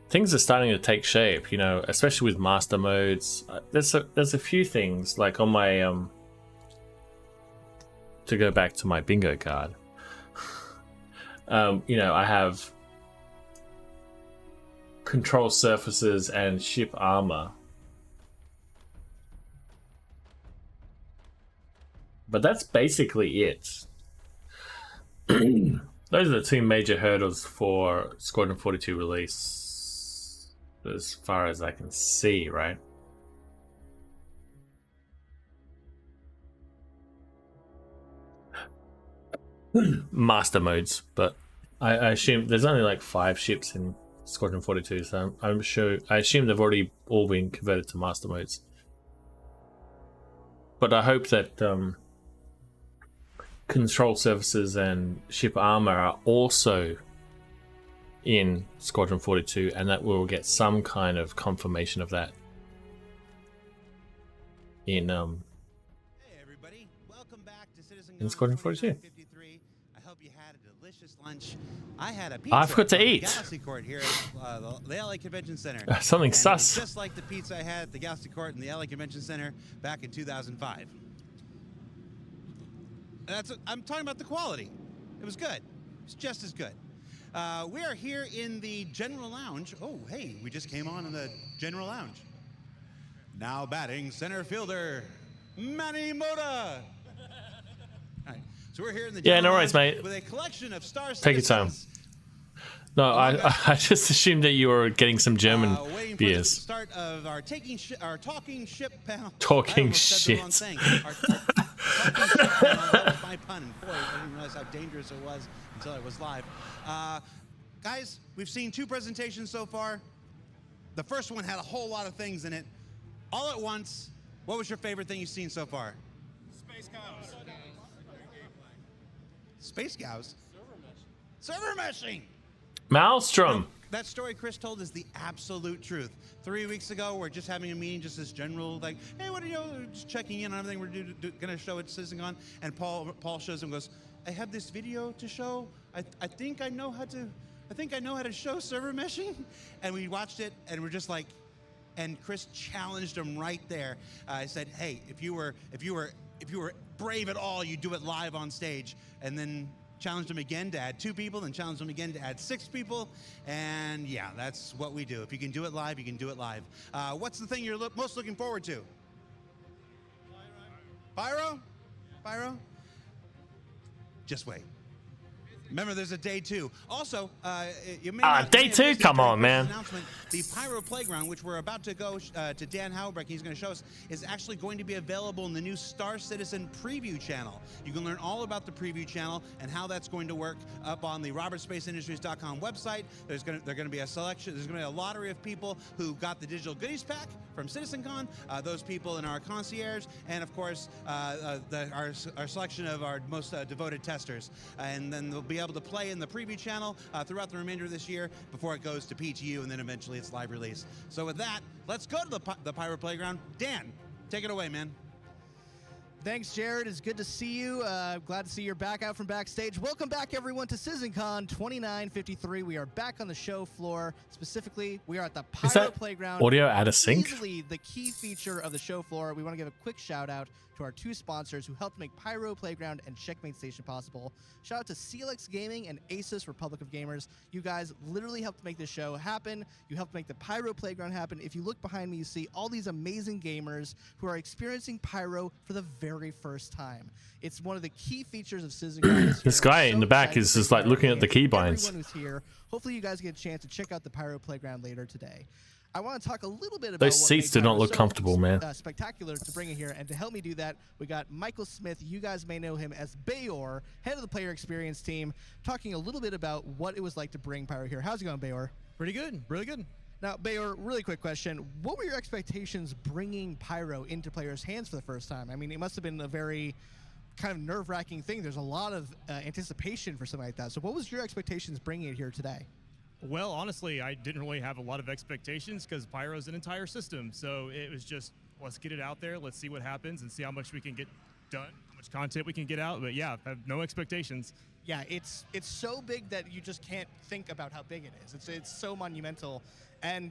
things are starting to take shape, you know, especially with master modes. There's a few things, like on my to go back to my bingo card. You know, I have control surfaces and ship armor. But that's basically it. Those are the two major hurdles for Squadron 42 release, as far as I can see, right? Master modes, but I assume there's only like 5 ships in Squadron 42, so I assume they've already all been converted to master modes. But I hope that control surfaces and ship armor are also in Squadron 42, and that we'll get some kind of confirmation of that in in Squadron 42. I hope you had a delicious lunch. I had a pizza. I forgot to eat. Galaxy Court here at the LA Convention Center. Something and sus. Just like the pizza I had at the Galaxy Court in the LA Convention Center back in 2005. I'm talking about the quality. It was good. It's just as good. We are here in the General Lounge. Oh, hey, we just came on in the General Lounge. Now batting center fielder, Manny Moda. All right, so we're here in the Yeah, no General worries, Lounge mate. with a collection of Star Take your time. No, I just assumed that you were getting some German waiting beers. For the start of our talking ship panel. Talking I almost said the wrong shit. thing. Our talking ship panel. That was my pun. And boy, I didn't realize how dangerous it was until it was live. Guys, we've seen 2 presentations so far. The first one had a whole lot of things in it. All at once, what was your favorite thing you've seen so far? Space cows. Space cows? Server meshing! Maelstrom. That story Chris told is the absolute truth. 3 weeks ago, we're just having a meeting, just this general, like, hey, what are you, just checking in on everything we're going to show at CitizenCon. And Paul shows him, goes, I have this video to show. I think I know how to show server meshing. And we watched it, and we're just like, and Chris challenged him right there. I said, hey, if you were brave at all, you'd do it live on stage. And then challenged him again to add 2 people, then challenged him again to add 6 people. And yeah, that's what we do. If you can do it live, you can do it live. What's the thing you're most looking forward to? PYRO? PYRO? Just wait. Remember, there's a day 2. Also, you may not day 2? Come on, man. The PYRO Playground, which we're about to go to Dan Haubeck, he's going to show us, is actually going to be available in the new Star Citizen Preview channel. You can learn all about the Preview channel and how that's going to work up on the robertspaceindustriescom website. There's going to be a selection. There's going to be a lottery of people who got the digital goodies pack from CitizenCon, those people in our concierge, and of course, our selection of our most devoted testers. And then they'll be able to play in the Preview channel throughout the remainder of this year before it goes to PTU and then eventually its live release. So with that, let's go to the PYRO Playground. Dan, take it away, man. Thanks, Jared. It's good to see you. Glad to see you're back out from backstage. Welcome back, everyone, to CitizenCon 2953. We are back on the show floor. Specifically, we are at the Is PYRO that Playground. audio out of sync? Easily the key feature of the show floor. We want to give a quick shout out to our two sponsors who helped make PYRO Playground and Checkmate Station possible. Shout out to CLX Gaming and Asus Republic of Gamers. You guys literally helped make this show happen. You helped make the PYRO Playground happen. If you look behind me, you see all these amazing gamers who are experiencing PYRO for the very first time. It's one of the key features of CitizenCon. This guy in the back is just like looking at the keybinds. Everyone who's here. Hopefully you guys get a chance to check out the PYRO Playground later today. I want to talk a little bit about Those what seats made do not PYRO look so comfortable, man. Spectacular to bring it here, and to help me do that, we got Michael Smith. You guys may know him as Bayor, head of the player experience team, talking a little bit about what it was like to bring PYRO here. How's it going, Bayor? Pretty good, really good. Now, Bayor, really quick question: what were your expectations bringing PYRO into players' hands for the first time? I mean, it must have been a very kind of nerve-wracking thing. There's a lot of anticipation for something like that. So, what was your expectations bringing it here today? Well, honestly, I didn't really have a lot of expectations because PYRO is an entire system. So it was just, let's get it out there, let's see what happens, and see how much we can get done, how much content we can get out. But yeah, I have no expectations. Yeah, it's so big that you just can't think about how big it is. It's so monumental. And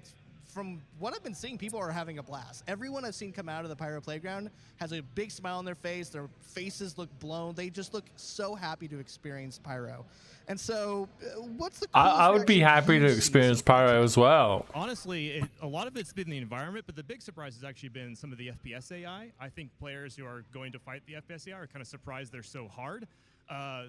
from what I've been seeing, people are having a blast. Everyone I've seen come out of the PYRO Playground has a big smile on their face. Their faces look blown. They just look so happy to experience PYRO. And so, what's the I would be happy to experience PYRO as well. Honestly, a lot of it's been the environment, but the big surprise has actually been some of the FPS AI. I think players who are going to fight the FPS AI are kind of surprised they're so hard.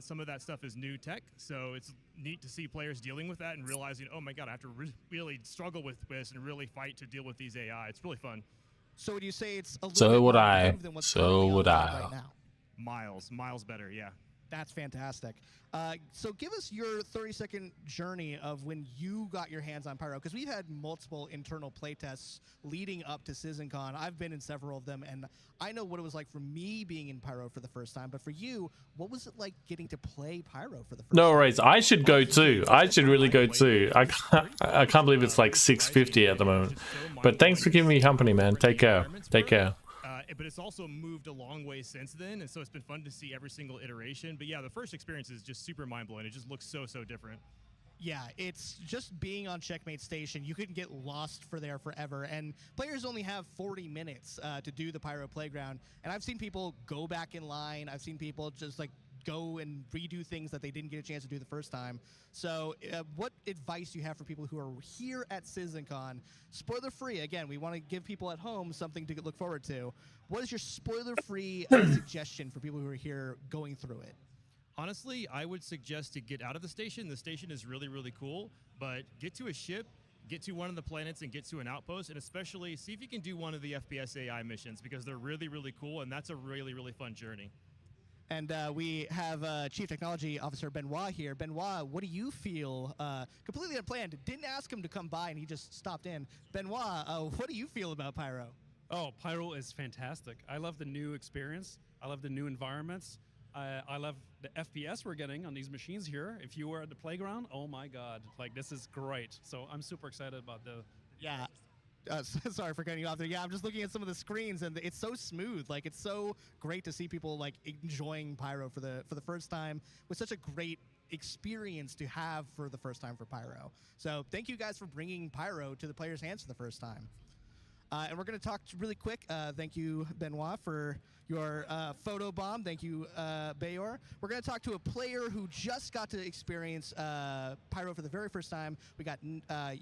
Some of that stuff is new tech, so it's neat to see players dealing with that and realizing, oh my god, I have to really struggle with this and really fight to deal with these AI. It's really fun. So would you say it's a little So bit would more I. improved than what's So currently on would the I. market right now? Miles better, yeah. That's fantastic. So give us your 30-second journey of when you got your hands on PYRO, because we've had multiple internal playtests leading up to CitizenCon. I've been in several of them, and I know what it was like for me being in PYRO for the first time. But for you, what was it like getting to play PYRO for the first time? No worries. I should go too. I should really go too. I can't believe it's like 6:50 at the moment. But thanks for giving me company, man. Take care. Take care. But it's also moved a long way since then, and so it's been fun to see every single iteration. But yeah, the first experience is just super mind-blowing. It just looks so different. Yeah, it's just being on Checkmate Station. You can get lost for there forever, and players only have 40 minutes to do the PYRO Playground. And I've seen people go back in line. I've seen people just like go and redo things that they didn't get a chance to do the first time. So what advice do you have for people who are here at CitizenCon? Spoiler free, again, we want to give people at home something to look forward to. What is your spoiler free suggestion for people who are here going through it? Honestly, I would suggest to get out of the station. The station is really cool, but get to a ship, get to one of the planets, and get to an outpost, and especially see if you can do one of the FPS AI missions, because they're really cool, and that's a really fun journey. And we have Chief Technology Officer Benoit here. Benoit, what do you feel? Completely unplanned. Didn't ask him to come by, and he just stopped in. Benoit, what do you feel about PYRO? Oh, PYRO is fantastic. I love the new experience. I love the new environments. I love the FPS we're getting on these machines here. If you were at the playground, oh my god, like this is great. So I'm super excited about the Yeah. Sorry for cutting you off there. Yeah, I'm just looking at some of the screens, and it's so smooth. Like, it's so great to see people like enjoying PYRO for the first time with such a great experience to have for the first time for PYRO. So thank you guys for bringing PYRO to the players' hands for the first time. And we're going to talk really quick. Thank you, Benoit, for your photo bomb. Thank you, Bayor. We're going to talk to a player who just got to experience PYRO for the very first time. We got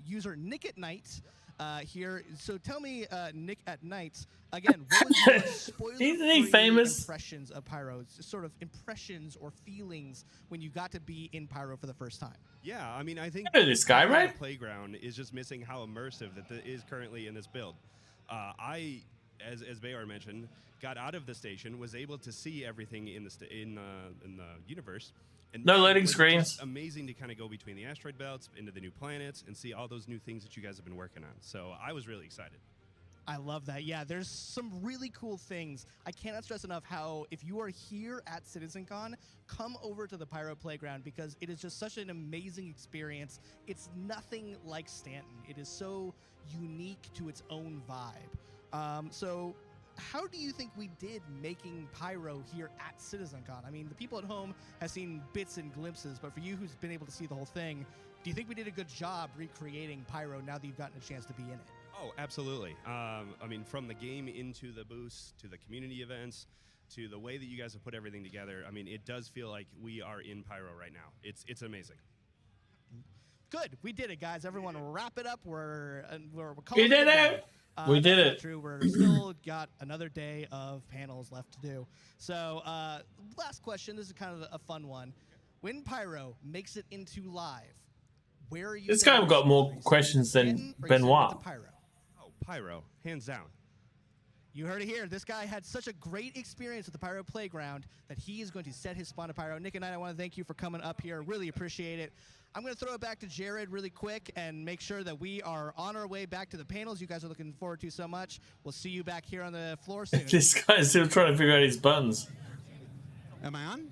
user Nick at Night here. So tell me, Nick at Night, again, what was your Isn't he spoiler-free famous? impressions of PYRO? Sort of impressions or feelings when you got to be in PYRO for the first time? Yeah, I mean, I think I know this guy, right? The playground is just missing how immersive that is currently in this build. I, as Bayor mentioned, got out of the station, was able to see everything in the universe. And No it loading was screens. just amazing to kind of go between the asteroid belts into the new planets and see all those new things that you guys have been working on. So I was really excited. I love that. Yeah, there's some really cool things. I cannot stress enough how if you are here at CitizenCon, come over to the PYRO Playground, because it is just such an amazing experience. It's nothing like Stanton. It is so unique to its own vibe. So how do you think we did making Pyro here at CitizenCon? I mean, the people at home have seen bits and glimpses, but for you who's been able to see the whole thing, do you think we did a good job recreating Pyro now that you've gotten a chance to be in it? Oh, absolutely. I mean, from the game into the booths to the community events to the way that you guys have put everything together, I mean, it does feel like we are in Pyro right now. It's amazing. Good, we did it, guys. Everyone, wrap it up. We're We did it. We did that's it. not true. We're still got another day of panels left to do. So, last question. This is kind of a fun one. When Pyro makes it into live, where are you? This guy got more questions than Benoit. Oh, Pyro, hands down. You heard it here. This guy had such a great experience with the Pyro Playground that he is going to set his spawn to Pyro. Nick and I want to thank you for coming up here. Really appreciate it. I'm going to throw it back to Jared really quick and make sure that we are on our way back to the panels you guys are looking forward to so much. We'll see you back here on the floor soon. This guy's still trying to figure out his buttons. Am I on?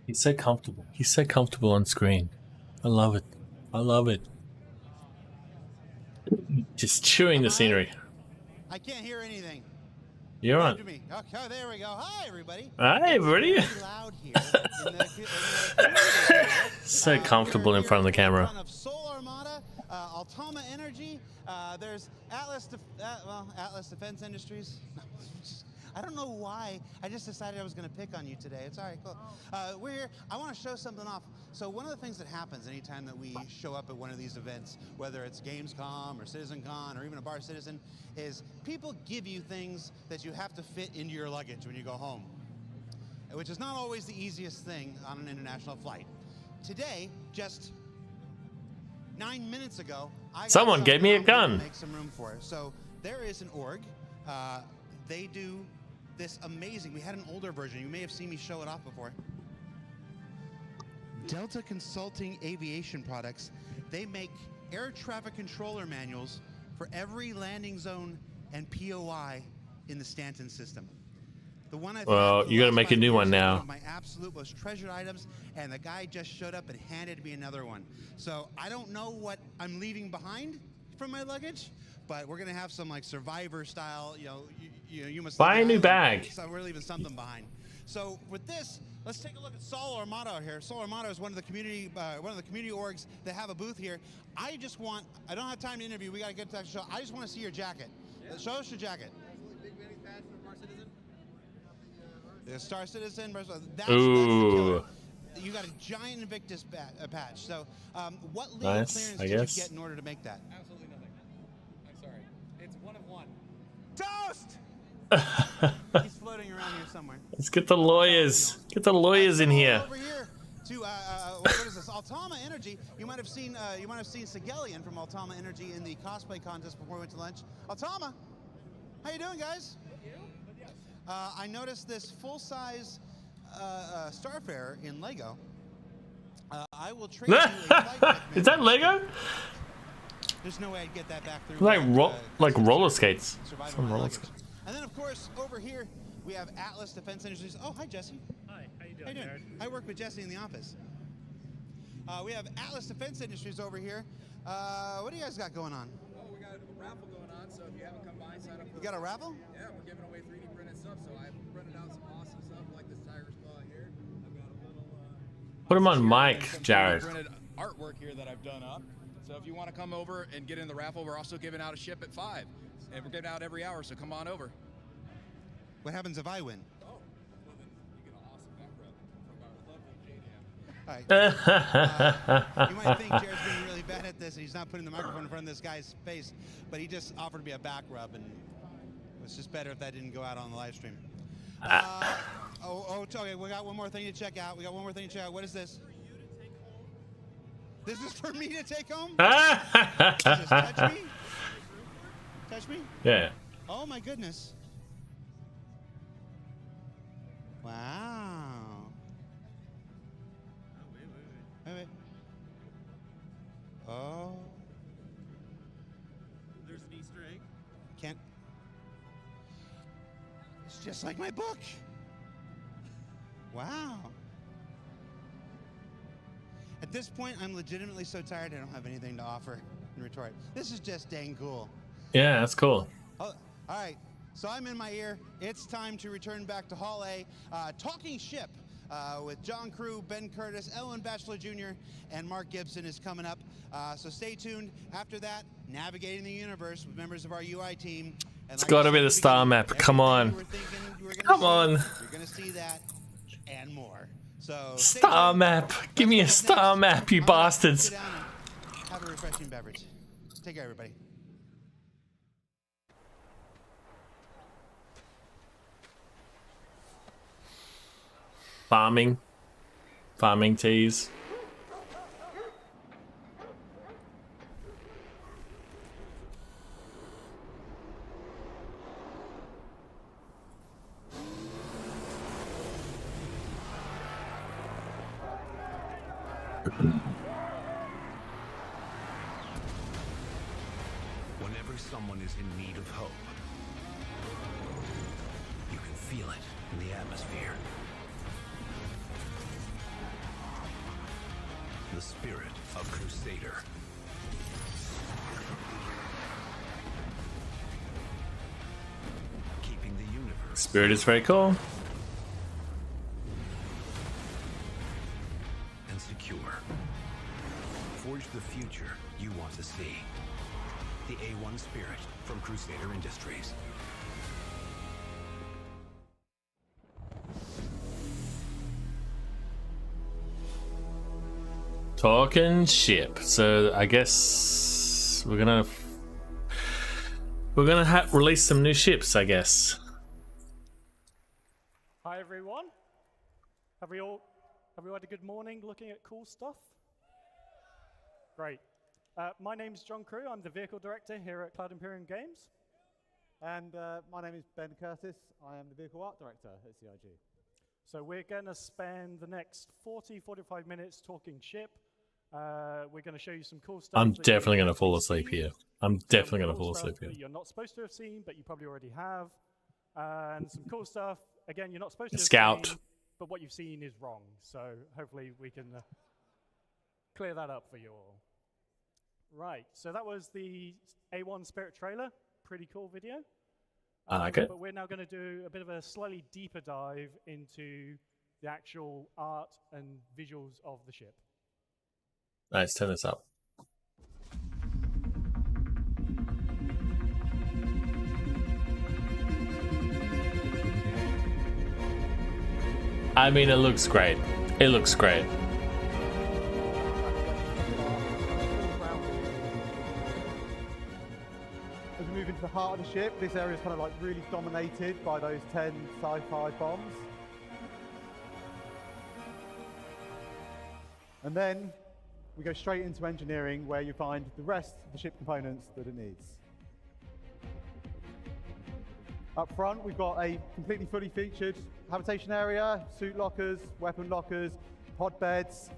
He's so comfortable. He's so comfortable on screen. I love it. I love it. Just chewing the scenery. I can't hear anything. You're on. To me. Okay, there we go. Hi, everybody. Hi, everybody. It's loud here in the So comfortable in front of the camera. of Solar Armada, Altama Energy. There's Atlas Defense Industries. I don't know why. I just decided I was going to pick on you today. It's all right, cool. We're here. I want to show something off. So one of the things that happens anytime that we show up at one of these events, whether it's Gamescom or CitizenCon or even a Bar Citizen, is people give you things that you have to fit into your luggage when you go home, which is not always the easiest thing on an international flight. Today, just 9 minutes ago, Someone gave me a gun. Make some room for it. So there is an org. They do this amazing. We had an older version. You may have seen me show it off before. Delta Consulting Aviation Products. They make air traffic controller manuals for every landing zone and POI in the Stanton system. The one I've Well, you got to make a new one now. one of my absolute most treasured items, and the guy just showed up and handed me another one. So I don't know what I'm leaving behind from my luggage, but we're gonna have some like Survivor style, you must Buy a new bag. So we're leaving something behind. So with this, let's take a look at Solar Armada here. Solar Armada is one of the community orgs that have a booth here. I don't have time to interview. We gotta get to the show. I just want to see your jacket. Show us your jacket. The Star Citizen. That's the killer. You got a giant Invictus patch. So, what legal clearance did you get in order to make that? Absolutely nothing. I'm sorry. It's one of one. Toast! He's floating around here somewhere. Let's get the lawyers. Get the lawyers in here. Over here to what is this? Altama Energy. You might have seen Sigelian from Altama Energy in the cosplay contest before we went to lunch. Altama, how you doing, guys? I noticed this full-size Starfarer in Lego. I will trade you a flight. Is that Lego? There's no way I'd get that back through. Like roller skates. Surviving Some my roller luggage. skates. And then, of course, over here we have Atlas Defense Industries. Oh, hi, Jesse. Hi, how you doing, How you doing? Jared? I work with Jesse in the office. We have Atlas Defense Industries over here. What do you guys got going on? Oh, we got a raffle going on, so if you haven't come by, sign up for You got a raffle? Yeah, we're giving away 3D printed stuff, so I printed out some awesome stuff like this Tiger's Claw here. I've got a little Put him on mic, some 3D Jared. printed artwork here that I've done up. So if you want to come over and get in the raffle, we're also giving out a ship at 5. And we're giving out every hour, so come on over. What happens if I win? Oh, well then you get an awesome back rub from our lovely JDM. All right. You might think Jared's being really bad at this, and he's not putting the microphone in front of this guy's face, but he just offered me a back rub, and it's just better if that didn't go out on the live stream. Okay, we got one more thing to check out. What is this? This is for me to take home? Just touch me? Touch me? Yeah. Oh my goodness. Wow. Wait. Oh. There's an Easter egg. Can't. It's just like my book. Wow. At this point, I'm legitimately so tired I don't have anything to offer in retort. This is just dang cool. Yeah, that's cool. Oh, all right, so I'm in my ear. It's time to return back to Hall A. Talking Ship with John Crew, Ben Curtis, Ellen Batchelor Jr., and Mark Gibson is coming up. So stay tuned. After that, Navigating the Universe with members of our UI team. And It's got to be the star map. Come on. Come on. You're going to see that and more. So Star map. Give me a star map, you bastards. sit down and have a refreshing beverage. Take care, everybody. Farming teas. Whenever someone is in need of hope, you can feel it in the atmosphere. The spirit of Crusader. Keeping the universe. Spirit is very cool. And secure. Forge the future you want to see. The A1 spirit from Crusader Industries. Talking ship. So I guess we're gonna release some new ships, I guess. Hi everyone. Have we had a good morning looking at cool stuff? Great. My name's John Crew. I'm the vehicle director here at Cloud Imperium Games. And my name is Ben Curtis. I am the vehicle art director at CIG. So we're going to spend the next 45 minutes talking ship. We're going to show you some cool stuff. I'm definitely gonna fall asleep here. I'm definitely gonna fall asleep here. That you're not supposed to have seen, but you probably already have. And some cool stuff, again, you're not supposed to have Scout. seen, but what you've seen is wrong. So hopefully we can clear that up for you all. Right, so that was the A1 Spirit trailer. Pretty cool video. I like it. But we're now going to do a bit of a slightly deeper dive into the actual art and visuals of the ship. Let's turn this up. I mean, it looks great. It looks great. As we move into the heart of the ship, this area is kind of like really dominated by those 10 sci-fi bombs. And then we go straight into engineering, where you find the rest of the ship components that it needs. Up front, we've got a completely fully featured habitation area, suit lockers, weapon lockers, pod beds,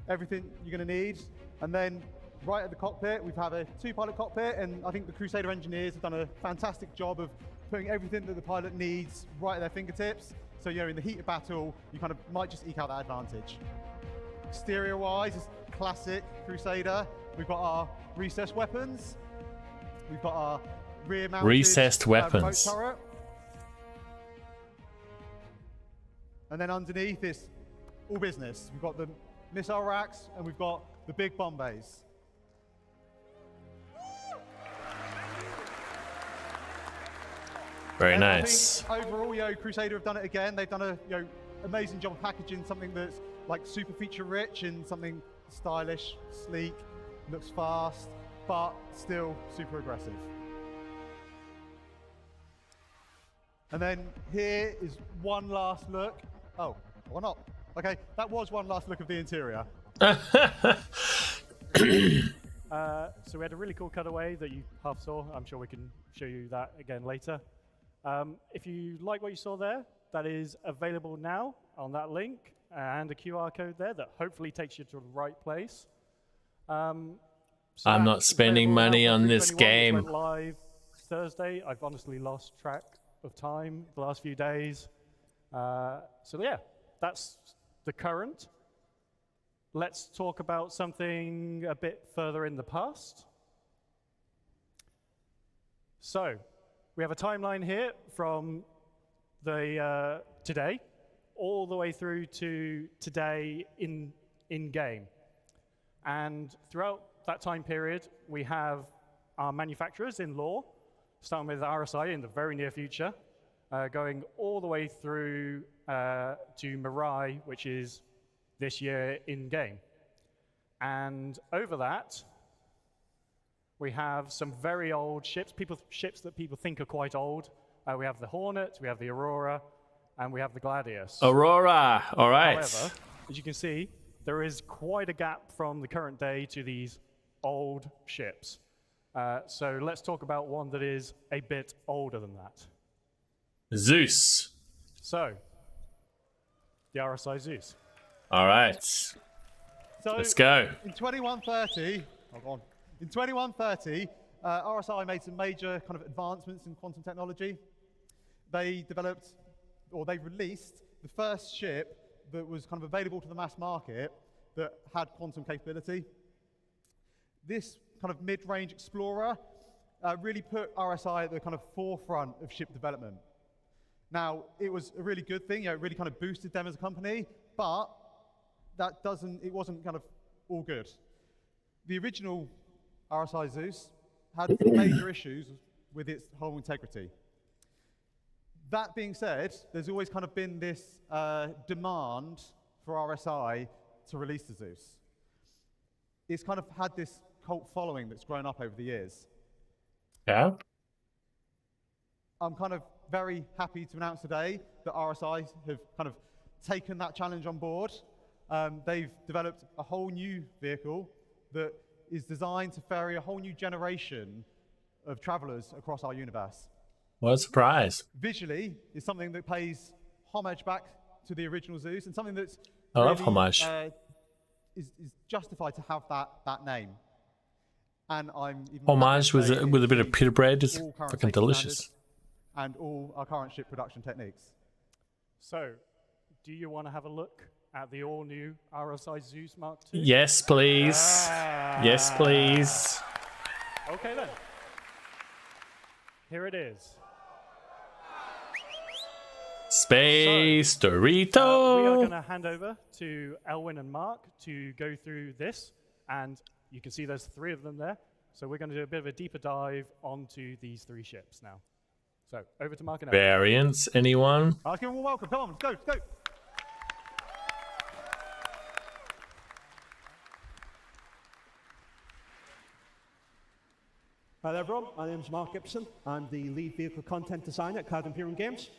everything you're going to need. And then right at the cockpit, we've had a two-pilot cockpit, and I think the Crusader engineers have done a fantastic job of putting everything that the pilot needs right at their fingertips. So, you know, in the heat of battle, you kind of might just eke out that advantage. Exterior-wise, it's classic Crusader. We've got our recessed weapons. We've got our rear-mounted Recessed weapons. remote turret. And then underneath is all business. We've got the missile racks, and we've got the big bomb bays. Very And nice. I think overall, Crusader have done it again. They've done a amazing job of packaging something that's like super feature rich and something stylish, sleek, looks fast, but still super aggressive. And then here is one last look. Oh, why not? Okay, that was one last look of the interior. So we had a really cool cutaway that you half saw. I'm sure we can show you that again later. If you like what you saw there, that is available now on that link and a QR code there that hopefully takes you to the right place. I'm not spending money on this game. Went live Thursday. I've honestly lost track of time the last few days. So yeah, that's the current. let's talk about something a bit further in the past. So, we have a timeline here from the today all the way through to today in game. And throughout that time period, we have our manufacturers in law, starting with RSI in the very near future, going all the way through to Mirai, which is this year in game. And over that, we have some very old ships, ships that people think are quite old. We have the Hornet, we have the Aurora, and we have the Gladius. Aurora, all right. However, as you can see, there is quite a gap from the current day to these old ships. So let's talk about one that is a bit older than that. Zeus. So, the RSI Zeus. All right. So Let's go. In 2130, hold on. In 2130, RSI made some major kind of advancements in quantum technology. They developed, or they released, the first ship that was kind of available to the mass market that had quantum capability. This kind of mid-range explorer really put RSI at the kind of forefront of ship development. Now, it was a really good thing, it really kind of boosted them as a company, but it wasn't kind of all good. The original RSI Zeus had major issues with its hull integrity. That being said, there's always kind of been this demand for RSI to release the Zeus. It's kind of had this cult following that's grown up over the years. Yeah. I'm kind of very happy to announce today that RSI have kind of taken that challenge on board. They've developed a whole new vehicle that is designed to ferry a whole new generation of travelers across our universe. What a surprise. Visually, it's something that pays homage back to the original Zeus, and something that's I love homage. Is justified to have that name. And I'm even Homage with a bit of pita bread is all current fucking safety delicious. standards and all our current ship production techniques. So, do you want to have a look at the all-new RSI Zeus Mark II? Yes, please. Yes, please. Okay then. Here it is. Space Dorito. We are going to hand over to Elwin and Mark to go through this, and you can see there's 3 of them there. So we're going to do a bit of a deeper dive onto these 3 ships now. So over to Mark and Elwin. Variants, anyone? Let's give them a welcome. Come on, let's go, let's go. Hi there, everyone. My name is Mark Gibson. I'm the lead vehicle content designer at Cloud Imperium Games.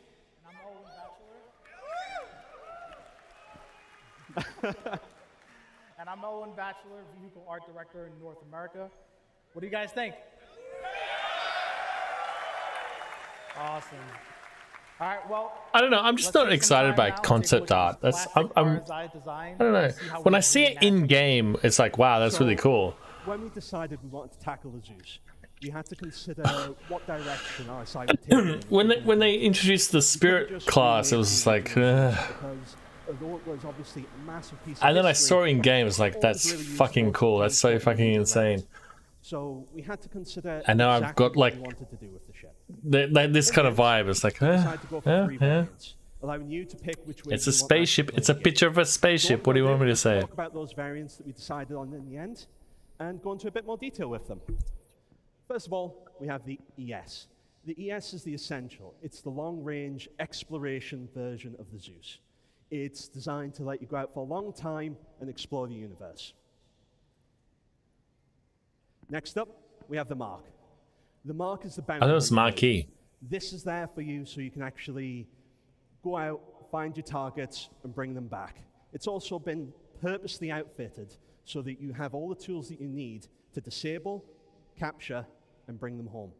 And I'm Owen Batchelor, Vehicle Art Director in North America. What do you guys think? Awesome. All right, well, I don't know. I'm just not excited by concept art. That's I don't know. When I see it in game, it's like, wow, that's really cool. When we decided we wanted to tackle the Zeus, we had to consider what direction RSI would take. when they introduced the spirit class, it was just like. Because although it was obviously a massive piece of And then I history, saw it in game. It's like, that's fucking cool. That's so fucking insane. So we had to consider. And now I've exactly got like what we wanted to do with the ship. This kind of vibe. It's like, Decided to go for yeah, 3 yeah. variants, allowing you to pick which way It's you a want spaceship. that It's a to play. picture of a spaceship. What do you want me to say? Talk about those variants that we decided on in the end, and go into a bit more detail with them. First of all, we have the ES. The ES is the essential. It's the long-range exploration version of the Zeus. It's designed to let you go out for a long time and explore the universe. Next up, we have the Mark. The Mark is the bounty. I thought it was Marquee. This is there for you so you can actually go out, find your targets, and bring them back. It's also been purposely outfitted so that you have all the tools that you need to disable, capture, and bring them home.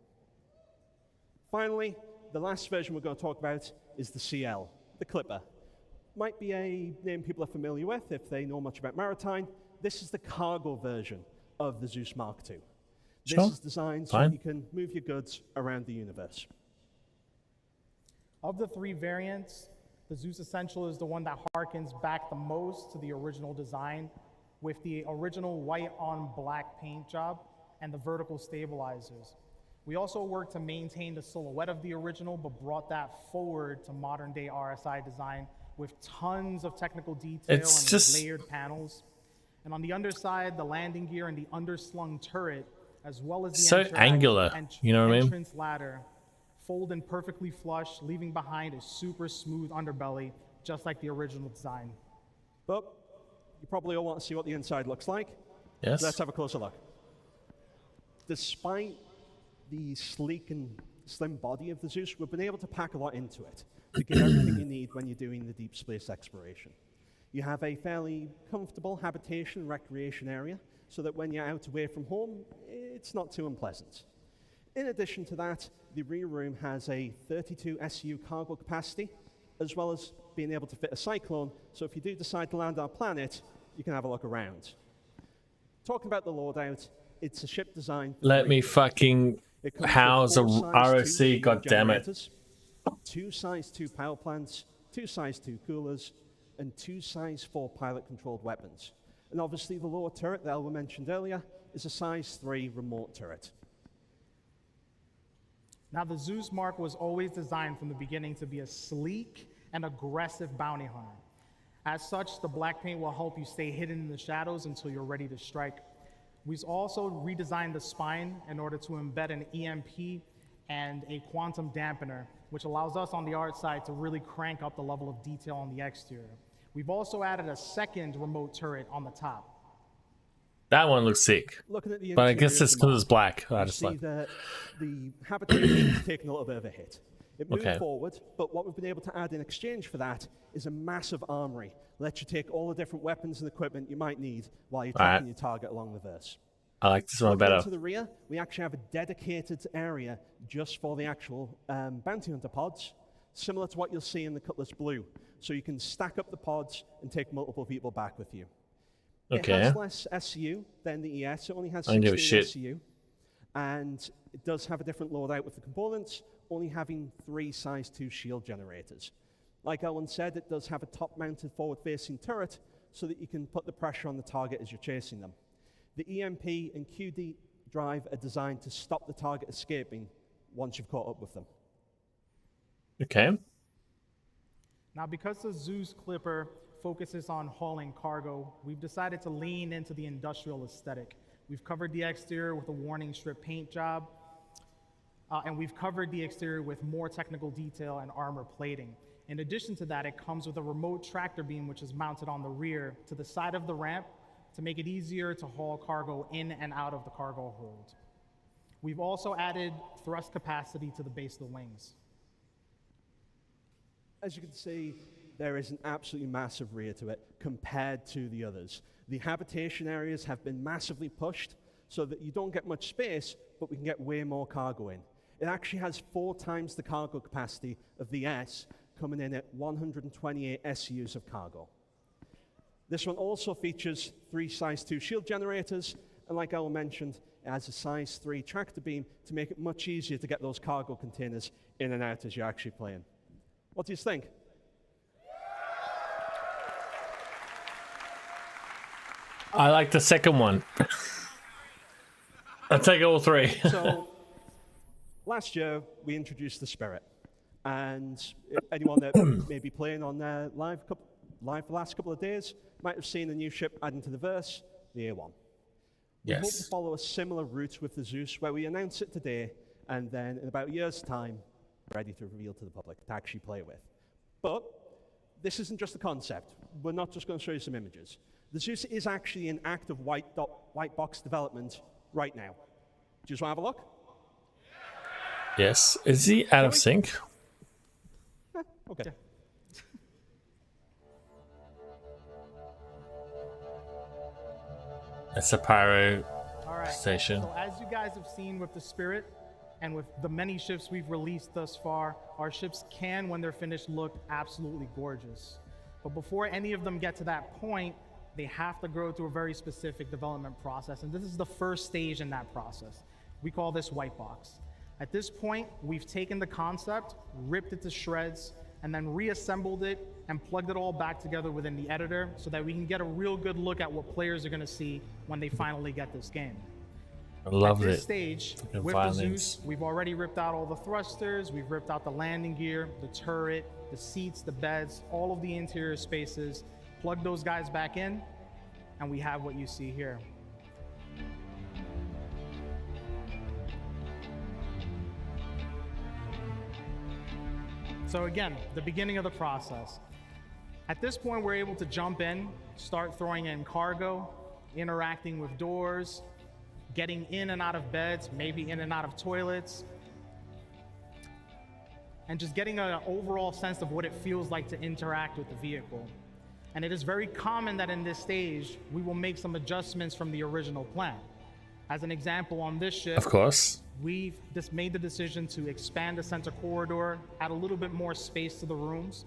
Finally, the last version we're going to talk about is the CL, the Clipper. Might be a name people are familiar with if they know much about maritime. This is the cargo version of the Zeus Mark II. This Sure. is designed so Fine. you can move your goods around the universe. Of the 3 variants, the Zeus Essential is the one that harkens back the most to the original design with the original white on black paint job and the vertical stabilizers. We also worked to maintain the silhouette of the original, but brought that forward to modern day RSI design with tons of technical detail It's and just- layered panels. And on the underside, the landing gear and the underslung turret, as well as the So angular, you know what I mean? entrance ladder, fold in perfectly flush, leaving behind a super smooth underbelly, just like the original design. But you probably all want to see what the inside looks like. Yes. Let's have a closer look. Despite the sleek and slim body of the Zeus, we've been able to pack a lot into it to get everything you need when you're doing the deep space exploration. You have a fairly comfortable habitation and recreation area, so that when you're out away from home, it's not too unpleasant. In addition to that, the rear room has a 32 SU cargo capacity, as well as being able to fit a Cyclone, so if you do decide to land on our planet, you can have a look around. Talking about the loadout, it's a ship designed for Let me fucking it comes with house a 4 size 2 ROC, shield goddammit. generators, 2 size 2 power plants, 2 size 2 coolers, and 2 size 4 pilot-controlled weapons. And obviously the lower turret that Elwa mentioned earlier is a size 3 remote turret. Now, the Zeus Mark was always designed from the beginning to be a sleek and aggressive bounty hunter. As such, the black paint will help you stay hidden in the shadows until you're ready to strike. We've also redesigned the spine in order to embed an EMP and a quantum dampener, which allows us on the art side to really crank up the level of detail on the exterior. We've also added a second remote turret on the top. That one looks sick. Looking at the But I interior guess of it's the because it's black. I you just see like. that the habitation has taken a little bit of a hit. It moved Okay. forward, but what we've been able to add in exchange for that is a massive armory. Lets you take all the different weapons and equipment you might need while you're All right. tracking your target along the verse. I like this one Looking better. to the rear, we actually have a dedicated area just for the actual bounty hunter pods, similar to what you'll see in the Cutlass Blue. So you can stack up the pods and take multiple people back with you. Okay. It has less SCU than the ES. It only has I don't give a 16 shit. SCU. And it does have a different loadout with the components, only having 3 size 2 shield generators. Like Owen said, it does have a top-mounted forward-facing turret so that you can put the pressure on the target as you're chasing them. The EMP and QD drive are designed to stop the target escaping once you've caught up with them. Okay. Now, because the Zeus Clipper focuses on hauling cargo, we've decided to lean into the industrial aesthetic. We've covered the exterior with a warning strip paint job, and we've covered the exterior with more technical detail and armor plating. In addition to that, it comes with a remote tractor beam, which is mounted on the rear to the side of the ramp to make it easier to haul cargo in and out of the cargo hold. We've also added thrust capacity to the base of the wings. As you can see, there is an absolutely massive rear to it compared to the others. The habitation areas have been massively pushed so that you don't get much space, but we can get way more cargo in. It actually has 4 times the cargo capacity of the S, coming in at 128 SUs of cargo. This one also features 3 size 2 shield generators, and like Al mentioned, it has a size 3 tractor beam to make it much easier to get those cargo containers in and out as you're actually playing. What do you think? I like the second one. I'll take all 3. So, last year we introduced the Spirit, and anyone that may be playing on live the last couple of days might have seen a new ship adding to the verse, the A1. We hope to Yes. follow a similar route with the Zeus, where we announce it today, and then in about a year's time, ready to reveal to the public to actually play with. But this isn't just a concept. We're not just going to show you some images. The Zeus is actually in active white box development right now. Do you just want to have a look? Yes. Is he out of sync? Okay. It's a pyro All right. station. So as you guys have seen with the Spirit and with the many ships we've released thus far, our ships can, when they're finished, look absolutely gorgeous. But before any of them get to that point, they have to go through a very specific development process. And this is the first stage in that process. We call this white box. At this point, we've taken the concept, ripped it to shreds, and then reassembled it and plugged it all back together within the editor so that we can get a real good look at what players are going to see when they finally get this game. I love At this it. stage, Fucking with violence. the Zeus, we've already ripped out all the thrusters, we've ripped out the landing gear, the turret, the seats, the beds, all of the interior spaces, plugged those guys back in, and we have what you see here. So again, the beginning of the process. At this point, we're able to jump in, start throwing in cargo, interacting with doors, getting in and out of beds, maybe in and out of toilets, and just getting an overall sense of what it feels like to interact with the vehicle. And it is very common that in this stage, we will make some adjustments from the original plan. As an example, on this ship, Of course. we've just made the decision to expand the center corridor, add a little bit more space to the rooms.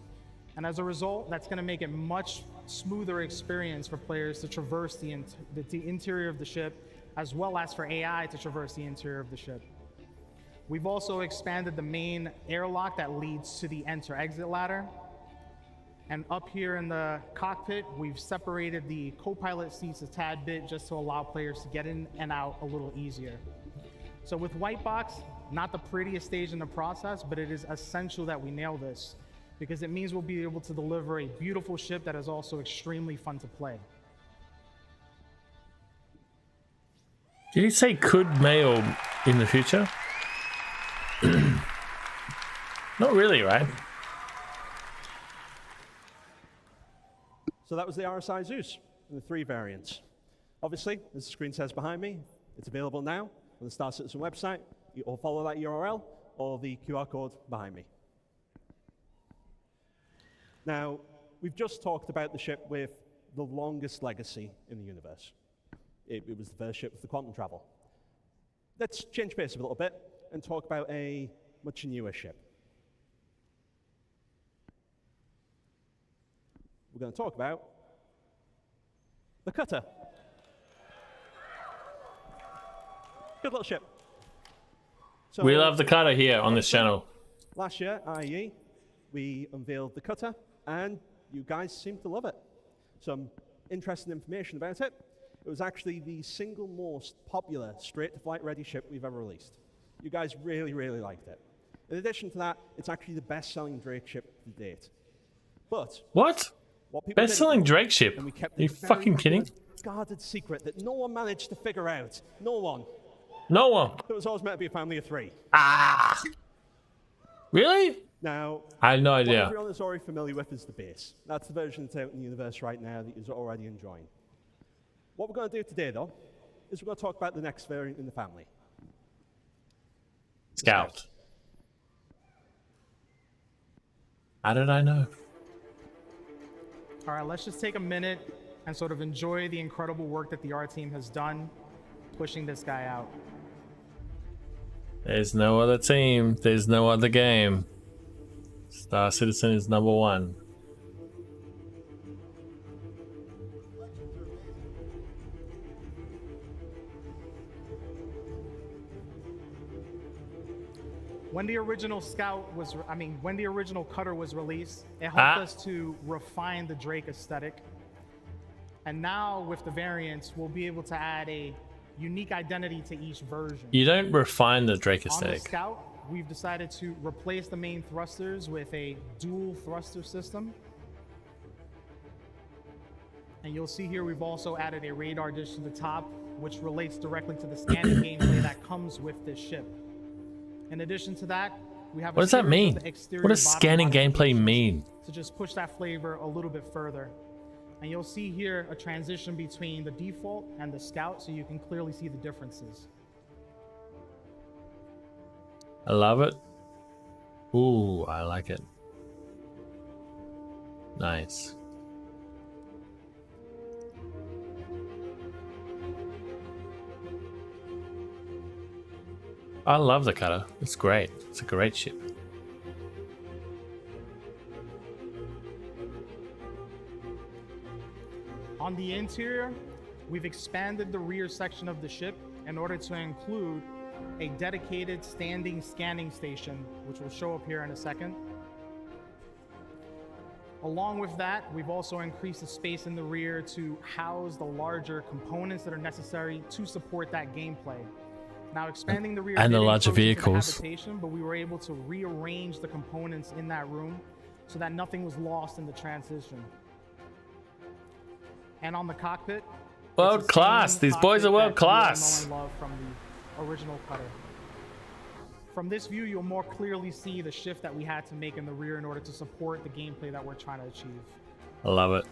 And as a result, that's going to make it much smoother experience for players to traverse the interior of the ship, as well as for AI to traverse the interior of the ship. We've also expanded the main airlock that leads to the enter-exit ladder. And up here in the cockpit, we've separated the co-pilot seats a tad bit just to allow players to get in and out a little easier. So with White Box, not the prettiest stage in the process, but it is essential that we nail this, because it means we'll be able to deliver a beautiful ship that is also extremely fun to play. Did you say could, may, or in the future? Not really, right? So that was the RSI Zeus and the 3 variants. Obviously, as the screen says behind me, it's available now on the Star Citizen website. You all follow that URL or the QR code behind me. Now, we've just talked about the ship with the longest legacy in the universe. It was the first ship with the quantum travel. Let's change pace a little bit and talk about a much newer ship. We're going to talk about the Cutter. Good little ship. So, We love the cutter here on this channel. last year, IE, we unveiled the Cutter, and you guys seem to love it. Some interesting information about it. It was actually the single most popular straight-to-flight ready ship we've ever released. You guys really, really liked it. In addition to that, it's actually the best-selling Drake ship to date. But What? people Best-selling didn't know, Drake ship? and we kept Are you it very fucking kidding? good, guarded secret that no one managed to figure out. No one. No one. It was always meant to be a family of 3. Ah! Really? Now, I had no what idea. everyone is already familiar with is the base. That's the version that's out in the universe right now that you're already enjoying. What we're going to do today, though, is we're going to talk about the next variant in the family. Scout. How did I know? All right, let's just take a minute and sort of enjoy the incredible work that the art team has done pushing this guy out. There's no other team. There's no other game. Star Citizen is #1. When the original when the original Cutter was released, it helped us to refine the Drake aesthetic. And now with the variants, we'll be able to add a unique identity to each version. You don't refine the Drake On the aesthetic. Scout, we've decided to replace the main thrusters with a dual thruster system. And you'll see here we've also added a radar dish to the top, which relates directly to the scanning gameplay that comes with this ship. In addition to that, we have What does that mean? What does scanning gameplay mean? to just push that flavor a little bit further. And you'll see here a transition between the default and the Scout, so you can clearly see the differences. I love it. Ooh, I like it. Nice. I love the cutter. It's great. It's a great ship. On the interior, we've expanded the rear section of the ship in order to include a dedicated standing scanning station, which will show up here in a second. Along with that, we've also increased the space in the rear to house the larger components that are necessary to support that gameplay. Now, expanding the rear And the did larger encroach into the vehicles. habitation, but we were able to rearrange the components in that room so that nothing was lost in the transition. And on the cockpit, World it's the class. same These boys are cockpit world that you all know class. and love from the original cutter. From this view, you'll more clearly see the shift that we had to make in the rear in order to support the gameplay that we're trying to achieve. I love it.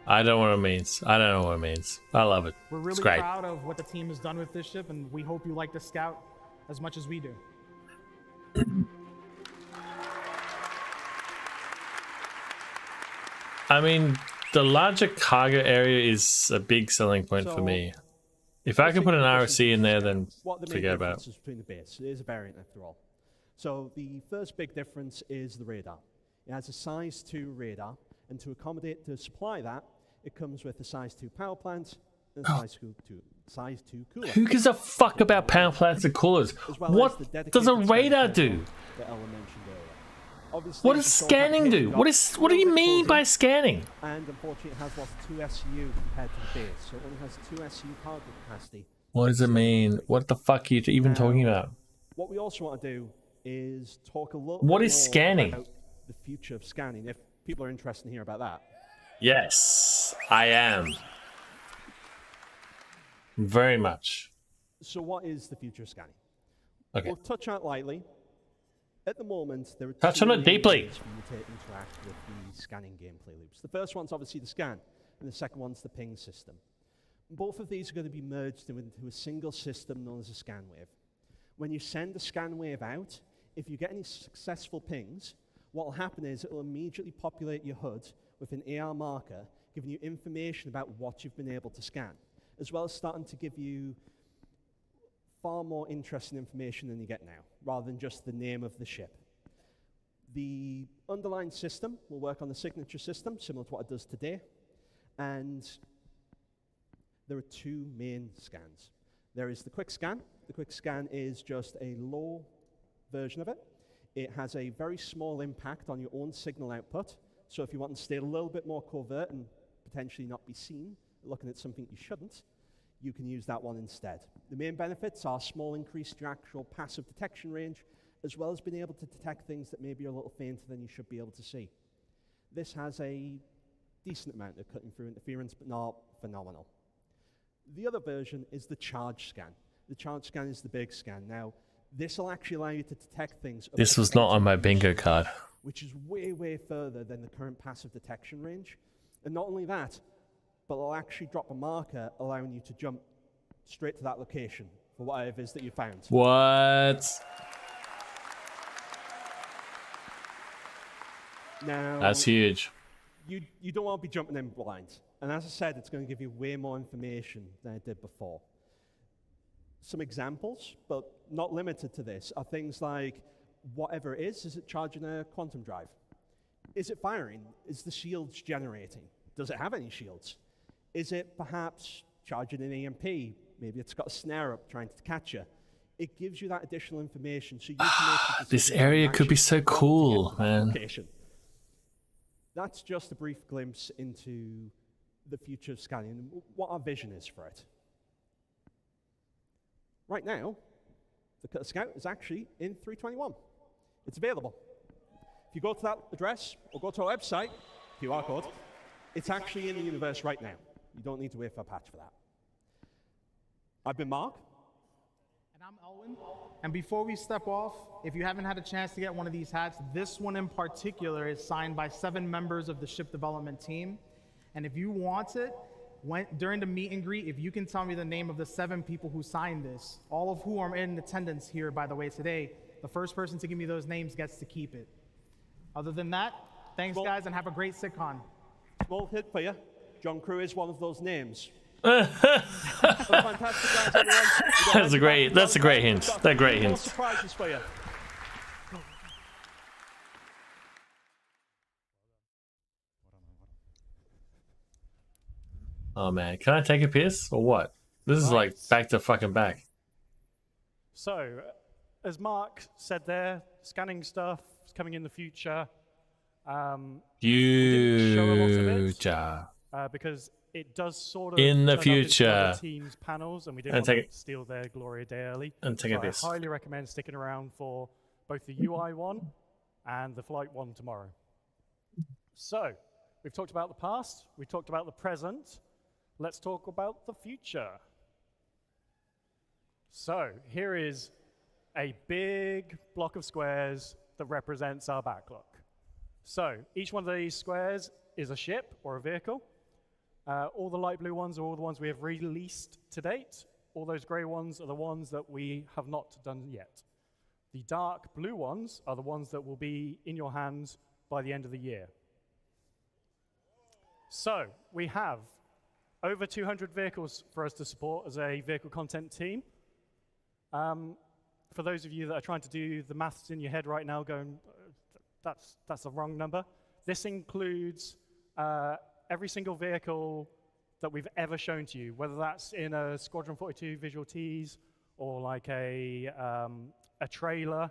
I don't know what it means. I don't know what it means. I love it. We're It's really great. proud of what the team has done with this ship, and we hope you like the Scout as much as we do. I mean, the larger cargo area is a big selling point for So, me. If I can put an ROC in there, then what the main forget about it. differences between the base. It is a variant after all. So the first big difference is the radar. It has a size 2 radar, and to accommodate to supply that, it comes with a size 2 power plant and a size 2 cooler. Who gives a fuck about power plants and coolers? As well as What the does a dedicated radar scan do? terminal that Ella mentioned earlier. Obviously, What if does you don't have scanning hit do? drop, What do you it's a mean little bit by closer. scanning? And unfortunately, it has lost 2 SU compared to the base, so it only has 2 SU cargo capacity. What does it mean? What the fuck are you even talking about? What we also want to do is talk a little What bit is more scanning? about the future of scanning, if people are interested in hearing about that. Yes, I am. Very much. So what is the future of scanning? Okay. We'll touch on it lightly. At the moment, there are Touch two on it main deeply. ways for you to interact with the scanning gameplay loops. The first one's obviously the scan, and the second one's the ping system. Both of these are going to be merged into a single system known as a scan wave. When you send a scan wave out, if you get any successful pings, what will happen is it will immediately populate your HUD with an AR marker, giving you information about what you've been able to scan, as well as starting to give you far more interesting information than you get now, rather than just the name of the ship. The underlying system will work on the signature system, similar to what it does today, and there are 2 main scans. There is the quick scan. The quick scan is just a low version of it. It has a very small impact on your own signal output, so if you want to stay a little bit more covert and potentially not be seen looking at something you shouldn't, you can use that one instead. The main benefits are small increase to your actual passive detection range, as well as being able to detect things that maybe are a little fainter than you should be able to see. This has a decent amount of cutting through interference, but not phenomenal. The other version is the charge scan. The charge scan is the big scan. Now, this will actually allow you to detect things. up This to was not on 20 my meters, bingo card. which is way, way further than the current passive detection range. And not only that, but it'll actually drop a marker allowing you to jump straight to that location for whatever it is that you found. What? Now, That's huge. You don't want to be jumping in blind. And as I said, it's going to give you way more information than it did before. Some examples, but not limited to this, are things like whatever it is it charging a quantum drive? Is it firing? Is the shields generating? Does it have any shields? Is it perhaps charging an EMP? Maybe it's got a snare up trying to catch you. It gives you that additional information so you can make the This decision area to could be so actually want to get cool, to that man. location. That's just a brief glimpse into the future of scanning and what our vision is for it. Right now, the Cutter Scout is actually in 321. It's available. If you go to that address or go to our website, QR code, it's actually in the universe right now. You don't need to wait for a patch for that. I've been Mark. And I'm Elwin. And before we step off, if you haven't had a chance to get one of these hats, this one in particular is signed by 7 members of the ship development team. And if you want it, during the meet and greet, if you can tell me the name of the 7 people who signed this, all of who are in attendance here, by the way, today, the first person to give me those names gets to keep it. Other than that, thanks, guys, and have a great CitizenCon. Small hit for you. John Crew is one of those names. That's a great hint. That's a great hint. Surprises for you. Oh man, can I take a piss or what? This is like back to fucking back. So, as Mark said there, scanning stuff is coming in the future. We didn't show a lot of it, Future. because it does sort of In the turn up in future. other teams' panels, and we didn't And want take to steal their glory a day early. And take so a piss. I highly recommend sticking around for both the UI one and the flight one tomorrow. So, we've talked about the past, we've talked about the present. Let's talk about the future. So, here is a big block of squares that represents our backlog. So, each one of these squares is a ship or a vehicle. All the light blue ones are all the ones we have released to date. All those gray ones are the ones that we have not done yet. The dark blue ones are the ones that will be in your hands by the end of the year. So, we have over 200 vehicles for us to support as a vehicle content team. For those of you that are trying to do the maths in your head right now going, that's a wrong number. This includes every single vehicle that we've ever shown to you, whether that's in a Squadron 42 visual tease or like a trailer.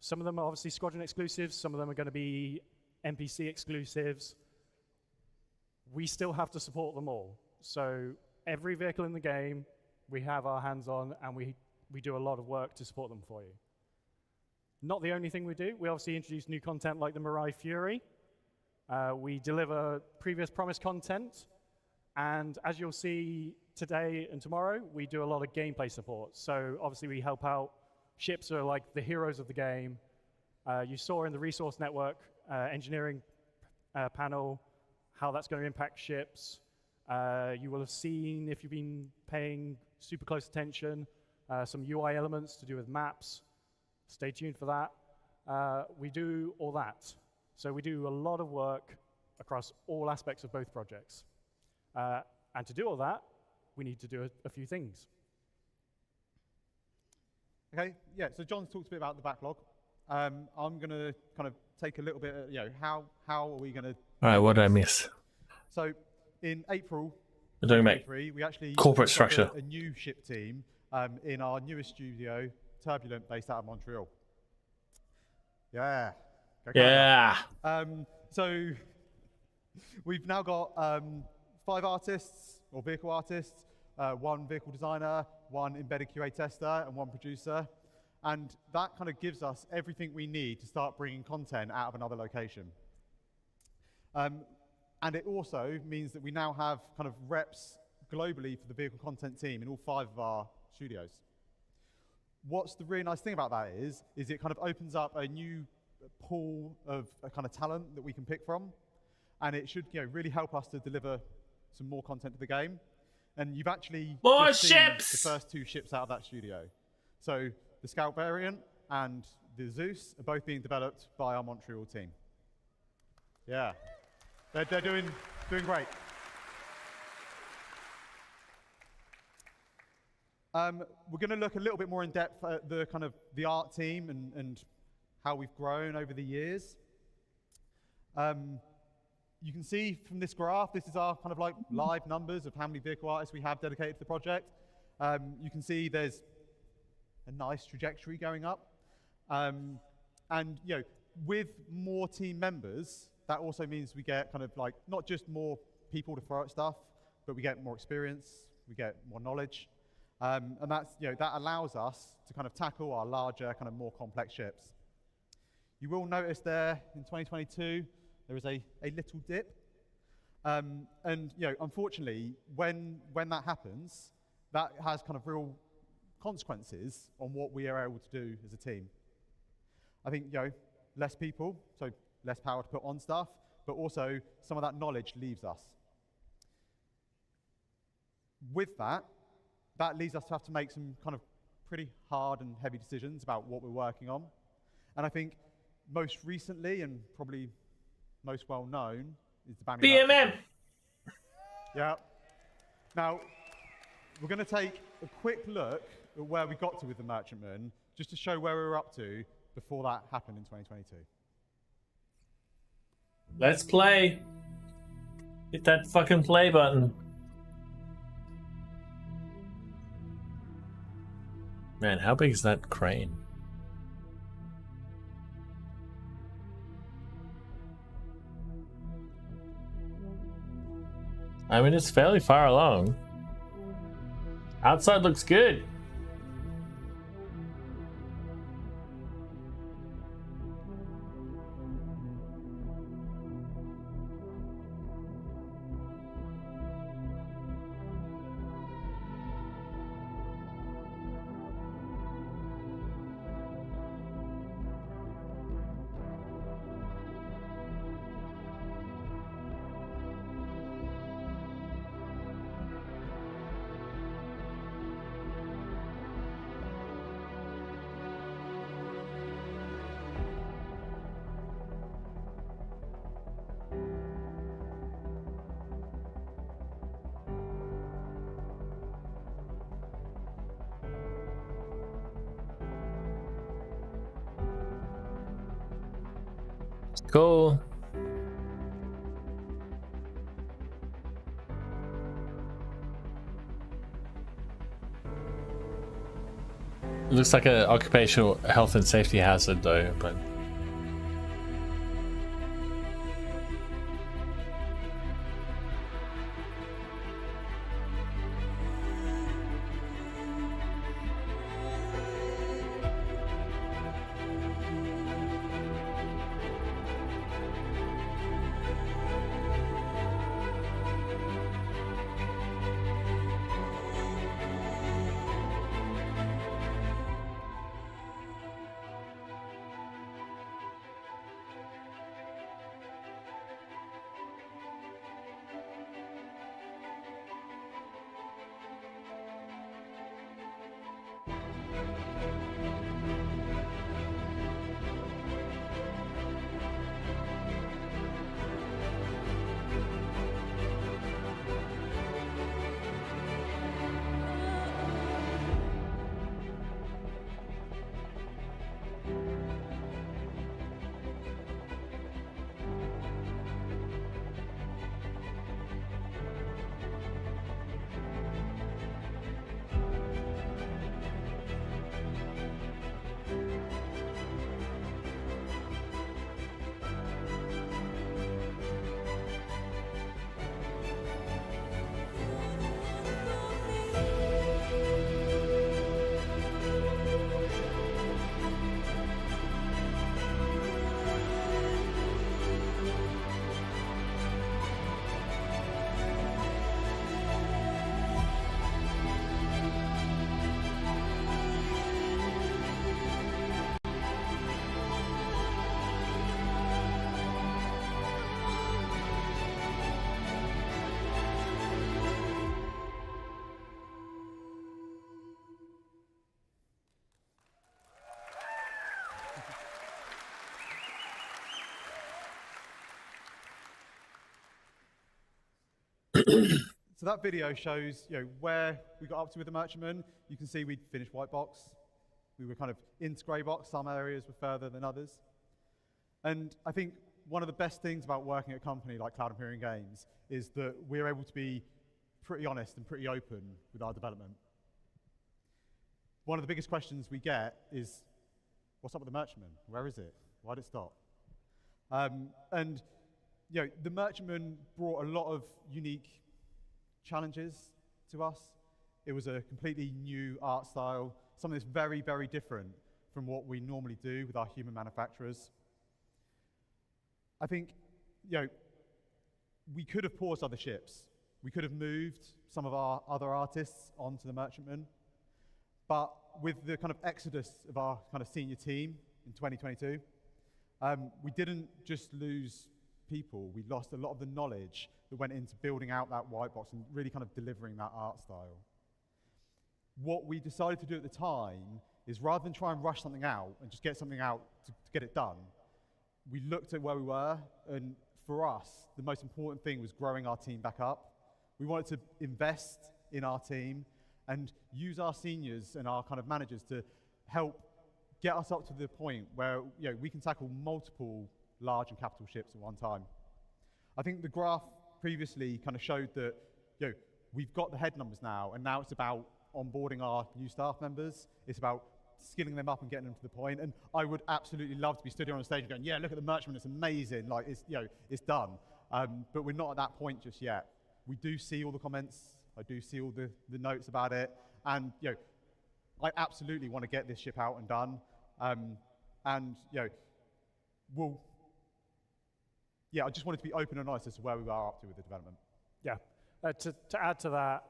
Some of them are obviously Squadron exclusives, some of them are going to be NPC exclusives. We still have to support them all. So every vehicle in the game, we have our hands on, and we do a lot of work to support them for you. Not the only thing we do. We obviously introduce new content like the Mirai Fury. We deliver previous promised content. And as you'll see today and tomorrow, we do a lot of gameplay support. So obviously we help out. Ships are like the heroes of the game. You saw in the Resource Network engineering panel how that's going to impact ships. You will have seen, if you've been paying super close attention, some UI elements to do with maps. Stay tuned for that. We do all that. So we do a lot of work across all aspects of both projects. And to do all that, we need to do a few things. Okay, yeah, so John's talked a bit about the backlog. I'm going to kind of take a little bit, how are we going to... All right, what did I miss? So in April We're talking about 2023, we actually corporate set up structure. a new ship team in our newest studio, Turbulent, based out of Montreal. Yeah. Go Yeah. So we've now got 5 artists, or vehicle artists, 1 vehicle designer, 1 embedded QA tester, and 1 producer. And that kind of gives us everything we need to start bringing content out of another location. And it also means that we now have kind of reps globally for the vehicle content team in all 5 of our studios. What's the really nice thing about that is it kind of opens up a new pool of kind of talent that we can pick from. And it should really help us to deliver some more content to the game. And you've actually just seen the first 2 ships out of that studio. So the Scout variant and the Zeus are both being developed by our Montreal team. Yeah, they're doing great. We're going to look a little bit more in depth at the art team and how we've grown over the years. You can see from this graph, this is our kind of like live numbers of how many vehicle artists we have dedicated to the project. You can see there's a nice trajectory going up. And with more team members, that also means we get kind of like not just more people to throw at stuff, but we get more experience, we get more knowledge. And that's, that allows us to kind of tackle our larger, kind of more complex ships. You will notice there in 2022, there is a little dip. And unfortunately, when that happens, that has kind of real consequences on what we are able to do as a team. I think, less people, so less power to put on stuff, but also some of that knowledge leaves us. With that leads us to have to make some kind of pretty hard and heavy decisions about what we're working on. And I think most recently, and probably most well known, is the BMM. Yeah. Now, we're going to take a quick look at where we got to with the Merchantman, just to show where we were up to before that happened in 2022. Let's play. Hit that fucking play button. Man, how big is that crane? I mean, it's fairly far along. Outside looks good. Cool. Looks like an occupational health and safety hazard though, but So that video shows where we got up to with the merchantman. You can see we'd finished white box. We were kind of into grey box. Some areas were further than others. And I think one of the best things about working at a company like Cloud Imperium Games is that we're able to be pretty honest and pretty open with our development. One of the biggest questions we get is, what's up with the merchantman? Where is it? Why did it stop? And the merchantman brought a lot of unique challenges to us. It was a completely new art style, something that's very, very different from what we normally do with our human manufacturers. I think, we could have paused other ships. We could have moved some of our other artists onto the merchantman. But with the kind of exodus of our kind of senior team in 2022, we didn't just lose people, we lost a lot of the knowledge that went into building out that white box and really kind of delivering that art style. What we decided to do at the time is, rather than try and rush something out and just get something out to get it done, we looked at where we were, and for us, the most important thing was growing our team back up. We wanted to invest in our team and use our seniors and our kind of managers to help get us up to the point where we can tackle multiple large and capital ships at one time. I think the graph previously kind of showed that we've got the head numbers now, and now it's about onboarding our new staff members. It's about skilling them up and getting them to the point. And I would absolutely love to be stood here on stage and going, yeah, look at the merchantman, it's amazing, like it's done. But we're not at that point just yet. we do see all the comments. I do see all the notes about it. And, I absolutely want to get this ship out and done. And, I just wanted to be open and honest as to where we are up to with the development. Yeah. To add to that,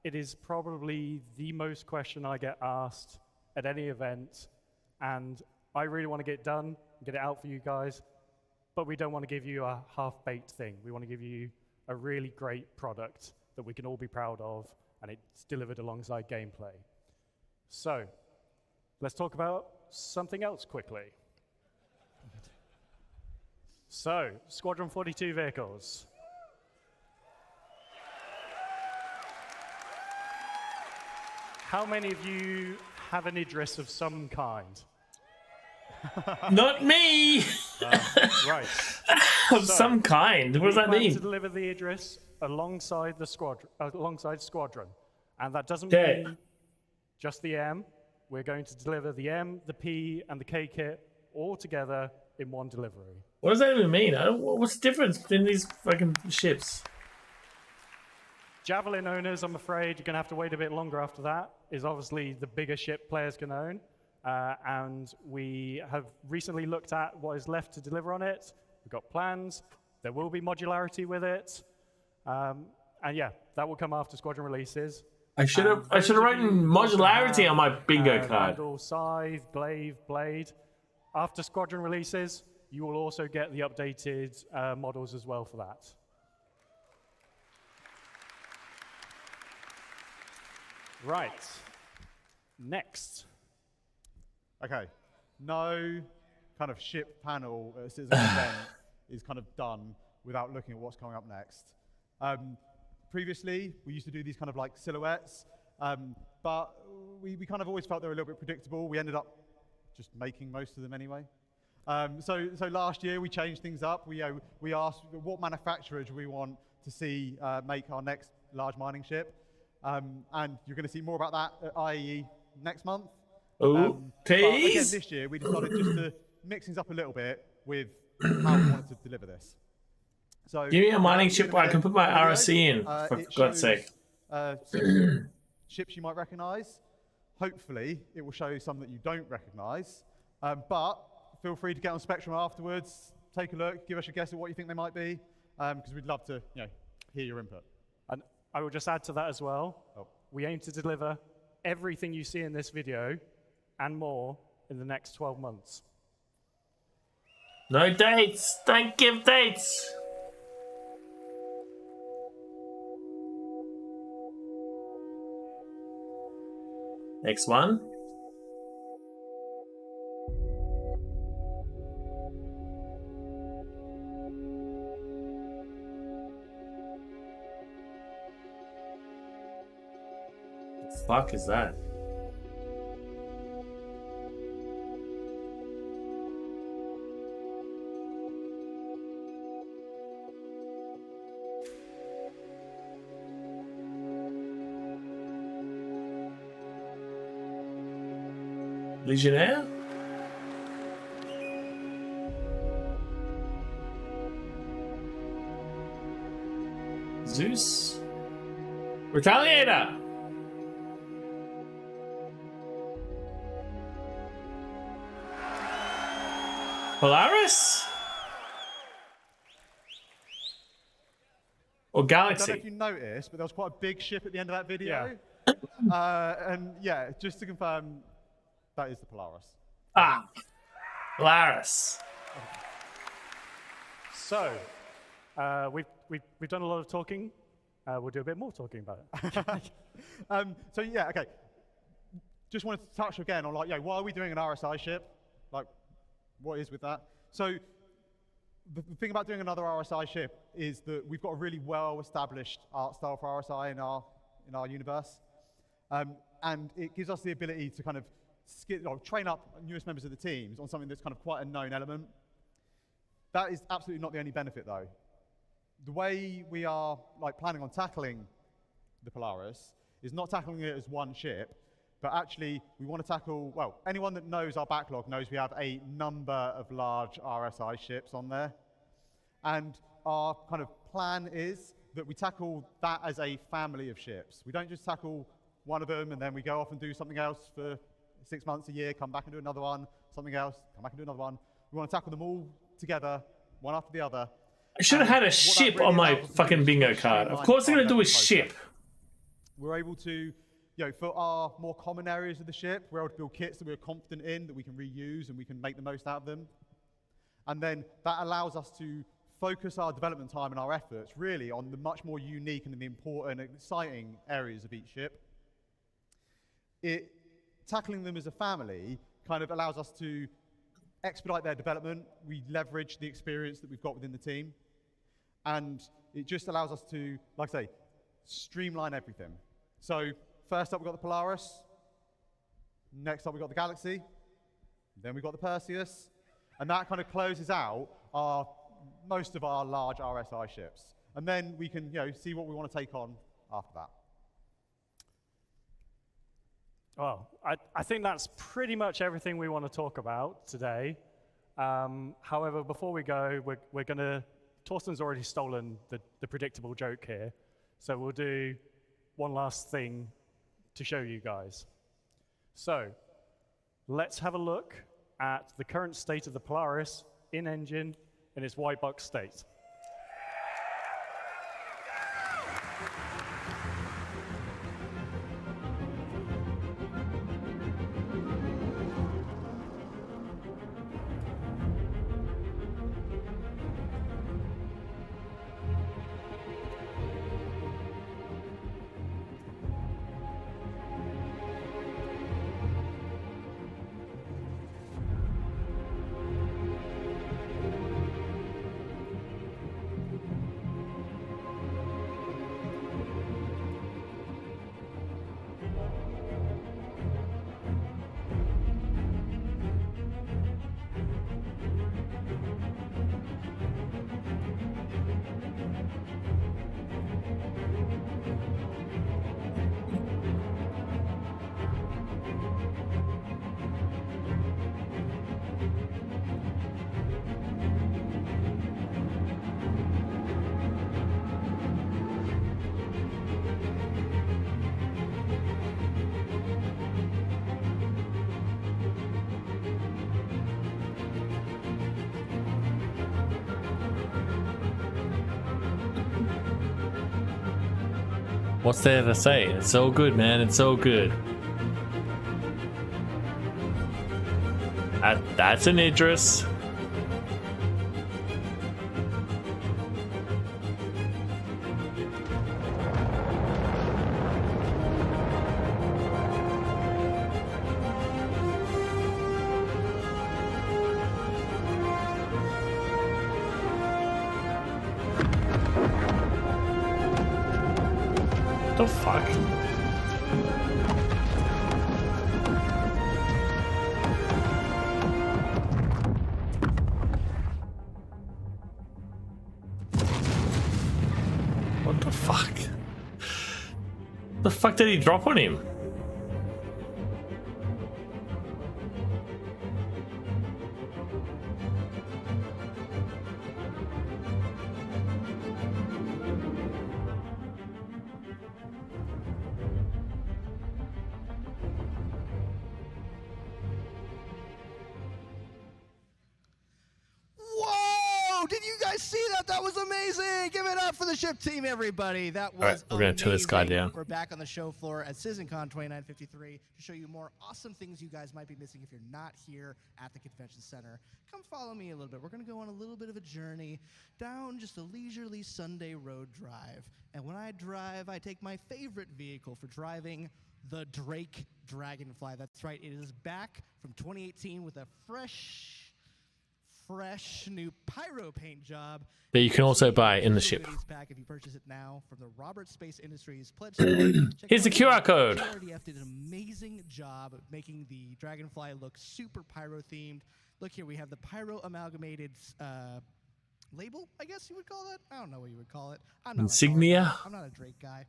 it is probably the most question I get asked at any event, and I really want to get it done, get it out for you guys, but we don't want to give you a half-baked thing. We want to give you a really great product that we can all be proud of, and it's delivered alongside gameplay. So, let's talk about something else quickly. So, Squadron 42 vehicles. How many of you have an Idris of some kind? Not me! Right. Of some kind? What does that We plan mean? to deliver the Idris alongside the Squadron. And that doesn't Okay. mean just the M. We're going to deliver the M, the P, and the K kit all together in one delivery. What does that even mean? What's the difference between these fucking ships? Javelin owners, I'm afraid, you're going to have to wait a bit longer after that, is obviously the bigger ship players can own. And we have recently looked at what is left to deliver on it. We've got plans. There will be modularity with it. And yeah, that will come after Squadron releases. I should have written modularity on my bingo card. Vandal, Scythe, Glaive, Blade. After Squadron releases, you will also get the updated models as well for that. Right. Next. Okay. No kind of ship panel at a Citizen event is kind of done without looking at what's coming up next. Previously, we used to do these kind of like silhouettes, but we kind of always felt they were a little bit predictable. We ended up just making most of them anyway. So last year we changed things up. We asked what manufacturer do we want to see make our next large mining ship, and you're going to see more about that at IEE next month. Oh, but again, tease! this year we decided just to mix things up a little bit with how we wanted to deliver this. So Give me a mining ship where I can put my RSC in, for it God's sake. some ships you might recognize. Hopefully, it will show you some that you don't recognize. But feel free to get on Spectrum afterwards, take a look, give us a guess at what you think they might be, because we'd love to hear your input. And I will just add to that as well. Oh. We aim to deliver everything you see in this video and more in the next 12 months. No dates! Don't give dates! Next one. The fuck is that? Legionnaire? Zeus? Retaliator! Polaris? Or I Galaxy? don't know if you noticed, but there was quite a big ship at the end of that video. And yeah, just to confirm, that is the Polaris. Ah, Polaris. So, we've done a lot of talking. We'll do a bit more talking about it. So yeah, okay. Just wanted to touch again on why are we doing an RSI ship? Like, what is with that? So the thing about doing another RSI ship is that we've got a really well-established art style for RSI in our universe, and it gives us the ability to kind of train up newest members of the teams on something that's kind of quite a known element. That is absolutely not the only benefit, though. The way we are planning on tackling the Polaris is not tackling it as one ship, but actually we want to tackle, well, anyone that knows our backlog knows we have a number of large RSI ships on there. And our kind of plan is that we tackle that as a family of ships. We don't just tackle one of them and then we go off and do something else for 6 months, a year, come back and do another one, something else, come back and do another one. We want to tackle them all together, one after the other. I should have had a ship on my fucking bingo card. Of course they're going to do a ship. We're able to, for our more common areas of the ship, we're able to build kits that we're confident in, that we can reuse and we can make the most out of them. And then that allows us to focus our development time and our efforts really on the much more unique and the important and exciting areas of each ship. Tackling them as a family kind of allows us to expedite their development. We leverage the experience that we've got within the team. And it just allows us to, like I say, streamline everything. So first up, we've got the Polaris. Next up, we've got the Galaxy. Then we've got the Perseus. And that kind of closes out most of our large RSI ships. And then we can see what we want to take on after that. Well, I think that's pretty much everything we want to talk about today. However, before we go, we're going to... Torsten's already stolen the predictable joke here. So we'll do one last thing to show you guys. So let's have a look at the current state of the Polaris in engine in its white box state. What's there to say? It's so good, man. It's so good. That's an Idris. The fuck? What the fuck? The fuck did he drop on him? Whoa! Did you guys see that? That was amazing! Give it up for the ship team, everybody. That was Alright, we're gonna turn this guy down. We're back on the show floor at CitizenCon 2953 to show you more awesome things you guys might be missing if you're not here at the convention center. Come follow me a little bit. We're gonna go on a little bit of a journey down just a leisurely Sunday road drive. And when I drive, I take my favorite vehicle for driving, the Drake Dragonfly. That's right, it is back from 2018 with a fresh new pyro paint job That you can also buy in the ship. pack if you purchase it now from the Robert Space Industries pledge. Here's the QR code. RDF did an amazing job of making the Dragonfly look super pyro themed. Look here, we have the pyro amalgamated label, I guess you would call it. I don't know what you would call it. I'm not Insignia? I'm not a Drake guy.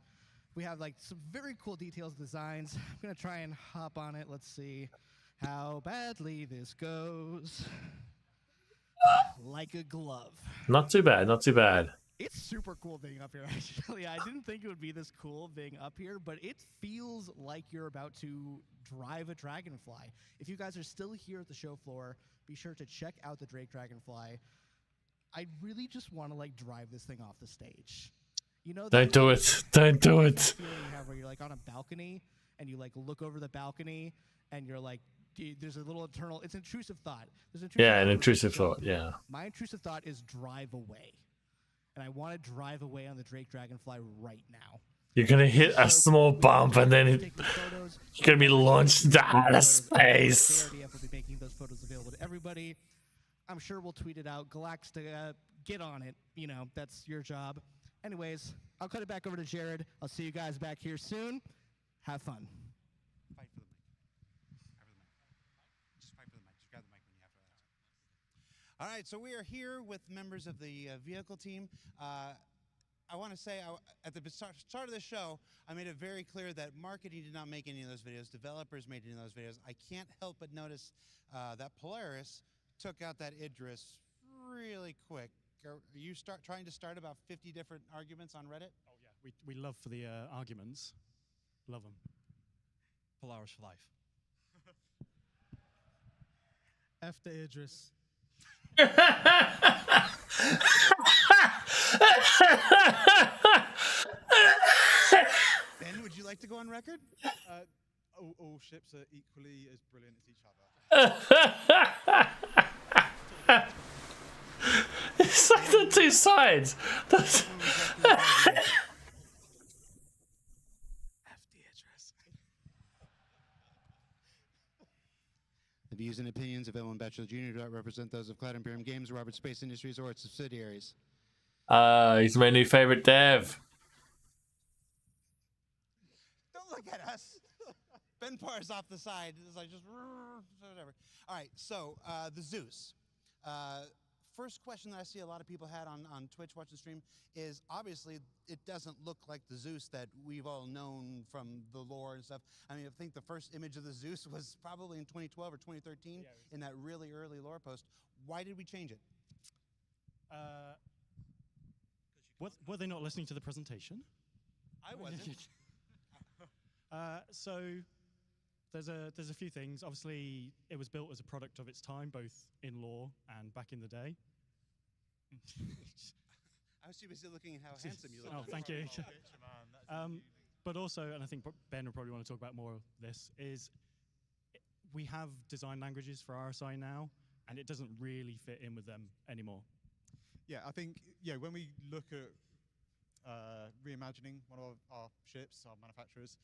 We have like some very cool details, designs. I'm gonna try and hop on it. Let's see how badly this goes. Like a glove. Not too bad, not too bad. It's super cool being up here, actually. I didn't think it would be this cool being up here, but it feels like you're about to drive a Dragonfly. If you guys are still here at the show floor, be sure to check out the Drake Dragonfly. I really just want to, like, drive this thing off the stage. You know, Don't do it. Don't do it. feeling you have where you're, like, on a balcony, and you, like, look over the balcony, and you're, like, there's a little internal, it's intrusive thought. Yeah, an intrusive thought, yeah. My intrusive thought is drive away. And I want to drive away on the Drake Dragonfly right now. You're going to hit a small bump and then you're going to be launched into outer space. KRDF will be making those photos available to everybody. I'm sure we'll tweet it out. Galactica, get on it. You know, that's your job. Anyways, I'll cut it back over to Jared. I'll see you guys back here soon. Have fun. Fight for the mic. Just fight for the mic. Just grab the mic when you have to. All right, so we are here with members of the vehicle team. I want to say, at the start of the show, I made it very clear that marketing did not make any of those videos. Developers made any of those videos. I can't help but notice that Polaris took out that Idris really quick. Are you trying to start about 50 different arguments on Reddit? Oh, yeah. We love for the arguments. Love them. Polaris for life. After Idris. Ben, would you like to go on record? All ships are equally as brilliant as each other. It's like the two sides. The views and opinions of Ellen Bachelor Jr. do not represent those of Cloud Imperium Games, Robert Space Industries, or its subsidiaries. He's my new favorite dev. Don't look at us. Ben Parr's off the side. It's like just whatever. All right, so the Zeus. First question that I see a lot of people had on Twitch watching the stream is, obviously it doesn't look like the Zeus that we've all known from the lore and stuff. I mean, I think the first image of the Zeus was probably in 2012 or 2013 in that really early lore post. Why did we change it? Were they not listening to the presentation? I wasn't. So there's a few things. Obviously, it was built as a product of its time, both in lore and back in the day. I was too busy looking at how handsome you look. Oh, thank you. But also, and I think Ben will probably want to talk about more of this, is we have design languages for RSI now, and it doesn't really fit in with them anymore. Yeah, I think when we look at reimagining one of our ships, our manufacturers,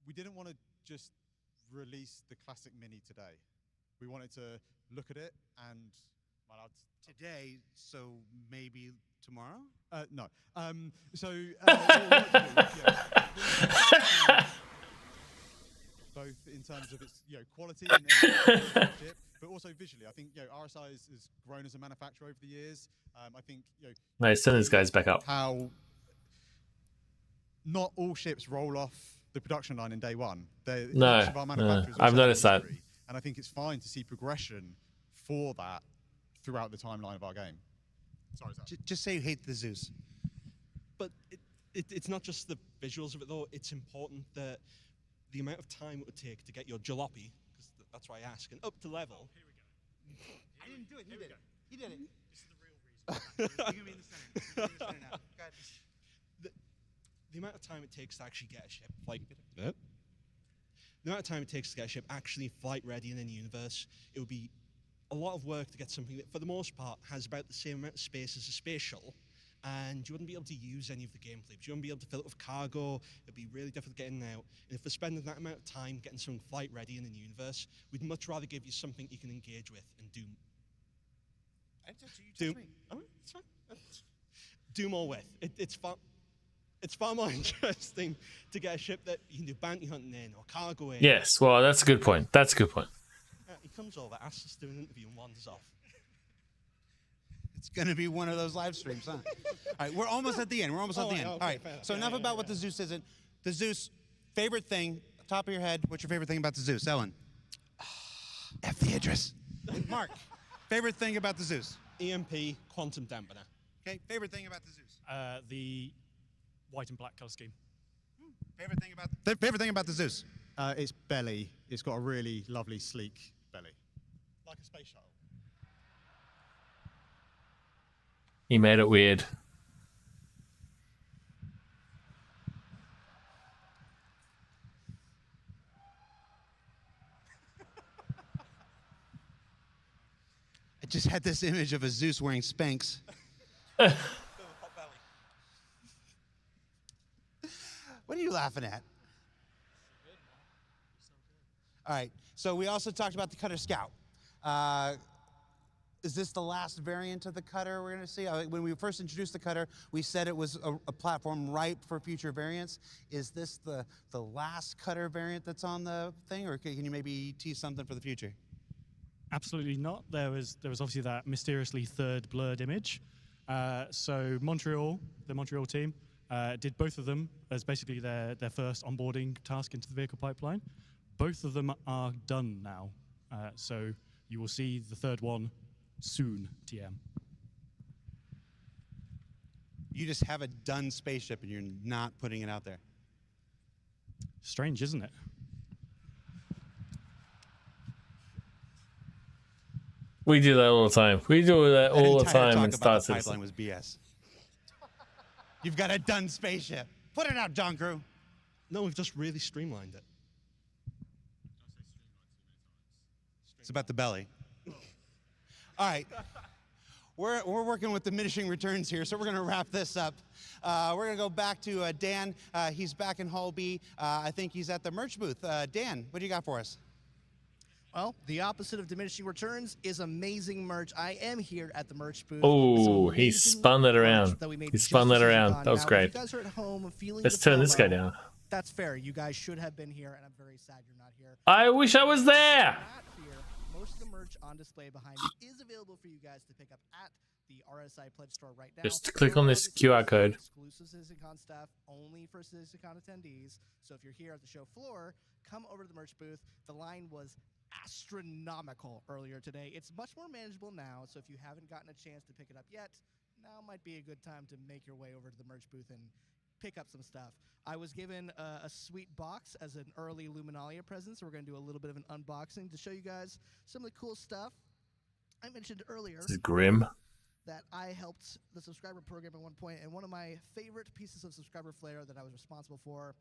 we didn't want to just release the classic Mini today. We wanted to look at it and today, so maybe tomorrow? No. Both in terms of its quality and ship, but also visually. I think RSI has grown as a manufacturer over the years. I think Nice, send these guys back up. How not all ships roll off the production line in day one. No, each of our manufacturers I've also noticed have that. history, and I think it's fine to see progression for that throughout the timeline of our game. Sorry, Zach. Just say you hate the Zeus. But it's not just the visuals of it, though. It's important that the amount of time it would take to get your jalopy, because that's why I ask, and up to level. I didn't do it. He did it. He did it. This is the real reason. You're going to be in the center. You're gonna be in the center now. Go ahead. The amount of time it takes to actually get a ship, the amount of time it takes to get a ship actually flight ready in any universe, it would be a lot of work to get something that, for the most part, has about the same amount of space as a space shuttle, and you wouldn't be able to use any of the game flips. You wouldn't be able to fill it with cargo. It'd be really difficult getting out. And if we're spending that amount of time getting something flight ready in a universe, we'd much rather give you something you can engage with and do. It's fine. Do more with. It's far more interesting to get a ship that you can do bounty hunting in or cargo in. Yes, well, that's a good point. That's a good point. He comes over, asks us to do an interview, and wanders off. It's going to be one of those live streams, huh? All right, we're almost at the end. We're almost at the end. Okay, All right, so enough about what the Zeus isn't. The Zeus, favorite thing, top of your head, what's your favorite thing about the Zeus? Ellen? F the Idris. Mark, favorite thing about the Zeus? EMP, quantum dampener. Okay, favorite thing about the Zeus? The white and black color scheme. Favorite thing about the Zeus? Its belly. It's got a really lovely, sleek belly. Like a space shuttle. He made it weird. I just had this image of a Zeus wearing Spanx. What are you laughing at? All right, so we also talked about the Cutter Scout. Is this the last variant of the Cutter we're going to see? When we first introduced the Cutter, we said it was a platform ripe for future variants. Is this the last Cutter variant that's on the thing, or can you maybe tease something for the future? Absolutely not. There was obviously that mysteriously third blurred image. So Montreal, the Montreal team, did both of them as basically their first onboarding task into the vehicle pipeline. Both of them are done now. So you will see the third one soon, TM. You just have a done spaceship and you're not putting it out there. Strange, isn't it? We do that all the time. We do that all the time in Star The Citizen. pipeline was BS. You've got a done spaceship. Put it out, John Crew. No, we've just really streamlined it. It's about the belly. All right. We're working with diminishing returns here, so we're going to wrap this up. We're going to go back to Dan. He's back in Hall B. I think he's at the merch booth. Dan, what do you got for us? Well, the opposite of diminishing returns is amazing merch. I am here at the merch booth. Oh, he spun that around. He spun that around. That was great. If you guys are at home feeling Let's the turn this guy FOMO, down. That's fair. You guys should have been here, and I'm very sad you're not here. I wish I was there. Most of the merch on display behind me is available for you guys to pick up at the RSI Pledge Store right now. Just click on this QR code. Exclusive CitizenCon stuff only for CitizenCon attendees. So if you're here at the show floor, come over to the merch booth. The line was astronomical earlier today. It's much more manageable now, so if you haven't gotten a chance to pick it up yet, now might be a good time to make your way over to the merch booth and pick up some stuff. I was given a sweet box as an early Luminalia present, so we're going to do a little bit of an unboxing to show you guys some of the cool stuff. I mentioned earlier This is grim. that I helped the subscriber program at one point, and one of my favorite pieces of subscriber flair that I was responsible for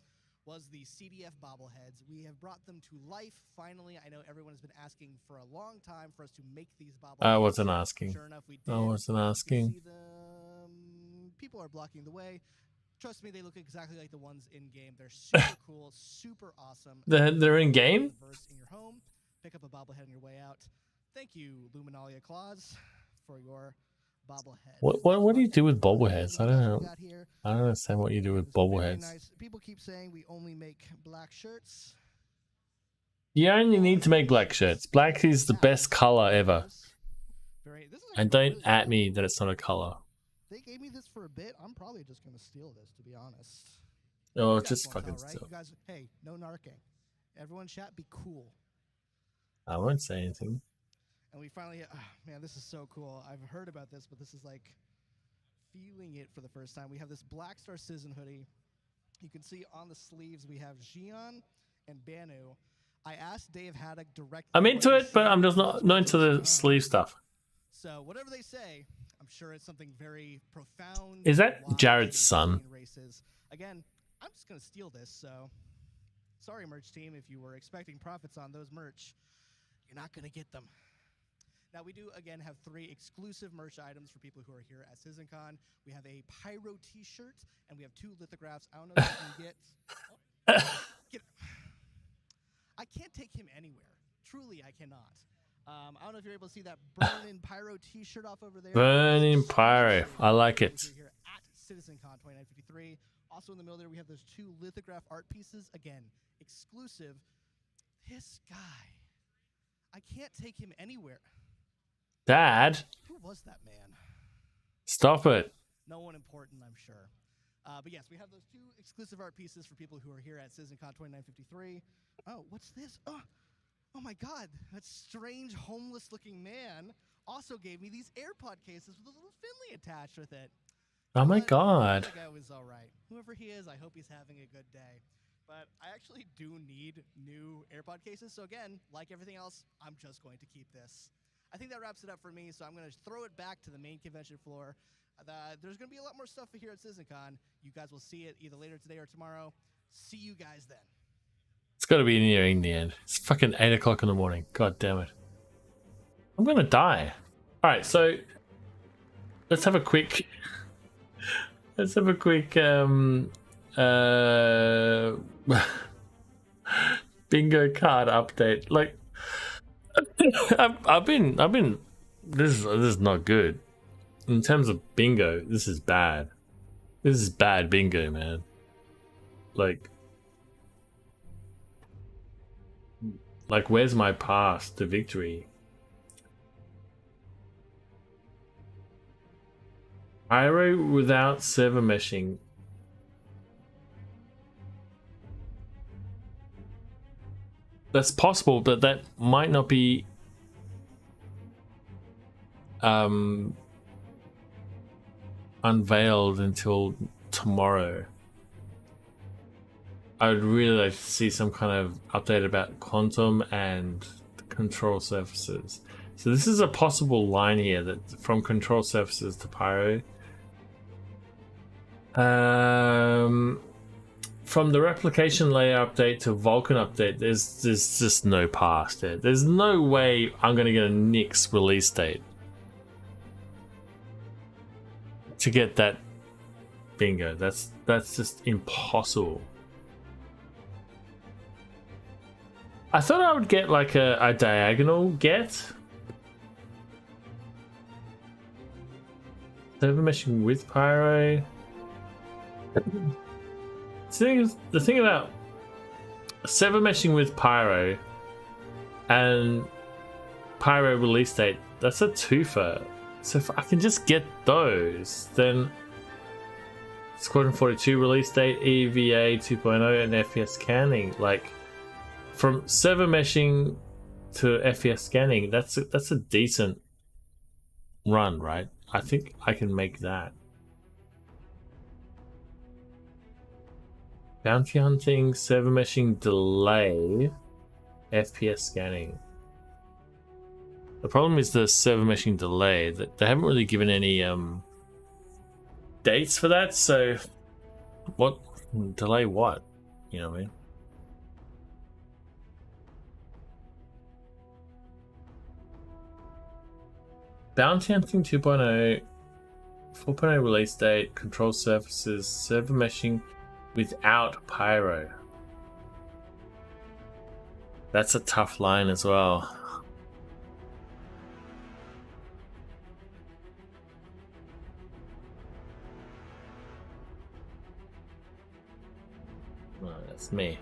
was the CDF bobbleheads. We have brought them to life finally. I know everyone has been asking for a long time for us to make these bobbleheads. I wasn't asking. Sure enough, we did. I wasn't asking. See them. People are blocking the way. Trust me, they look exactly like the ones in game. They're super cool, super awesome. They're in game? In your home, pick up a bobblehead on your way out. Thank you, Luminalia Claus, for your bobblehead. What do you do with bobbleheads? I don't know. I don't understand what you do with bobbleheads. Nice. People keep saying we only make black shirts. You only need to make black shirts. Black is the best color ever. And don't at me that it's not a color. They gave me this for a bit. I'm probably just gonna steal this, to be honest. Oh, You guys just won't fucking tell, right? steal. You guys, hey, no narking. Everyone, chat, be cool. I won't say anything. And we finally, man, this is so cool. I've heard about this, but this is like feeling it for the first time. We have this Black Star Citizen hoodie. You can see on the sleeves we have Xion and Banu. I asked Dave Haddock directly. I'm into it, but I'm just not into the sleeve stuff. So whatever they say, I'm sure it's something very profound. Is that wise, Jared's son? Races. Again, I'm just gonna steal this. So sorry, merch team, if you were expecting profits on those merch, you're not gonna get them. Now, we do, again, have 3 exclusive merch items for people who are here at CitizenCon. We have a Pyro t-shirt, and we have 2 lithographs. I don't know if you can get... I can't take him anywhere. Truly, I cannot. I don't know if you're able to see that Burnin' Pyro t-shirt off over there. Burning Pyro. I like it. Here at CitizenCon 2953. Also in the middle there, we have those 2 lithograph art pieces. Again, exclusive. This guy. I can't take him anywhere. Dad, Who was that man? stop it. No one important, I'm sure. But yes, we have those 2 exclusive art pieces for people who are here at CitizenCon 2953. Oh, what's this? Oh my God, that strange homeless-looking man also gave me these AirPod cases with a little Finley attached with it. Oh my god. That guy was all right. Whoever he is, I hope he's having a good day. But I actually do need new AirPod cases. So again, like everything else, I'm just going to keep this. I think that wraps it up for me. So I'm going to throw it back to the main convention floor. There's going to be a lot more stuff here at CitizenCon. You guys will see it either later today or tomorrow. See you guys then. It's got to be nearing the end. It's fucking 8 o'clock in the morning. God damn it. I'm going to die. All right, so let's have a quick... Let's have a quick bingo card update. Like, I've been. This is not good. In terms of bingo, this is bad. This is bad bingo, man. Like, where's my path to victory? PYRO without server meshing. That's possible, but that might not be unveiled until tomorrow. I would really like to see some kind of update about quantum and control surfaces. So this is a possible line here, that from control surfaces to PYRO. From the replication layer update to Vulkan update, there's just no path there. There's no way I'm gonna get a Nix release date to get that bingo. That's just impossible. I thought I would get like a diagonal get. Server meshing with PYRO. The thing about server meshing with PYRO and PYRO release date, that's a twofer. So if I can just get those, then Squadron 42 release date, EVA 2.0, and FPS scanning. Like, from server meshing to FPS scanning, that's a decent run, right? I think I can make that. Bounty hunting, server meshing, delay, FPS scanning. The problem is the server meshing delay. They haven't really given any dates for that. So, what delay? What? You know what I mean? Bounty hunting 2.0, 4.0 release date, control surfaces, server meshing without PYRO. That's a tough line as well. Oh, that's me.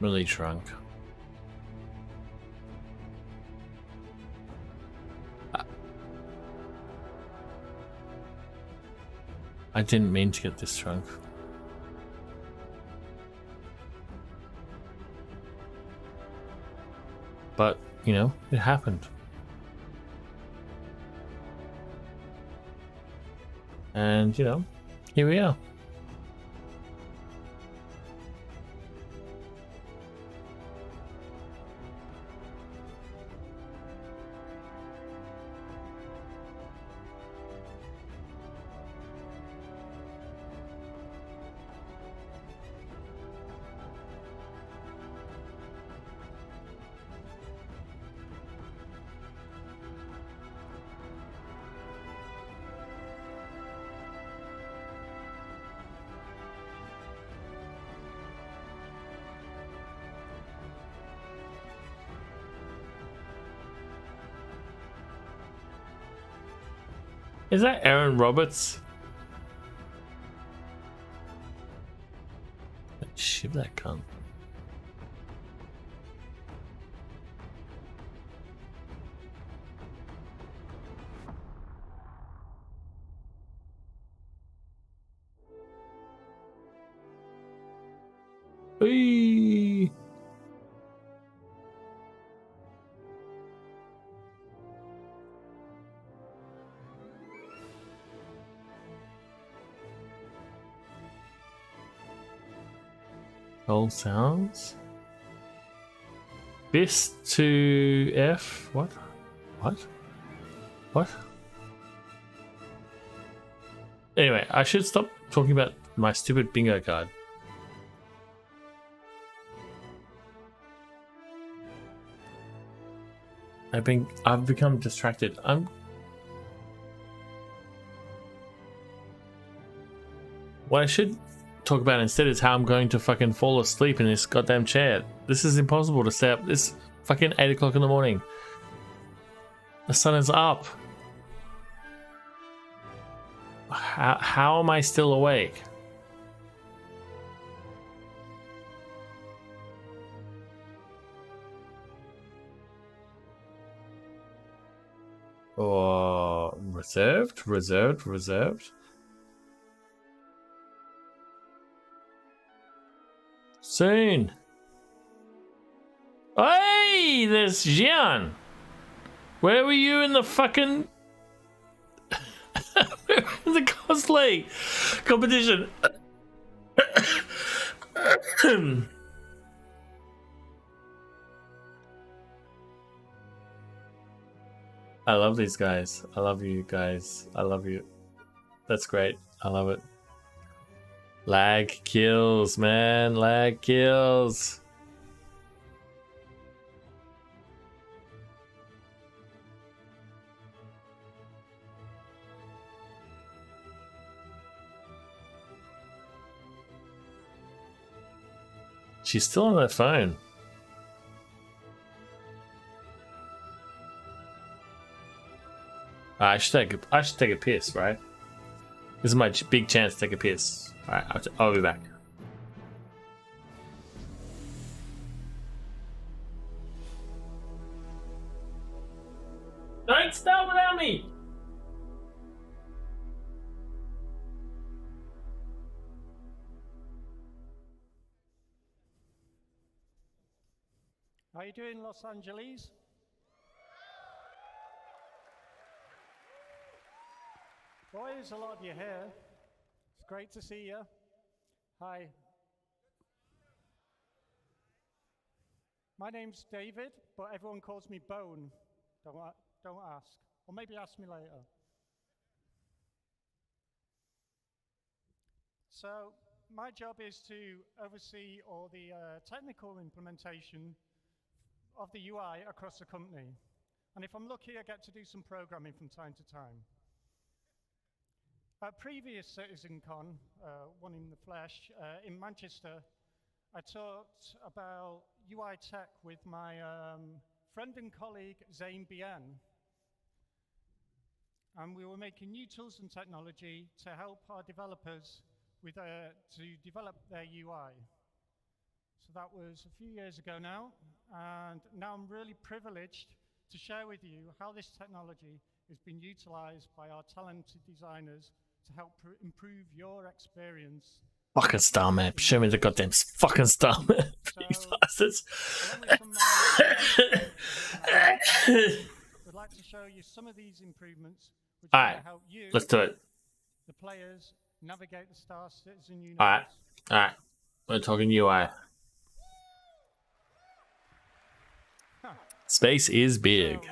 Really drunk. I didn't mean to get this drunk. But, you know, it happened. And, you know, here we are. Is that Aaron Roberts? Shiv that cunt. Hey. All sounds. This to F. What? What? What? Anyway, I should stop talking about my stupid bingo card. I've become distracted. What I should talk about instead is how I'm going to fucking fall asleep in this goddamn chair. This is impossible to stay up. This fucking 8 o'clock in the morning. The sun is up. How am I still awake? Oh, reserved. Soon. Hey, there's Jian. Where were you in the fucking the cosplay competition? I love these guys. I love you guys. I love you. That's great. I love it. Lag kills, man. Lag kills. She's still on that phone. I should take a piss, right? This is my big chance to take a piss. Alright, I'll be back. Don't stop without me! How are you doing, Los Angeles? Boys, a lot of you here. It's great to see you. Hi. My name's David, but everyone calls me Bone. Don't ask. Or maybe ask me later. So, my job is to oversee all the technical implementation of the UI across the company. And if I'm lucky, I get to do some programming from time to time. At previous CitizenCon, one in the flesh, in Manchester, I talked about UI tech with my friend and colleague, Zain Bian. And we were making new tools and technology to help our developers with, to develop their UI. So that was a few years ago now, and now I'm really privileged to share with you how this technology is being utilized by our talented designers to help improve your experience. Fucking star map. Show me the goddamn fucking star map. You bastards. We'd like to show you some of these improvements which Alright, will help you, let's do it. the players, navigate the Star Citizen universe. Alright. We're talking UI. Space is big. So,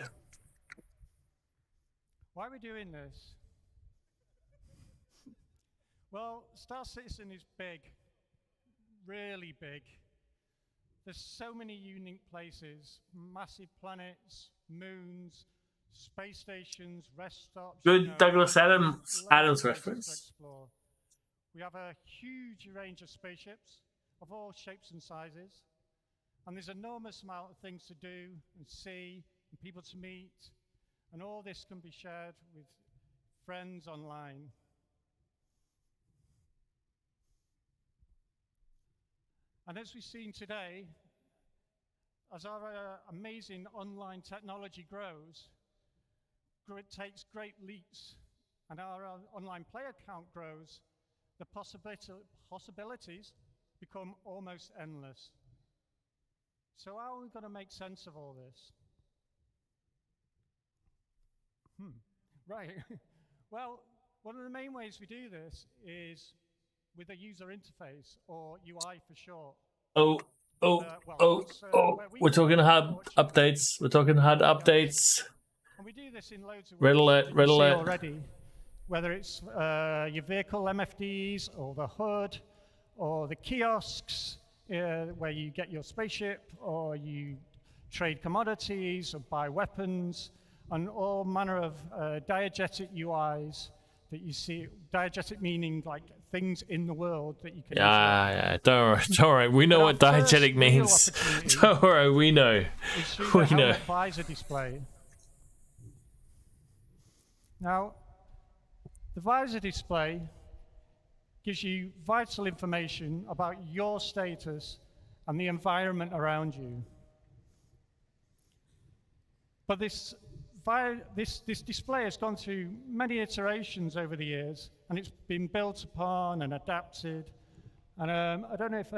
why are we doing this? Well, Star Citizen is big, really big. There's so many unique places, massive planets, moons, space stations, rest stops. Good Douglas Adams reference. We have a huge range of spaceships of all shapes and sizes. And there's an enormous amount of things to do and see and people to meet. And all this can be shared with friends online. And as we've seen today, as our amazing online technology grows, it takes great leaps, and our online player count grows, the possibilities become almost endless. So how are we going to make sense of all this? Right. Well, one of the main ways we do this is with a user interface, or UI for short. We're talking HUD updates. We're talking HUD updates. And we do this in loads of Red ways alert, that red you see alert. already, whether it's your vehicle MFDs, or the HUD, or the kiosks, where you get your spaceship, or you trade commodities, or buy weapons, and all manner of diegetic UIs that you see. Diegetic meaning like things in the world that you can Yeah, don't worry. We know what diegetic means. Don't worry, we know. We We know. visor display. Now, the visor display gives you vital information about your status and the environment around you. But this display has gone through many iterations over the years, and it's been built upon and adapted. And I don't know if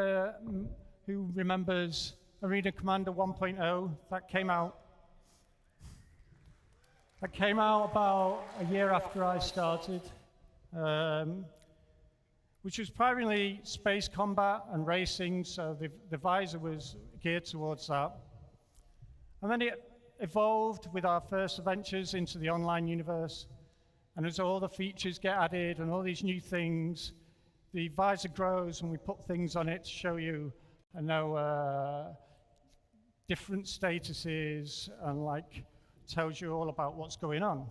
who remembers Arena Commander 1.0 that came out. That came out about a year after I started, which was primarily space combat and racing, so the visor was geared towards that. And then it evolved with our first ventures into the online universe. And as all the features get added and all these new things, the visor grows and we put things on it to show you, different statuses and tells you all about what's going on.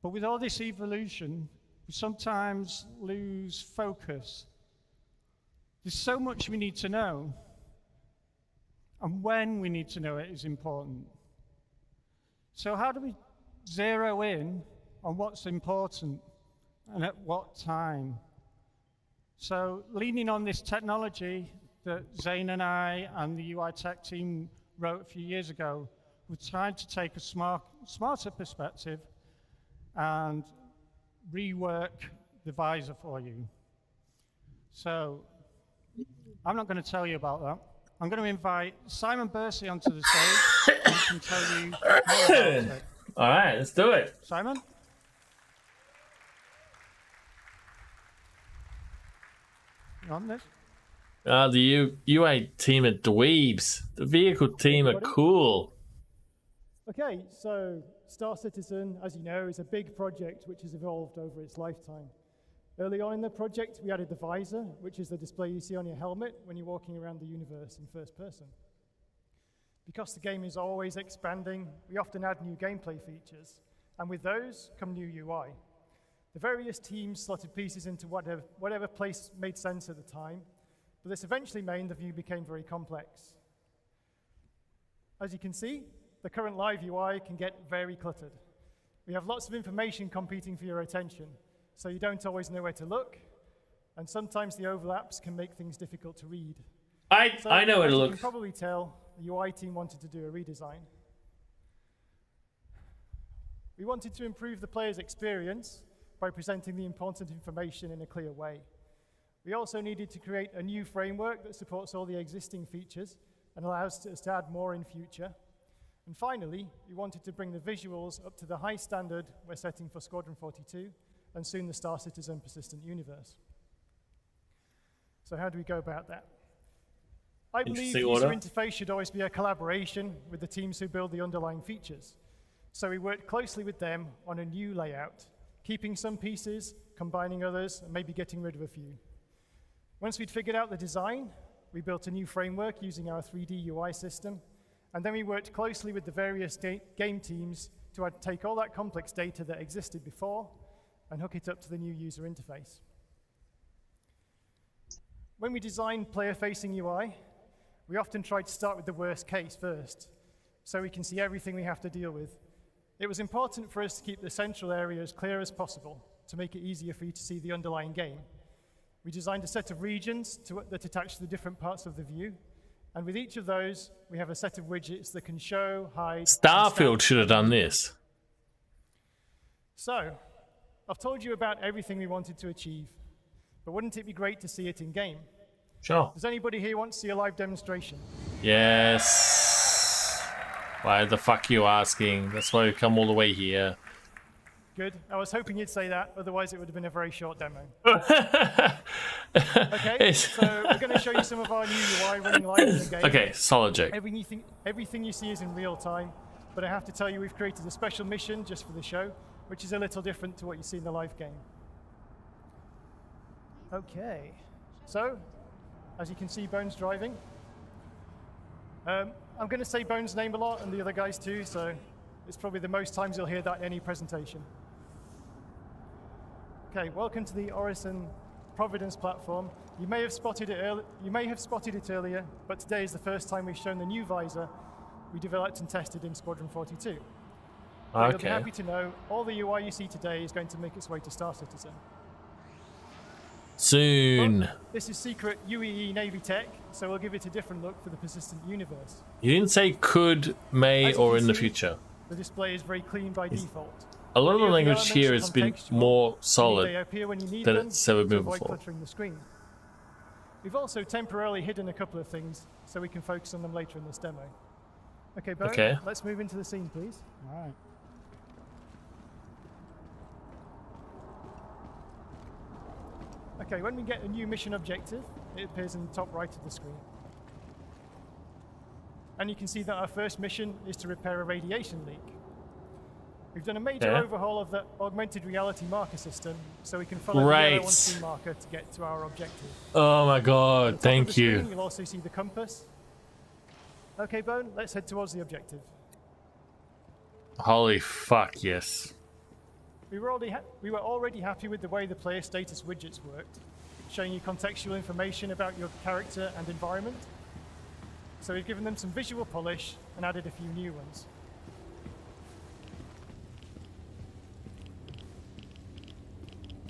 But with all this evolution, we sometimes lose focus. There's so much we need to know, and when we need to know it is important. So how do we zero in on what's important and at what time? So leaning on this technology that Zane and I and the UI tech team wrote a few years ago, we're trying to take a smarter perspective and rework the visor for you. So I'm not going to tell you about that. I'm going to invite Simon Bursey onto the stage and he can tell you more about it. All right, let's do it. Simon? You on this? The UA team are dweebs. The vehicle team are cool. Okay, so Star Citizen, as you know, is a big project which has evolved over its lifetime. Early on in the project, we added the visor, which is the display you see on your helmet when you're walking around the universe in first person. Because the game is always expanding, we often add new gameplay features, and with those come new UI. The various teams slotted pieces into whatever place made sense at the time, but this eventually meant the view became very complex. As you can see, the current live UI can get very cluttered. We have lots of information competing for your attention, so you don't always know where to look, and sometimes the overlaps can make things difficult to read. I know where to look. You can probably tell the UI team wanted to do a redesign. We wanted to improve the player's experience by presenting the important information in a clear way. We also needed to create a new framework that supports all the existing features and allows us to add more in future. And finally, we wanted to bring the visuals up to the high standard we're setting for Squadron 42 and soon the Star Citizen persistent universe. So how do we go about that? I believe user interface should always be a collaboration with the teams who build the underlying features. So we worked closely with them on a new layout, keeping some pieces, combining others, and maybe getting rid of a few. Once we'd figured out the design, we built a new framework using our 3D UI system, and then we worked closely with the various game teams to take all that complex data that existed before and hook it up to the new user interface. When we design player-facing UI, we often try to start with the worst case first, so we can see everything we have to deal with. It was important for us to keep the central area as clear as possible to make it easier for you to see the underlying game. We designed a set of regions that attach to the different parts of the view, and with each of those, we have a set of widgets that can show, hide... Starfield should have done this. So, I've told you about everything we wanted to achieve, but wouldn't it be great to see it in game? Sure. Does anybody here want to see a live demonstration? Yes. Why the fuck are you asking? That's why we come all the way here. Good. I was hoping you'd say that, otherwise it would have been a very short demo. Okay, so we're going to show you some of our new UI running live in the game. Okay, solid joke. Everything you see is in real time, but I have to tell you we've created a special mission just for the show, which is a little different to what you see in the live game. Okay, so as you can see, Bones driving. I'm going to say Bones' name a lot, and the other guys too, so it's probably the most times you'll hear that in any presentation. Okay, welcome to the Orison Providence platform. You may have spotted it earlier, but today is the first time we've shown the new visor we developed and tested in Squadron 42. Okay. You'll be happy to know all the UI you see today is going to make its way to Star Citizen. Soon. But this is secret UEE Navy tech, so we'll give it a different look for the persistent universe. You didn't say could, may, As you or can in the see, future. The display is very clean by default. A lot of the Many language elements here are has been contextual, more meaning solid they appear when you need than them it's ever to been avoid before. cluttering the screen. We've also temporarily hidden a couple of things so we can focus on them later in this demo. Okay, Bo, Okay. let's move into the scene, please. All right. Okay, when we get a new mission objective, it appears in the top right of the screen. And you can see that our first mission is to repair a radiation leak. We've done a major Yeah. overhaul of the augmented reality marker system, so we can follow Right. the yellow on-screen marker to get to our objective. Oh my At god, the top of thank the screen, you. You'll also see the compass. Okay, Bone, let's head towards the objective. Holy fuck, yes. We were already happy with the way the player status widgets worked, showing you contextual information about your character and environment. So we've given them some visual polish and added a few new ones.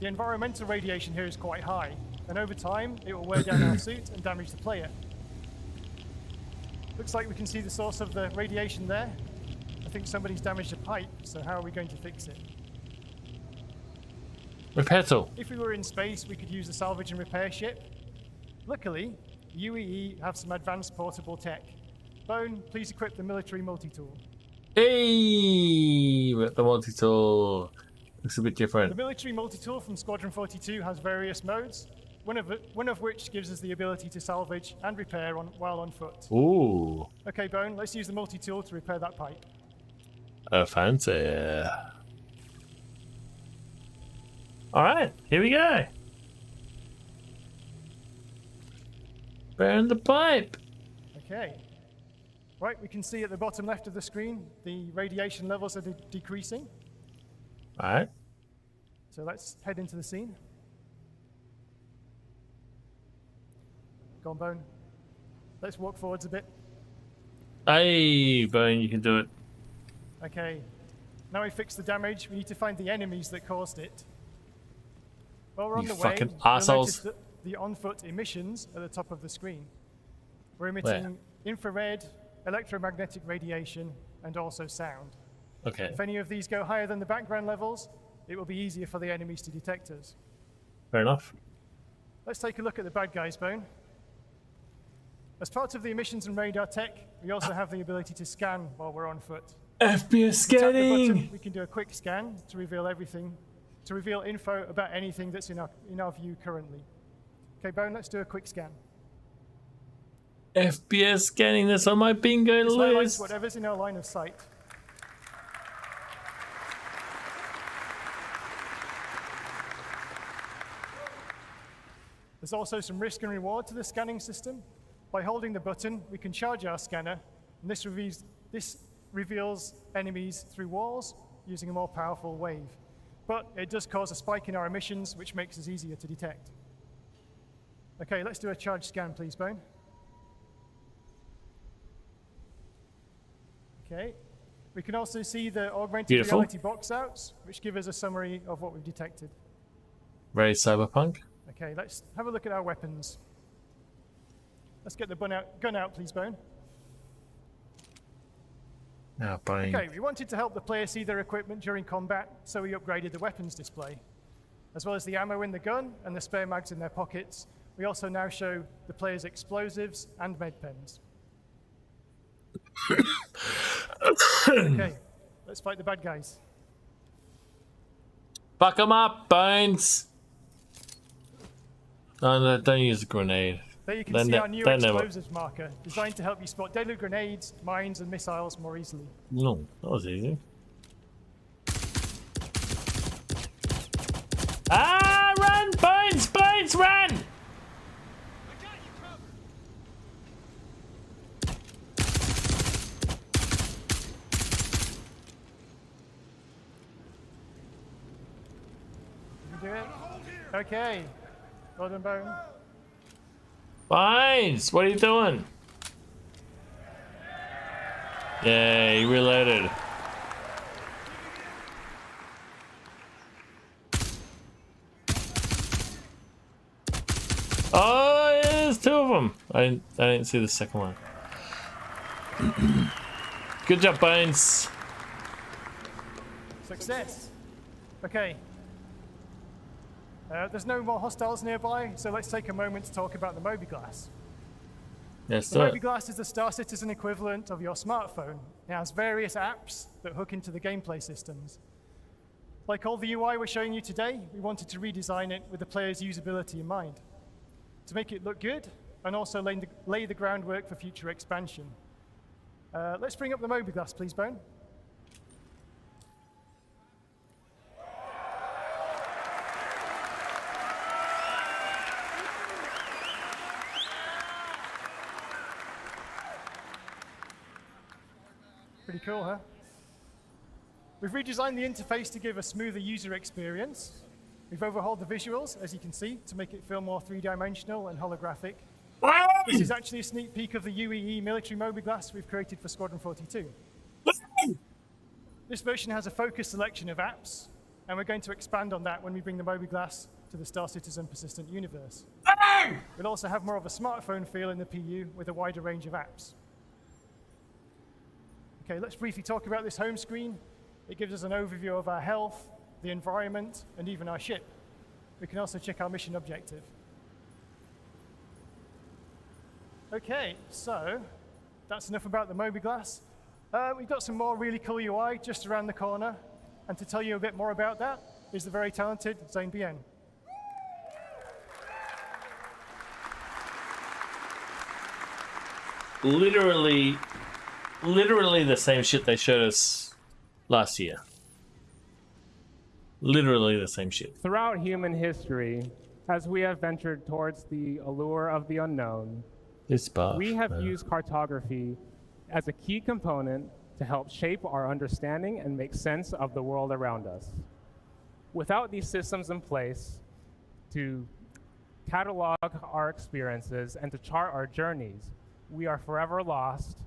The environmental radiation here is quite high, and over time it will wear down our suit and damage the player. Looks like we can see the source of the radiation there. I think somebody's damaged a pipe, so how are we going to fix it? Repair tool. If we were in space, we could use a salvage and repair ship. Luckily, UEE have some advanced portable tech. Bone, please equip the military multi-tool. Hey, with the multi-tool. Looks a bit The different. military multi-tool from Squadron 42 has various modes, one of which gives us the ability to salvage and repair while on foot. Ooh, Okay, Bone, let's use the multi-tool to repair that pipe. fancy. Alright, here we go. Burn the pipe. Okay. Right, we can see at the bottom left of the screen, the radiation levels are decreasing. Alright. So let's head into the scene. Go on, Bone. Let's walk forwards a bit. Hey, Bone, you can do it. Okay. Now we fixed the damage, we need to find the enemies that caused it. While we're on You the way, fucking you'll assholes. notice that the on-foot emissions at the top of the screen. We're emitting infrared, electromagnetic radiation, and also sound. Okay. If any of these go higher than the background levels, it will be easier for the enemies to detect us. Fair enough. Let's take a look at the bad guys, Bone. As part of the emissions and radar tech, we also have the ability to scan while we're on foot. FPS If we tap the scanning! button, we can do a quick scan to reveal everything, to reveal info about anything that's in our view currently. Okay, Bone, let's do a quick scan. FPS scanning, that's on my bingo This highlights list. whatever's in our line of sight. There's also some risk and reward to the scanning system. By holding the button, we can charge our scanner, and this reveals enemies through walls using a more powerful wave. But it does cause a spike in our emissions, which makes us easier to detect. Okay, let's do a charge scan, please, Bone. Okay, We can also see the augmented Beautiful. reality box outs, which give us a summary of what we've detected. Very cyberpunk. Okay, let's have a look at our weapons. Let's get the gun out, please, Bone. Now, Bone. Okay, we wanted to help the player see their equipment during combat, so we upgraded the weapons display. As well as the ammo in the gun and the spare mags in their pockets, we also now show the player's explosives and med pens. Okay, let's fight the bad guys. Fuck them up, Bones! Oh, no, don't use a grenade. There you can Then see ne- our new then never- explosives marker, designed to help you spot deadly grenades, mines, and missiles more easily. No, that was easy. Ah, run, Bones! Bones, run! Did you do it? Okay. Well done, Bone. Bones, what are you doing? Yeah, he reloaded. Oh, yeah, there's two of them. I didn't see the second one. Good job, Bones. Success. Okay. There's no more hostiles nearby, so let's take a moment to talk about the Mobiglass. Yes, The sir. Mobiglass is the Star Citizen equivalent of your smartphone. It has various apps that hook into the gameplay systems. Like all the UI we're showing you today, we wanted to redesign it with the player's usability in mind, to make it look good and also lay the groundwork for future expansion. Let's bring up the Mobiglass, please, Bone. Pretty cool, huh? We've redesigned the interface to give a smoother user experience. We've overhauled the visuals, as you can see, to make it feel more three-dimensional and holographic. This is actually a sneak peek of the UEE military Mobiglass we've created for Squadron 42. This version has a focused selection of apps, and we're going to expand on that when we bring the Mobiglass to the Star Citizen persistent universe. We'll also have more of a smartphone feel in the PU with a wider range of apps. Okay, let's briefly talk about this home screen. It gives us an overview of our health, the environment, and even our ship. We can also check our mission objective. Okay, so that's enough about the Mobiglass. We've got some more really cool UI just around the corner. And to tell you a bit more about that is the very talented Zane Bien. Literally the same shit they showed us last year. Literally the same shit. Throughout human history, as we have ventured towards the allure of the unknown, we have used cartography as a key component to help shape our understanding and make sense of the world around us. Without these systems in place to catalog our experiences and to chart our journeys, we are forever lost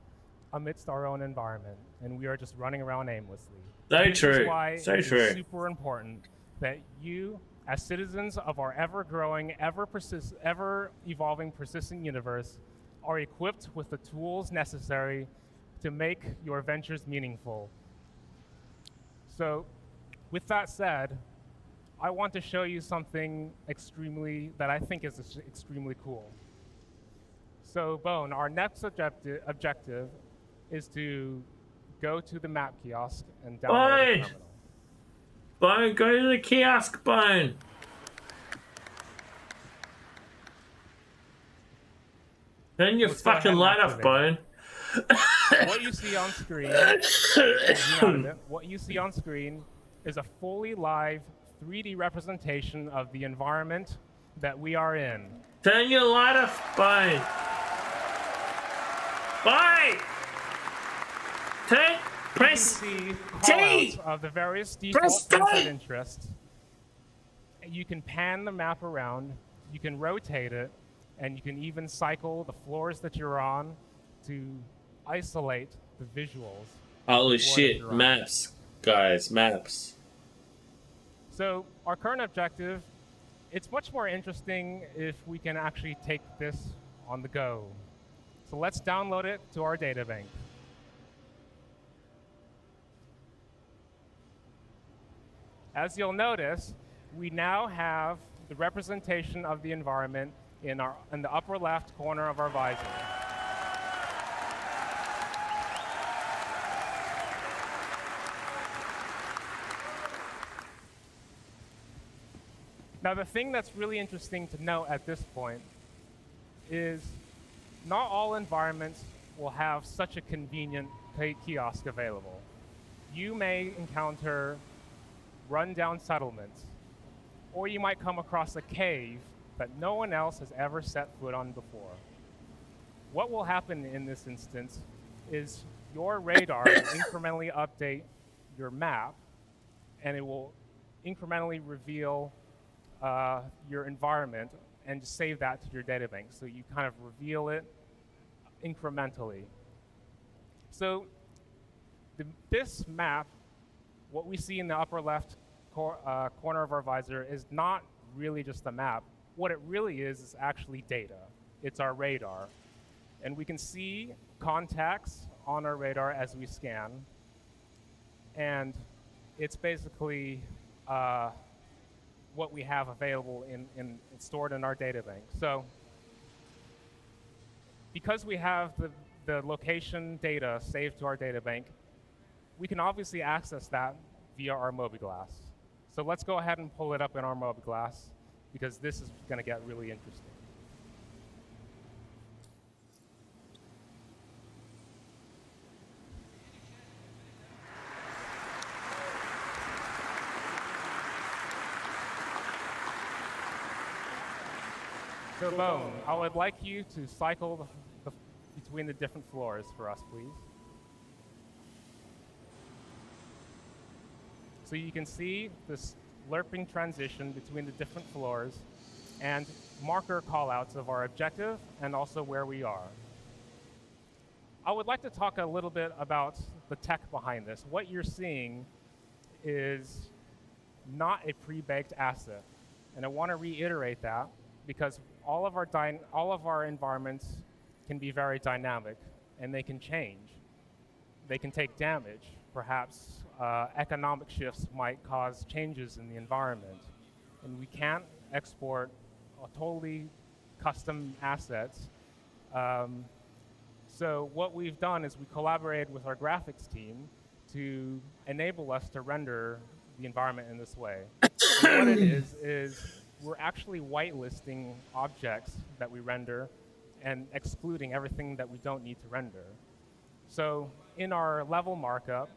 amidst our own environment, and we are just running around aimlessly. So This true. is why So it is true. super important that you, as citizens of our ever-growing, ever-evolving, persistent universe, are equipped with the tools necessary to make your ventures meaningful. So, with that said, I want to show you something that I think is extremely cool. So, Bone, our next objective is to go to the map kiosk and download the terminal. Bone, go to the kiosk, Bone. Turn your Let's go ahead fucking and light off, activate Bone. What you see on screen, what you see on screen is a fully live 3D representation of the environment that we are in. Turn your light off, Bone. Bone! Press you can see T! callouts of the various default Press points T! of interest. You can pan the map around, you can rotate it, and you can even cycle the floors that you're on to isolate the visuals. Holy shit, maps, guys, maps. So our current objective, it's much more interesting if we can actually take this on the go. So let's download it to our databank. As you'll notice, we now have the representation of the environment in the upper left corner of our visor. Now, the thing that's really interesting to note at this point is not all environments will have such a convenient kiosk available. You may encounter run-down settlements, or you might come across a cave that no one else has ever set foot on before. What will happen in this instance is your radar will incrementally update your map, and it will incrementally reveal your environment and save that to your databank. So you kind of reveal it incrementally. So this map, what we see in the upper left corner of our visor is not really just a map. What it really is actually data. It's our radar. And we can see contacts on our radar as we scan. And it's basically what we have available stored in our databank. So because we have the location data saved to our databank, we can obviously access that via our mobiGlas. So let's go ahead and pull it up in our mobiGlas, because this is going to get really interesting. So Bone, I would like you to cycle between the different floors for us, please. So you can see this lerping transition between the different floors and marker callouts of our objective and also where we are. I would like to talk a little bit about the tech behind this. What you're seeing is not a pre-baked asset. And I want to reiterate that because all of our environments can be very dynamic and they can change. They can take damage. Perhaps economic shifts might cause changes in the environment. And we can't export totally custom assets. So what we've done is we collaborated with our graphics team to enable us to render the environment in this way. And what it is we're actually whitelisting objects that we render and excluding everything that we don't need to render. So in our level markup,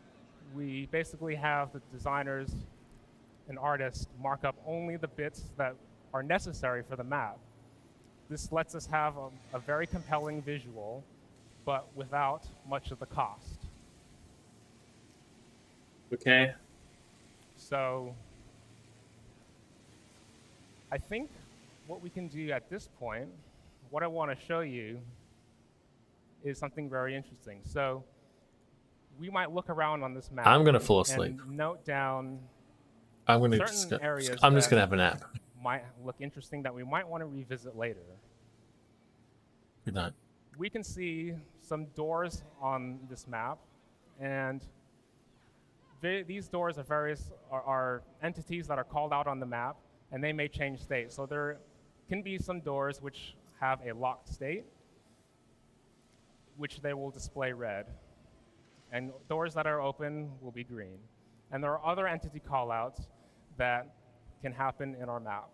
we basically have the designers and artists mark up only the bits that are necessary for the map. This lets us have a very compelling visual, but without much of the cost. Okay. So I think what we can do at this point, what I want to show you is something very interesting. So we might look around on this map. I'm gonna fall asleep. And note down I'm certain areas just gonna have a nap. Might look interesting that we might want to revisit later. Good night. We can see some doors on this map, and these doors are entities that are called out on the map, and they may change state. So there can be some doors which have a locked state, which they will display red. And doors that are open will be green. And there are other entity callouts that can happen in our map.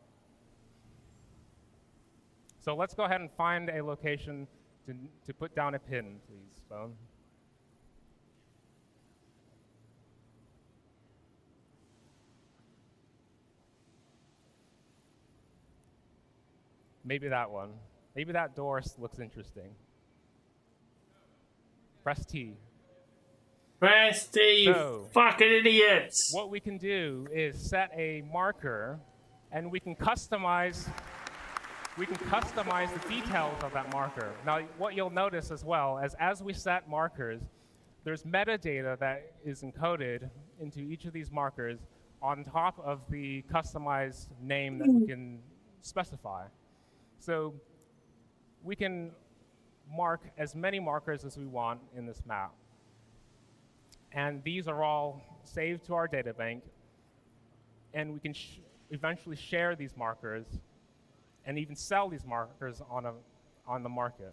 So let's go ahead and find a location to put down a pin, please, Bone. Maybe that one. Maybe that door looks interesting. Press T. Press T, you fucking idiots! What we can do is set a marker, and we can customize the details of that marker. Now, what you'll notice as well is as we set markers, there's metadata that is encoded into each of these markers on top of the customized name that we can specify. So we can mark as many markers as we want in this map. And these are all saved to our data bank, and we can eventually share these markers and even sell these markers on the market.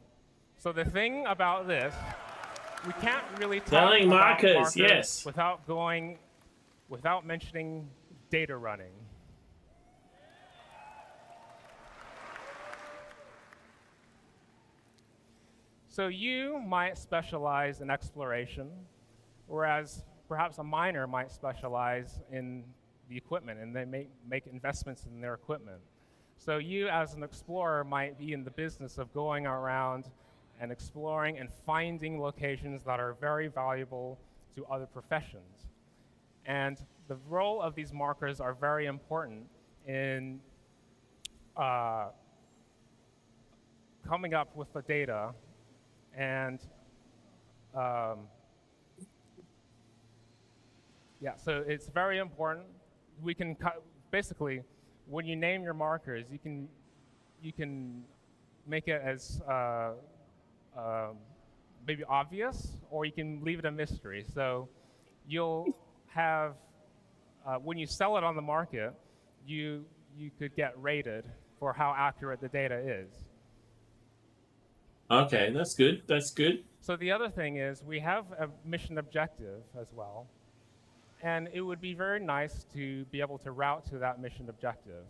So the thing about this, we can't really talk Selling about markers, yes. without mentioning data running. So you might specialize in exploration, whereas perhaps a miner might specialize in the equipment, and they make investments in their equipment. So you, as an explorer, might be in the business of going around and exploring and finding locations that are very valuable to other professions. And the role of these markers are very important in coming up with the data and yeah, so it's very important. We can basically, when you name your markers, you can make it as maybe obvious, or you can leave it a mystery. So you'll have, when you sell it on the market, you could get rated for how accurate the data is. Okay, that's good. That's good. So the other thing is we have a mission objective as well, and it would be very nice to be able to route to that mission objective.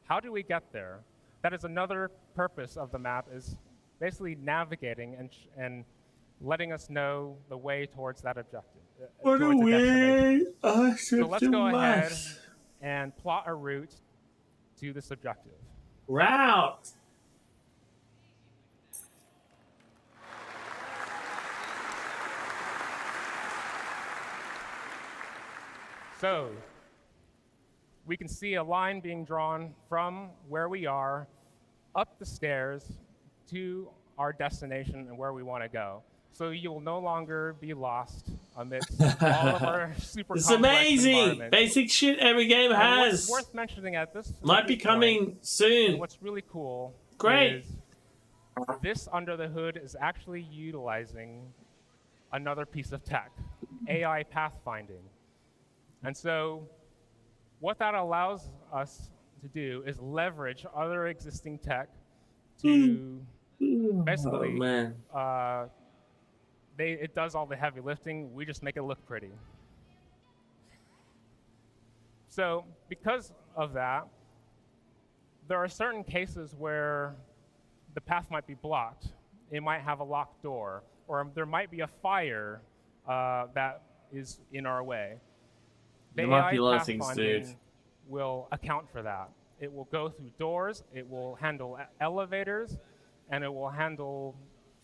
How do we get there? That is another purpose of the map, is basically navigating and letting us know the way towards that objective. What a way! So let's go ahead and plot a route to this objective. Route! So we can see a line being drawn from where we are up the stairs to our destination and where we want to go. So you will no longer be lost amidst all of our super It's complex amazing! environments. Basic shit every game And has. what's worth mentioning at this Might be coming point, soon. and what's really cool Great. is this under the hood is actually utilizing another piece of tech, AI pathfinding. And so what that allows us to do is leverage other existing tech to basically, it does all the heavy lifting, we just make it look pretty. So because of that, there are certain cases where the path might be blocked. It might have a locked door, or there might be a fire that is in our way. There might be a lot of things, dude. pathfinding will account for that. It will go through doors, it will handle elevators, and it will handle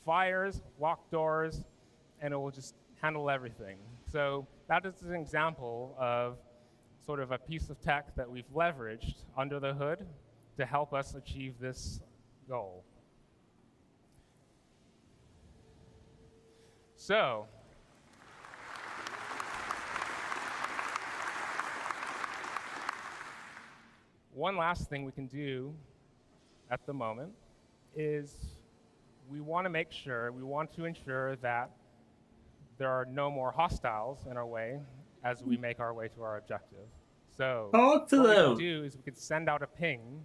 fires, locked doors, and it will just handle everything. So that is an example of sort of a piece of tech that we've leveraged under the hood to help us achieve this goal. So, one last thing we can do at the moment is we want to ensure that there are no more hostiles in our way as we make our way to our objective. So Talk to what we them. can do is we can send out a ping.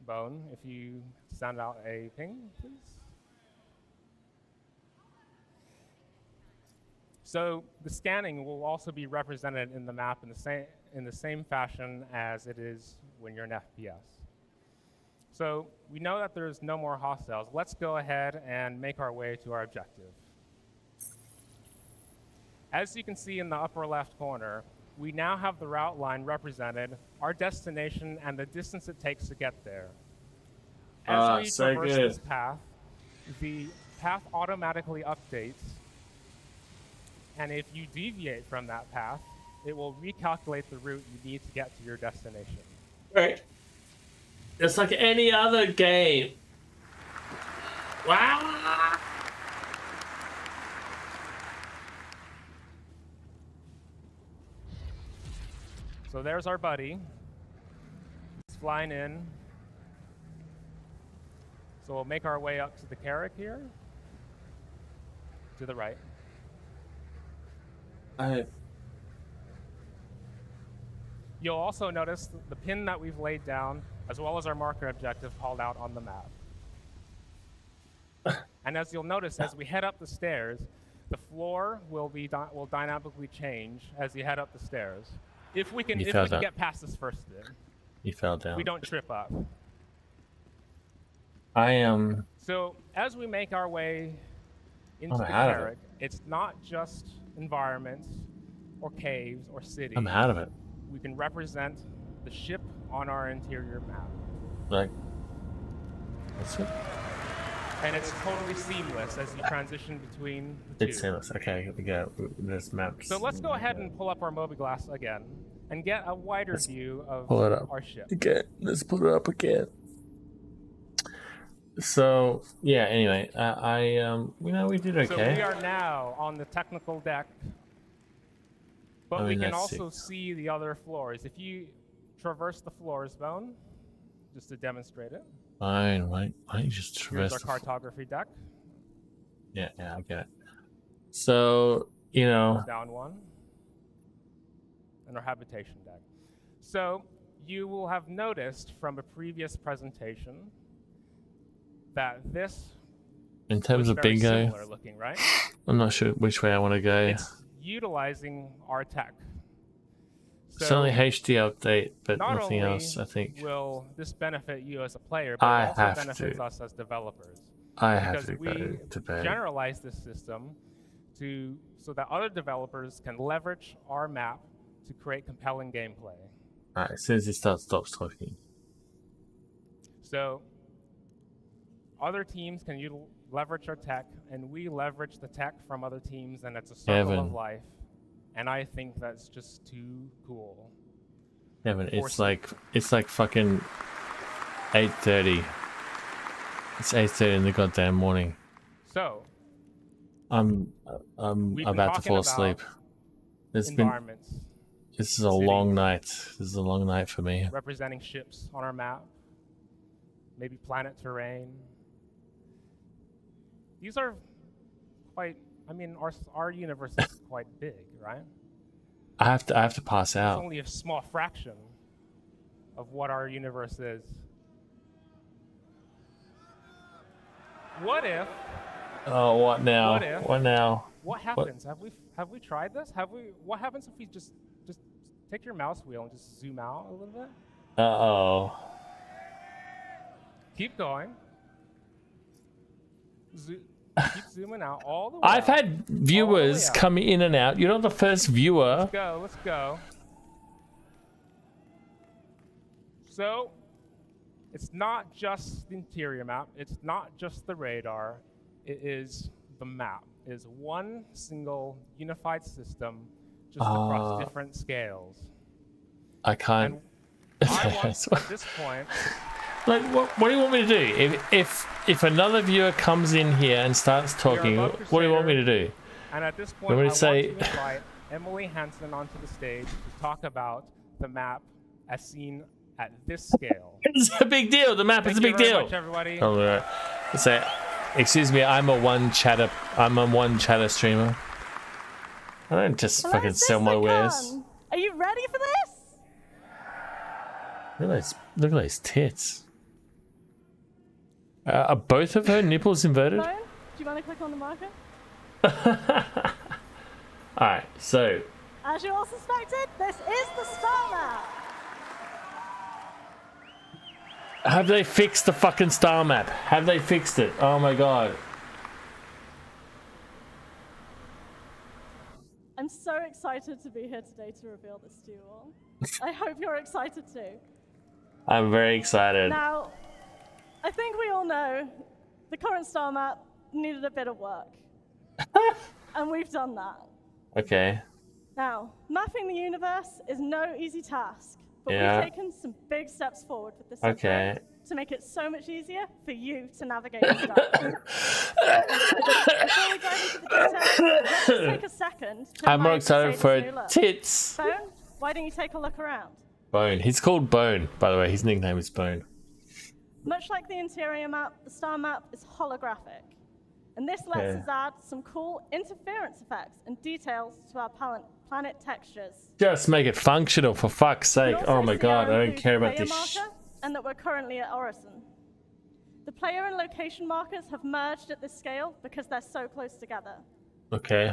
Bone, if you send out a ping, please. So the scanning will also be represented in the map in the same fashion as it is when you're in FPS. So we know that there's no more hostiles. Let's go ahead and make our way to our objective. As you can see in the upper left corner, we now have the route line represented, our destination, and the distance it takes to get there. As we so traverse good. this path, the path automatically updates, and if you deviate from that path, it will recalculate the route you need to get to your destination. Right. It's like any other game. Wow. So there's our buddy. He's flying in. So we'll make our way up to the Carrack here. To the right. You'll also notice the pin that we've laid down, as well as our marker objective called out on the map. And as you'll notice, as we head up the stairs, the floor will dynamically change as you head up the stairs. If we can get past this first bit. You fell down. We don't trip up. I am. So as we make our way into the out of Carrack, it's not just environments or caves or cities. I'm out of it. We can represent the ship on our interior map. Like, that's it. And it's totally seamless as you transition between the two. It's seamless. Okay, here we go. There's maps. So let's go ahead and pull up our mobiGlas again and get a wider view of pull it up our ship. again. Let's pull it up again. So yeah. Anyway, we did okay. So we are now on the technical deck, but we can that's also see the other floors. If you traverse the floors, Bone, just to demonstrate it. Fine, why don't you just traverse Here's our cartography deck. Yeah, I get it. So, Down one. And our habitation deck. So, you will have noticed from a previous presentation that this in terms of very bingo, similar looking, right? I'm not sure which way I want to go. It's utilizing our tech. It's only HD update, but not nothing only else, I think. Will this benefit you as a player, but I it also have benefits to. us as developers. I have because to go to bed. We generalize this system so that other developers can leverage our map to create compelling gameplay. Alright, as soon as it stops talking. So other teams can leverage our tech, and we leverage the tech from other teams, and it's a circle of life. And I think that's just too cool. Yeah, but it's like fucking 8:30. It's 8:30 in the goddamn morning. So I'm about to fall asleep. This is a long night. This is a long night for me. Representing ships on our map, maybe planet terrain. These are quite. I mean, our universe is quite big, right? I have to pass out. It's only a small fraction of what our universe is. What if? Oh, what now? What if? What now? What happens? Have we tried this? What happens if we just take your mouse wheel and just zoom out a little bit? Uh-oh. Keep going. Keep zooming out all the way. I've had viewers come in and out. You're not the first viewer. Let's go. So, it's not just the interior map. It's not just the radar. It is the map. It is one single unified system just across different scales. I can't. I want, at this point... Like, what do you want me to do? If another viewer comes in here and starts talking, what do you want me to do? And at this point, I want to invite Emily Hansen onto the stage to talk about the map as seen at this scale. It's a big deal. The map is a big deal. Thank you very much, everybody. Oh, right. So, excuse me. I'm a one chatter streamer. I don't just fucking sell my wares. Are you ready for this? Look at those tits. Are both of her nipples inverted? Do you want to click on the marker? Alright, so... As you all suspected, this is the star map. Have they fixed the fucking star map? Have they fixed it? Oh my god. I'm so excited to be here today to reveal this to you all. I hope you're excited too. I'm very excited. Now, I think we all know the current star map needed a bit of work. And we've done that. Okay. Now, mapping the universe is no easy task, but we've taken some big steps forward with this upgrade to make it so much easier for you to navigate the star. Before we dive into the details, let's just take a second to I'm more excited for tits. Phone, why don't you take a look around? Bone. He's called Bone, by the way. His nickname is Bone. Much like the interior map, the star map is holographic. And this lets us add some cool interference effects and details to our planet textures. Just make it functional, for fuck's sake. Oh my god, I don't care about this. And that we're currently at Orison. The player and location markers have merged at this scale because they're so close together. Okay.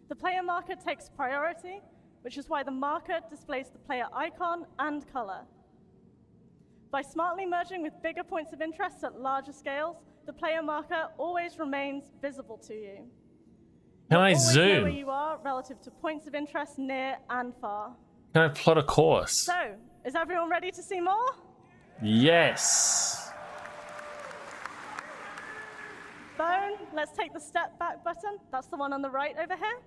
The player marker takes priority, which is why the marker displays the player icon and color. By smartly merging with bigger points of interest at larger scales, the player marker always remains visible to you. Can I Know zoom? where you are relative to points of interest near and far. Can I plot a course? So, is everyone ready to see more? Yes. Bone, let's take the step back button. That's the one on the right over here.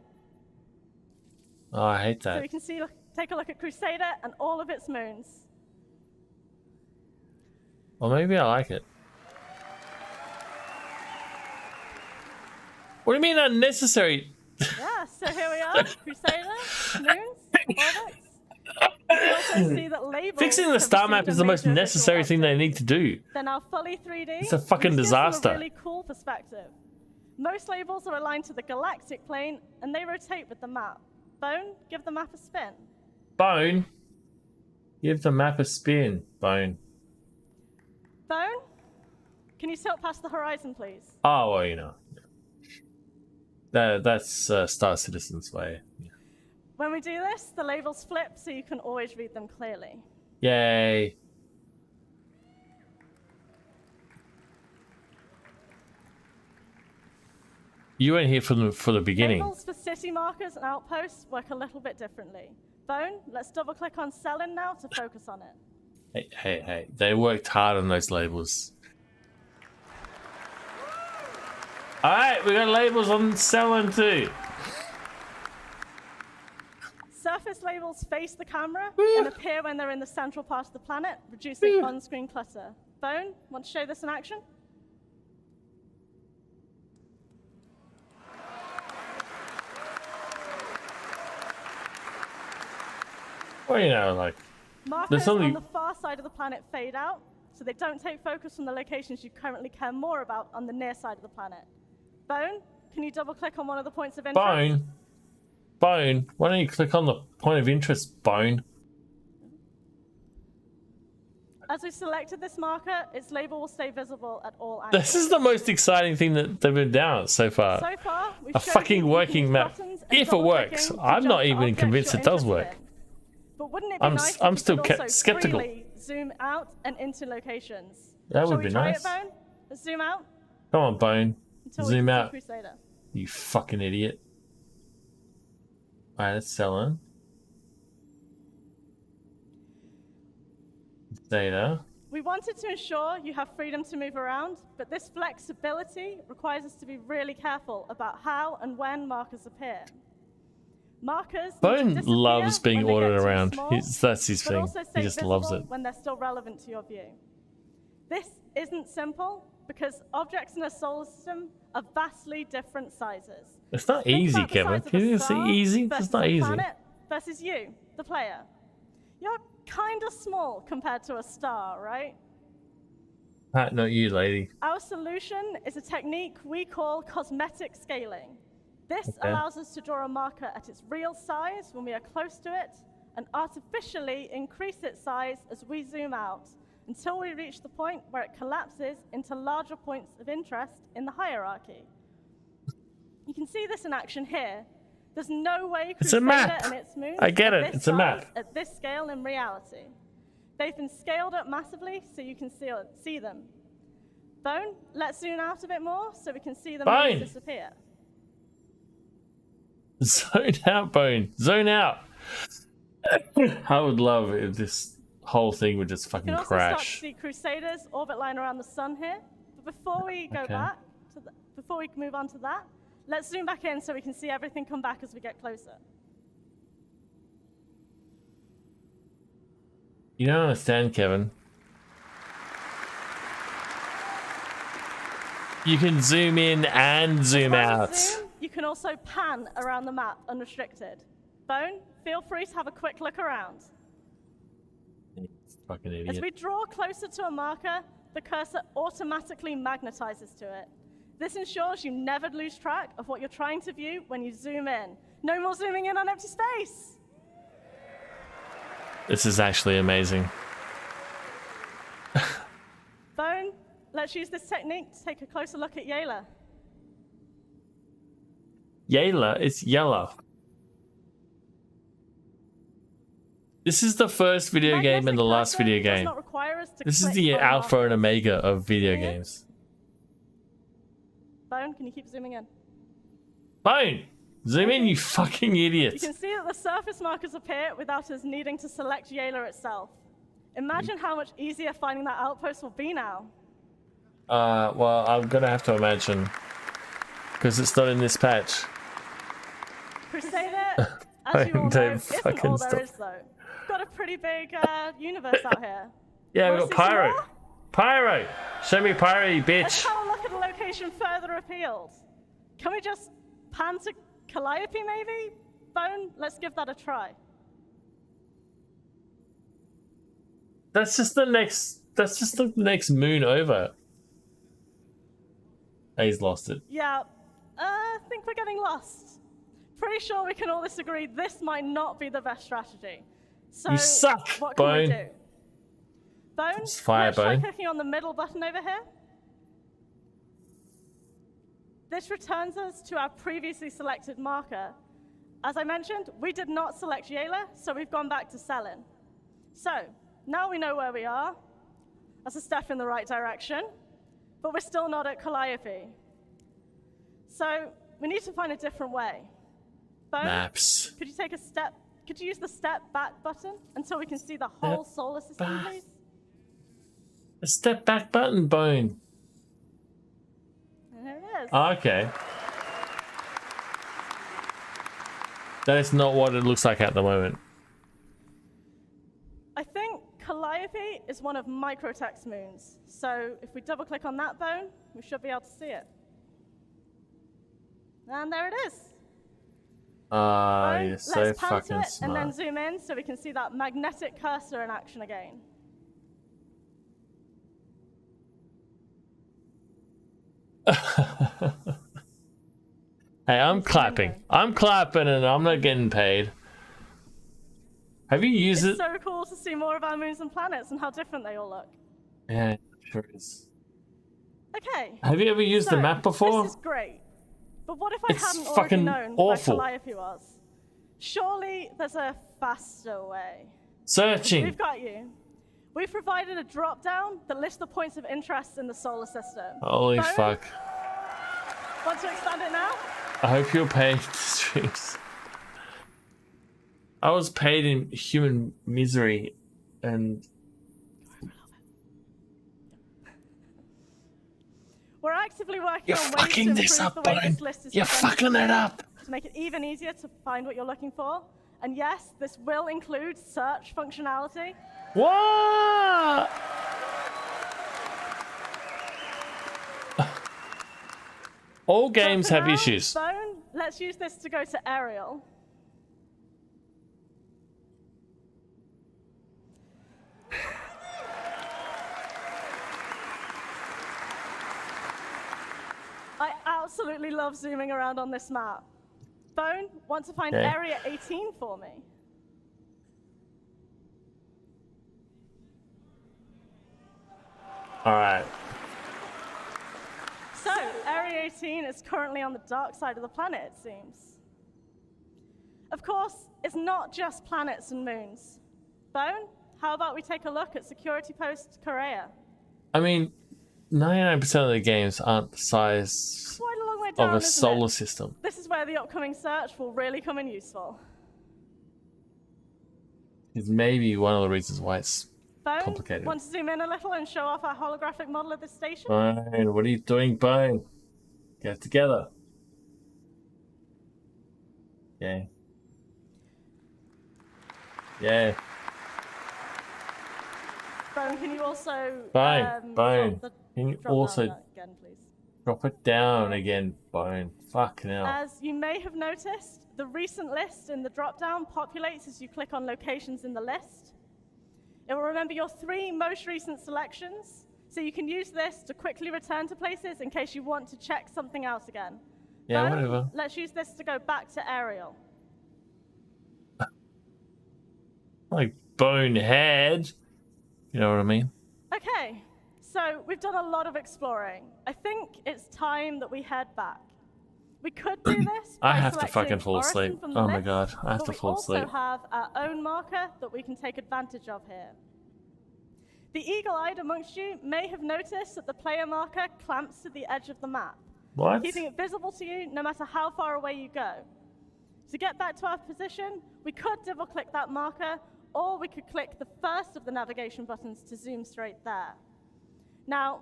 Oh, I hate So that. we can see, take a look at Crusader and all of its moons. Well, maybe I like it. What do you mean unnecessary? Yeah, so here we are, Crusader, moons, orbits. You can also see that labels Fixing the star map is the most necessary thing they need to do. They're now fully 3D. It's a fucking which gives them disaster. a really cool perspective. Most labels are aligned to the galactic plane, and they rotate with the map. Bone, give the map a spin. Bone. Give the map a spin. Bone. Bone, can you tilt past the horizon, please? Oh, well, you know. That's Star Citizen's way. When we do this, the labels flip so you can always read them clearly. Yay. You weren't here for the beginning. Labels for city markers and outposts work a little bit differently. Bone, let's double click on Selin now to focus on it. Hey. They worked hard on those labels. Alright, we got labels on Selin too. Surface labels face the camera and appear when they're in the central part of the planet, reducing on-screen clutter. Bone, want to show this in action? Well, you know, like... Markers on the far side of the planet fade out, so they don't take focus from the locations you currently care more about on the near side of the planet. Bone, can you double-click on one of the points of interest? Bone, why don't you click on the point of interest, Bone? As we selected this marker, its label will stay visible at all angles. This is the most exciting thing that they've been down so far. So far, we've A shown fucking you working map. buttons and If it works, double-clicking to I'm not jump to even objects convinced you're it does interested work. in. But wouldn't it be nice if I'm you still could also skeptical. freely zoom out and into locations? That Shall would we be try nice. it, Bone? Let's zoom out Come on, Bone. until we Zoom can see out. Crusader. You fucking idiot. Alright, let's sell it. Data. We wanted to ensure you have freedom to move around, but this flexibility requires us to be really careful about how and when markers appear. Markers need to Bone disappear loves being when they ordered get too around. small, That's his but thing. also He stay just loves visible it. when they're still relevant to your view. This isn't simple because objects in a solar system are vastly different sizes. It's not Think easy, about the Kevin. size of Can a you say star easy? versus It's not a easy. planet versus you, the player. You're kind of small compared to a star, right? Not you, lady. Our solution is a technique we call cosmetic scaling. This Okay. allows us to draw a marker at its real size when we are close to it and artificially increase its size as we zoom out until we reach the point where it collapses into larger points of interest in the hierarchy. You can see this in action here. There's no way It's a Crusader map. and its moons I get are it. this It's a map. size at this scale in reality. They've been scaled up massively so you can see them. Bone, let's zoom out a bit more so we can see the Bone. moons disappear. Zone out, Bone. Zone out. I would love if this whole thing would just You fucking can also start to crash. see Crusader's orbit line around the sun here. But before we go Okay. back, before we move on to that, let's zoom back in so we can see everything come back as we get closer. You don't understand, Kevin. You can zoom in and zoom As well out. as zoom, you can also pan around the map unrestricted. Bone, feel free to have a quick look around. Fucking idiot. As we draw closer to a marker, the cursor automatically magnetizes to it. This ensures you never lose track of what you're trying to view when you zoom in. No more zooming in on empty space. This is actually amazing. Bone, let's use this technique to take a closer look at Yayla. Yayla, it's yellow. This is the first video game and the last video game. This is the alpha and omega of video games. Bone, can you keep zooming in? Bone! Zoom in, you fucking idiots. You can see that the surface markers appear without us needing to select Yayla itself. Imagine how much easier finding that outpost will be now. Well, I'm gonna have to imagine. Because it's not in this patch. Crusader, as you all know, isn't all there is though. Got a pretty big universe out here. Yeah, we've Wanna got see some Pyro. more? Pyro! Show me Pyro, you Let's bitch. have a look at a location further afield. Can we just pan to Calliope maybe? Bone, let's give that a try. That's just the next moon over. Oh, he's lost it. Yeah, I think we're getting lost. Pretty sure we can all disagree this might not be the best strategy. So You suck, what can we Bone. do? Bone, It's fire, let's try Bone. clicking on the middle button over here. This returns us to our previously selected marker. As I mentioned, we did not select Yayla, so we've gone back to Selin. So, now we know where we are. That's a step in the right direction, but we're still not at Calliope. So, we need to find a different way. Bone, Maps. could you use the step back button until we can see the whole solar system, please? A step back button, Bone. And there it is. Okay. That is not what it looks like at the moment. I think Calliope is one of Microtech's moons. So if we double click on that bone, we should be able to see it. And there it is. You're so Let's pan to fucking it and then smart. zoom in so we can see that magnetic cursor in action again. Hey, I'm clapping. I'm clapping and I'm not getting paid. Have you used It's it? so cool to see more of our moons and planets and how different they all look. Yeah, sure is. Okay. Have you ever used the map before? This is great. But what if I It's hadn't already fucking known awful. where Calliope was? Surely there's a faster way. Searching. We've got you. We've provided a drop-down that lists the points of interest in the solar system. Holy Bone, fuck. Want to expand it now? I hope you're paid to streams. I was paid in human misery and We're actively working You're on ways to fucking improve this up, the way Bone. this list is You're presented fucking it up. to make it even easier to find what you're looking for. And yes, this will include search functionality. What? All games For have now, issues. Bone, let's use this to go to Ariel. I absolutely love zooming around on this map. Bone, want to find Okay. Area 18 for me? All right. So, Area 18 is currently on the dark side of the planet, it seems. Of course, it's not just planets and moons. Bone, how about we take a look at Security Post Korea? I mean, 99% of the games aren't the size Quite a long way of down, a isn't solar it? system. This is where the upcoming search will really come in useful. It's maybe one of the reasons why it's Bone, complicated. want to zoom in a little and show off our holographic model of this station? Bone, what are you doing, Bone? Get it together. Yeah. Yeah. Bone, can you also... Bone, Bone. drop Can you down also again, please? Drop it down again, Bone. Fucking hell. As you may have noticed, the recent list in the drop-down populates as you click on locations in the list. It will remember your 3 most recent selections, so you can use this to quickly return to places in case you want to check something else again. Yeah, Bone, whatever. let's use this to go back to Ariel. Like Bonehead. You know what I mean? Okay, so we've done a lot of exploring. I think it's time that we head back. We could do this by I have to selecting fucking fall Orison asleep. from the Oh my list, god, I have but to we fall asleep. also have our own marker that we can take advantage of here. The eagle-eyed amongst you may have noticed that the player marker clamps to the edge of the map, What? keeping it visible to you no matter how far away you go. To get back to our position, we could double-click that marker, or we could click the first of the navigation buttons to zoom straight there. Now,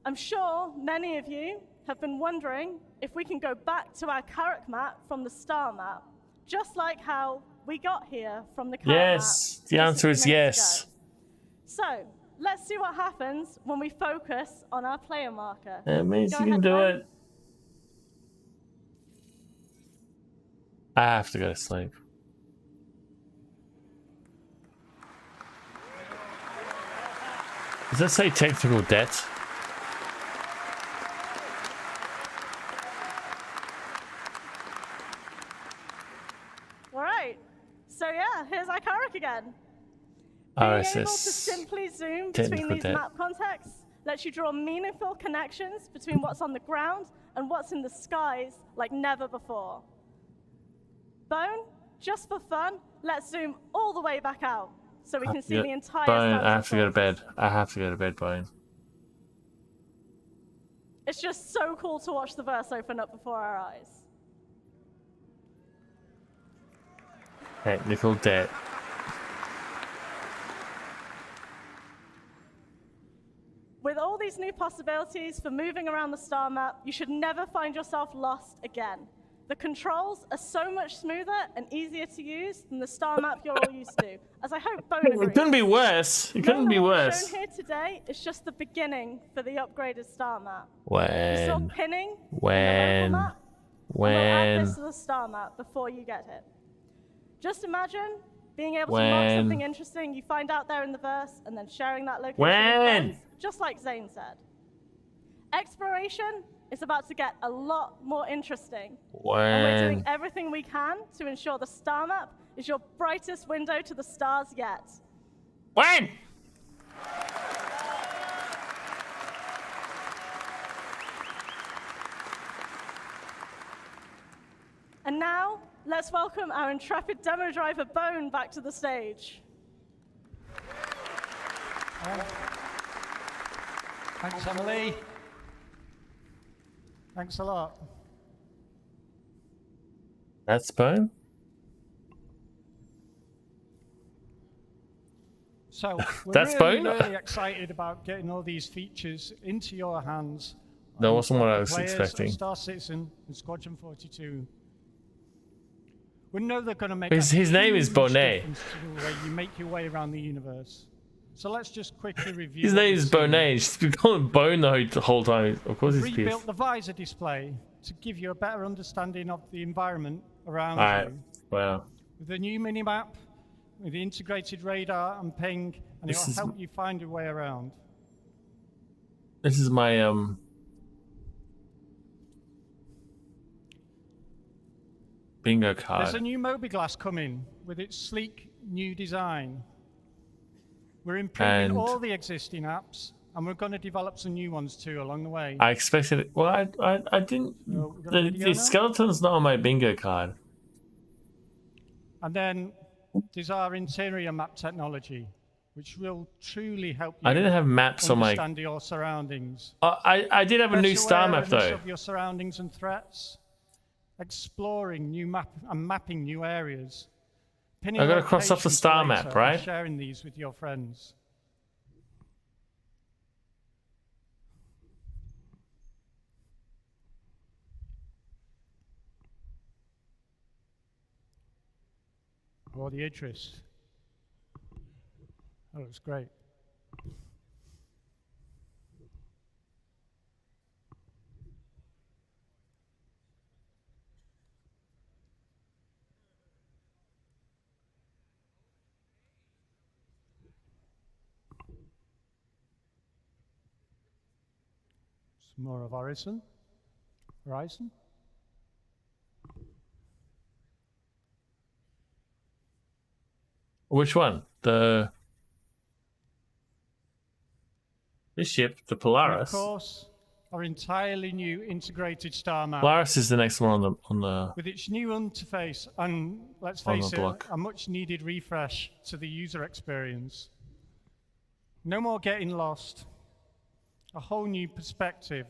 I'm sure many of you have been wondering if we can go back to our Carrick map from the star map, just like how we got here from the Carrick map. Yes, the answer is yes. So, let's see what happens when we focus on our player marker. It means Go you can ahead, do Ben. it. I have to go to sleep. Does that say technical debt? All right. So yeah, here's our Carrick again. Being able to RSS. simply zoom between Technical these debt. map contexts lets you draw meaningful connections between what's on the ground and what's in the skies like never before. Bone, just for fun, let's zoom all the way back out so we can see the entire Bone, Stanton I have to go to Falls. bed. I have to go to bed, Bone. It's just so cool to watch the verse open up before our eyes. Technical debt. With all these new possibilities for moving around the star map, you should never find yourself lost again. The controls are so much smoother and easier to use than the star map you're all used to, as I hope Bone agrees. It couldn't be worse. It couldn't be worse. Shown here today is just the beginning for the upgraded star map. You saw When? pinning in the When? local map, and we'll add When? this to the star map before you get it. Just imagine being able to mark When? something interesting you find out there in the verse and then sharing that location When? with friends, just like Zane said. Exploration is about to get a lot more interesting. And we're doing When? everything we can to ensure the star map is your brightest window to the stars yet. When? And now, let's welcome our intrepid demo driver, Bone, back to the stage. Thanks, Emily. Thanks a lot. That's Bone? So, we're That's really, Bone? really excited about getting all these features into your hands. That wasn't what I The was players of expecting. Star Citizen and Squadron 42. We know they're going to make His a name is huge Bonet. difference to the way you make your way around the universe. So let's just quickly review. His what name we've is seen. Bonet. He's been calling Bone the whole time. Of course he's pissed. Rebuilt the visor display to give you a better understanding of the environment around Alright. you. Wow. With a new minimap, with the integrated radar and ping, and This it'll is- help you find your way around. This is my bingo There's a card. new Mobiglass coming with its sleek new design. We're improving And- all the existing apps, and we're going to develop some new ones too along the way. I expected it. Well, I didn't. So, we got a video The now? skeleton's not on my bingo card. And then there's our interior map technology, which will truly help you I didn't have maps on my. understand your surroundings. I did have a new Better star map awareness though. of your surroundings and threats, exploring new map and mapping new areas. Pinning I gotta cross off the locations star later map, and right? Sharing these with your friends. Or the Idris. That looks great. Some more of Horizon. Which one? This ship, the Polaris. And of course, our entirely new integrated star map. Polaris is the next one on the. With its new interface and, let's On the face it, block. a much needed refresh to the user experience. No more getting lost. A whole new perspective.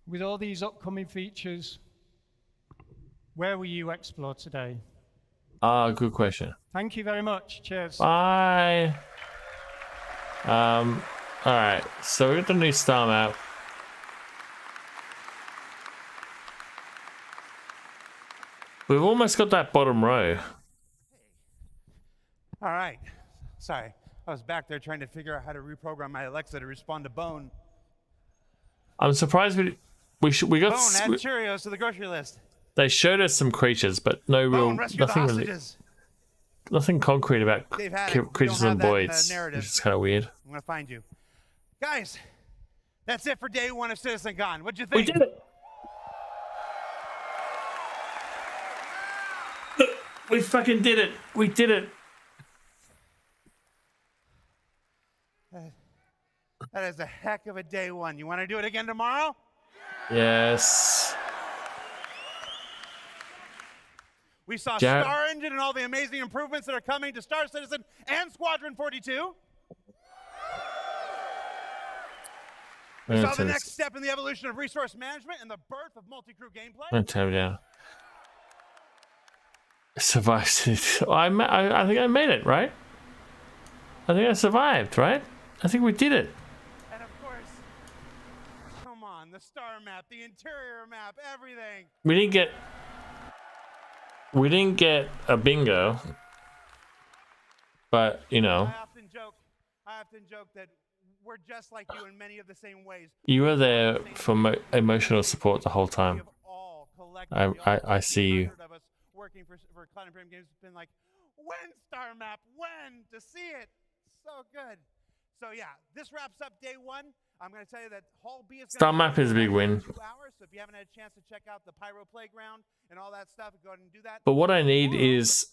With all these upcoming features, where will you explore today? Good question. Thank you very much. Cheers. Bye. Alright, so we got the new star map. We've almost got that bottom row. All right. Sorry. I was back there trying to figure out how to reprogram my Alexa to respond to Bone. I'm surprised we got Bone, add Cheerios to the grocery list. they showed us some creatures, but no real Bone, rescue the nothing really, hostages. nothing concrete about They've had it. We creatures don't and have that in the voids, narrative. which is kind of weird. I'm going to find you. Guys, that's it for day one of CitizenCon. What'd you think? We did it. We fucking did it. We did it. That is a heck of a day one. You want to do it again tomorrow? Yes. We saw Jared- Star Engine and all the amazing improvements that are coming to Star Citizen and Squadron 42. We saw the next step in the evolution of resource management and the birth of multi-crew gameplay. I'm turn it down. Survived. I think I made it, right? I think I survived, right? I think we did it. And of course, come on, the star map, the interior map, everything. We didn't get a bingo, but you know, I often joke that we're just like you in many of the same ways. you were there for emotional support the whole time. I see you. Of us working for Cloud Imperium Games has been like, when star map, when to see it, so good. So yeah, this wraps up day one. I'm going to tell you that Hall B is Star map is a big win. 2 hours, so if you haven't had a chance to check out the Pyro Playground and all that stuff, go ahead and do that. But what I need is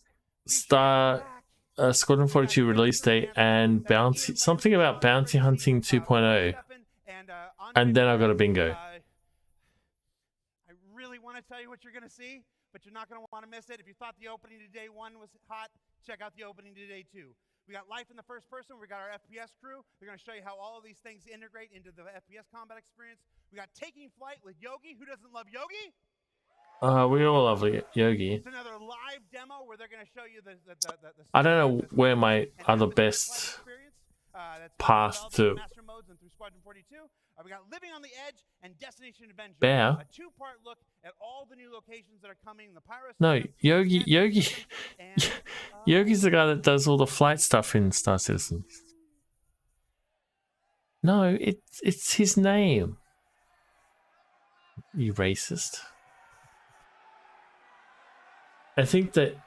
Squadron 42 release date and bounty, something about bounty hunting 2.0, and then I got a bingo. I really want to tell you what you're going to see, but you're not going to want to miss it. If you thought the opening to day one was hot, check out the opening to day two. We got life in the first person. We got our FPS crew. They're going to show you how all of these things integrate into the FPS combat experience. We got Taking Flight with Yogi. Who doesn't love Yogi? We all love Yogi. It's another live demo where they're going to show you the I don't know where my other best path to master modes and through Squadron 42. We got Living on the Edge and Destination Adventure. Bear. A 2-part look at all the new locations that are coming. The Pyro. No, Yogi's the guy that does all the flight stuff in Star Citizen. No, it's his name. You racist. I think that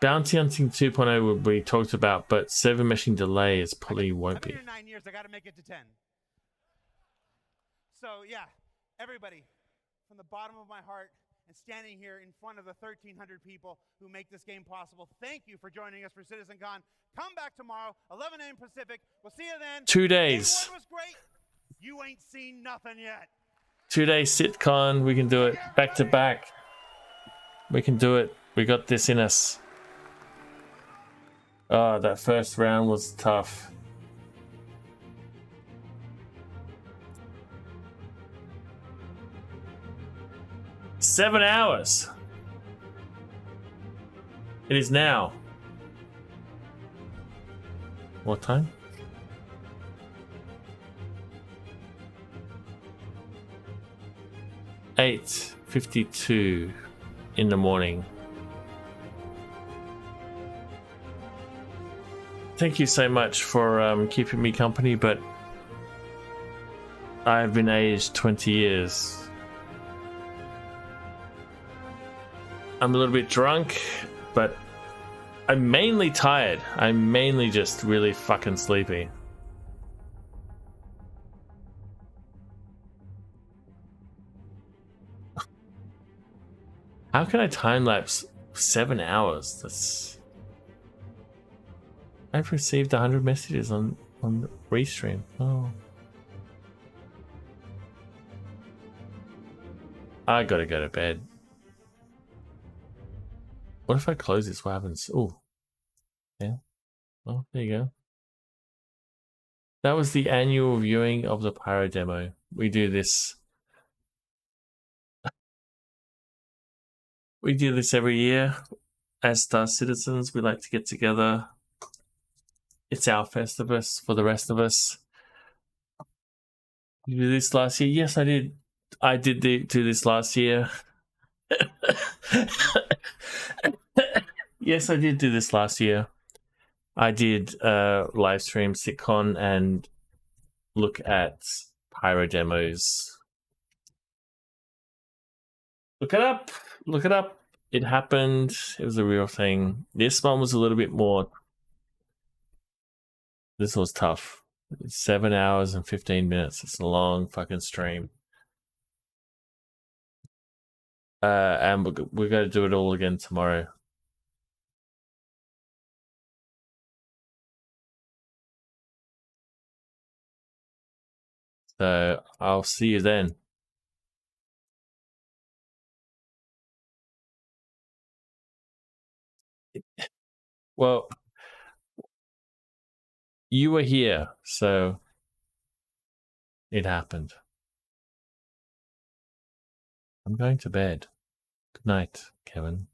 bounty hunting 2.0 will be talked about, but server meshing delay is probably won't be. 9 years, I got to make it to 10. So yeah, everybody, from the bottom of my heart and standing here in front of the 1,300 people who make this game possible, thank you for joining us for CitizenCon. Come back tomorrow, 11 a.m. Pacific. We'll see you then. 2 days. Day one was great. You ain't seen nothing yet. 2 day CitCon. We can do it back to back. We can do it. We got this in us. Oh, that first round was tough. $7 hours. It is now. What time? $8:52 in the morning. Thank you so much for keeping me company, but I've been aged 20 years. I'm a little bit drunk, but I'm mainly tired. I'm mainly just really fucking sleepy. How can I time lapse 7 hours? That's. I've received 100 messages on Restream. Oh. I gotta go to bed. What if I close this? What happens? Oh. Yeah. Oh, there you go. That was the annual viewing of the Pyro demo. We do this. We do this every year. As Star Citizens, we like to get together. It's our Festivus for the rest of us. You did this last year? Yes, I did. I did do this last year. Yes, I did do this last year. I did live stream CitizenCon and look at Pyro demos. Look it up. Look it up. It happened. It was a real thing. This one was a little bit more. This was tough. 7 hours and 15 minutes. It's a long fucking stream. And we're going to do it all again tomorrow. So I'll see you then. Well, you were here, so it happened. I'm going to bed. Good night, Kevin.